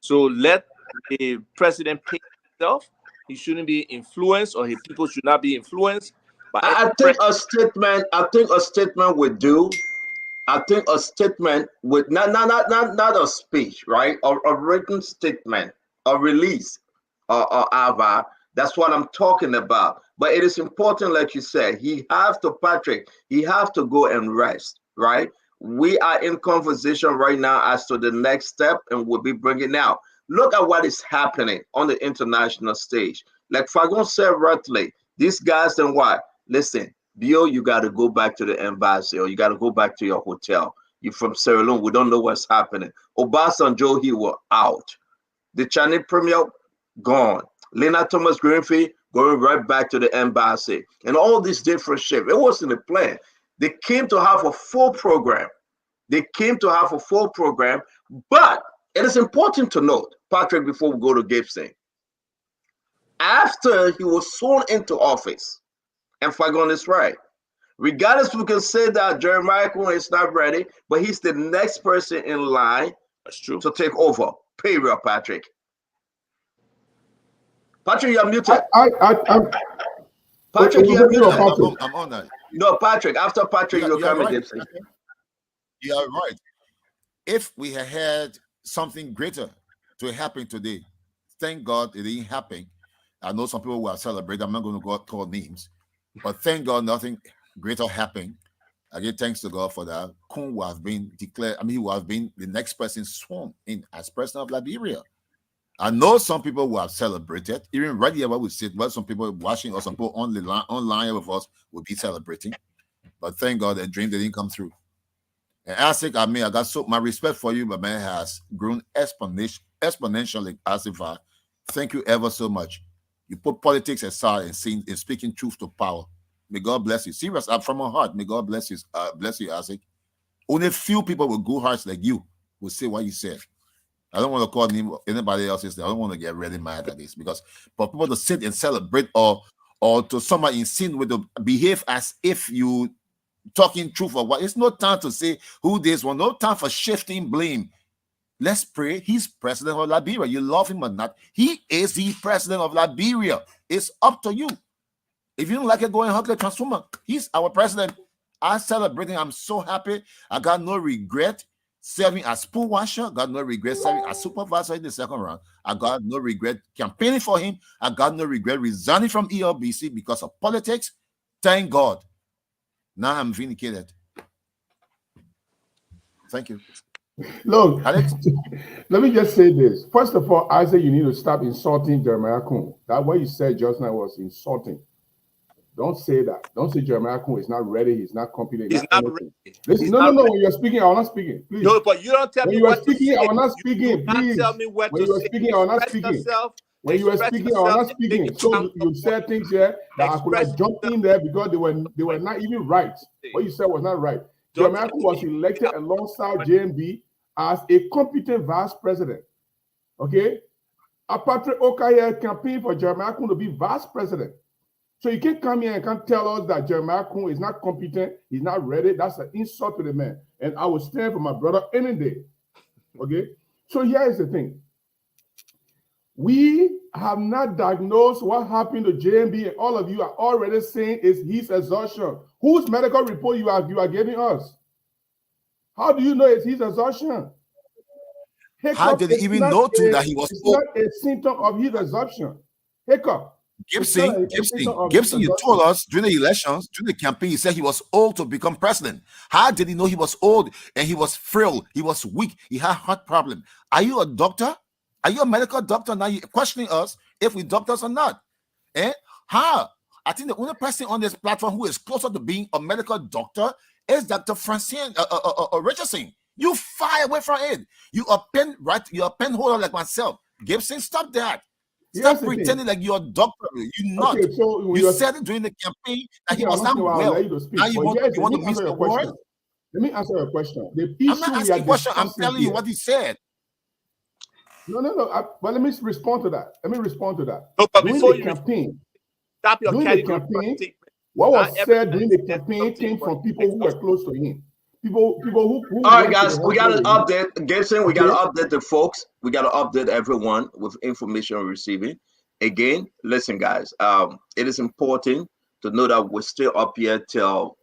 O: So let the president pick himself. He shouldn't be influenced, or his people should not be influenced. But
M: I think a statement would do. I think a statement with not a speech, right? Or a written statement, a release, or Ava. That's what I'm talking about. But it is important, like you said, he have to go and rest, right? We are in conversation right now as to the next step, and we'll be bringing out. Look at what is happening on the international stage. Like Fagon said rightly, these guys and what? Listen, Bio, you got to go back to the embassy, or you got to go back to your hotel. You're from Sierra Leone. We don't know what's happening. Obasanjo, he were out. The Chinese premier, gone. Lena Thomas Greenfield going right back to the embassy. And all these different shifts. It wasn't a plan. They came to have a full program. But it is important to note, Patrick, before we go to Gibson, after he was sworn into office, and Fagon is right, regardless, we can say that Jeremiah Kuhn is not ready, but he's the next person in line to take over. Period, Patrick. Patrick, you're muted. Patrick, you're muted.
H: I'm on that.
M: No, Patrick. After Patrick, you're coming,
H: right.
M: Gibson.
H: You are right. If we had something greater to happen today, thank God it didn't happen. I know some people who are celebrating. I'm not going to call names, but thank God nothing greater happened. I give thanks to God for that. Kuhn would have been declared. He would have been the next person sworn in as president of Liberia. I know some people who have celebrated, even right here where we sit, where some people watching or some people online with us will be celebrating. But thank God the dream didn't come through. And Asik, I mean, I got so my respect for you, but man, has grown exponentially. Asif, thank you ever so much. You put politics aside and speaking truth to power. May God bless you. Serious, from my heart. May God bless you, Asik. Only few people with good hearts like you will say what you said. I don't want to call anybody else's name. I don't want to get really mad at this because for people to sit and celebrate or to somebody in sin with to behave as if you talking truth or what. It's no time to say who this one. No time for shifting blame. Let's pray. He's president of Liberia. You love him or not, he is the president of Liberia. It's up to you. If you don't like it, go and hug the transformer. He's our president. I celebrating. I'm so happy. I got no regret serving as pool washer. Got no regret serving as supervisor in the second round. I got no regret campaigning for him. I got no regret resigning from ELBC because of politics. Thank God. Now I'm vindicated. Thank you.
J: Look,
H: Alex?
J: let me just say this. First of all, I say you need to stop insulting Jeremiah Kun. That what you said just now was insulting. Don't say that. Don't say Jeremiah Kun is not ready. He's not competent.
O: He's not ready.
J: Listen, no. When you're speaking, I will not speaking. Please.
O: No, but you don't tell
J: when
O: me
J: you are
O: what
J: speaking,
O: to say.
J: I will not speaking.
O: You
J: Please.
O: tell me what
J: when
O: to
J: you are
O: say.
J: speaking, I will not
O: Express
J: speaking.
O: yourself.
J: When you are speaking, I will not speaking. So you said things here that I could have jumped in there because they were not even right. What you said was not right. Jeremiah Kun was elected alongside JMB as a competent vice president. Okay? Patrick Okaya campaigned for Jeremiah Kun to be vice president. So you can't come here and can't tell us that Jeremiah Kun is not competent, he's not ready. That's an insult to the man. And I will stand for my brother any day. Okay? So here is the thing. We have not diagnosed what happened to JMB, and all of you are already saying is his exhaustion. Whose medical report you are giving us? How do you know it's his exhaustion?
H: How did he even know too that he was
J: old? It's not a symptom of his exhaustion. Hiccup.
H: Gibson, you told us during the elections, during the campaign, you said he was old to become president. How did he know he was old and he was frail, he was weak, he had heart problem? Are you a doctor? Are you a medical doctor? Now you're questioning us if we doctors or not. How? I think the only person on this platform who is closer to being a medical doctor is Dr. Francine Richardson. You far away from it. You a pen holder like myself. Gibson, stop that. Stop pretending like you're a doctor. You're not.
J: Okay, so
H: you said it during the campaign that he was not well. Now you want to miss the word?
J: Let me answer your question.
H: I'm not asking a question. I'm telling you what he said.
J: No. But let me respond to that.
O: No, but
J: during
O: before
J: the
O: you
J: campaign,
O: stop your
J: campaign, what was said during the campaign came from people who were close to him. People who
M: all right, guys, we got to update. Gibson, we got to update the folks. We got to update everyone with information we're receiving. Again, listen, guys, it is important to know that we're still up here till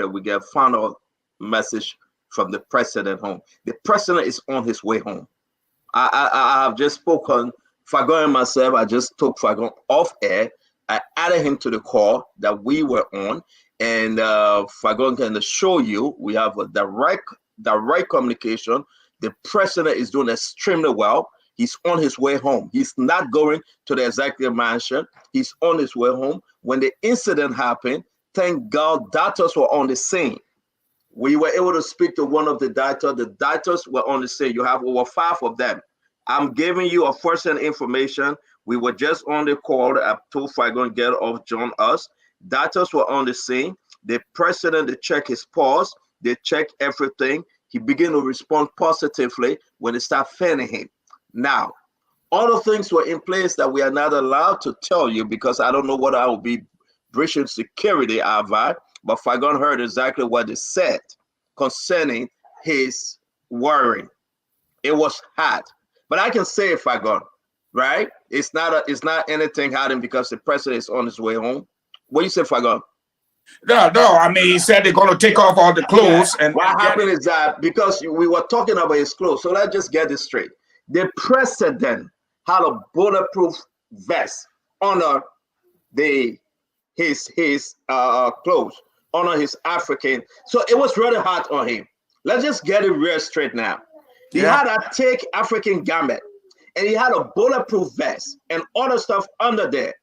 M: we get final message from the president home. The president is on his way home. I have just spoken. Fagon and myself, I just took Fagon off air. I added him to the call that we were on. And Fagon can show you we have a direct communication. The president is doing extremely well. He's on his way home. He's not going to the executive mansion. He's on his way home. When the incident happened, thank God doctors were on the scene. We were able to speak to one of the doctors. The doctors were on the scene. You have over 5 of them. I'm giving you a first-hand information. We were just on the call. I told Fagon get off, join us. Doctors were on the scene. The president, they check his pulse. They check everything. He began to respond positively when they start fanning him. Now, all the things were in place that we are not allowed to tell you because I don't know what I will be breaching security advice, but Fagon heard exactly what they said concerning his worry. It was hard. But I can say it, Fagon, right? It's not anything hiding because the president is on his way home. What do you say, Fagon?
T: No. I mean, he said they're going to take off all the clothes.
M: And what happened is that because we were talking about his clothes, so let's just get this straight. The president had a bulletproof vest under his clothes, under his African. So it was really hot on him. Let's just get it real straight now. He had a thick African garment, and he had a bulletproof vest and other stuff under there.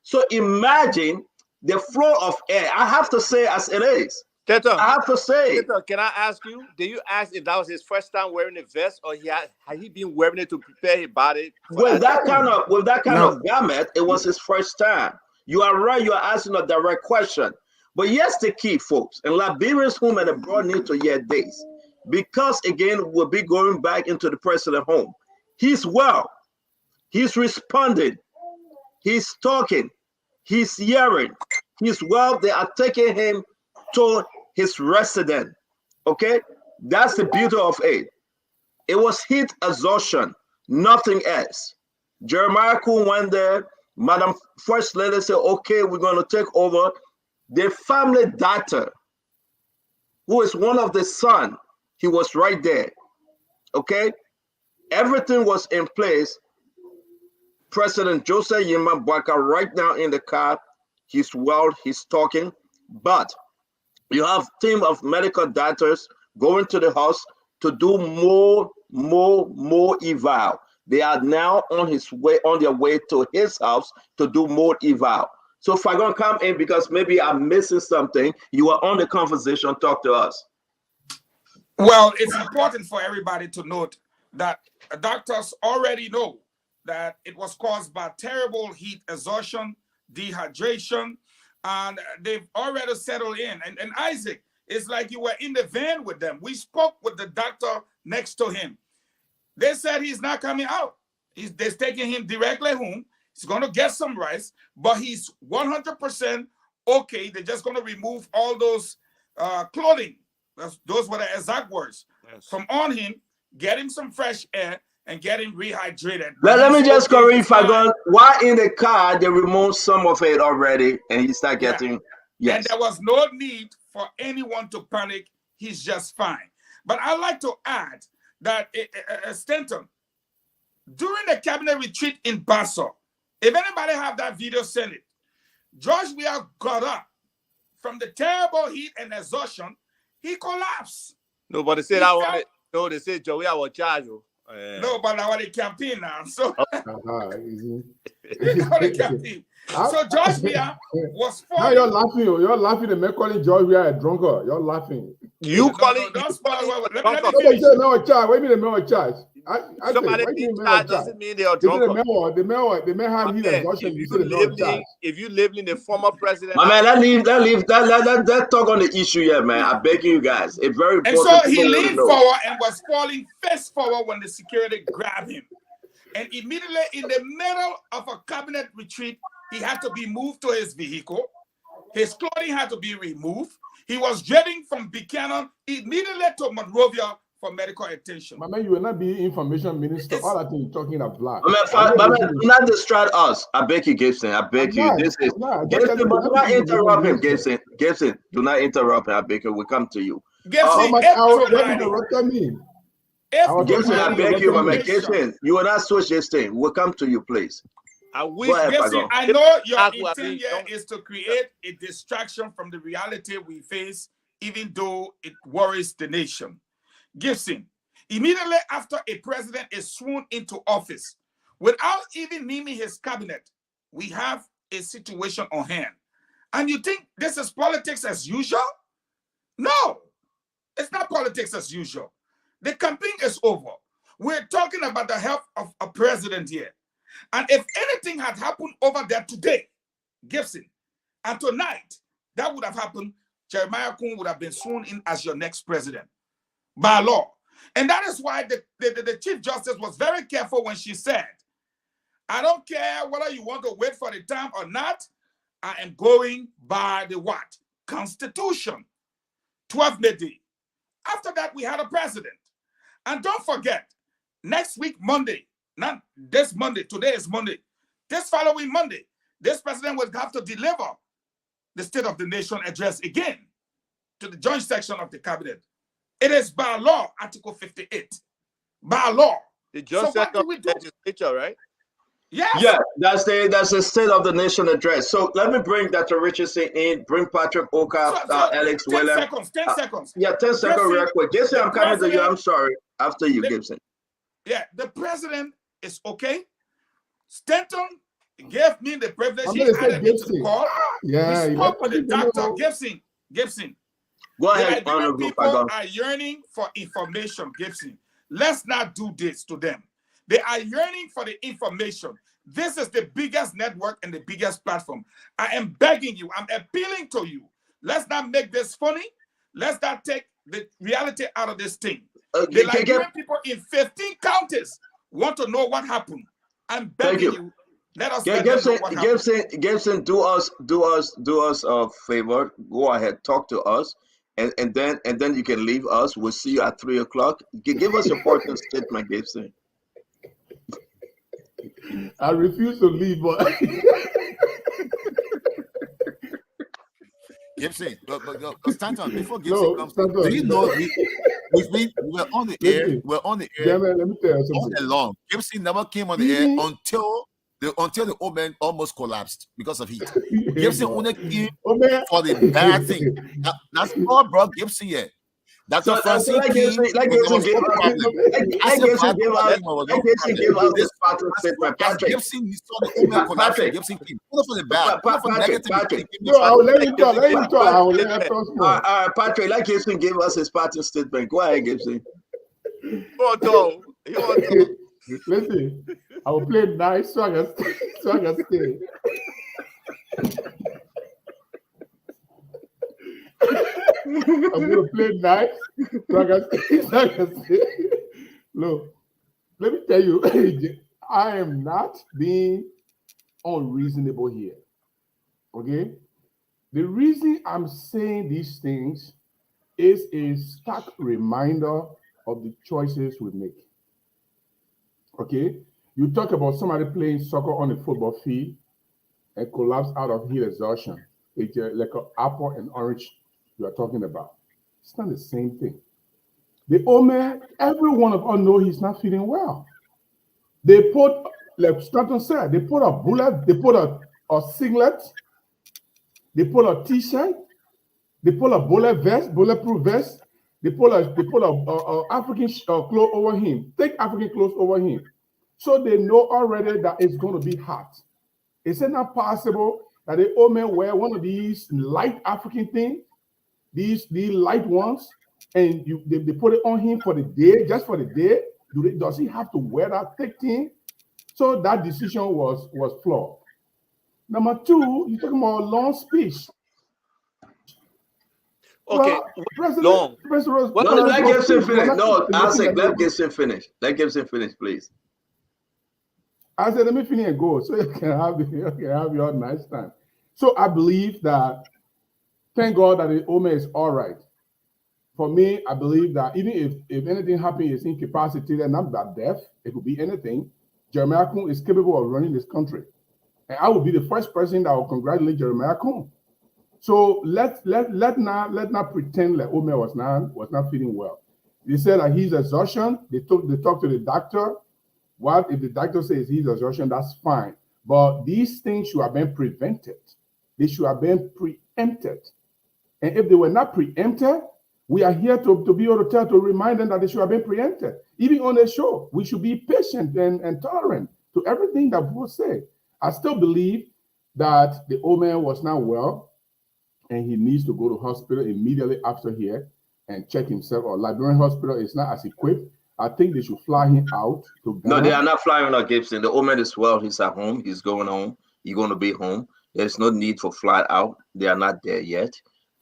M: So imagine the flow of air. I have to say as it is.
O: Stanton,
M: I have to say.
O: Stanton, can I ask you? Did you ask if that was his first time wearing a vest, or had he been wearing it to prepare his body?
M: With that kind of garment, it was his first time. You are right. You are asking a direct question. But here's the key, folks. In Liberia's home and abroad need to hear this. Because again, we'll be going back into the president's home. He's well. He's responding. He's talking. He's hearing. He's well. They are taking him to his residence. Okay? That's the beauty of it. It was heat exhaustion, nothing else. Jeremiah Kuhn went there. Madam First Lady said, okay, we're going to take over. The family doctor, who is one of the sons, he was right there. Okay? Everything was in place. President Joseph Yima Bwaka right now in the car. He's well, he's talking. But you have a team of medical doctors going to the house to do more eval. They are now on their way to his house to do more eval. So if I'm gonna come in because maybe I'm missing something, you are on the conversation, talk to us.
T: Well, it's important for everybody to note that doctors already know that it was caused by terrible heat exhaustion, dehydration, and they've already settled in. And Isaac, it's like you were in the van with them. We spoke with the doctor next to him. They said he's not coming out. They're taking him directly home. He's going to get some rest, but he's 100% okay. They're just going to remove all those clothing. Those were the exact words. Yes. From on him, get him some fresh air, and get him rehydrated.
M: Let me just correct if I go. While in the car, they removed some of it already, and he started getting. Yes.
T: And there was no need for anyone to panic. He's just fine. But I'd like to add that Stanton, during the cabinet retreat in Basso, if anybody have that video, send it. George Weah got up from the terrible heat and exhaustion. He collapsed.
O: No, but they said I wanted. No, they said Joey, I will charge you.
T: No, but I want to campaign now. So, campaign. So George Weah was
J: falling. Now you're laughing. You're laughing and me calling George Weah a drunkard. You're laughing.
O: You calling?
T: Don't spoil. Let me
J: finish. No charge. What do you mean no charge?
O: Somebody being charged doesn't mean they are drunk.
J: The mayor had heat exhaustion.
O: If you live in the former president,
M: my man, that talk on the issue here, man. I beg you guys. It's very important.
T: And so he leaned forward and was falling face forward when the security grabbed him. And immediately in the middle of a cabinet retreat, he had to be moved to his vehicle. His clothing had to be removed. He was jetting from Buchanan immediately to Monrovia for medical attention.
J: My man, you will not be information minister. All that thing you're talking about black.
M: My man, do not distract us. I beg you, Gibson. I beg you. This is Gibson, but do not interrupt him, Gibson. Gibson, do not interrupt him. I beg you. We come to you.
T: Gibson,
M: Gibson, I beg you, my man. Gibson, you will not switch this thing. We'll come to you, please.
T: Gibson, I know your intent here is to create a distraction from the reality we face, even though it worries the nation. Gibson, immediately after a president is sworn into office, without even naming his cabinet, we have a situation on hand. And you think this is politics as usual? No, it's not politics as usual. The campaign is over. We're talking about the health of a president here. And if anything had happened over there today, Gibson, and tonight, that would have happened, Jeremiah Kuhn would have been sworn in as your next president by law. And that is why the Chief Justice was very careful when she said, I don't care whether you want to wait for the time or not, I am going by the what? Constitution. 12th May. After that, we had a president. And don't forget, next week, Monday, not this Monday, today is Monday, this following Monday, this president will have to deliver the State of the Nation address again to the joint section of the cabinet. It is by law, Article 58. By law.
O: The joint section of the legislature, right?
T: Yes.
M: Yeah, that's the State of the Nation address. So let me bring Dr. Richardson in, bring Patrick Oka, Alex William.
T: 10 seconds.
M: Yeah, 10 seconds real quick. Gibson, I'm coming to you. I'm sorry. After you, Gibson.
T: Yeah, the president is okay. Stanton gave me the privilege. He added me to the call.
J: Yeah,
T: we spoke with the doctor. Gibson.
M: Go
T: The
M: ahead,
T: Liberian
M: Honorable
T: people
M: Pagan.
T: are yearning for information, Gibson. Let's not do this to them. They are yearning for the information. This is the biggest network and the biggest platform. I am begging you, I'm appealing to you. Let's not make this funny. Let's not take the reality out of this thing. The Liberian people in 15 counties want to know what happened. I'm begging you. Let us let them know what happened.
M: Gibson, do us a favor. Go ahead, talk to us, and then you can leave us. We'll see you at 3 o'clock. Give us your partner statement, Gibson.
J: I refuse to leave, but
H: Gibson, Stanton, before Gibson comes, do you know we were on the air? We're on the air.
J: Let me tell you
H: all
J: something.
H: along. Gibson never came on the air until the old man almost collapsed because of heat. Gibson only came for the bad thing. That's all, bro. Gibson here. That's
M: So,
H: a fancy
M: like Gibson gave us this pattern statement. Patrick,
H: Gibson, he saw the old man collapsing. Gibson came. Not for the bad. Not for the negative.
M: Patrick.
J: No, I will let him talk. Let him talk. I will let him talk more.
M: Patrick, like Gibson gave us his pattern statement. Go ahead, Gibson.
J: Listen, I will play nice so I can stay. I'm gonna play nice so I can stay. Look, let me tell you, I am not being unreasonable here. Okay? The reason I'm saying these things is a stark reminder of the choices we make. Okay? You talk about somebody playing soccer on a football field and collapse out of heat exhaustion. It's like an apple and orange you are talking about. It's not the same thing. The old man, every one of us know he's not feeling well. They put, like Stanton said, they put a bullet, they put a singlet, they put a t-shirt, they put a bulletproof vest, they put a African clothes over him, thick African clothes over him. So they know already that it's going to be hot. Is it not possible that the old man wear one of these light African things, these light ones, and they put it on him for the day, just for the day? Does he have to wear that thick thing? So that decision was flawed. Number two, you're talking about a long speech.
M: Okay,
J: well, President,
M: let Gibson finish. No, Isaac, let Gibson finish. Let Gibson finish, please.
J: I said, let me finish and go so you can have your nice time. So I believe that, thank God that the Omer is all right. For me, I believe that even if anything happens, he's incapacitated, not that deaf, it could be anything. Jeremiah Kuhn is capable of running this country. And I will be the first person that will congratulate Jeremiah Kuhn. So let not pretend like Omer was not feeling well. They said that he's exhaustion. They talked to the doctor. What if the doctor says he's exhaustion? That's fine. But these things should have been prevented. They should have been preempted. And if they were not preempted, we are here to be able to remind them that they should have been preempted. Even on the show, we should be patient and tolerant to everything that people say. I still believe that the old man was not well and he needs to go to hospital immediately after here and check himself. Or Liberian hospital is not as equipped. I think they should fly him out to Ghana.
M: No, they are not flying out Gibson. The old man is well. He's at home. He's going home. He's going to be home. There's no need for flight out. They are not there yet.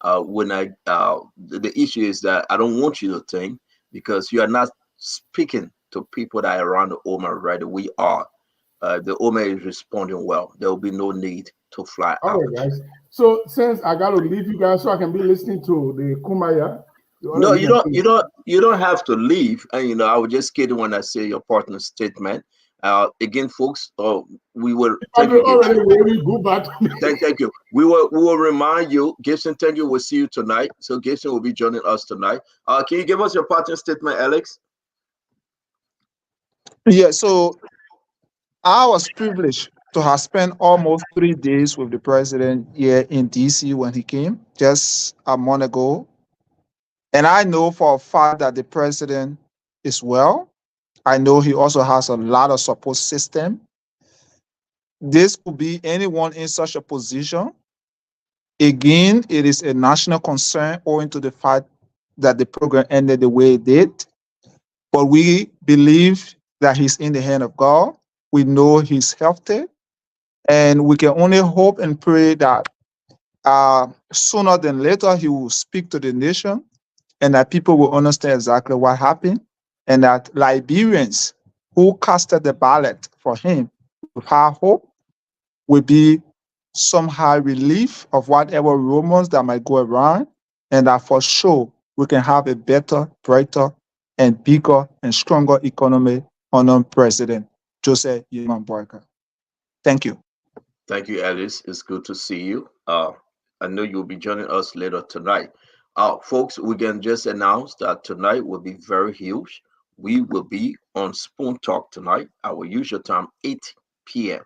M: The issue is that I don't want you to think, because you are not speaking to people that are around the Omer, right? We are. The Omer is responding well. There will be no need to fly out.
J: All right, guys. So since I got to leave you guys so I can be listening to the Kumaya.
M: No, you don't have to leave. And I was just kidding when I say your partner's statement. Again, folks, we will thank you. Thank you. We will remind you, Gibson. Thank you. We'll see you tonight. So Gibson will be joining us tonight. Can you give us your partner's statement, Alex?
U: Yeah. So I was privileged to have spent almost 3 days with the president here in DC when he came just a month ago. And I know for a fact that the president is well. I know he also has a lot of support system. This could be anyone in such a position. Again, it is a national concern owing to the fact that the program ended the way it did. But we believe that he's in the hand of God. We know he's healthy. And we can only hope and pray that sooner than later he will speak to the nation and that people will understand exactly what happened and that Liberians who casted the ballot for him with high hope will be somehow relief of whatever rumors that might go around, and that for sure we can have a better, brighter, and bigger and stronger economy under President Joseph Yeman Boyka. Thank you.
M: Thank you, Alice. It's good to see you. I know you'll be joining us later tonight. Folks, we can just announce that tonight will be very huge. We will be on Spoon Talk tonight, our usual time, 8 p.m.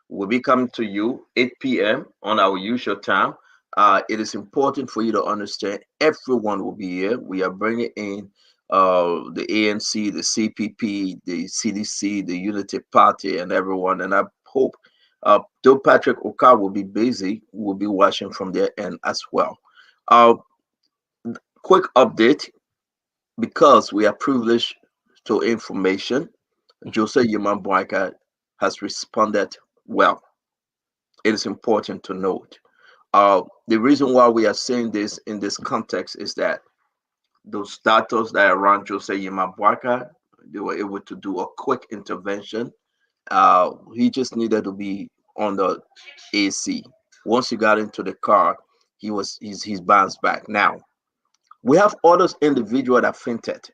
M: We'll be coming to you 8 p.m. on our usual time. It is important for you to understand everyone will be here. We are bringing in the ANC, the CPP, the CDC, the Unity Party, and everyone. And I hope, though Patrick Oka will be busy, we'll be watching from their end as well. Quick update, because we are privileged to information, Jose Yeman Boyka has responded well. It is important to note. The reason why we are saying this in this context is that those doctors that are around Jose Yeman Boyka, they were able to do a quick intervention. He just needed to be on the AC. Once he got into the car, he's bounced back. Now we have other individuals that fainted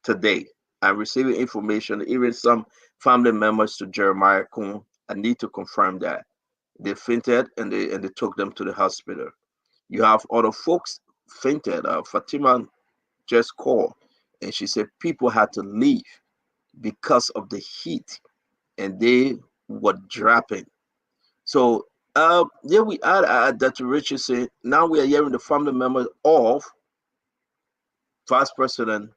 M: today. I'm receiving information, even some family members to Jeremiah Kuhn. I need to confirm that they fainted and they took them to the hospital. You have other folks fainted. Fatima just called and she said people had to leave because of the heat and they were dropping. So yeah, we are Dr. Richardson. Now we are hearing the family members of Vice President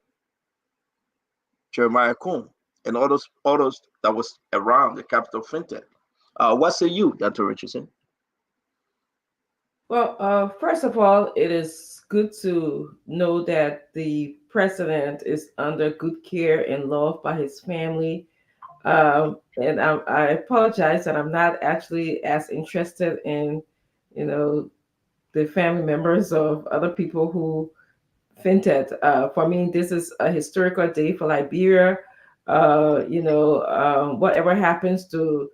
M: Jeremiah Kuhn and others that was around the capital fintech. What say you, Dr. Richardson?
K: Well, first of all, it is good to know that the president is under good care and love by his family. And I apologize that I'm not actually as interested in, the family members of other people who fainted. For me, this is a historical day for Liberia. Whatever happens to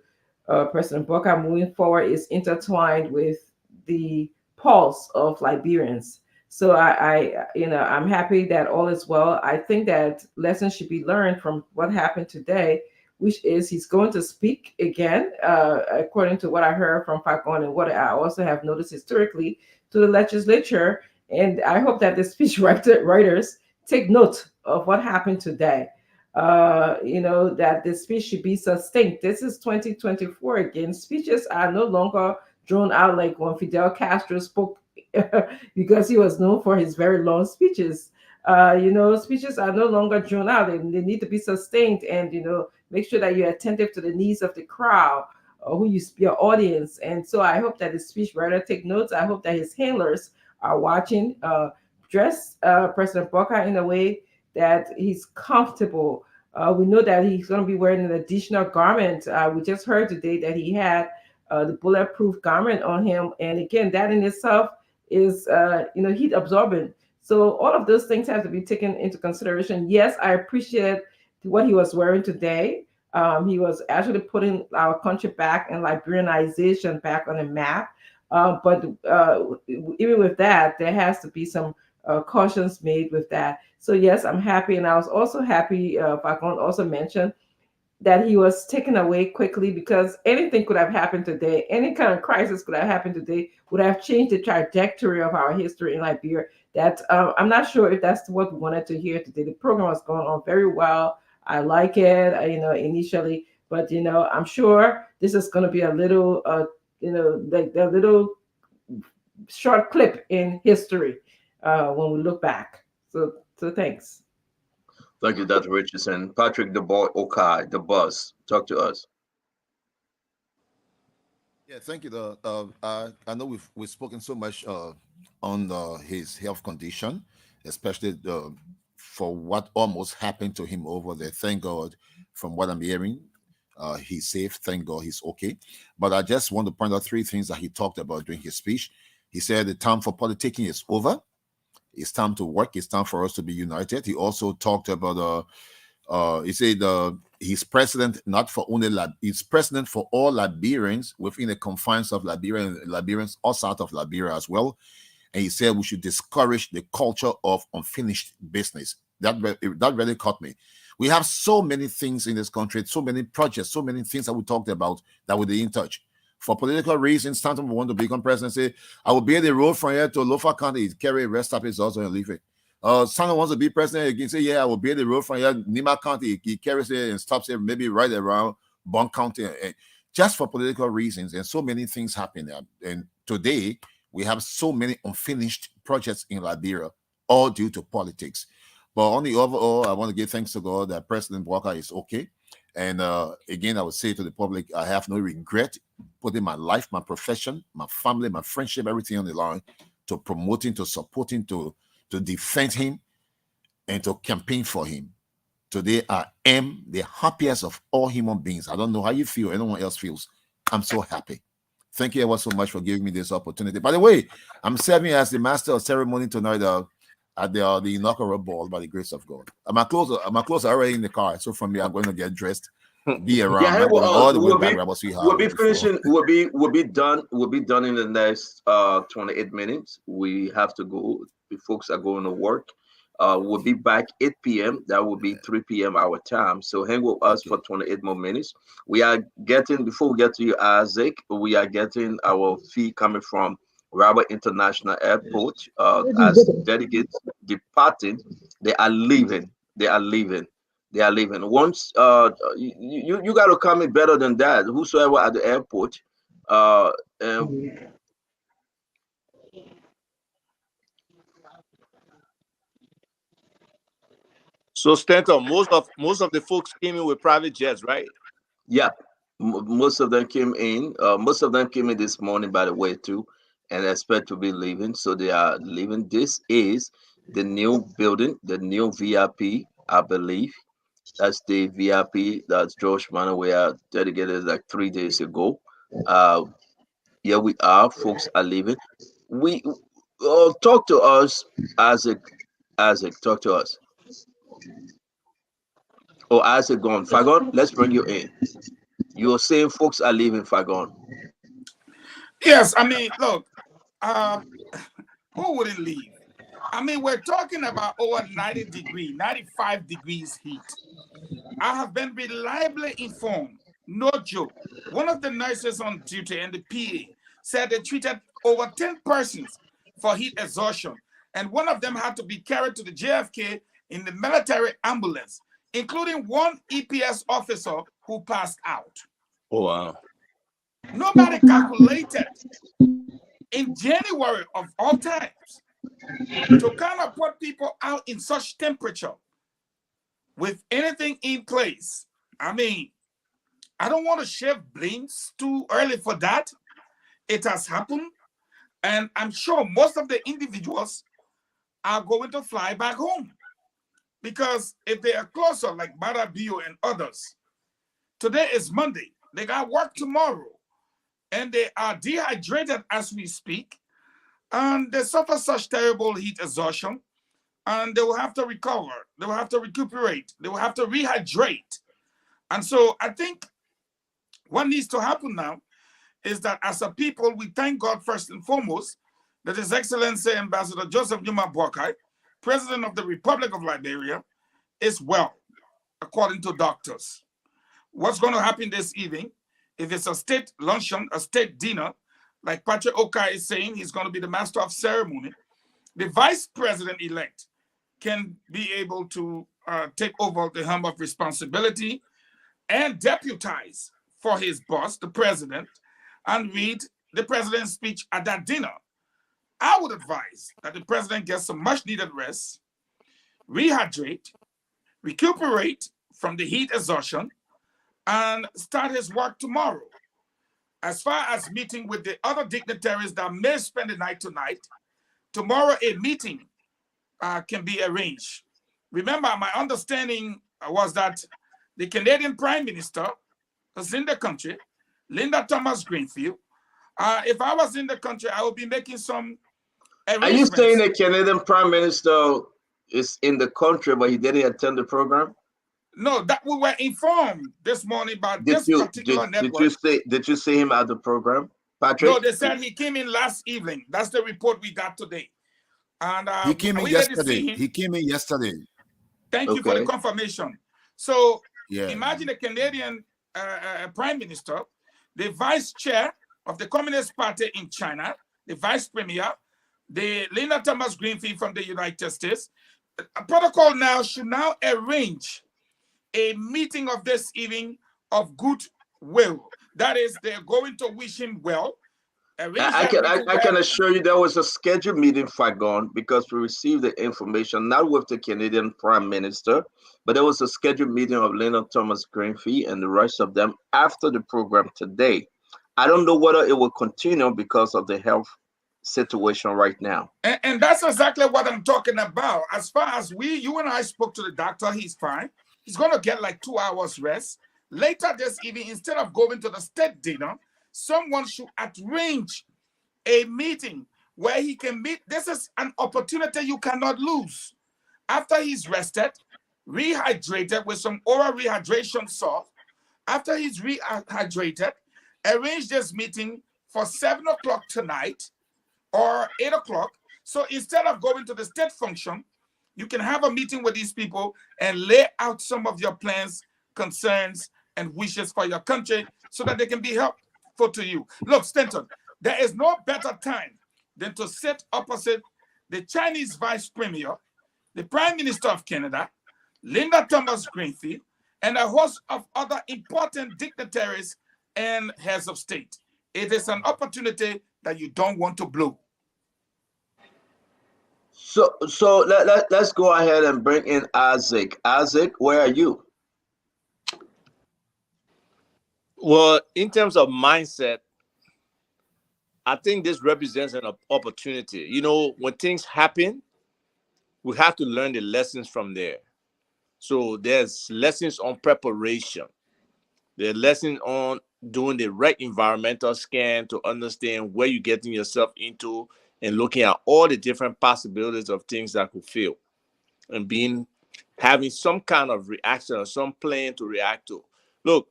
K: President Boka moving forward is intertwined with the pulse of Liberians. So I'm happy that all is well. I think that lessons should be learned from what happened today, which is he's going to speak again, according to what I heard from Fakon and what I also have noticed historically, to the legislature. And I hope that the speech writers take note of what happened today. That the speech should be succinct. This is 2024 again. Speeches are no longer drawn out like when Fidel Castro spoke because he was known for his very long speeches. Speeches are no longer drawn out. They need to be sustained and, make sure that you're attentive to the needs of the crowd or your audience. And so I hope that the speech writer take notes. I hope that his handlers are watching, dress President Boka in a way that he's comfortable. We know that he's going to be wearing an additional garment. We just heard today that he had the bulletproof garment on him. And again, that in itself is, heat absorbent. So all of those things have to be taken into consideration. Yes, I appreciate what he was wearing today. He was actually putting our country back and Liberianization back on the map. But even with that, there has to be some cautions made with that. So yes, I'm happy. And I was also happy, Fakon also mentioned that he was taken away quickly because anything could have happened today. Any kind of crisis could have happened today, would have changed the trajectory of our history in Liberia. That I'm not sure if that's what we wanted to hear today. The program was going on very well. I like it, initially, but I'm sure this is going to be a little, like a little short clip in history when we look back. So thanks.
M: Thank you, Dr. Richardson. Patrick the Boy Okai, the buzz. Talk to us.
H: Yeah, thank you. I know we've spoken so much on his health condition, especially for what almost happened to him over there. Thank God, from what I'm hearing, he's safe. Thank God, he's okay. But I just want to point out three things that he talked about during his speech. He said the time for politicking is over. It's time to work. It's time for us to be united. He also talked about he said he's president not for only he's president for all Liberians within the confines of Liberia and Liberians outside of Liberia as well. And he said we should discourage the culture of unfinished business. That really caught me. We have so many things in this country, so many projects, so many things that we talked about that we didn't touch. For political reasons, Stanton want to become president. Say, I will be the road from here to Lofa County, carry rest stop his also and leave it. Someone wants to be president again. Say, yeah, I will be the road from here, Nima County. He carries it and stops it, maybe right around Bon County, just for political reasons. And so many things happen. And today, we have so many unfinished projects in Liberia, all due to politics. But on the overall, I want to give thanks to God that President Walker is okay. And again, I would say to the public, I have no regret putting my life, my profession, my family, my friendship, everything on the line to promoting, to supporting, to defend him, and to campaign for him. Today, I am the happiest of all human beings. I don't know how you feel, anyone else feels. I'm so happy. Thank you ever so much for giving me this opportunity. By the way, I'm serving as the master of ceremony tonight at the inaugural ball by the grace of God. My clothes are already in the car. So from me, I'm going to get dressed, be around.
M: Yeah,
H: I'm going all the way
M: we'll
H: back.
M: we'll be finishing. We'll be done. We'll be done in the next 28 minutes. We have to go. The folks are going to work. We'll be back 8 p.m. That will be 3 p.m. our time. So hang with us for 28 more minutes. We are getting, before we get to you, Isaac, we are getting our fee coming from Rabat International Airport. As delegates departed, they are leaving. They are leaving. They are leaving. Once you got to come in better than that. Whosoever at the airport, uh,
O: So Stanton, most of the folks came in with private jets, right?
M: yeah, most of them came in. Most of them came in this morning, by the way, too, and expect to be leaving. So they are leaving. This is the new building, the new VIP, I believe. That's the VIP that George Manaway dedicated like 3 days ago. Here we are, folks are leaving. We talk to us, Isaac. Isaac, talk to us. Oh, Isaac gone. Fagon, let's bring you in. You're saying folks are leaving, Fagon.
T: Yes, I mean, look, who wouldn't leave? I mean, we're talking about over 90 degrees, 95 degrees heat. I have been reliably informed, no joke. One of the nurses on duty and the PA said they treated over 10 persons for heat exhaustion, and one of them had to be carried to the JFK in the military ambulance, including one EPS officer who passed out.
M: Oh, wow.
T: Nobody calculated in January of all times to kind of put people out in such temperature with anything in place. I mean, I don't want to shift blames too early for that. It has happened. And I'm sure most of the individuals are going to fly back home. Because if they are closer, like Barabio and others, today is Monday. They got work tomorrow. And they are dehydrated as we speak. And they suffer such terrible heat exhaustion. And they will have to recover. They will have to recuperate. They will have to rehydrate. And so I think what needs to happen now is that as a people, we thank God first and foremost that His Excellency Ambassador Joseph Numa Boakai, President of the Republic of Liberia, is well, according to doctors. What's going to happen this evening, if it's a state luncheon, a state dinner, like Patrick Okai is saying, he's going to be the master of ceremony, the vice president-elect can be able to take over the helm of responsibility and deputize for his boss, the president, and read the president's speech at that dinner. I would advise that the president gets some much needed rest, rehydrate, recuperate from the heat exhaustion, and start his work tomorrow. as far as meeting with the other dignitaries that may spend the night tonight, tomorrow a meeting can be arranged. Remember, my understanding was that the Canadian Prime Minister is in the country, Linda Thomas-Greenfield. If I was in the country, I would be making some
M: Are you
T: arrangements.
M: saying the Canadian Prime Minister is in the country, but he didn't attend the program?
T: No, that we were informed this morning by this particular network.
M: Did you see him at the program, Patrick?
T: No, they said he came in last evening. That's the report we got today. And
F: he came in yesterday. He came in yesterday.
T: Thank you for the confirmation. So imagine a Canadian Prime Minister, the Vice Chair of the Communist Party in China, the Vice Premier, the Linda Thomas-Greenfield from the United States. A protocol now should now arrange a meeting of this evening of goodwill. That is, they're going to wish him well.
M: I can assure you there was a scheduled meeting, Fagon, because we received the information, not with the Canadian Prime Minister, but there was a scheduled meeting of Linda Thomas-Greenfield and the rest of them after the program today. I don't know whether it will continue because of the health situation right now.
T: And that's exactly what I'm talking about. As far as you and I spoke to the doctor, he's fine. He's going to get like 2 hours rest. Later this evening, instead of going to the state dinner, someone should arrange a meeting where he can meet. This is an opportunity you cannot lose. After he's rested, rehydrated with some oral rehydration salt, after he's rehydrated, arrange this meeting for 7 o'clock tonight or 8 o'clock. So instead of going to the state function, you can have a meeting with these people and lay out some of your plans, concerns, and wishes for your country so that they can be helpful to you. Look, Stanton, there is no better time than to sit opposite the Chinese Vice Premier, the Prime Minister of Canada, Linda Thomas-Greenfield, and a host of other important dignitaries and heads of state. It is an opportunity that you don't want to blow.
M: So let's go ahead and bring in Isaac. Isaac, where are you?
O: Well, in terms of mindset, I think this represents an opportunity. You know, when things happen, we have to learn the lessons from there. So there's lessons on preparation. There are lessons on doing the right environmental scan to understand where you're getting yourself into and looking at all the different possibilities of things that could fail and having some kind of reaction or some plan to react to. Look,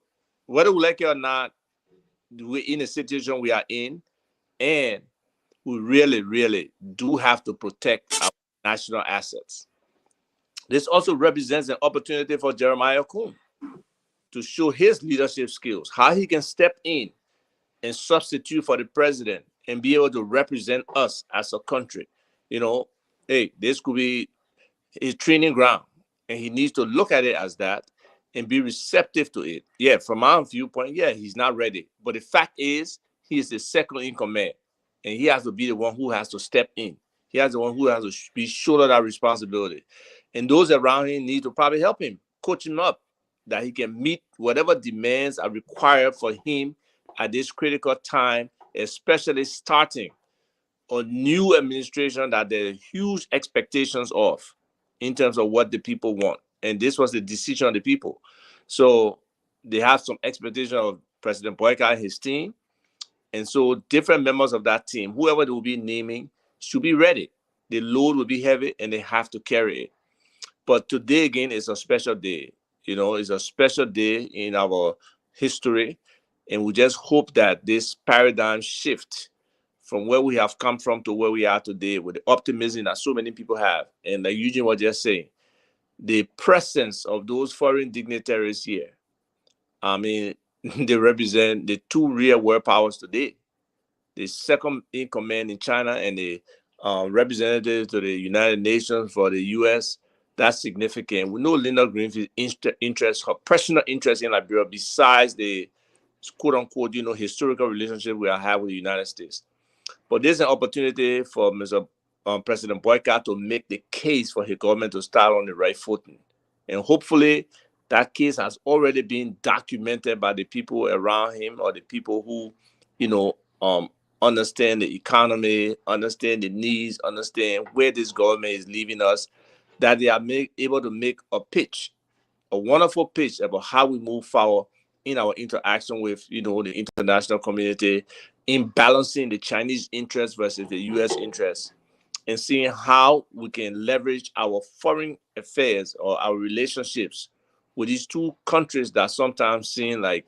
O: whether we like it or not, we're in a situation we are in, and we really, really do have to protect our national assets. This also represents an opportunity for Jeremiah Kuhn to show his leadership skills, how he can step in and substitute for the president and be able to represent us as a country. You know, hey, this could be his training ground, and he needs to look at it as that and be receptive to it. Yeah, from our viewpoint, yeah, he's not ready. But the fact is, he is the second in command, and he has to be the one who has to step in. He has the one who has to be shoulder that responsibility. And those around him need to probably help him, coach him up, that he can meet whatever demands are required for him at this critical time, especially starting a new administration that there are huge expectations of in terms of what the people want. And this was the decision of the people. So they have some expectation of President Boyka and his team. And so different members of that team, whoever they will be naming, should be ready. The load will be heavy and they have to carry it. But today, again, is a special day. You know, it's a special day in our history. And we just hope that this paradigm shift from where we have come from to where we are today with the optimism that so many people have. And like Eugene was just saying, the presence of those foreign dignitaries here, I mean, they represent the two real world powers today. The second in command in China and the representative to the United Nations for the U.S., that's significant. We know Linda Greenfield's interest, her personal interest in Liberia, besides the quote-unquote, you know, historical relationship we have with the United States. But there's an opportunity for Mr. President Boyka to make the case for his government to start on the right footing. And hopefully that case has already been documented by the people around him or the people who understand the economy, understand the needs, understand where this government is leaving us, that they are able to make a pitch, a wonderful pitch about how we move forward in our interaction with, the international community, in balancing the Chinese interest versus the U.S. interest, and seeing how we can leverage our foreign affairs or our relationships with these two countries that sometimes seem like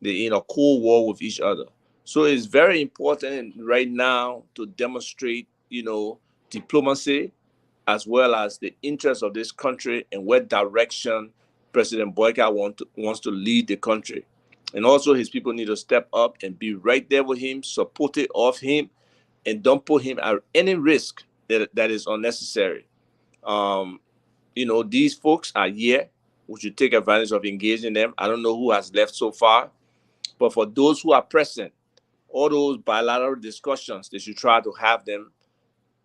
O: they're in a cold war with each other. So it's very important right now to demonstrate, diplomacy as well as the interests of this country and what direction President Boyka wants to lead the country. And also his people need to step up and be right there with him, supportive of him, and don't put him at any risk that is unnecessary. These folks are here. We should take advantage of engaging them. I don't know who has left so far, but for those who are present, all those bilateral discussions, they should try to have them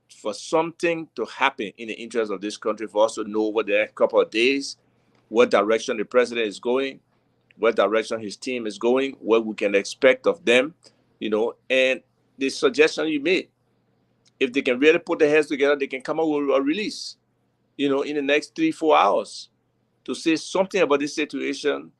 O: for something to happen in the interest of this country, for us to know over the next couple of days what direction the president is going, what direction his team is going, what we can expect of them, and the suggestion you made. If they can really put their heads together, they can come up with a release, in the next 3-4 hours to say something about this situation,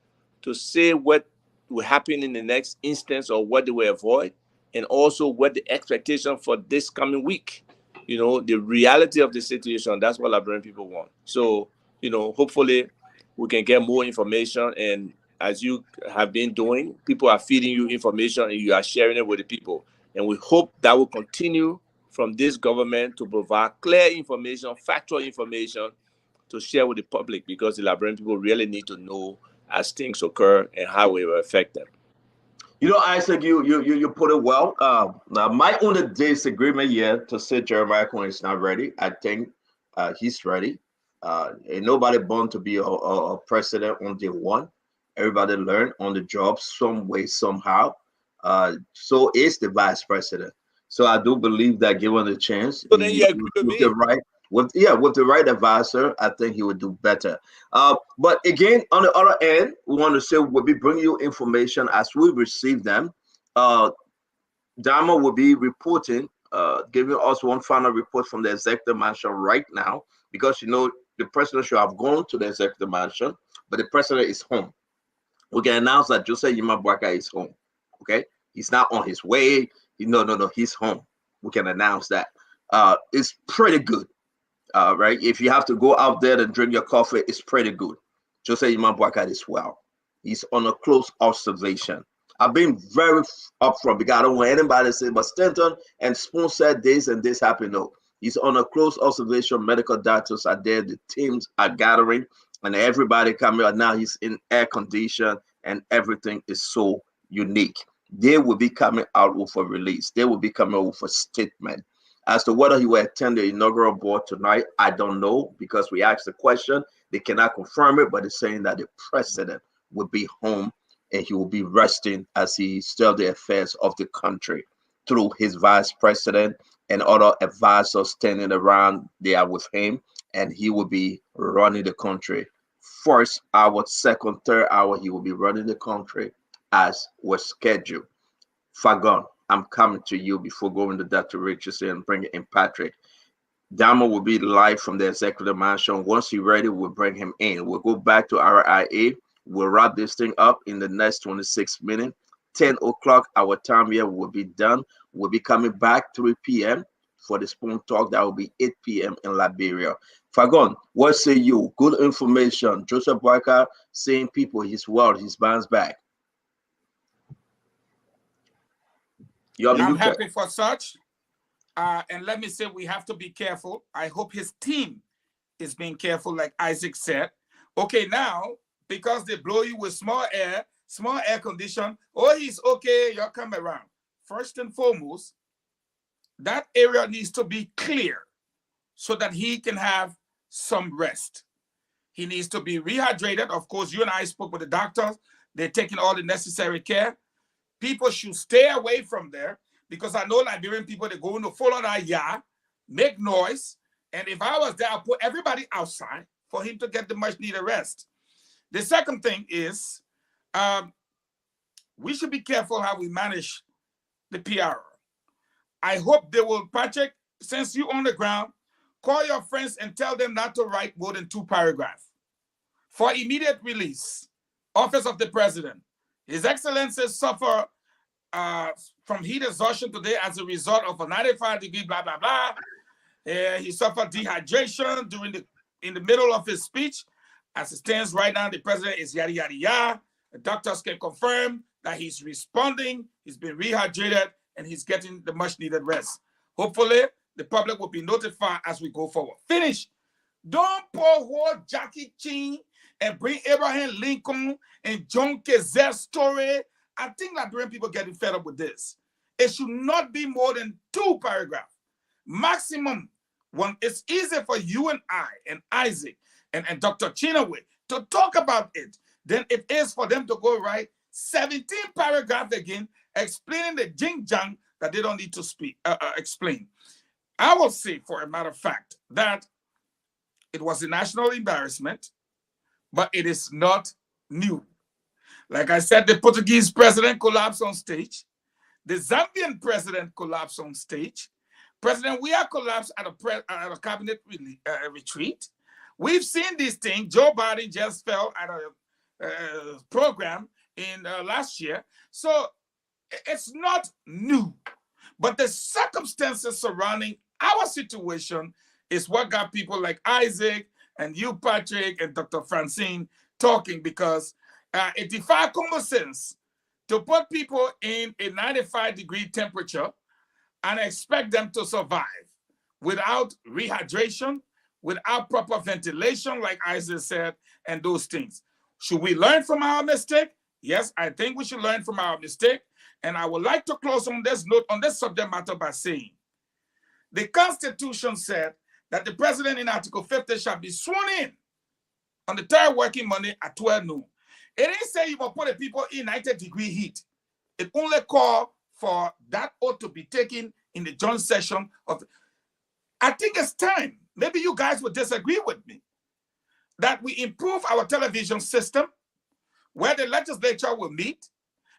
O: to say what will happen in the next instance or what they will avoid, and also what the expectation for this coming week, the reality of the situation. That's what Liberian people want. So, hopefully we can get more information. And as you have been doing, people are feeding you information and you are sharing it with the people. And we hope that will continue from this government to provide clear information, factual information to share with the public, because the Liberian people really need to know as things occur and how it will affect them.
M: Isaac, you put it well. Now my only disagreement here to say Jeremiah Cohen is not ready. I think he's ready. Ain't nobody born to be a president on day one. Everybody learn on the job some way, somehow. So is the vice president. So I do believe that given the chance,
O: so then you agree with me?
M: With the right advisor, I think he would do better. But again, on the other end, we want to say we'll be bringing you information as we receive them. Dama will be reporting, giving us one final report from the executive mansion right now, because the president should have gone to the executive mansion, but the president is home. We can announce that Joseph Yima Bwaka is home. Okay, he's not on his way. No, he's home. We can announce that. It's pretty good. Right? If you have to go out there and drink your coffee, it's pretty good. Joseph Yima Bwaka is well. He's on a close observation. I've been very upfront because I don't want anybody to say, but Stanton and Spoon said this and this happened. No, he's on a close observation. Medical doctors are there. The teams are gathering, and everybody coming out now. He's in air condition, and everything is so unique. They will be coming out with a release. They will be coming out with a statement. As to whether he will attend the inaugural board tonight, I don't know, because we asked the question. They cannot confirm it, but it's saying that the president will be home and he will be resting as he stirs the affairs of the country through his vice president and other advisors standing around there with him. And he will be running the country. First hour, second, third hour, he will be running the country as was scheduled. Fagon, I'm coming to you before going to Dr. Richardson and bringing in Patrick. Dama will be live from the executive mansion. Once he's ready, we'll bring him in. We'll go back to RIA. We'll wrap this thing up in the next 26 minutes. 10 o'clock, our time here will be done. We'll be coming back 3 p.m. for the Spoon Talk. That will be 8 p.m. in Liberia. Fagon, what say you? Good information. Joseph Boyka saying people, his world, his bounce back.
T: I'm happy for such. And let me say, we have to be careful. I hope his team is being careful, like Isaac said. Okay, now, because they blow you with small air condition, oh, he's okay, you'll come around. First and foremost, that area needs to be clear so that he can have some rest. He needs to be rehydrated. Of course, you and I spoke with the doctors. They're taking all the necessary care. People should stay away from there, because I know Liberian people, they go into full on our yard, make noise. And if I was there, I'll put everybody outside for him to get the much needed rest. The second thing is, we should be careful how we manage the PR. I hope they will, Patrick, since you on the ground, call your friends and tell them not to write more than 2 paragraphs. For immediate release, Office of the President. His Excellency suffer from heat exhaustion today as a result of a 95-degree blah, blah, blah. He suffered dehydration in the middle of his speech. As it stands right now, the president is yada, yada, yada. The doctors can confirm that he's responding, he's been rehydrated, and he's getting the much needed rest. Hopefully, the public will be notified as we go forward. Finish. Don't pour whole Jackie Chan and bring Abraham Lincoln and John Kezer's story. I think Liberian people getting fed up with this. It should not be more than 2 paragraphs. Maximum one. It's easy for you and I and Isaac and Dr. Chinaway to talk about it than it is for them to go write 17 paragraphs again explaining the jing-jang that they don't need to explain. I will say, for a matter of fact, that it was a national embarrassment, but it is not new. Like I said, the Portuguese president collapsed on stage. The Zambian president collapsed on stage. President Weah collapsed at a cabinet retreat. We've seen these things. Joe Biden just fell at a program in last year. So it's not new. But the circumstances surrounding our situation is what got people like Isaac and you, Patrick, and Dr. Francine talking, because it defies common sense to put people in a 95-degree temperature and expect them to survive without rehydration, without proper ventilation, like Isaac said, and those things. Should we learn from our mistake? Yes, I think we should learn from our mistake. And I would like to close on this note, on this subject matter, by saying the Constitution said that the president in Article 50 shall be sworn in on the 3rd working Monday at 12 noon. It didn't say you will put the people in 90-degree heat. It only called for that oath to be taken in the joint session of. I think it's time, maybe you guys would disagree with me, that we improve our television system where the legislature will meet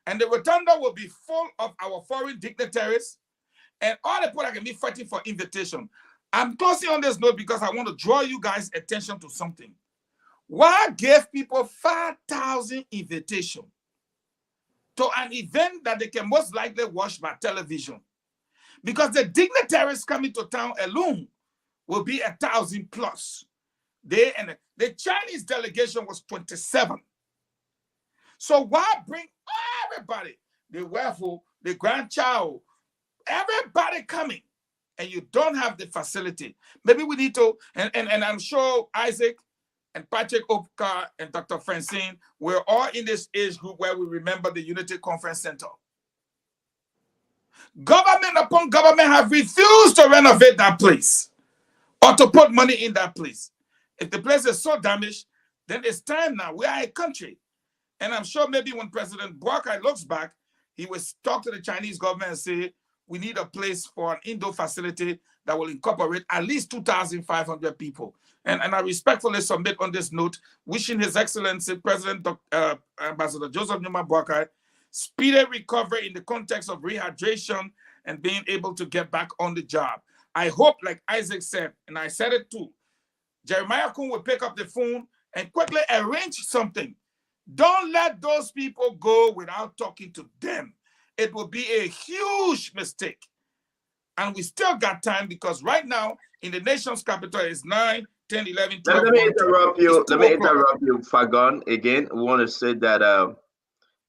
T: and the rotunda will be full of our foreign dignitaries and all the people that can be fighting for invitation. I'm closing on this note because I want to draw you guys' attention to something. Why give people 5,000 invitations to an event that they can most likely watch by television? Because the dignitaries coming to town alone will be 1,000 plus. The Chinese delegation was 27. So why bring everybody, the werewolf, the grandchild, everybody coming, and you don't have the facility? Maybe we need to, and I'm sure Isaac and Patrick Opka and Dr. Francine, we're all in this age group where we remember the Unity Conference Center. Government upon government have refused to renovate that place or to put money in that place. If the place is so damaged, then it's time now. We are a country. And I'm sure maybe when President Boakai looks back, he will talk to the Chinese government and say, we need a place for an indoor facility that will incorporate at least 2,500 people. And I respectfully submit on this note, wishing His Excellency President Ambassador Joseph Numa Boakai speedy recovery in the context of rehydration and being able to get back on the job. I hope, like Isaac said, and I said it too, Jeremiah Kun will pick up the phone and quickly arrange something. Don't let those people go without talking to them. It will be a huge mistake. And we still got time because right now in the nation's capital is 9, 10, 11, 12.
M: Let me interrupt you. Let me interrupt you, Fagon. Again, we want to say that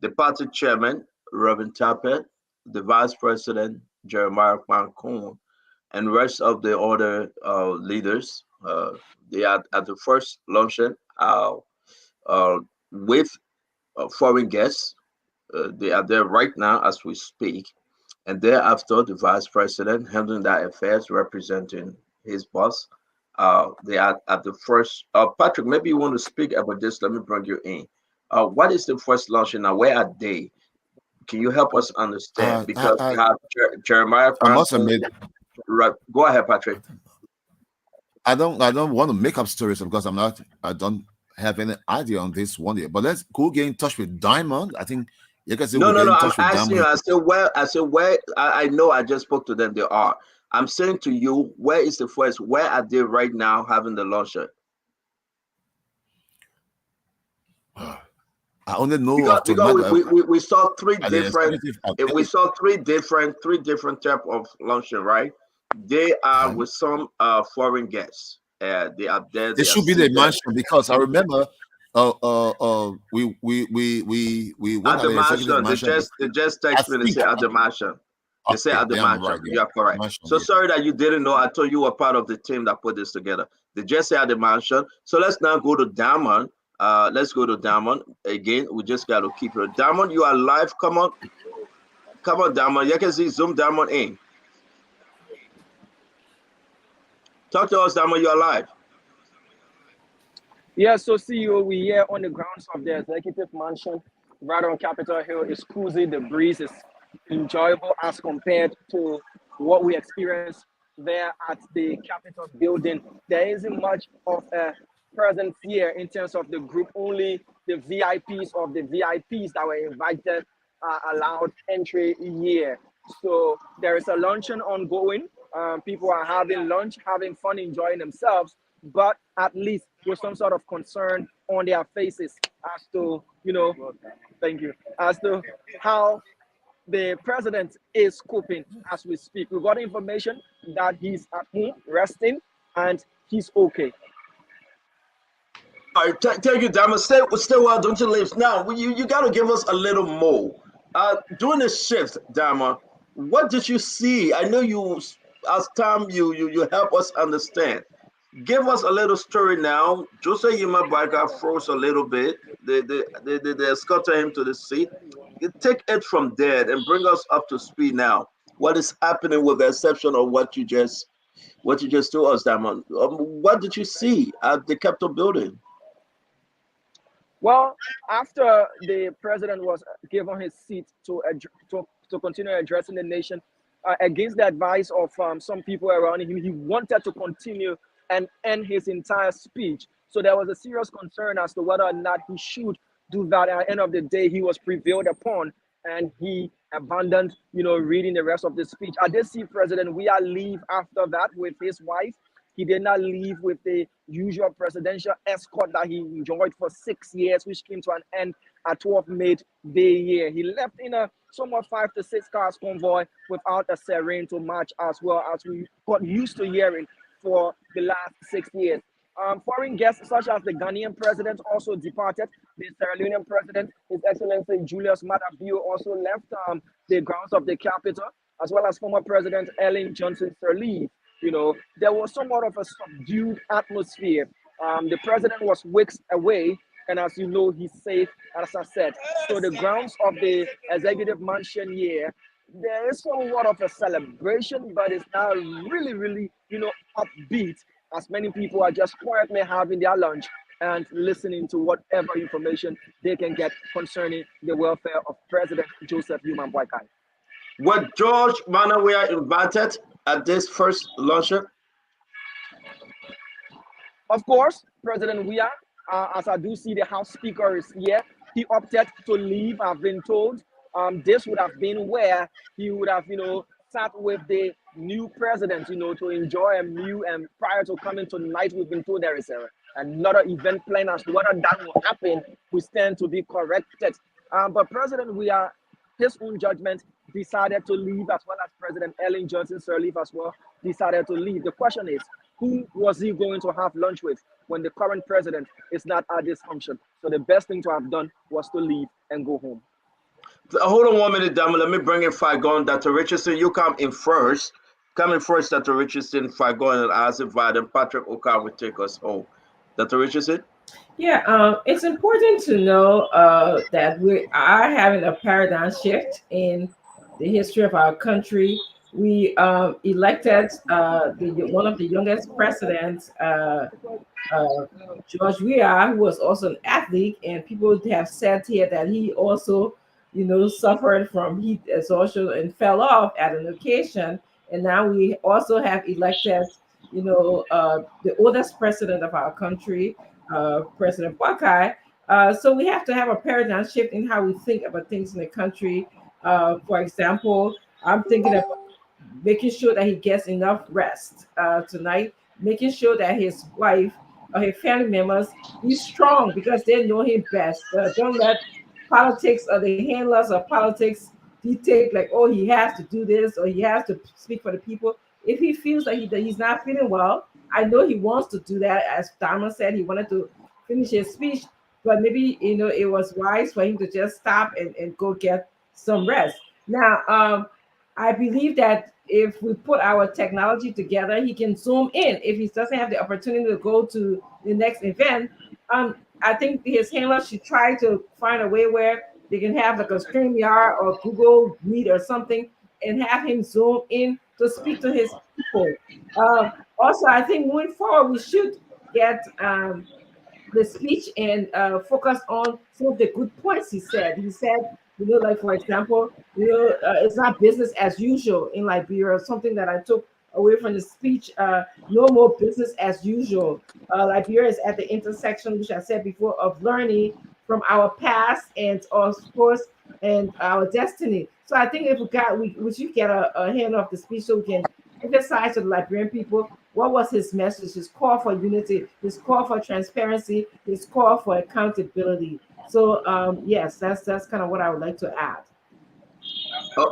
M: the party chairman, Robin Tappet, the vice president, Jeremiah Kwankun, and the rest of the other leaders, they are at the first luncheon with foreign guests. They are there right now as we speak. And thereafter, the vice president handling that affairs, representing his boss. They are at the first. Patrick, maybe you want to speak about this. Let me bring you in. What is the first luncheon now? Where are they? Can you help us understand? Because we have Jeremiah.
H: I must admit.
M: Right. Go ahead, Patrick.
H: I don't want to make up stories because I don't have any idea on this one yet. But let's go get in touch with Diamond. I think You can say
M: No,
H: we
M: no,
H: get
M: no.
H: in
M: I'm
H: touch with
M: asking you.
H: Damo.
M: I said where. I said where. I know. I just spoke to them. They are. I'm saying to you, where is the first? Where are they right now having the luncheon?
H: I only know
M: Because
H: of Tomato.
M: we saw three
H: At the
M: different.
H: executive at
M: We
H: Ellie.
M: saw three different type of luncheon, right? They are with some foreign guests. They are there.
H: It
M: They are
H: should be the
M: seated
H: mansion because I remember we went
M: at
H: at
M: the
H: the executive
M: mansion.
H: mansion.
M: They just
H: I
M: text me. They
H: think
M: say at the mansion. They say
H: okay,
M: at the
H: then I'm
M: mansion.
H: right.
M: You are correct.
H: Mansion,
M: So
H: yeah.
M: sorry that you didn't know. I thought you were part of the team that put this together. They just say at the mansion. So let's now go to Diamond. Let's go to Diamond again. We just got to keep it. Diamond, you are live. Come on, Diamond. You can see Zoom Diamond in. Talk to us, Diamond. You are live.
I: Yeah, so CEO, we here on the grounds of the executive mansion right on Capitol Hill. It's cozy, the breeze is enjoyable as compared to what we experienced there at the Capitol building. There isn't much of a presence here in terms of the group, only the VIPs of the VIPs that were invited allowed entry here. So there is a luncheon ongoing. People are having lunch, having fun, enjoying themselves, but at least with some sort of concern on their faces as to, thank you, as to how the president is coping as we speak. We got information that he's at home resting and he's okay.
M: All right, thank you, Diamond. Stay well. Don't you leave. Now, you got to give us a little more. During the shift, Diamond, what did you see? I know you, as time, you help us understand. Give us a little story now. Jose Yima Baga froze a little bit. They escorted him to the seat. You take it from there and bring us up to speed now. What is happening with the exception of what you just told us, Diamond? What did you see at the Capitol building?
I: Well, after the president was given his seat to continue addressing the nation, against the advice of some people around him, he wanted to continue and end his entire speech. So there was a serious concern as to whether or not he should do that. At the end of the day, he was prevailed upon and he abandoned, reading the rest of the speech. I did see President Weah leave after that with his wife. He did not leave with the usual presidential escort that he enjoyed for 6 years, which came to an end at 12th May year. He left in a somewhat 5 to 6 cars convoy without a serene to match, as well as we got used to hearing for the last 6 years. Foreign guests such as the Ghanaian president also departed. The Sierra Leonean president, His Excellency Julius Maada Bio, also left the grounds of the capital, as well as former President Ellen Johnson Sirleaf. There was somewhat of a subdued atmosphere. The president was weeks away, and as you know, he's safe, as I said. So the grounds of the executive mansion here, there is somewhat of a celebration, but it's not really, really, upbeat, as many people are just quietly having their lunch and listening to whatever information they can get concerning the welfare of President Joseph Human Boykai.
M: Was George Manawea invited at this first luncheon?
I: Of course, President Weah, as I do see the House Speaker is here, he opted to leave. I've been told this would have been where he would have, sat with the new president, to enjoy a meal. And prior to coming tonight, we've been told there is another event planned. As to whether that will happen, we stand to be corrected. But President Weah, his own judgment, decided to leave, as well as President Ellen Johnson Sirleaf as well decided to leave. The question is, who was he going to have lunch with when the current president is not at this function? So the best thing to have done was to leave and go home.
M: Hold on 1 minute, Dama. Let me bring in Fagon. Dr. Richardson, you come in first. Come in first, Dr. Richardson, Fagon, and as invited, Patrick Okar will take us home. Dr. Richardson?
K: Yeah, it's important to know that we are having a paradigm shift in the history of our country. We elected one of the youngest presidents, George Weah, who was also an athlete, and people have said here that he also, suffered from heat exhaustion and fell off at an occasion. And now we also have elected, the oldest president of our country, President Boakai, So we have to have a paradigm shift in how we think about things in the country. For example, I'm thinking about making sure that he gets enough rest tonight, making sure that his wife or his family members be strong because they know him best. Don't let politics or the handlers of politics dictate like, oh, he has to do this or he has to speak for the people. If he feels that he's not feeling well, I know he wants to do that. As Dharma said, he wanted to finish his speech, but maybe it was wise for him to just stop and go get some rest. Now, I believe that if we put our technology together, he can zoom in. If he doesn't have the opportunity to go to the next event, I think his handler should try to find a way where they can have like a StreamYard or Google Meet or something and have him zoom in to speak to his people. Also, I think moving forward, we should get the speech and focus on some of the good points he said. He said, like for example, it's not business as usual in Liberia. Something that I took away from the speech. No more business as usual. Liberia is at the intersection, which I said before, of learning from our past and of course and our destiny. So I think if we should get a hand off the speech so we can emphasize to the Liberian people what was his message, his call for unity, his call for transparency, his call for accountability. So yes, that's kind of what I would like to add.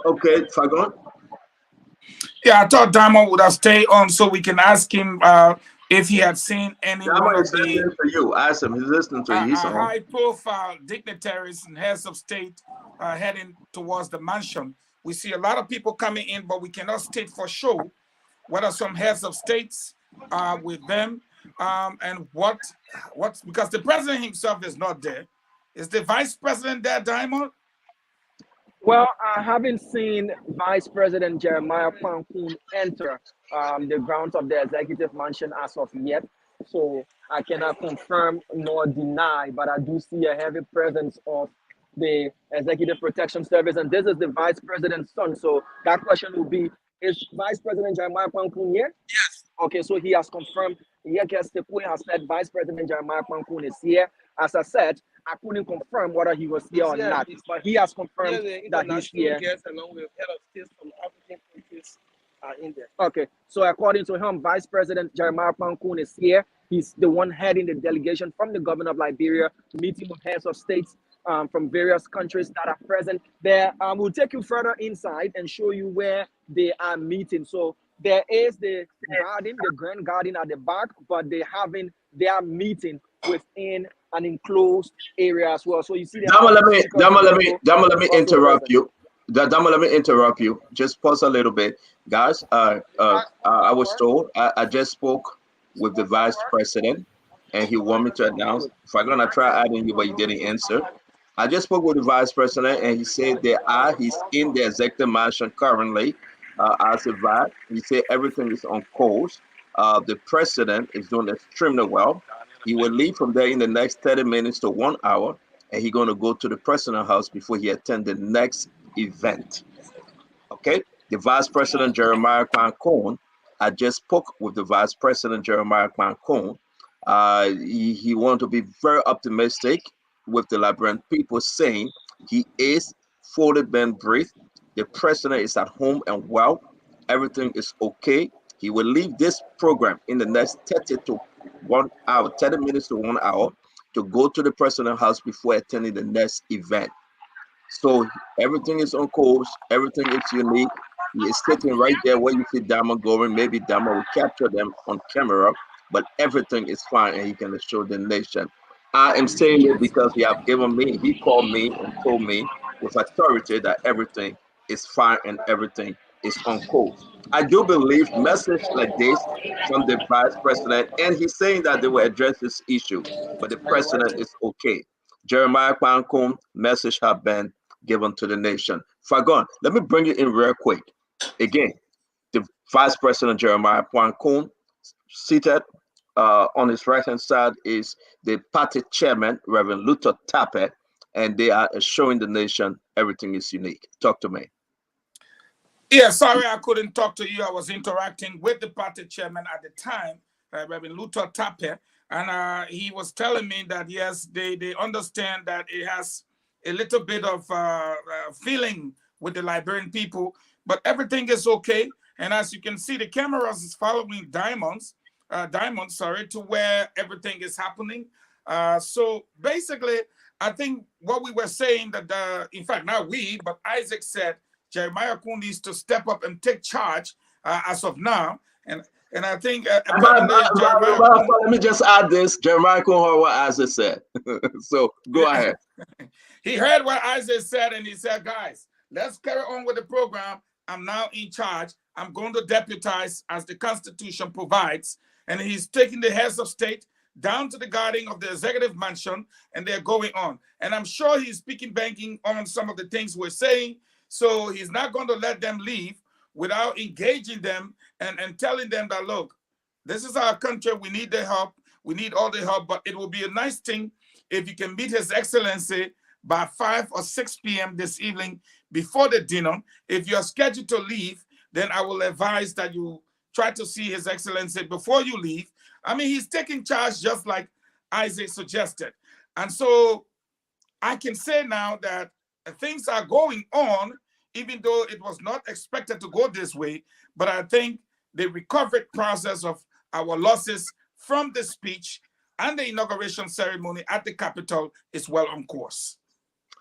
M: Okay, Fagon.
T: Yeah, I thought Damo would have stayed on so we can ask him if he had seen any
M: Damo
T: one of
M: is listening
T: the
M: to you. Ask him. He's listening to you. He's on.
T: high-profile dignitaries and heads of state heading towards the mansion. We see a lot of people coming in, but we cannot state for sure whether some heads of states are with them and what because the president himself is not there. Is the vice president there, Diamond?
I: Well, I haven't seen Vice President Jeremiah Pankun enter the grounds of the executive mansion as of yet. So I cannot confirm nor deny, but I do see a heavy presence of the Executive Protection Service. And this is the Vice President's son. So that question will be, is Vice President Jeremiah Pankun here? Yes. Okay, so he has confirmed. Yekestepoe has said Vice President Jeremiah Pankun is here. As I said, I couldn't confirm whether he was here or not, but he has confirmed that he's here.
P: Guests along with head of states from African countries are in there.
I: Okay, so according to him, Vice President Jeremiah Pankun is here. He's the one heading the delegation from the governor of Liberia, meeting with heads of states from various countries that are present there. We'll take you further inside and show you where they are meeting. So there is the garden, the grand garden at the back, but they are meeting within an enclosed area as well. So you see that.
M: Damo, let me interrupt you. Damo, let me interrupt you. Just pause a little bit, guys. I was told I just spoke with the vice president, and he wanted me to announce. If I'm gonna try adding you, but you didn't answer. I just spoke with the vice president, and he said he's in the executive mansion currently as a vice. He said everything is on course. The president is doing extremely well. He will leave from there in the next 30 minutes to 1 hour, and he's going to go to the president's house before he attends the next event. Okay? The Vice President Jeremiah Pankun, I just spoke with the Vice President Jeremiah Pankun. He wanted to be very optimistic with the Liberian people, saying he is fully been briefed. The president is at home and well. Everything is okay. He will leave this program in the next 30 minutes to 1 hour to go to the president's house before attending the next event. So everything is on course. Everything is unique. He is sitting right there where you see Dama going. Maybe Dama will capture them on camera, but everything is fine and he can assure the nation. I am saying it because he called me and told me with authority that everything is fine and everything is on course. I do believe message like this from the vice president, and he's saying that they will address this issue, but the president is okay. Jeremiah Pankun message have been given to the nation. Fagon, let me bring you in real quick. Again, the Vice President Jeremiah Pankun, seated on his right-hand side is the party chairman, Reverend Luther Tappe, and they are assuring the nation everything is unique. Talk to me.
T: Yeah, sorry I couldn't talk to you. I was interacting with the party chairman at the time, Reverend Luther Tappe. And he was telling me that, yes, they understand that it has a little bit of feeling with the Liberian people, but everything is okay. And as you can see, the cameras is following Diamond, to where everything is happening. So basically, I think what we were saying that, in fact, not we, but Isaac said, Jeremiah Kun needs to step up and take charge as of now. And I think
M: let me just add this. Jeremiah Kun, what Isaac said. So go ahead.
T: He heard what Isaac said, and he said, guys, let's carry on with the program. I'm now in charge. I'm going to deputize as the Constitution provides. And he's taking the heads of state down to the guarding of the executive mansion, and they're going on. And I'm sure he's speaking banking on some of the things we're saying. So he's not going to let them leave without engaging them and telling them that, look, this is our country. We need the help. We need all the help. But it will be a nice thing if you can meet His Excellency by 5 or 6 p.m. this evening before the dinner. If you're scheduled to leave, then I will advise that you try to see His Excellency before you leave. I mean, he's taking charge just like Isaac suggested. And so I can say now that things are going on, even though it was not expected to go this way. But I think the recovery process of our losses from the speech and the inauguration ceremony at the Capitol is well on course.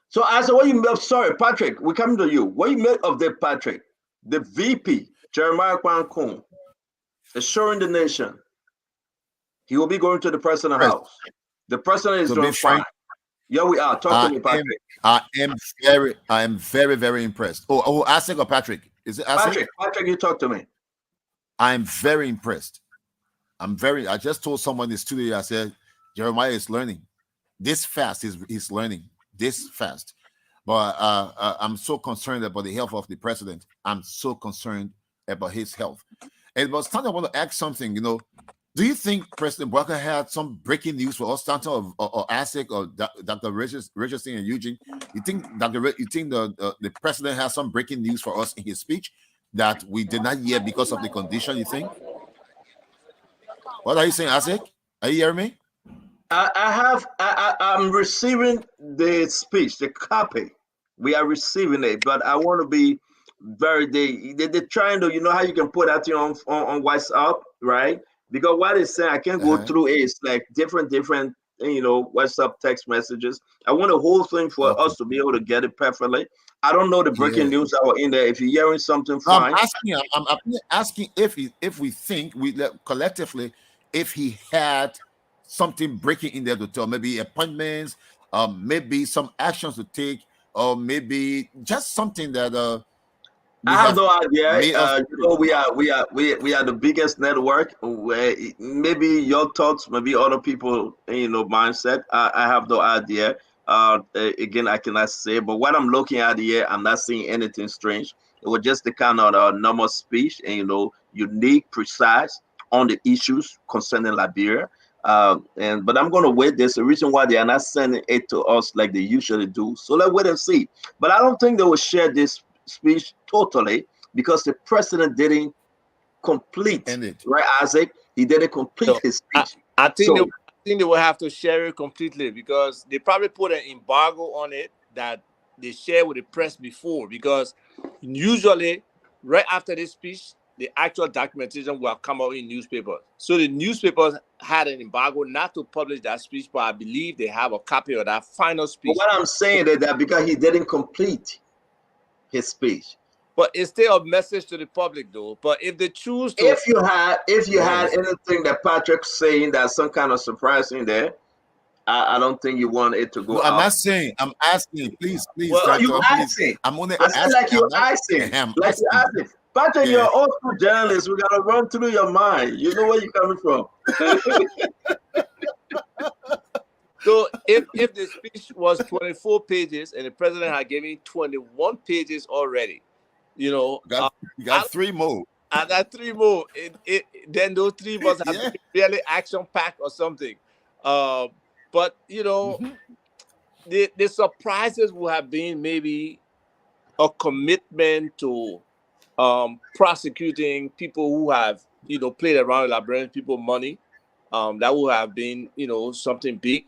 M: So, Isaac, what you made? Sorry, Patrick, we're coming to you. What you made of the Patrick, the VP, Jeremiah Kun, assuring the nation he will be going to the president's house. The president is doing fine. Yeah, we are. Talk to me, Patrick.
H: I am very, very impressed. Oh, Isaac or Patrick? Is it Isaac?
M: Patrick, you talk to me.
H: I'm very impressed. I just told someone in the studio, I said, Jeremiah is learning. This fast, he's learning this fast. But I'm so concerned about the health of the president. I'm so concerned about his health. And it was time I want to ask something, do you think President Walker had some breaking news for us, Stanton or Isaac or Dr. Richardson and Eugene? You think the president has some breaking news for us in his speech that we did not hear because of the condition, you think? What are you saying, Isaac? Are you hearing me?
M: I'm receiving the speech, the copy. We are receiving it, but I want to be they're trying to, how you can put that thing on WhatsApp, right? Because what it's saying, I can't go through it. It's like different, WhatsApp text messages. I want the whole thing for us to be able to get it perfectly. I don't know the breaking news that were in there. If you're hearing something, fine.
H: I'm asking if we think collectively, if he had something breaking in there to tell, maybe appointments, maybe some actions to take, or maybe just something that
M: I have no idea. We are the biggest network. Maybe your thoughts, maybe other people, mindset. I have no idea. Again, I cannot say. But what I'm looking at here, I'm not seeing anything strange. It was just the kind of normal speech, and unique, precise on the issues concerning Liberia. But I'm going to wait. There's a reason why they are not sending it to us like they usually do. So let's wait and see. But I don't think they will share this speech totally because the president didn't complete right, Isaac. He didn't complete his speech.
O: I think they will have to share it completely because they probably put an embargo on it that they share with the press before, because usually right after this speech the actual documentation will have come out in newspapers. So the newspapers had an embargo not to publish that speech, but I believe they have a copy of that final speech.
M: But what I'm saying is that because he didn't complete his speech.
O: But it's still a message to the public, though. But if they choose to,
M: if you had anything that Patrick's saying that's some kind of surprise in there, I don't think you want it to go.
H: No, I'm not saying. I'm asking. Please.
M: Well, you asking.
H: I'm only
M: asking. Like you're asking. Like you're asking. Patrick, you're an old school journalist. We gotta run through your mind. You know where you're coming from.
O: So if the speech was 24 pages and the president had given 21 pages already, you
H: got 3 more.
O: I got 3 more. Then those 3 must have been really action packed or something. But the surprises would have been maybe a commitment to prosecuting people who have played around with Liberian people money. That would have been, something big.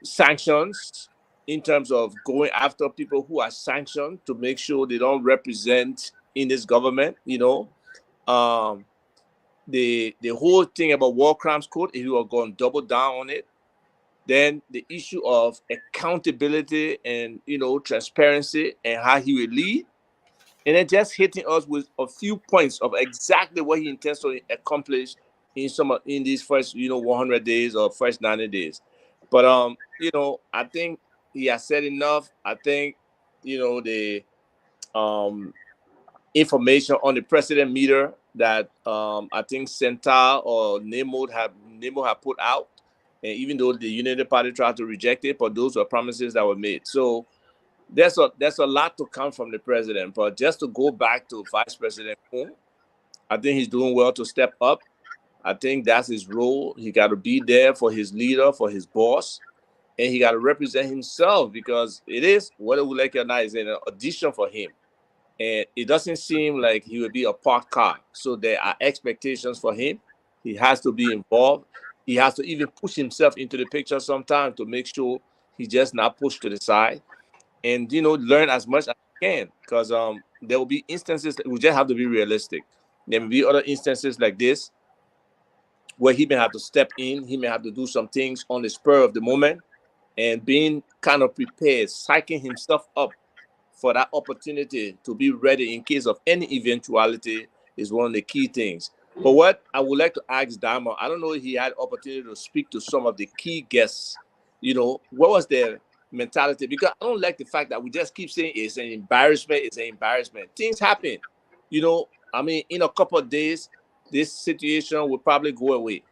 O: Sanctions in terms of going after people who are sanctioned to make sure they don't represent in this government. The whole thing about war crimes code, if you are going to double down on it, then the issue of accountability and transparency and how he will lead, and then just hitting us with a few points of exactly what he intends to accomplish in these first 100 days or first 90 days. But I think he has said enough. I think the information on the president meter that I think Central or Nemo have put out, and even though the Unity Party tried to reject it, but those were promises that were made. So there's a lot to come from the president. But just to go back to Vice President Kuhn, I think he's doing well to step up. I think that's his role. He got to be there for his leader, for his boss, and he got to represent himself, because it is, whether we like it or not, is an audition for him. And it doesn't seem like he would be a parked car. So there are expectations for him. He has to be involved. He has to even push himself into the picture sometimes to make sure he's just not pushed to the side. And, learn as much as he can. Because there will be instances, we just have to be realistic. There may be other instances like this where he may have to step in. He may have to do some things on the spur of the moment. And being kind of prepared, psyching himself up for that opportunity to be ready in case of any eventuality is one of the key things. But what I would like to ask Dama, I don't know if he had opportunity to speak to some of the key guests. What was their mentality? Because I don't like the fact that we just keep saying it's an embarrassment. Things happen. In a couple of days, this situation will probably go away.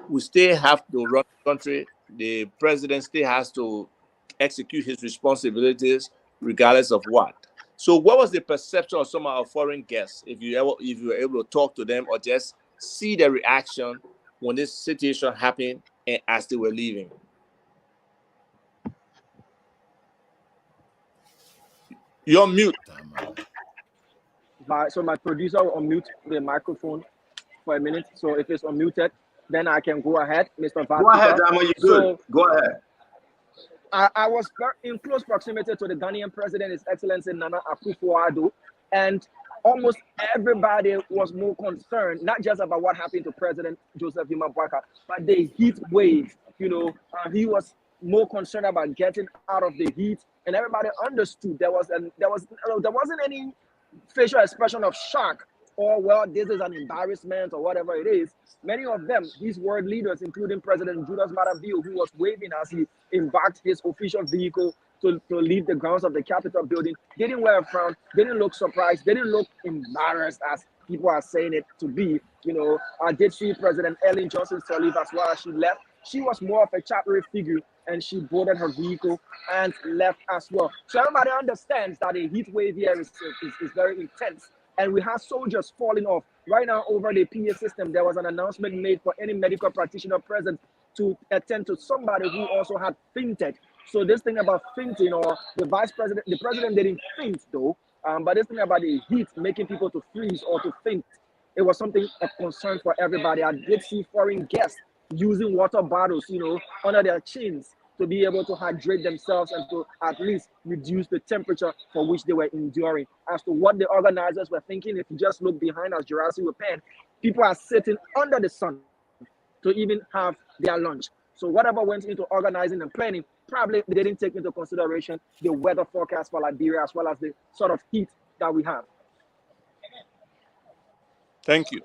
O: We still have to run the country. The president still has to execute his responsibilities, regardless of what. So what was the perception of some of our foreign guests, if you were able to talk to them or just see their reaction when this situation happened and as they were leaving? You're on mute.
I: So my producer will unmute the microphone for a minute. So if it's unmuted, then I can go ahead, Mr. Vatipa.
M: Go ahead, Dama, you're good. Go ahead.
I: I was in close proximity to the Ghanaian president, His Excellency Nana Akufo-Addo, and almost everybody was more concerned, not just about what happened to President Joseph Boakai, but the heat wave. He was more concerned about getting out of the heat, and everybody understood there wasn't any facial expression of shock or, well, this is an embarrassment or whatever it is. Many of them, these world leaders, including President Julius Maada Bio, who was waving as he embarked his official vehicle to leave the grounds of the Capitol building, didn't wear a frown, didn't look surprised, didn't look embarrassed as people are saying it to be. I did see President Ellen Johnson Sirleaf as well as she left. She was more of a chattery figure, and she boarded her vehicle and left as well. So everybody understands that a heat wave here is very intense. And we have soldiers falling off. Right now, over the PA system, there was an announcement made for any medical practitioner present to attend to somebody who also had fainted. So this thing about fainting, or the president didn't faint though, but this thing about the heat making people to freeze or to faint, it was something of concern for everybody. I did see foreign guests using water bottles, under their chins, to be able to hydrate themselves and to at least reduce the temperature for which they were enduring. As to what the organizers were thinking, if you just look behind us, Jurassic with pen, people are sitting under the sun to even have their lunch. So whatever went into organizing and planning, probably they didn't take into consideration the weather forecast for Liberia as well as the sort of heat that we have.
O: Thank you.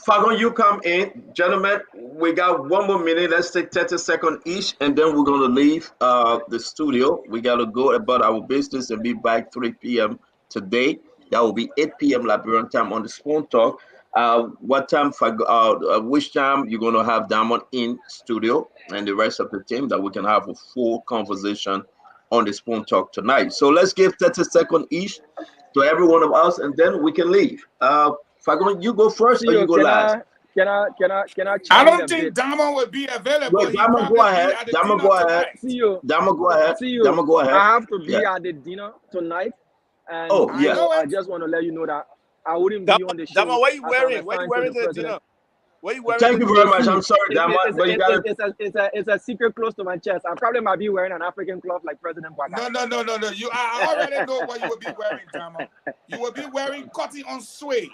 M: Fagon, you come in. Gentlemen, we got 1 more minute. Let's take 30 seconds each, and then we're going to leave the studio. We got to go about our business and be back 3 p.m. today. That will be 8 p.m. Liberian time on the Spoon Talk. What time, which time you're going to have Diamond in studio and the rest of the team, that we can have a full conversation on the Spoon Talk tonight. So let's give 30 seconds each to every one of us, and then we can leave. Fagon, you go first or you go last?
I: Can I
T: I don't think Dama will be available.
M: Wait, Dama, go ahead. Dama, go ahead. Dama, go ahead. Dama, go ahead.
I: I have to be at the dinner tonight. And I just want to let you know that I wouldn't be on the show.
O: Dama, what are you wearing? What are you wearing to the dinner? What you wearing?
M: Thank you very much. I'm sorry, Damon, but you gotta.
I: It's a secret close to my chest. I probably might be wearing an African cloth like President Baka.
T: No. I already know what you will be wearing, Damon. You will be wearing cotton on suede.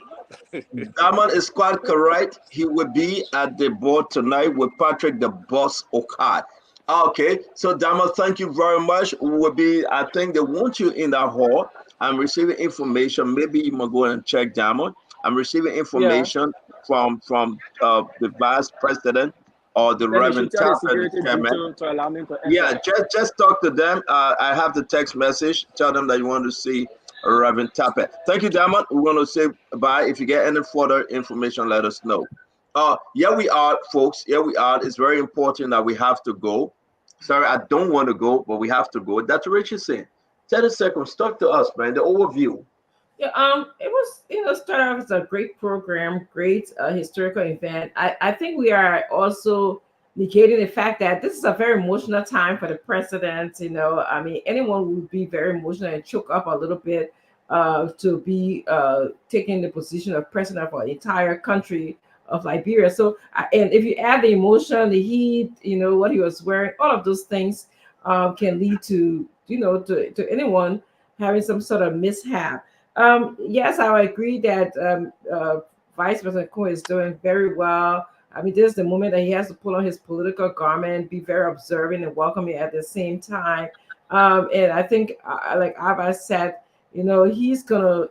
M: Damon is quite correct. He will be at the board tonight with Patrick the Boss Okad. Okay, so Damon, thank you very much. I think they want you in that hall. I'm receiving information. Maybe you might go and check Damon. I'm receiving information from the vice president or the
I: Then you
M: Reverend
I: should tell the
M: Tapper, the
I: security
M: chairman.
I: to allow me to enter.
M: Yeah, just talk to them. I have the text message. Tell them that you want to see Reverend Tapper. Thank you, Damon. We want to say bye. If you get any further information, let us know. Yeah, we are, folks. Yeah, we are. It's very important that we have to go. Sorry, I don't want to go, but we have to go. Dr. Richardson, 30 seconds. Talk to us, man. The overview.
K: Yeah, it was, started off as a great program, great historical event. I think we are also negating the fact that this is a very emotional time for the president. I mean, anyone would be very emotional and choke up a little bit to be taking the position of president for an entire country of Liberia. So, and if you add the emotion, the heat, what he was wearing, all of those things can lead to, to anyone having some sort of mishap. Yes, I agree that Vice President Koo is doing very well. I mean, this is the moment that he has to pull on his political garment, be very observant and welcoming at the same time. And I think, like Abba said, he's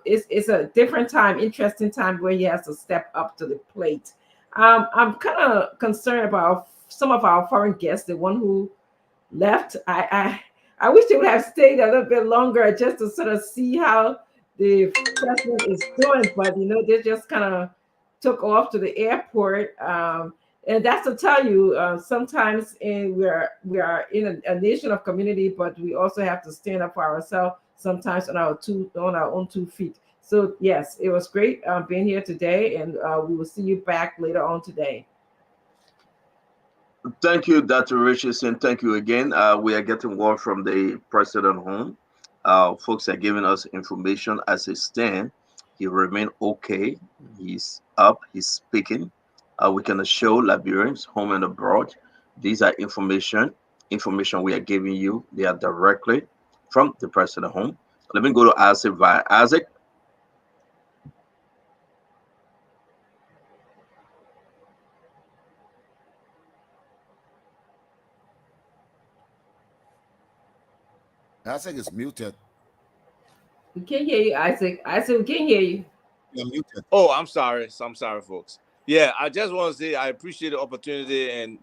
K: it's a different time, interesting time where he has to step up to the plate. I'm kind of concerned about some of our foreign guests, the one who left. I wish they would have stayed a little bit longer just to sort of see how the president is doing, but they just kind of took off to the airport, and that's to tell you sometimes we are in a nation of community, but we also have to stand up for ourselves sometimes on our own 2 feet. So yes, it was great being here today, and we will see you back later on today.
M: Thank you, Dr. Richardson. Thank you again. We are getting word from the president home. Folks are giving us information as it stands. He remained okay. He's up. He's speaking. We can assure Liberians home and abroad. These are information we are giving you. They are directly from the president home. Let me go to Isaac via Isaac.
H: Isaac is muted.
K: We can't hear you, Isaac. Isaac, we can't hear you.
H: You're muted.
O: Oh, I'm sorry. I'm sorry, folks. Yeah, I just want to say I appreciate the opportunity, and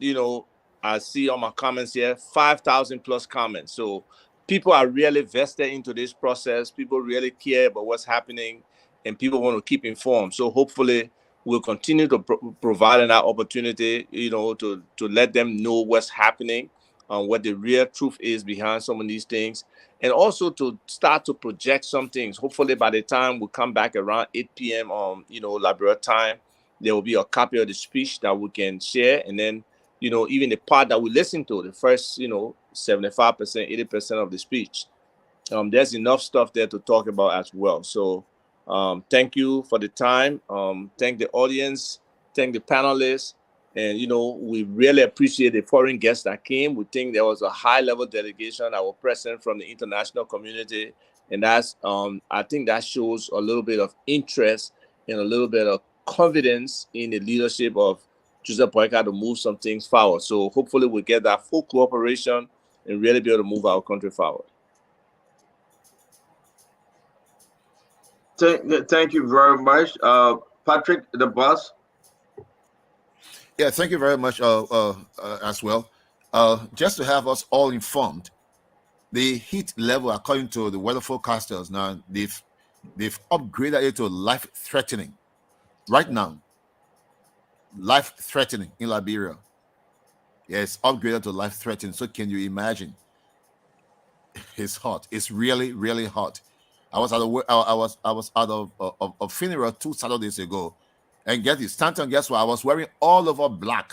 O: I see all my comments here, 5,000 plus comments. So people are really vested into this process. People really care about what's happening, and people want to keep informed. So hopefully we'll continue to provide that opportunity, to let them know what's happening, what the real truth is behind some of these things, and also to start to project some things. Hopefully by the time we come back around 8 p.m. on, Liberia time, there will be a copy of the speech that we can share. And then, even the part that we listen to, the first, 75%, 80% of the speech, there's enough stuff there to talk about as well. So thank you for the time. Thank the audience. Thank the panelists. And, we really appreciate the foreign guests that came. We think there was a high-level delegation that were present from the international community. And that's, I think that shows a little bit of interest and a little bit of confidence in the leadership of Joseph Boyka to move some things forward. So hopefully we'll get that full cooperation and really be able to move our country forward.
M: Thank you very much. Patrick, the boss.
H: Yeah, thank you very much as well. Just to have us all informed, the heat level, according to the weather forecasters, now they've upgraded it to life-threatening. Right now, life-threatening in Liberia. Yeah, it's upgraded to life-threatening. So can you imagine? It's hot. It's really, really hot. I was at a funeral 2 Saturdays ago, and get this, Stanton, guess what? I was wearing all over black.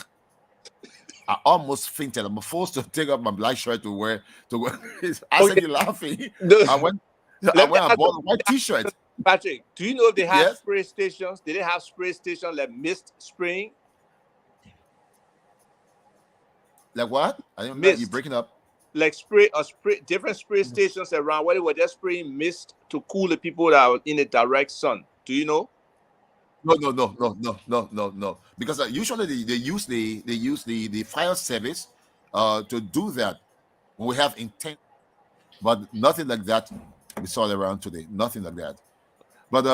H: I almost fainted. I'm forced to take off my black shirt to wear. I said, you're laughing. I went and bought a white T-shirt.
O: Patrick, do you know if they have spray stations? Did they have spray stations like mist spraying?
H: Like what? I didn't.
O: Mist.
H: You breaking up?
O: Like different spray stations around where they were just spraying mist to cool the people that are in the direct sun. Do you know?
H: No. Because usually they use the fire service to do that. We have intent, but nothing like that we saw around today. Nothing like that. But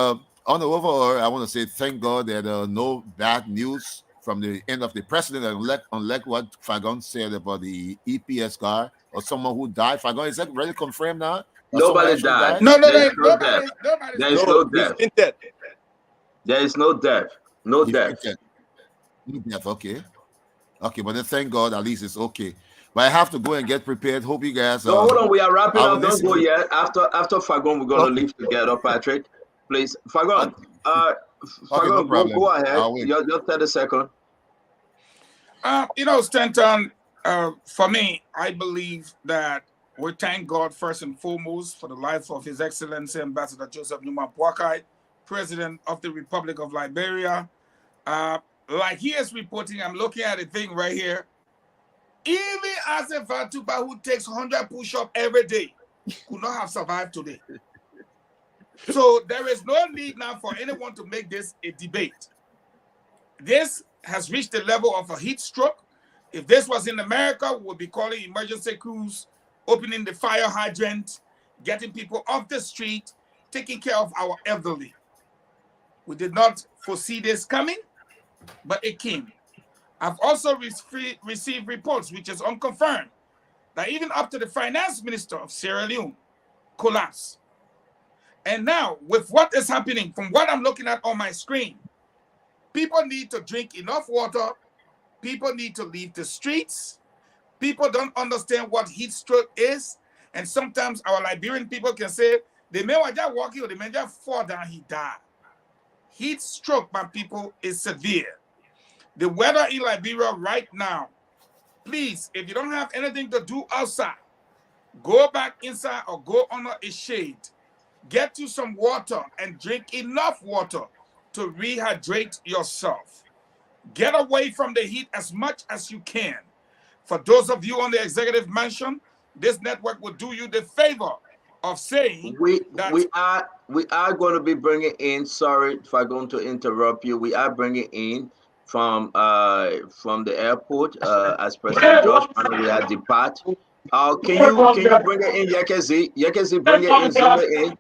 H: on the overall, I want to say thank God that no bad news from the end of the president, unlike what Fagon said about the EPS guy or someone who died. Fagon, is that really confirmed now?
M: Nobody died.
T: No,
M: There is no death.
T: nobody's
M: There is
T: dead.
M: no death. There is no death. No
H: He
M: death.
H: fainted. No death. Okay, but then thank God at least it's okay. But I have to go and get prepared. Hope you guys.
M: No, hold on. We are wrapping
H: I will
M: up. Don't
H: listen
M: go
H: to-
M: yet. After Fagon, we're gonna leave together, Patrick. Please, Fagon. Fagon,
H: no problem.
M: go ahead.
H: I'll wait.
M: Just 30 seconds.
T: Stanton, for me, I believe that we thank God first and foremost for the life of His Excellency Ambassador Joseph Numa Boakai, President of the Republic of Liberia. Like he is reporting, I'm looking at a thing right here. Even as a Vatuba who takes 100 push-ups every day could not have survived today. So there is no need now for anyone to make this a debate. This has reached the level of a heat stroke. If this was in America, we would be calling emergency crews, opening the fire hydrant, getting people off the street, taking care of our elderly. We did not foresee this coming, but it came. I've also received reports, which is unconfirmed, that even up to the finance minister of Sierra Leone collapsed. And now, with what is happening, from what I'm looking at on my screen, people need to drink enough water. People need to leave the streets. People don't understand what heat stroke is. And sometimes our Liberian people can say, the man was just walking or the man just fall down, he died. Heat stroke, my people, is severe. The weather in Liberia right now, please, if you don't have anything to do outside, go back inside or go under a shade. Get you some water and drink enough water to rehydrate yourself. Get away from the heat as much as you can. For those of you on the executive mansion, this network will do you the favor of saying
M: we
T: that
M: are going to be bringing in. Sorry if I'm going to interrupt you. We are bringing in from the airport as President George Manneh. We are depart. Can you bring it in, Yekezi? Yekezi, bring it in. Zoom it in.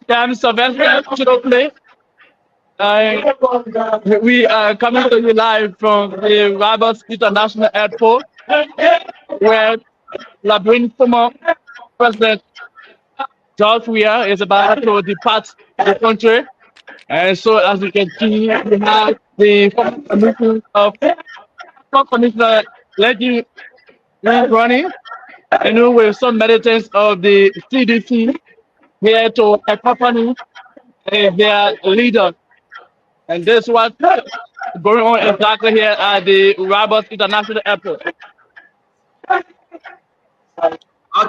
Q: Yeah, Mr. Vincent, we are coming to you live from the Roberts International Airport, where Liberian former President George Weah is about to depart the country. And so, as you can see, we have the former commissioner Leggy running, with some militants of the CDC here to accompany their leader. And this is what's going on exactly here at the Roberts International Airport.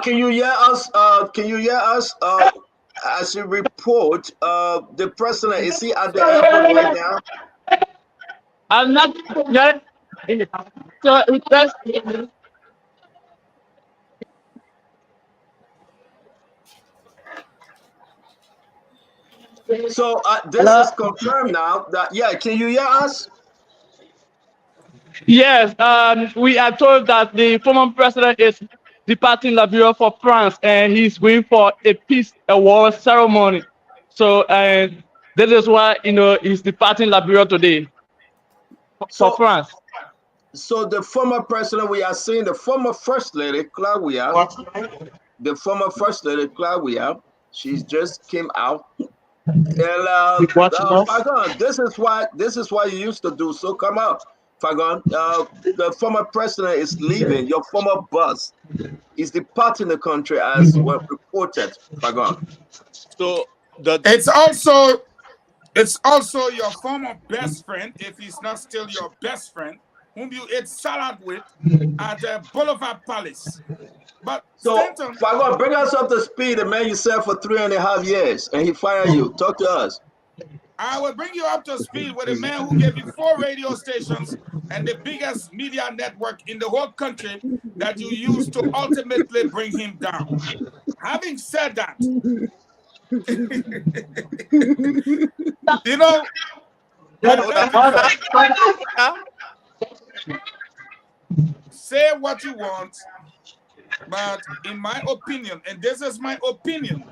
M: Can you hear us? As you report, the president, is he at the airport right now?
Q: I'm not yet. So it's just.
M: So this is confirmed now. Can you hear us?
Q: Yes, we are told that the former president is departing Liberia for France, and he's going for a peace award ceremony. So, this is why he's departing Liberia today for France.
M: So the former president, we are seeing the former first lady Claudia. The former first lady Claudia. She's just came out. And Fagon, this is why you used to do. So come out, Fagon. The former president is leaving. Your former boss is departing the country, as well reported, Fagon.
O: So
T: it's also your former best friend, if he's not still your best friend, whom you ate salad with at Boulevard Palace. But
M: so,
T: Stanton,
M: Fagon, bring us up to speed. The man you served for 3.5 years, and he fired you. Talk to us.
T: I will bring you up to speed with a man who gave you 4 radio stations and the biggest media network in the whole country that you used to ultimately bring him down. Having said that, you know, say what you want, but in my opinion, and this is my opinion,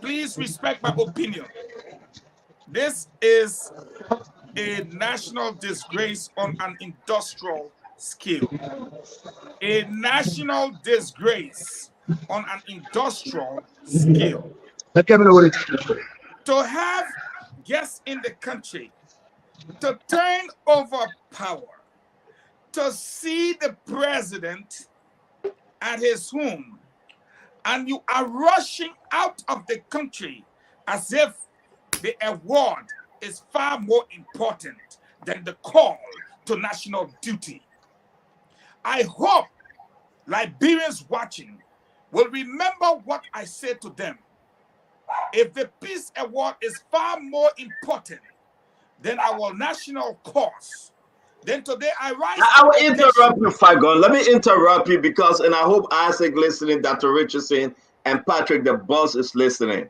T: please respect my opinion. This is a national disgrace on an industrial scale. A national disgrace on an industrial scale. To have guests in the country to turn over power, to see the president at his home, and you are rushing out of the country as if the award is far more important than the call to national duty. I hope Liberians watching will remember what I said to them. If the Peace Award is far more important than our national cause, then today I rise.
M: I will interrupt you, Fagon. Let me interrupt you because, and I hope Isaac listening, Dr. Richardson, and Patrick, the boss, is listening.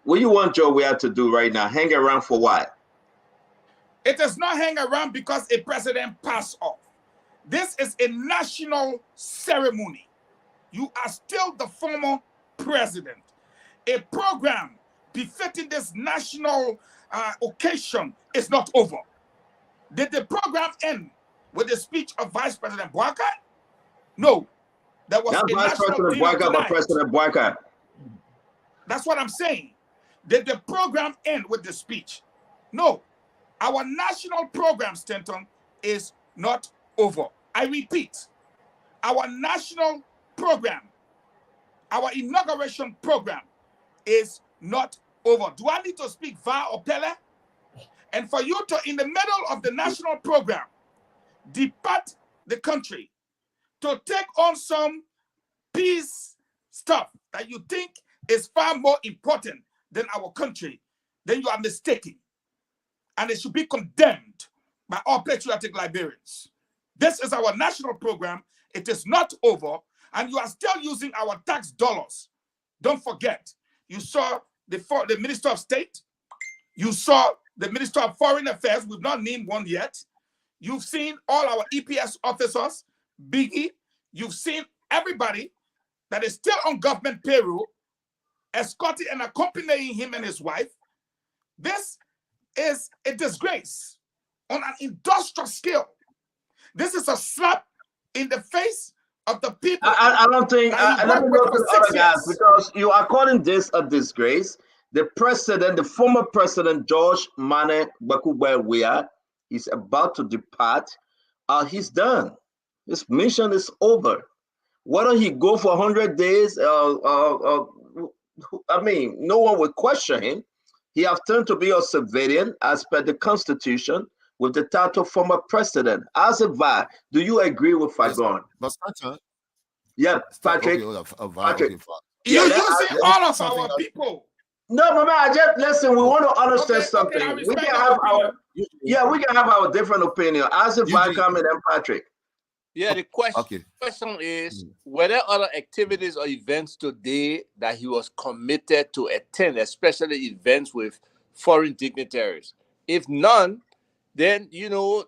M: What you want Joe Weah to do right now? Hang around for what?
T: It is not hang around because a president passed off. This is a national ceremony. You are still the former president. A program befitting this national occasion is not over. Did the program end with the speech of Vice President Boakai? No. There was
M: not
T: a
M: Vice President Boakai, but President Boakai.
T: That's what I'm saying. Did the program end with the speech? No. Our national program, Stanton, is not over. I repeat, our national program, our inauguration program is not over. Do I need to speak Va or Pele? And for you to, in the middle of the national program, depart the country to take on some peace stuff that you think is far more important than our country, then you are mistaken. And it should be condemned by all patriotic Liberians. This is our national program. It is not over. And you are still using our tax dollars. Don't forget, you saw the Minister of State. You saw the Minister of Foreign Affairs. We've not named one yet. You've seen all our EPS officers, Biggie. You've seen everybody that is still on government payroll, escorting and accompanying him and his wife. This is a disgrace on an industrial scale. This is a slap in the face of the people.
M: I don't think, let me go to the other guys, because you are calling this a disgrace. The president, the former president, George Mane Weah, is about to depart. He's done. His mission is over. Why don't he go for 100 days? I mean, no one will question him. He has turned to be a civilian as per the Constitution with the title former president. As a VA, do you agree with Fagon? Yeah, Patrick.
T: You're using all of our people.
M: No, Mama, I just listen. We want to understand something. We can have our we can have our different opinion. As a VA, comment and Patrick.
O: Yeah, the question is were there other activities or events today that he was committed to attend, especially events with foreign dignitaries? If none, then, you know,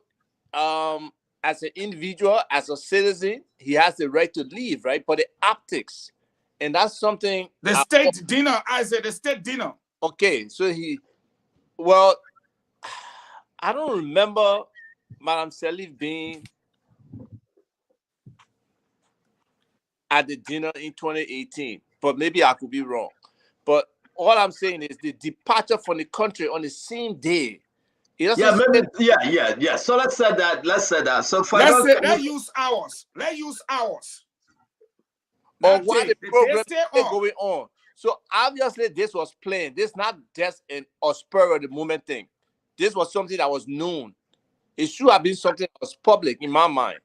O: as an individual, as a citizen, he has the right to leave, right? But the optics, and that's something.
T: The state dinner, I said the state dinner.
O: Okay, so well, I don't remember Madame Salif being at the dinner in 2018, but maybe I could be wrong. But all I'm saying is the departure from the country on the same day.
M: Yeah, maybe, yeah. So let's say that. So
T: let's use ours. Let's use ours.
O: Or why the program is going on. So obviously this was planned. This is not just an spur of the moment thing. This was something that was known. It should have been something that was public in my mind.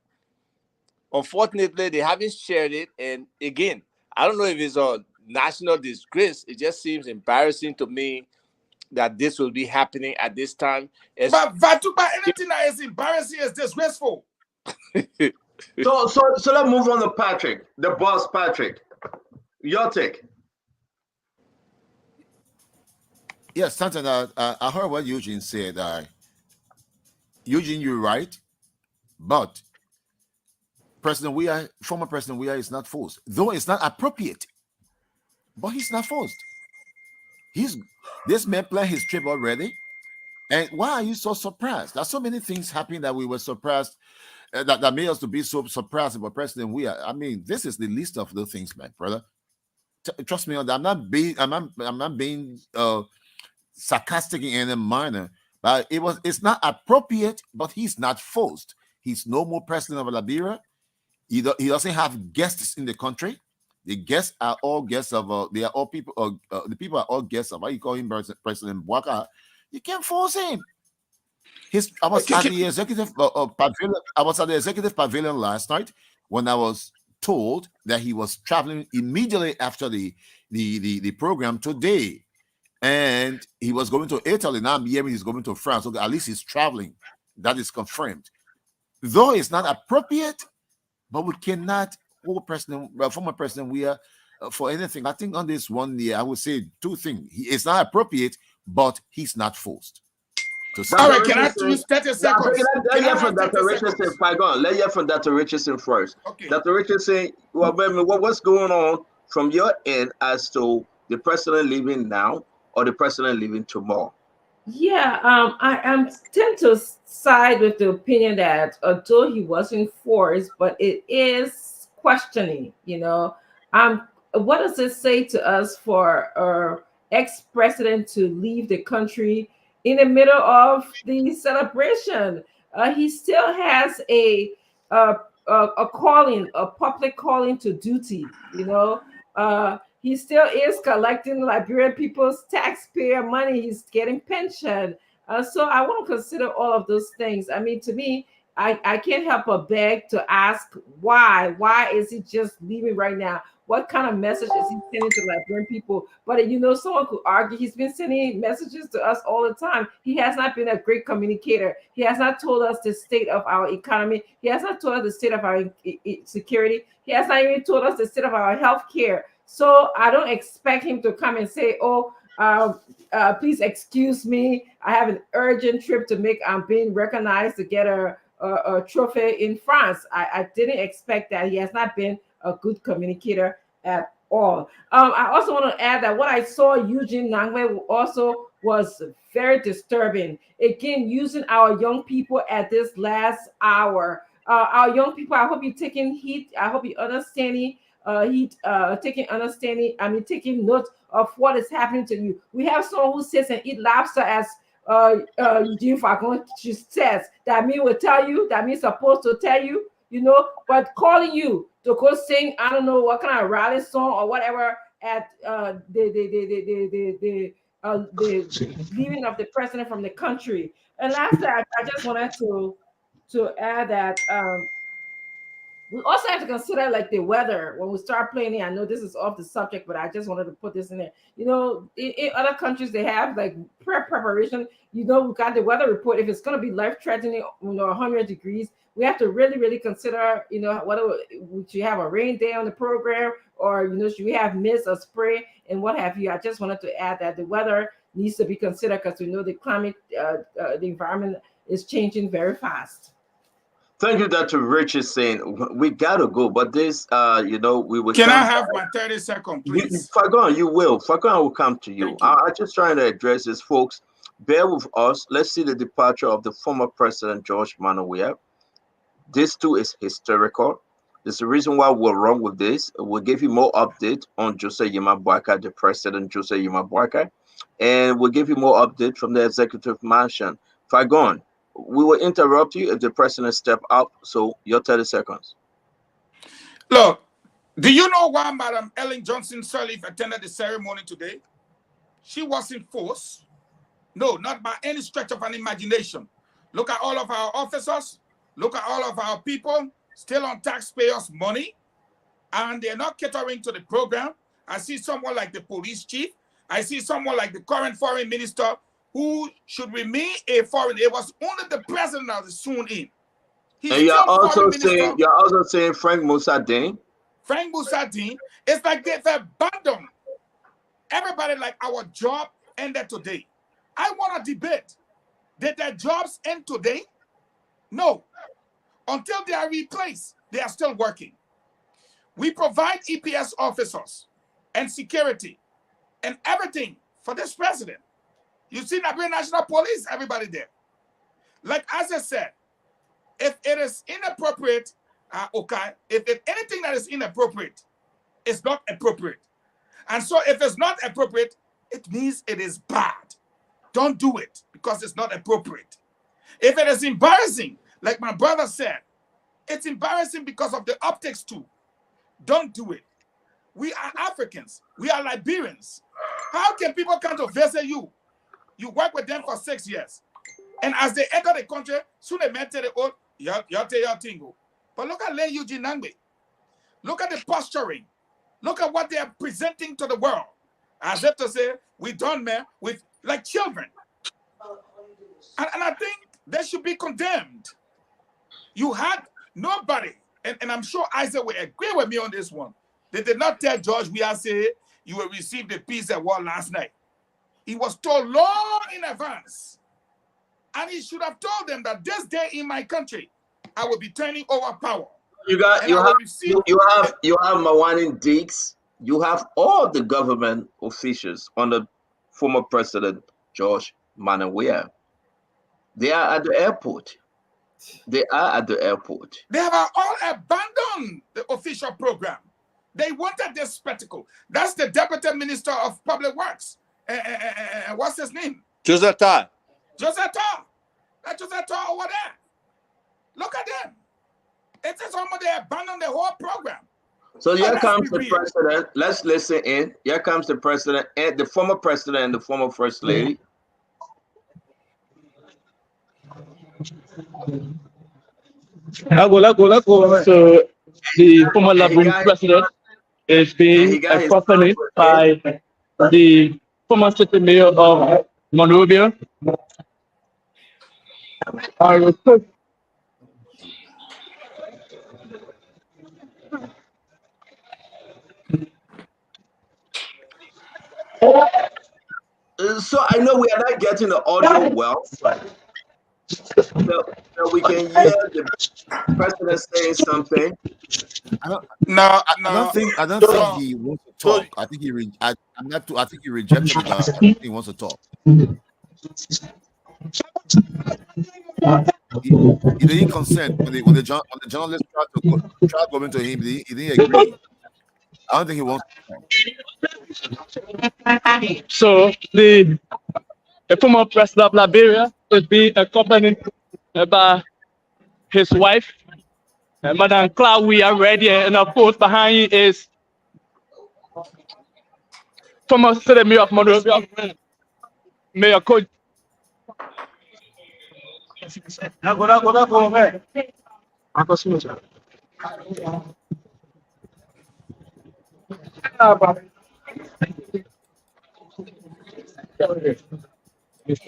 O: Unfortunately, they haven't shared it. And again, I don't know if it's a national disgrace. It just seems embarrassing to me that this will be happening at this time.
T: But Vatupa, anything that is embarrassing is disgraceful.
M: So let's move on to Patrick, the boss, Patrick. Your take.
H: Yes, something I heard what Eugene said. Eugene, you're right, but former President Weah is not forced, though it's not appropriate. But he's not forced. This man planned his trip already. And why are you so surprised? There's so many things happening that we were surprised, that made us to be so surprised about President Weah. I mean, this is the least of the things, man, brother. Trust me on that. I'm not being sarcastic in any manner, but it's not appropriate, but he's not forced. He's no more president of Liberia. He doesn't have guests in the country. The guests are all guests of they are all people. The people are all guests of, why you call him President Bwaka. You can't force him. I was at the executive pavilion. I was at the executive pavilion last night when I was told that he was traveling immediately after the program today, and he was going to Italy. Now I'm hearing he's going to France. So at least he's traveling. That is confirmed. Though it's not appropriate, but we cannot hold former President Weah for anything. I think on this one year, I would say two things. It's not appropriate, but he's not forced.
T: All right, can I use 30 seconds?
M: Let's hear from Dr. Richardson. Let's hear from Dr. Richardson first.
T: Okay.
M: Dr. Richardson, what's going on from your end as to the president leaving now or the president leaving tomorrow?
K: Yeah, I tend to side with the opinion that although he wasn't forced, but it is questioning, what does it say to us for ex-president to leave the country in the middle of the celebration? He still has a calling, a public calling to duty, he still is collecting Liberian people's taxpayer money. He's getting pension. So I want to consider all of those things. I mean, to me, I can't help but beg to ask why. Why is he just leaving right now? What kind of message is he sending to Liberian people? But someone could argue he's been sending messages to us all the time. He has not been a great communicator. He has not told us the state of our economy. He has not told us the state of our security. He has not even told us the state of our health care. So I don't expect him to come and say, please excuse me. I have an urgent trip to make. I'm being recognized to get a trophy in France. I didn't expect that. He has not been a good communicator at all. I also want to add that what I saw Eugene Nangwe also was very disturbing. Again, using our young people at this last hour. Our young people, I hope you're taking heed. I hope you're understanding. Taking note of what is happening to you. We have someone who sits and eat lobster, as Eugene Falcon says. That means will tell you. That means supposed to tell you. But calling you to go sing, I don't know what kind of rally song or whatever at the leaving of the president from the country. And lastly, I just wanted to add that. We also have to consider like the weather when we start planning. I know this is off the subject, but I just wanted to put this in there. In other countries, they have like preparation. We got the weather report. If it's going to be life-threatening, 100 degrees, we have to really, really consider, whether should you have a rain day on the program or, should we have mist or spray and what have you. I just wanted to add that the weather needs to be considered because we know the climate, the environment is changing very fast.
M: Thank you, Dr. Richardson. We gotta go, but this, we will.
T: Can I have my 30 seconds, please?
M: Fagon, you will. Fagon, I will come to you. I'm just trying to address this, folks. Bear with us. Let's see the departure of the former president, George Manneh Weah. This too is historical. There's the reason why we're wrong with this. We'll give you more update on Joseph Yema Boakai, the president, Joseph Yema Boakai, and we'll give you more update from the executive mansion. Fagon, we will interrupt you if the president step up. So your 30 seconds.
T: Look, do you know why Madam Ellen Johnson Sirleaf attended the ceremony today? She wasn't forced. No, not by any stretch of an imagination. Look at all of our officers. Look at all of our people still on taxpayers' money, and they're not catering to the program. I see someone like the police chief. I see someone like the current foreign minister who should remain a foreign. It was only the president that is sworn in. He's
M: And
T: still foreign minister.
M: you're also saying Frank Moussa-Dieng.
T: Frank Moussa-Dieng. It's like they've abandoned everybody. Like our job ended today. I want to debate. Did their jobs end today? No. Until they are replaced, they are still working. We provide EPS officers and security and everything for this president. You see Nigerian National Police, everybody there. Like as I said, if it is inappropriate, okay, if anything that is inappropriate is not appropriate. And so if it's not appropriate, it means it is bad. Don't do it because it's not appropriate. If it is embarrassing, like my brother said, it's embarrassing because of the optics too. Don't do it. We are Africans. We are Liberians. How can people come to visit you? You work with them for 6 years. And as they enter the country, soon they met the old, but look at Len Eugene Nangbe. Look at the posturing. Look at what they are presenting to the world. As if to say, we done, man, with like children. And I think they should be condemned. You had nobody, and I'm sure Isaac will agree with me on this one. They did not tell George Weah say you will receive the peace award last night. He was told long in advance. And he should have told them that this day in my country, I will be turning over power.
M: You have Mawani Diggs. You have all the government officials under former President George Weah. They are at the airport. They are at the airport.
T: They have all abandoned the official program. They wanted this spectacle. That's the Deputy Minister of Public Works. What's his name?
O: Joseph Tar.
T: Joseph Tar. That's Joseph Tar over there. Look at them. It's as almost they abandoned the whole program.
M: So here comes the president. Let's listen in. Here comes the president and the former president and the former first lady.
Q: Let's go. So the former Liberia president is being accompanied by the former city mayor of Monrovia.
M: So I know we are not getting the audio well. So we can hear the president saying something.
H: I don't think he wants to talk. I think he rejected it. I think he wants to talk. He didn't consent when the journalist tried going to him. He didn't agree. I don't think he wants to talk.
Q: So the former president of Liberia is being accompanied by his wife, Madame Claude. We are ready, and of course behind you is former city mayor of Monrovia, Mayor Coach.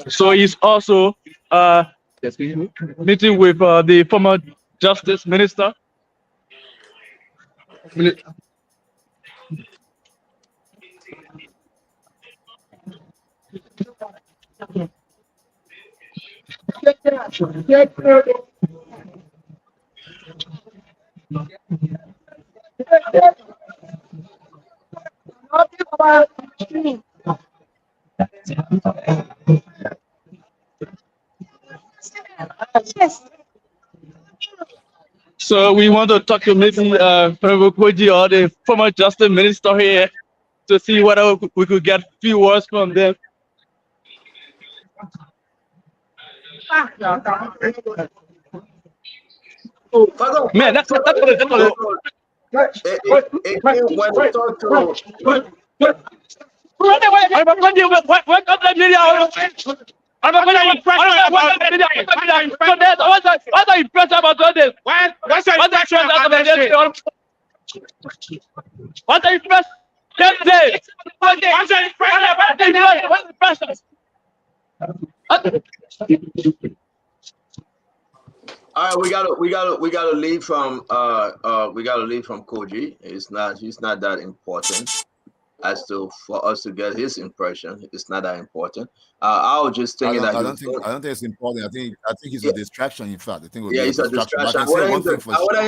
Q: So he's also meeting with the former justice minister. So we want to talk to maybe Koji or the former justice minister here to see whether we could get few words from them. Man, that's what it is. What's the impression
M: All right, we gotta leave from Koji. He's not that important as to for us to get his impression. It's not that important. I was just thinking that
H: I don't think it's important. I think it's a distraction. In fact, I think it would be a
M: it's a
H: distraction.
M: distraction.
H: But I can say one thing for
M: I
H: sure.
M: wanted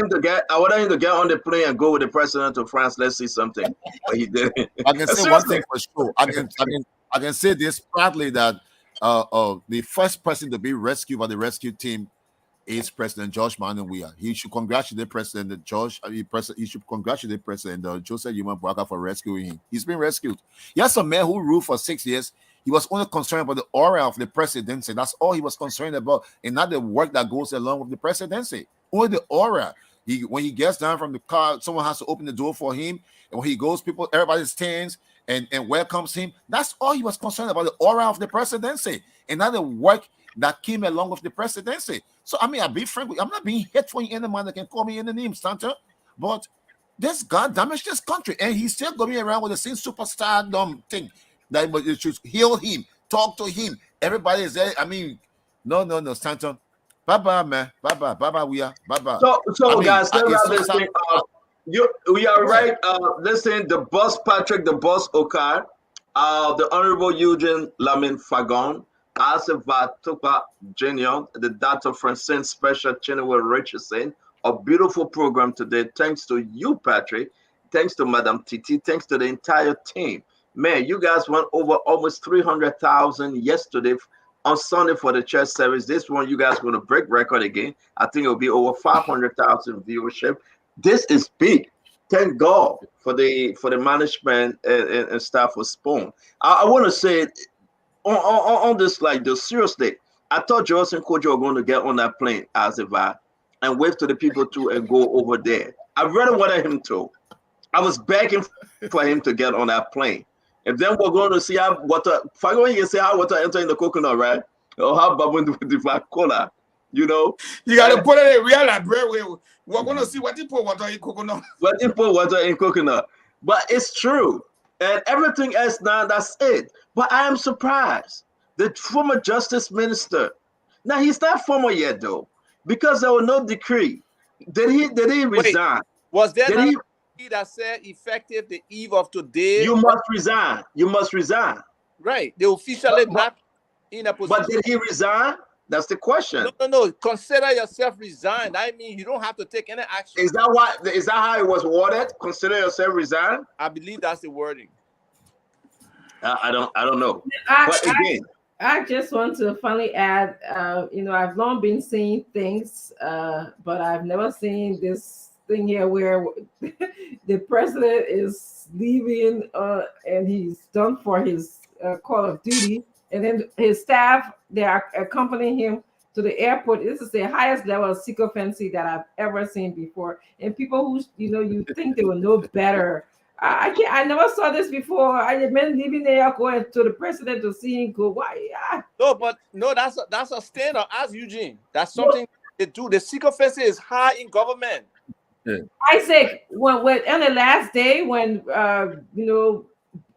M: him to get on the plane and go with the president of France. Let's see something, but he didn't.
H: I can say one thing for sure. I can say this proudly that the first person to be rescued by the rescue team is President George Manuel Weah. He should congratulate President George. He should congratulate President Joseph Yuma Bouaka for rescuing him. He's been rescued. Yes, a man who ruled for 6 years. He was only concerned about the aura of the presidency. That's all he was concerned about, and not the work that goes along with the presidency. Only the aura. When he gets down from the car, someone has to open the door for him, and when he goes, everybody stands and welcomes him. That's all he was concerned about, the aura of the presidency, and not the work that came along with the presidency. So, I mean, I'll be frank, I'm not being hateful in any man that can call me any name, Santa, but this guy damaged this country, and he's still going around with the same superstar thing that you should heal him, talk to him. Everybody is there. I mean, no, Santa. Bye-bye, man. Bye-bye, we are. Bye-bye.
M: So guys, let's wrap this thing up. We are right. Listen, the boss Patrick, the boss Okar, the Honorable Eugene Lamin Fagon, Aseva Tupa Jr., the Dr. Francine Special Chinua Richardson. A beautiful program today. Thanks to you, Patrick. Thanks to Madam Titi. Thanks to the entire team. Man, you guys went over almost 300,000 yesterday on Sunday for the church service. This one, you guys going to break record again. I think it'll be over 500,000 viewership. This is big. Thank God for the management and staff of Spoon. I want to say on this, like, the seriously, I thought Joyce and Koji were going to get on that plane as a vibe and wave to the people too and go over there. I really wanted him to. I was begging for him to get on that plane. And then we're going to see how water, you can say how water enter in the coconut, right? Or how bubble with the cola, you know?
T: You got to put it in real life. We're going to see what you put water in coconut.
M: What you put water in coconut. But it's true. And everything else now, that's it. But I am surprised. The former justice minister, now he's not former yet though, because there was no decree. Did he resign?
O: Was there not a decree that said effective the eve of today?
M: You must resign. You must resign.
O: Right. They officially not in a position.
M: But did he resign? That's the question.
O: No. Consider yourself resigned. I mean, you don't have to take any action.
M: Is that how it was worded? Consider yourself resigned?
O: I believe that's the wording.
M: I don't know. But again,
K: I just want to finally add, I've long been seeing things, but I've never seen this thing here where the president is leaving and he's done for his call of duty, and then his staff, they are accompanying him to the airport. This is the highest level of sycophancy that I've ever seen before. And people who, you think they will know better. I never saw this before. I meant leaving there, going to the president to see him go. Why?
O: No, that's a standard. Ask Eugene. That's something they do. The sycophancy is high in government.
H: Yeah.
K: Isaac, when on the last day when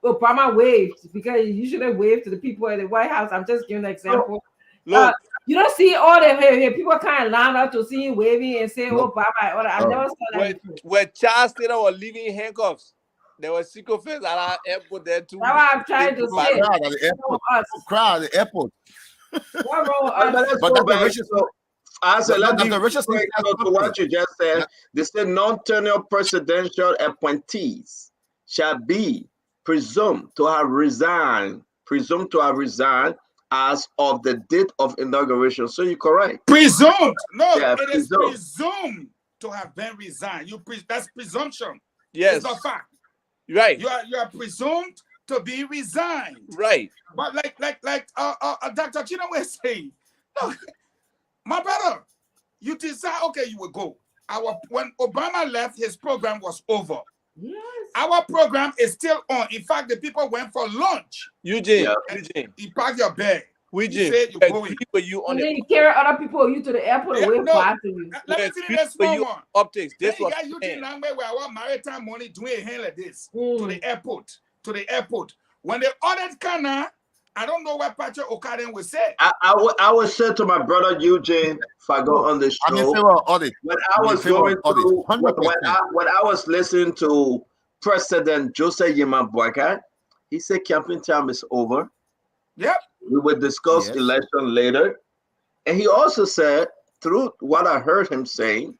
K: Obama waved, because he usually waved to the people at the White House. I'm just giving an example.
O: Look,
K: you don't see all the people kind of lined up to see him waving and saying Obama. I never saw that.
O: When Charles Taylor was leaving handcuffs, there was sycophants at our airport there too.
K: That's what I'm trying to say.
H: Crowd at the airport.
M: But Dr. Richardson, Dr. Richardson, to what you just said, they said non-tenure presidential appointees shall be presumed to have resigned as of the date of inauguration. So you're correct.
T: Presumed. No,
M: yeah,
T: it is presumed to have been resigned. That's presumption.
O: Yes.
T: It's not fact.
O: Right.
T: You are presumed to be resigned.
O: Right.
T: But like Dr. Chino was saying, look, my brother, you decide, okay, you will go. When Obama left, his program was over. Yes. Our program is still on. In fact, the people went for lunch.
O: Eugene,
T: You pack your bag.
O: We
T: You say you going.
O: agree with you on
K: And then
O: the
K: you carry other people with you to the airport and wave bye to you.
T: Let me
O: Yes,
T: finish this
O: for
T: small
O: you
T: one.
O: optics.
T: Then
O: This
T: you
O: was
T: got you
O: planned.
T: number where our maritime money doing a hand like this to the airport. To the airport. When they ordered Kana, I don't know what Patrick Okaden will say.
M: I would say to my brother Eugene, if I go on the show,
H: I'm in favor of audit.
M: when I was going through, when I was listening to President Joseph Yima Boyka, he said campaign time is over.
T: Yep.
M: We will discuss election later. And he also said, through what I heard him saying,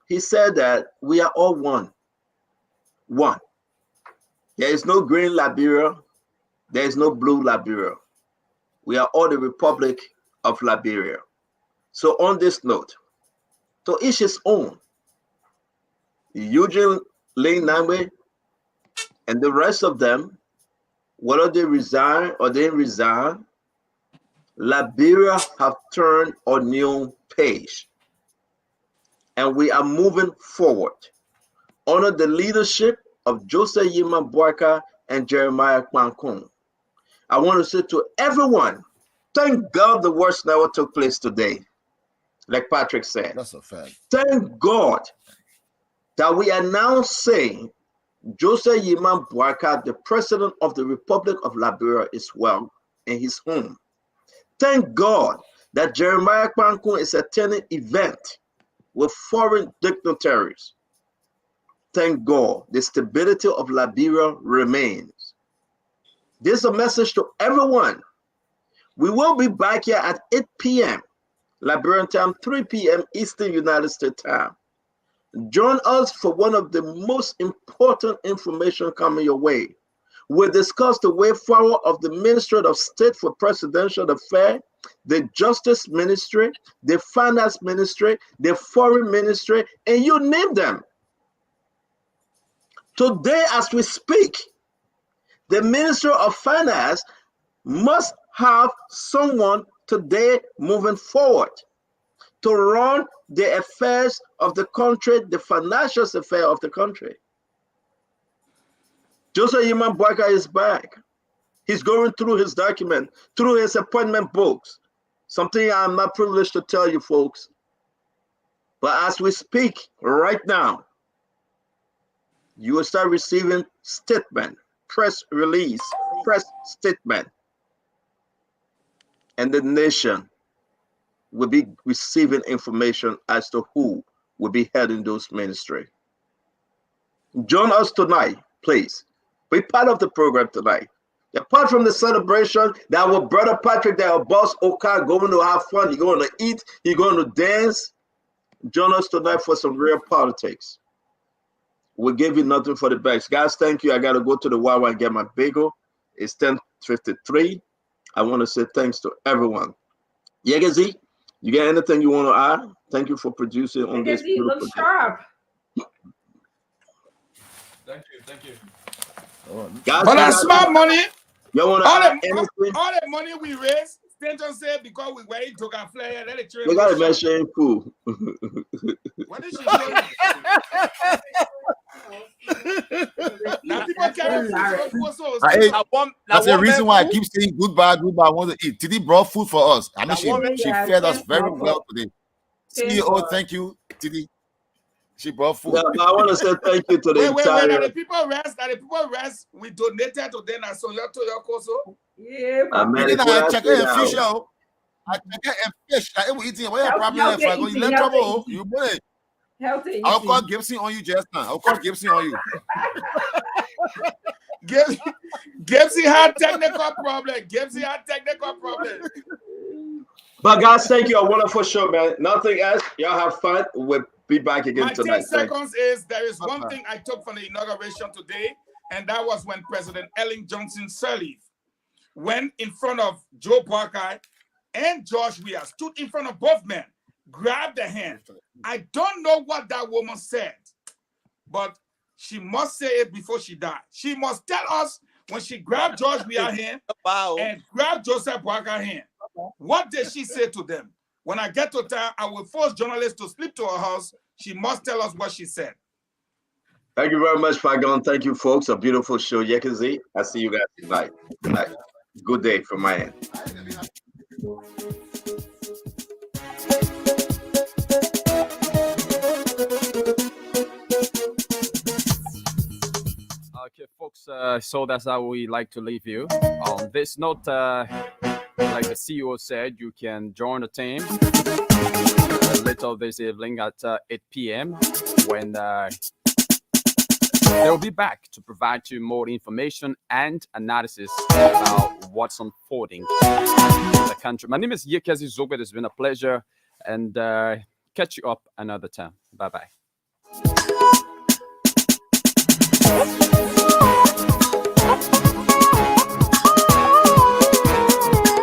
M: he said that we are all one. One. There is no green Liberia. There is no blue Liberia. We are all the Republic of Liberia. So on this note, to each his own. Eugene Lane Namwe and the rest of them, whether they resign or they resign, Liberia have turned a new page. And we are moving forward under the leadership of Joseph Yima Boyka and Jeremiah Kwankun. I want to say to everyone, thank God the worst never took place today. Like Patrick said.
H: That's a fact.
M: Thank God that we are now saying Joseph Yima Boyka, the president of the Republic of Liberia, is well in his home. Thank God that Jeremiah Kwankun is attending event with foreign dignitaries. Thank God the stability of Liberia remains. This is a message to everyone. We will be back here at 8 p.m. Liberian time, 3 p.m. Eastern United States time. Join us for one of the most important information coming your way. We'll discuss the way forward of the Ministry of State for Presidential Affairs, the Justice Ministry, the Finance Ministry, the Foreign Ministry, and you name them. Today, as we speak, the Ministry of Finance must have someone today moving forward to run the affairs of the country, the financial affairs of the country. Joseph Yima Boyka is back. He's going through his document, through his appointment books. Something I'm not privileged to tell you folks. But as we speak right now, you will start receiving statement, press release, press statement. And the nation will be receiving information as to who will be heading those ministry. Join us tonight, please. Be part of the program tonight. Apart from the celebration that our brother Patrick, that our boss Oka going to have fun, he's going to eat, he's going to dance. Join us tonight for some real politics. We'll give you nothing for the bags. Guys, thank you. I got to go to the Wawa and get my bagel. It's 10:53. I want to say thanks to everyone. Yegazi, you got anything you want to add? Thank you for producing on this beautiful
K: Look sharp.
A: Thank you, thank you.
M: Guys,
T: But that's smart money.
M: You want to add anything?
T: All the money we raise, Stanton said, because we were in Toga Flyer, let it
M: You got to mention food.
T: What did she say? Now people carry food so
H: That's the reason why I keep saying goodbye, goodbye. I want to eat. Titi brought food for us. I mean, she fed us very well today. CEO, thank you, Titi. She brought food.
M: Yeah, I want to say thank you to the entire.
T: Wait, the people rest. We donated to them, so you to your course.
K: Yeah,
H: I check it in fish out. I check it in fish. I will eating. What your problem? If I go, you let trouble. You boy.
K: Healthy.
H: I'll call Gibson on you just now. I'll call Gibson on you.
T: Gibson had technical problem.
M: But guys, thank you. A wonderful show, man. Nothing else. Y'all have fun. We'll be back again
T: My
M: tonight.
T: 10 seconds is there is one thing I took from the inauguration today, and that was when President Ellen Johnson Sirleaf went in front of Joe Parker and George Weah, stood in front of both men, grabbed the hand. I don't know what that woman said, but she must say it before she died. She must tell us when she grabbed George Weah's hand and grabbed Joseph Parker's hand. What did she say to them? When I get to town, I will force journalists to sleep to her house. She must tell us what she said.
M: Thank you very much, Fagon. Thank you, folks. A beautiful show. Yekazi. I see you guys tonight. Good day from my end.
A: Okay, folks. So that's how we like to leave you. On this note, like the CEO said, you can join the team later this evening at 8 p.m. when they'll be back to provide you more information and analysis about what's unfolding in the country. My name is Yekezi Zogbe. It's been a pleasure, and catch you up another time. Bye bye.